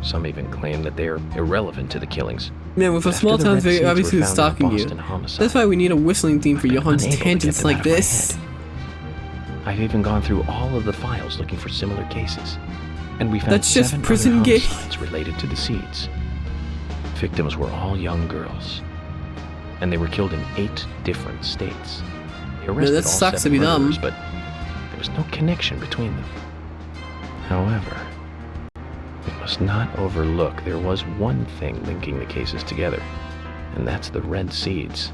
Some even claim that they are irrelevant to the killings. Man, with a small town, very obviously stalking you. That's why we need a whistling theme for Johan's tangents like this. I've even gone through all of the files looking for similar cases, and we found that's just 7 prison other gay homicides related to the seeds. Victims were all young girls, and they were killed in 8 different states. They arrested that all sucks 7 to be murderers, dumb. but there was no connection between them. However, we must not overlook there was one thing linking the cases together, and that's the red seeds.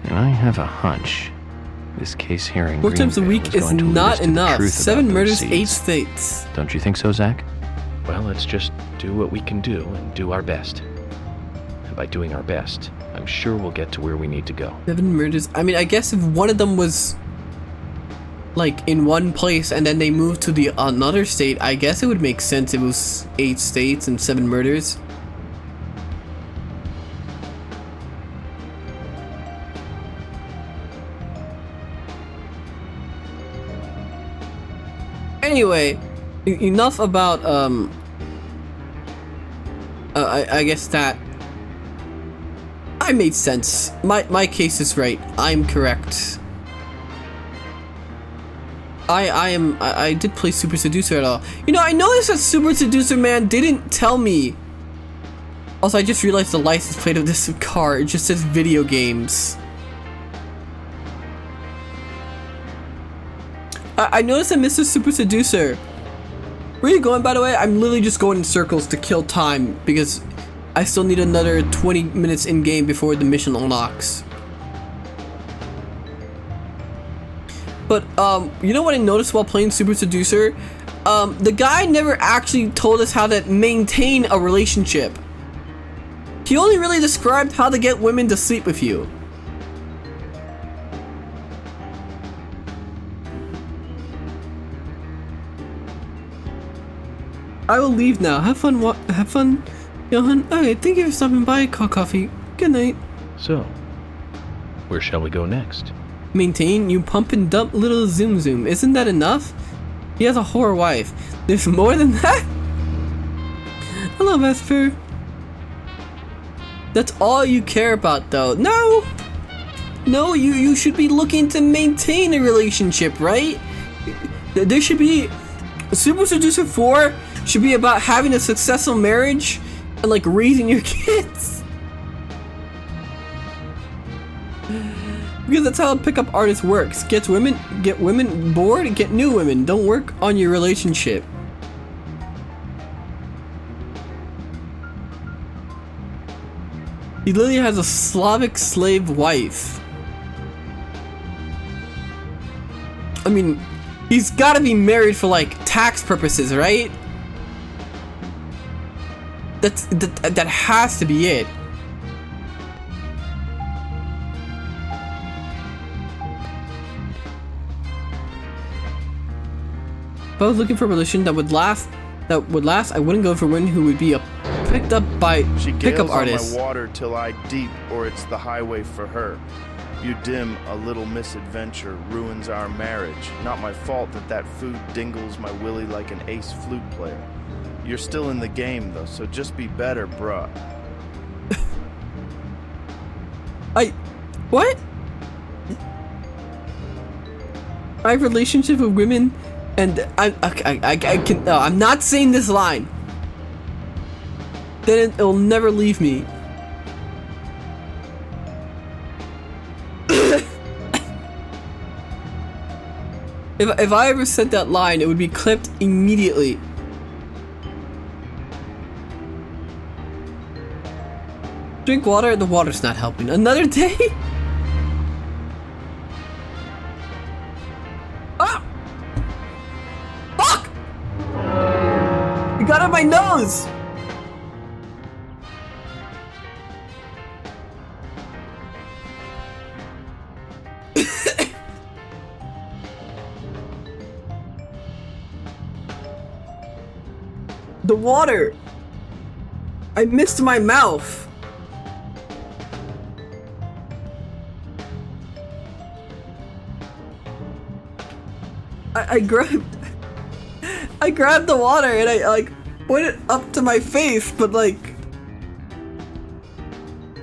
And I have a hunch. This case here in 4 times a Greenville week is is going to lead us not to the enough. truth 7 about those murders, 8 seeds. states. Don't you think so, Zack? Well, let's just do what we can do and do our best. And by doing our best, I'm sure we'll get to where we need to go. 7 murders. I mean, I guess if one of them was like in one place and then they moved to the another state, I guess it would make sense. It was 8 states and 7 murders. Anyway, enough about I guess that I made sense. My case is right. I'm correct. I did play Super Seducer at all. You know, I noticed that Super Seducer Man didn't tell me. Also, I just realized the license plate of this car, it just says video games. I noticed that Mr. Super Seducer. Where are you going, by the way? I'm literally just going in circles to kill time because I still need another 20 minutes in game before the mission unlocks. But you know what I noticed while playing Super Seducer? The guy never actually told us how to maintain a relationship. He only really described how to get women to sleep with you. I will leave now. Have fun, Johan. Okay, thank you for stopping by. Call coffee. Good night. So, where shall we go next? Maintain, you pump and dump little Zoom Zoom. Isn't that enough? He has a whore wife. There's more than that? Hello, Vesper. That's all you care about, though. No! No, you should be looking to maintain a relationship, right? There should be... Super Seducer 4 should be about having a successful marriage and, like, raising your kids. Because that's how a pickup artist works. Get women bored, get new women. Don't work on your relationship. He literally has a Slavic slave wife. I mean, he's gotta be married for, like, tax purposes, right? That has to be it. If I was looking for a relation that would last, I wouldn't go for one who would be picked up by pickup artists. My water till I deep, or it's the highway for her. You dim a little misadventure ruins our marriage. Not my fault that food dingles my willy like an ace flute player. You're still in the game though, so just be better, bruh. What? I have a relationship with women, and I'm not saying this line. Then it'll never leave me. If I ever said that line, it would be clipped immediately. Drink water, the water's not helping. Another day? Ah! Fuck! You got on my nose! The water! I missed my mouth! I grabbed the water and I like put it up to my face, but like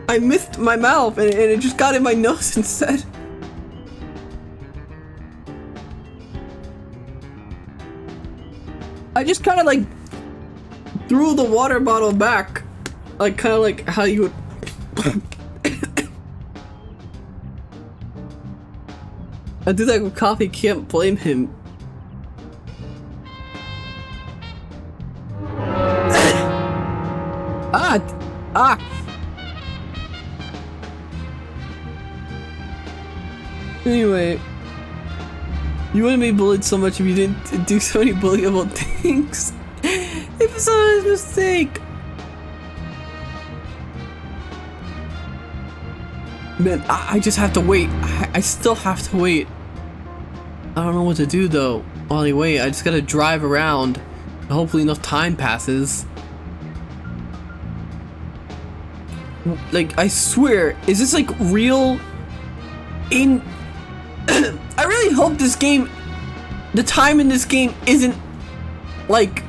I missed my mouth and it just got in my nose instead. I just kind of like threw the water bottle back, like kind of like how you would. I do that with coffee, can't blame him. Anyway, you wouldn't be bullied so much if you didn't do so many bullyable things. It was all a mistake. Man, I just have to wait. I still have to wait. I don't know what to do though. While I wait, I just gotta drive around. And hopefully enough time passes. Like, I swear, is this like real? I really hope this game, the time in this game isn't like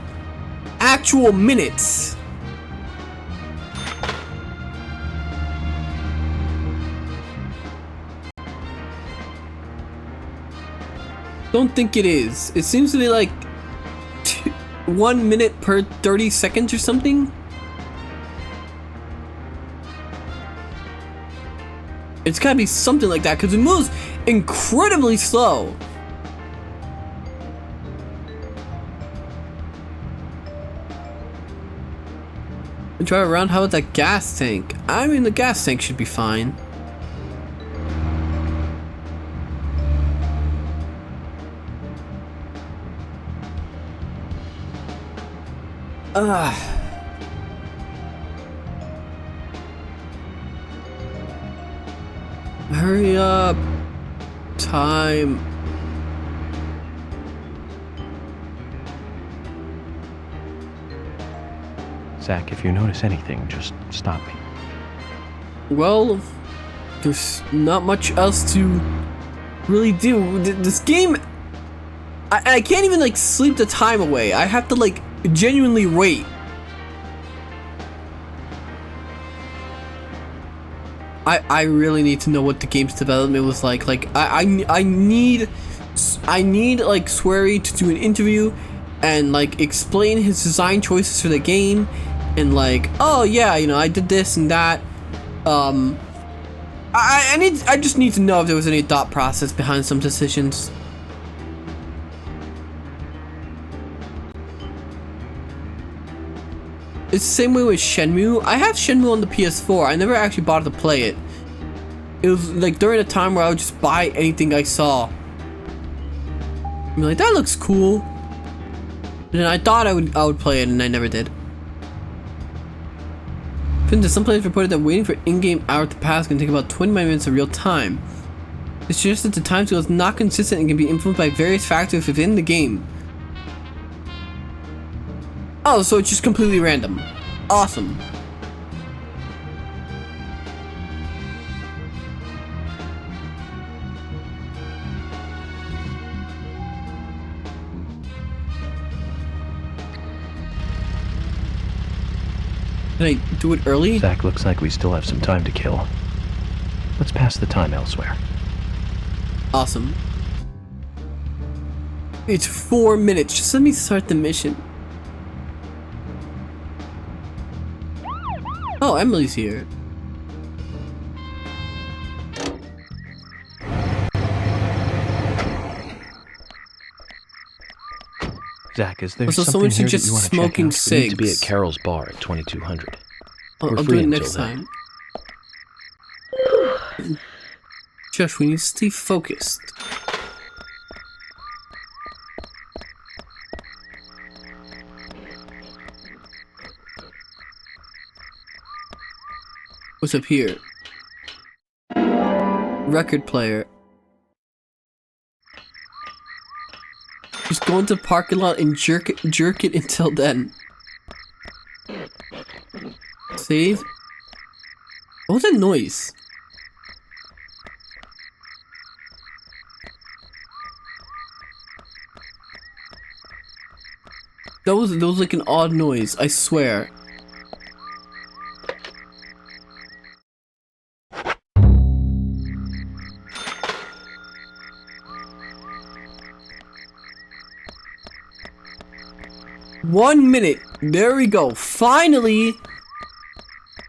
actual minutes. Don't think it is. It seems to be like 1 minute per 30 seconds or something. It's gotta be something like that because it moves incredibly slow. Drive around. How about that gas tank? I mean, the gas tank should be fine. Hurry up. Time. Zack, if you notice anything, just stop me. Well, there's not much else to really do. This game, I can't even like sleep the time away. I have to like genuinely wait. I really need to know what the game's development was like. Like I need like Swery to do an interview and like explain his design choices for the game and like, oh yeah, you know, I did this and that. I just need to know if there was any thought process behind some decisions. It's the same way with Shenmue. I have Shenmue on the PS4. I never actually bothered to play it. It was like during a time where I would just buy anything I saw. I'm like, that looks cool. And then I thought I would play it, and I never did. Some players reported that waiting for in-game hour to pass can take about 29 minutes of real time. It suggests that the time scale is not consistent and can be influenced by various factors within the game. Oh, so it's just completely random. Awesome. Did I do it early? Zack, looks like we still have some time to kill. Let's pass the time elsewhere. Awesome. It's 4 minutes. Just let me start the mission. Oh, Emily's here. Zack, is there so something someone here that suggests you want to smoking check out? We need to be at cigs. Carol's bar at 2200. I'll do it next time. Josh, we need to stay focused. What's up here? Record player. Just go into the parking lot and jerk it until then. Save. What was that noise? That was like an odd noise, I swear. One minute. There we go. Finally.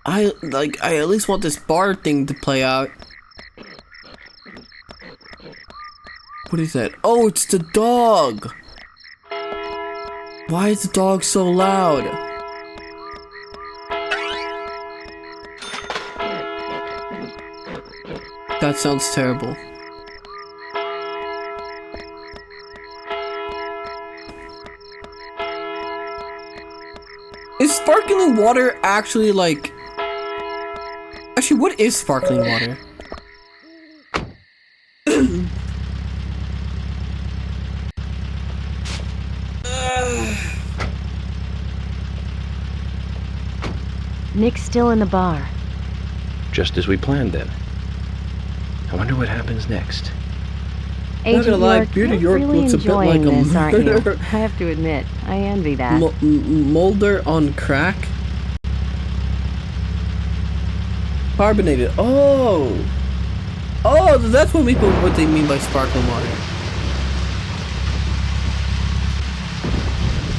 I at least want this bar thing to play out. What is that? Oh, it's the dog. Why is the dog so loud? That sounds terrible. Is sparkling water actually like... Actually, what is sparkling water? Nick's still in the bar. Just as we planned then. I wonder what happens next. Not gonna lie, York, Bearded you're York really looks a bit like enjoying a this, aren't you? murder. I have to admit, I envy that. Molder on crack. Carbonated. Oh, that's what they mean by sparkling water.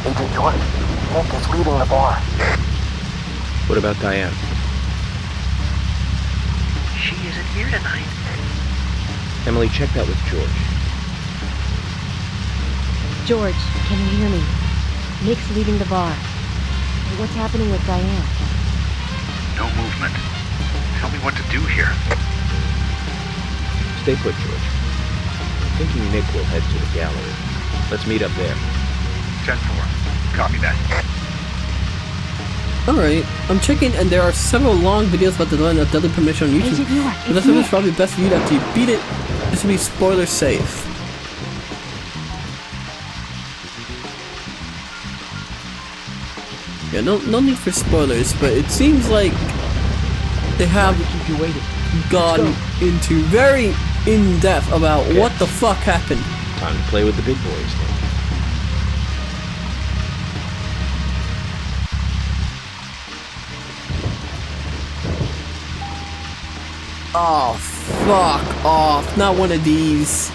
Agent York, Nick is leaving the bar. What about Diane? She isn't here tonight. Emily, check that with George. George, can you hear me? Nick's leaving the bar. What's happening with Diane? No movement. Tell me what to do here. Stay put, George. I'm thinking Nick will head to the gallery. Let's meet up there. 10-4. Copy that. Alright, I'm checking and there are several long videos about the line of Deadly Premonition on YouTube. Agent York, But that's why it's probably best for you to have to beat it just to be spoiler safe. Yeah, no need for spoilers, but it seems like they have gone into very in-depth about what the fuck happened. Time to play with the big boys, Nick. Oh, fuck off. Not one of these.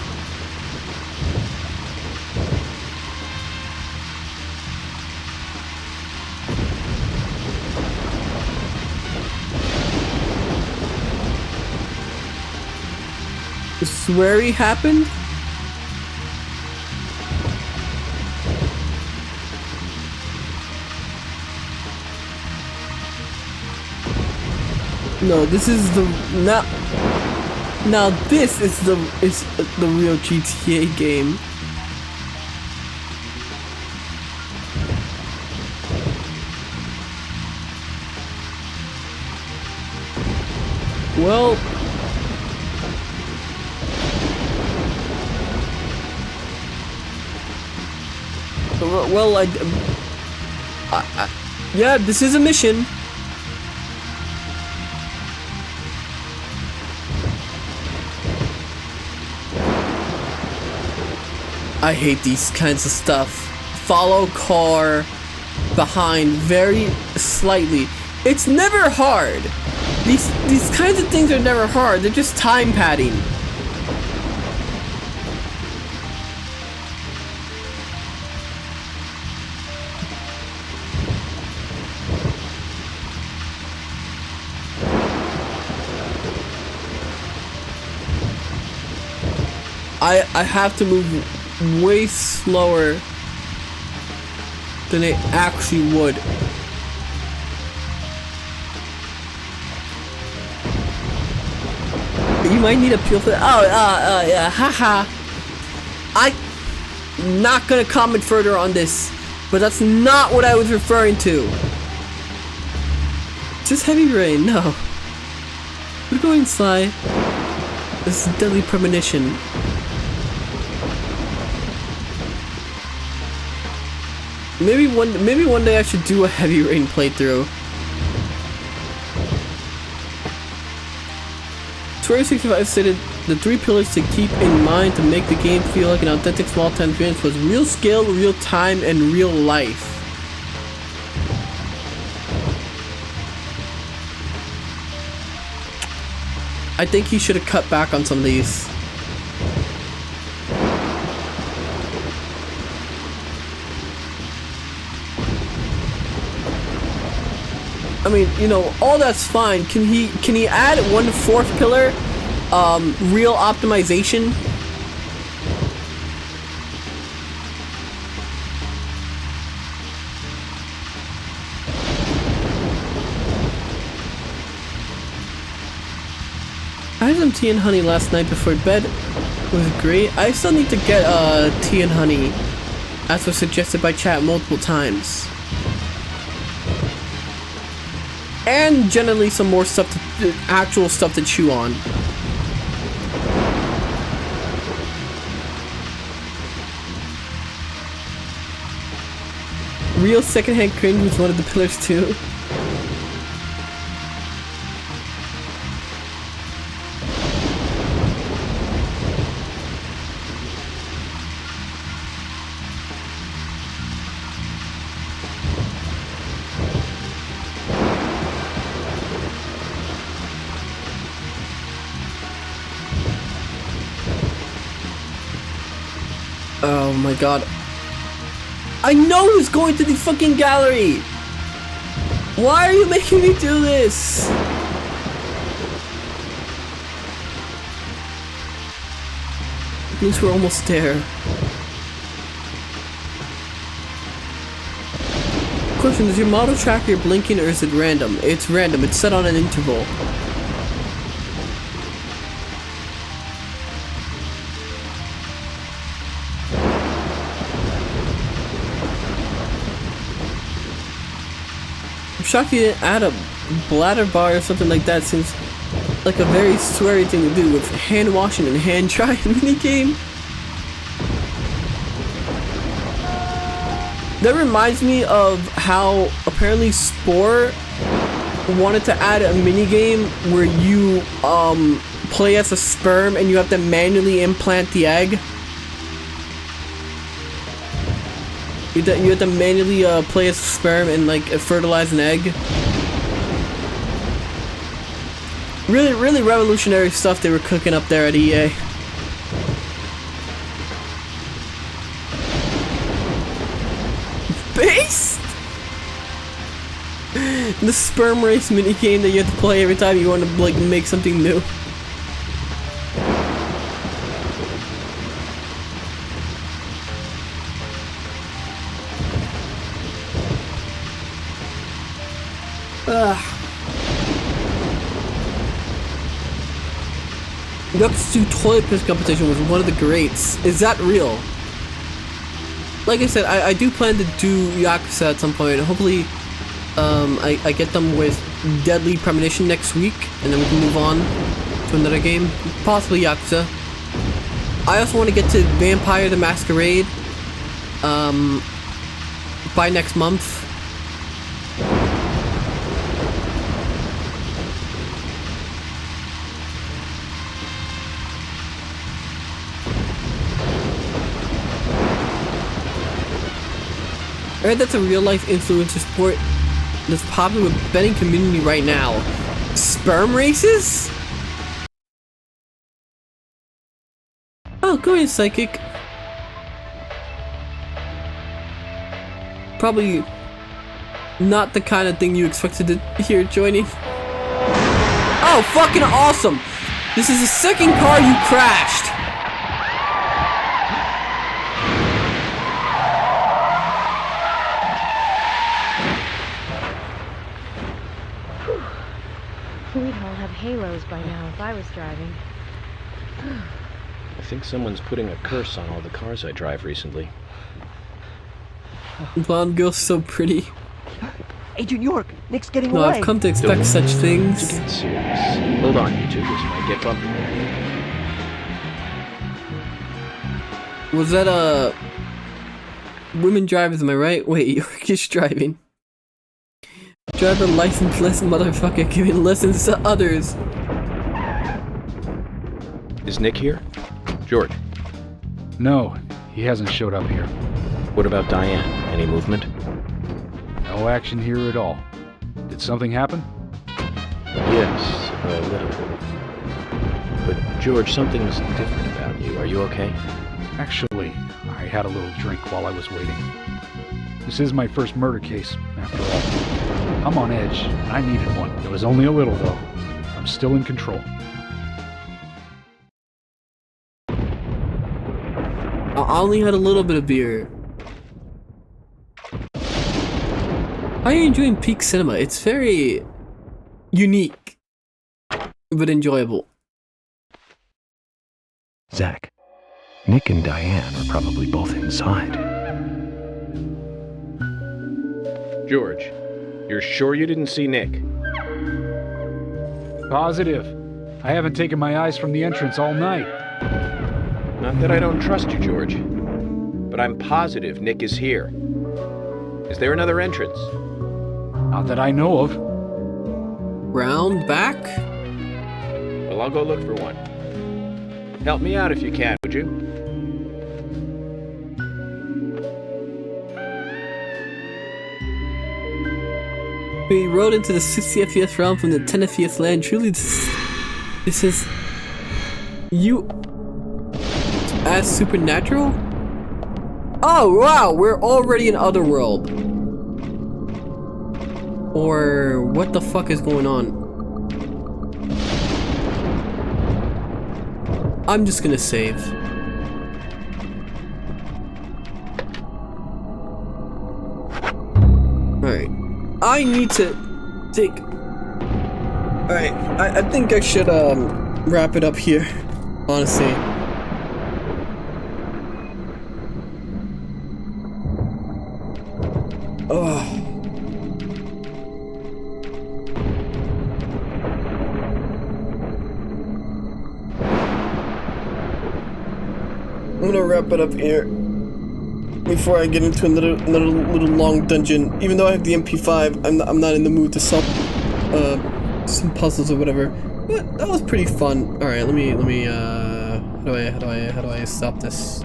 I swear he happened? No, this is the now this is the real GTA game. Well, yeah, this is a mission. I hate these kinds of stuff. Follow car behind very slightly. It's never hard. These kinds of things are never hard. They're just time padding. I have to move way slower than I actually would. You might need a peel for that. Yeah, haha. I'm not gonna comment further on this, but that's not what I was referring to. Just heavy rain, no. We're going Sly. This is Deadly Premonition. Maybe one day I should do a heavy rain playthrough. 2065 stated the 3 pillars to keep in mind to make the game feel like an authentic small town experience was real skill, real time, and real life. I think he should have cut back on some of these. I mean, you know, all that's fine. Can he add 1/4 pillar, real optimization? I had some tea and honey last night before bed. It was great. I still need to get tea and honey, as was suggested by chat multiple times. And generally some more stuff, actual stuff to chew on. Real secondhand cringe was one of the pillars too. Oh my god. I know who's going to the fucking gallery! Why are you making me do this? It means we're almost there. Question, does your model track your blinking or is it random? It's random, it's set on an interval. I'm shocked you didn't add a bladder bar or something like that. Seems like a very sweary thing to do with hand washing and hand drying minigame. That reminds me of how apparently Spore wanted to add a minigame where you play as a sperm and you have to manually implant the egg. You have to manually play as a sperm and like fertilize an egg. Really revolutionary stuff they were cooking up there at EA. Based? The sperm race minigame that you have to play every time you want to like make something new. Yuck's toilet piss competition was one of the greats. Is that real? Like I said, I do plan to do Yakuza at some point. Hopefully, I get them with Deadly Premonition next week, and then we can move on to another game. Possibly Yakuza. I also want to get to Vampire the Masquerade by next month. I heard that's a real-life influencer sport that's popular with the betting community right now. Sperm races? Oh, go ahead, Psychic. Probably not the kind of thing you expected to hear joining. Oh, fucking awesome! This is the second car you crashed! We'd all have halos by now if I was driving. I think someone's putting a curse on all the cars I drive recently. Blonde girl's so pretty. Agent York, Nick's getting away. I've come to expect such things. Get serious. Hold on, you two. This might get bumpy. Was that women drivers? Am I right? Wait, York is driving. Driver licenseless motherfucker giving lessons to others. Is Nick here? George? No, he hasn't showed up here. What about Diane? Any movement? No action here at all. Did something happen? Yes, a little. But George, something's different about you. Are you okay? Actually, I had a little drink while I was waiting. This is my first murder case, after all. I'm on edge, and I needed one. It was only a little, though. I'm still in control. I only had a little bit of beer. How are you enjoying Peak Cinema? It's very unique, but enjoyable. Zack, Nick and Diane are probably both inside. George, you're sure you didn't see Nick? Positive. I haven't taken my eyes from the entrance all night. Not that I don't trust you, George, but I'm positive Nick is here. Is there another entrance? Not that I know of. Round back? Well, I'll go look for one. Help me out if you can, would you? We rode into the 60th realm from the 10th land. Truly, this is... You... as supernatural? Oh, wow, we're already in Otherworld. Or what the fuck is going on? I'm just gonna save. Alright. I need to take... Alright, I think I should wrap it up here, honestly. Oh. I'm gonna wrap it up here before I get into another little long dungeon. Even though I have the MP5, I'm not in the mood to solve some puzzles or whatever. But that was pretty fun. All right, let me how do I stop this?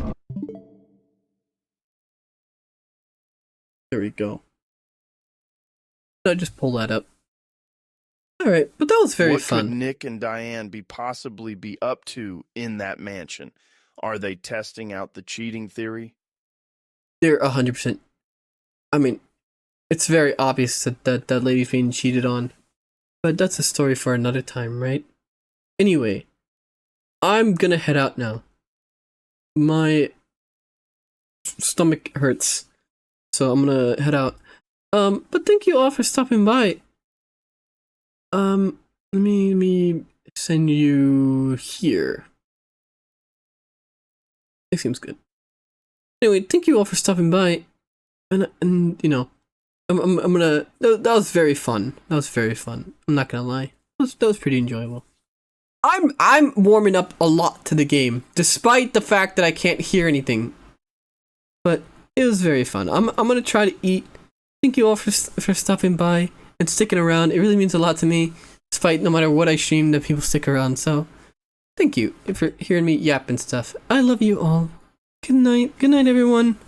There we go. I just pull that up. All right, but that was very fun. What could Nick and Diane possibly be up to in that mansion? Are they testing out the cheating theory? They're 100%. I mean, it's very obvious that lady's being cheated on. But that's a story for another time, right? Anyway, I'm gonna head out now. My stomach hurts, so I'm gonna head out. But thank you all for stopping by. Let me send you here. It seems good. Anyway, thank you all for stopping by, and you know, I'm gonna. That was very fun. That was very fun. I'm not gonna lie. That was pretty enjoyable. I'm warming up a lot to the game, despite the fact that I can't hear anything. But it was very fun. I'm gonna try to eat. Thank you all for stopping by and sticking around. It really means a lot to me, despite no matter what I stream, that people stick around. So, thank you for hearing me yap and stuff. I love you all. Good night. Good night, everyone.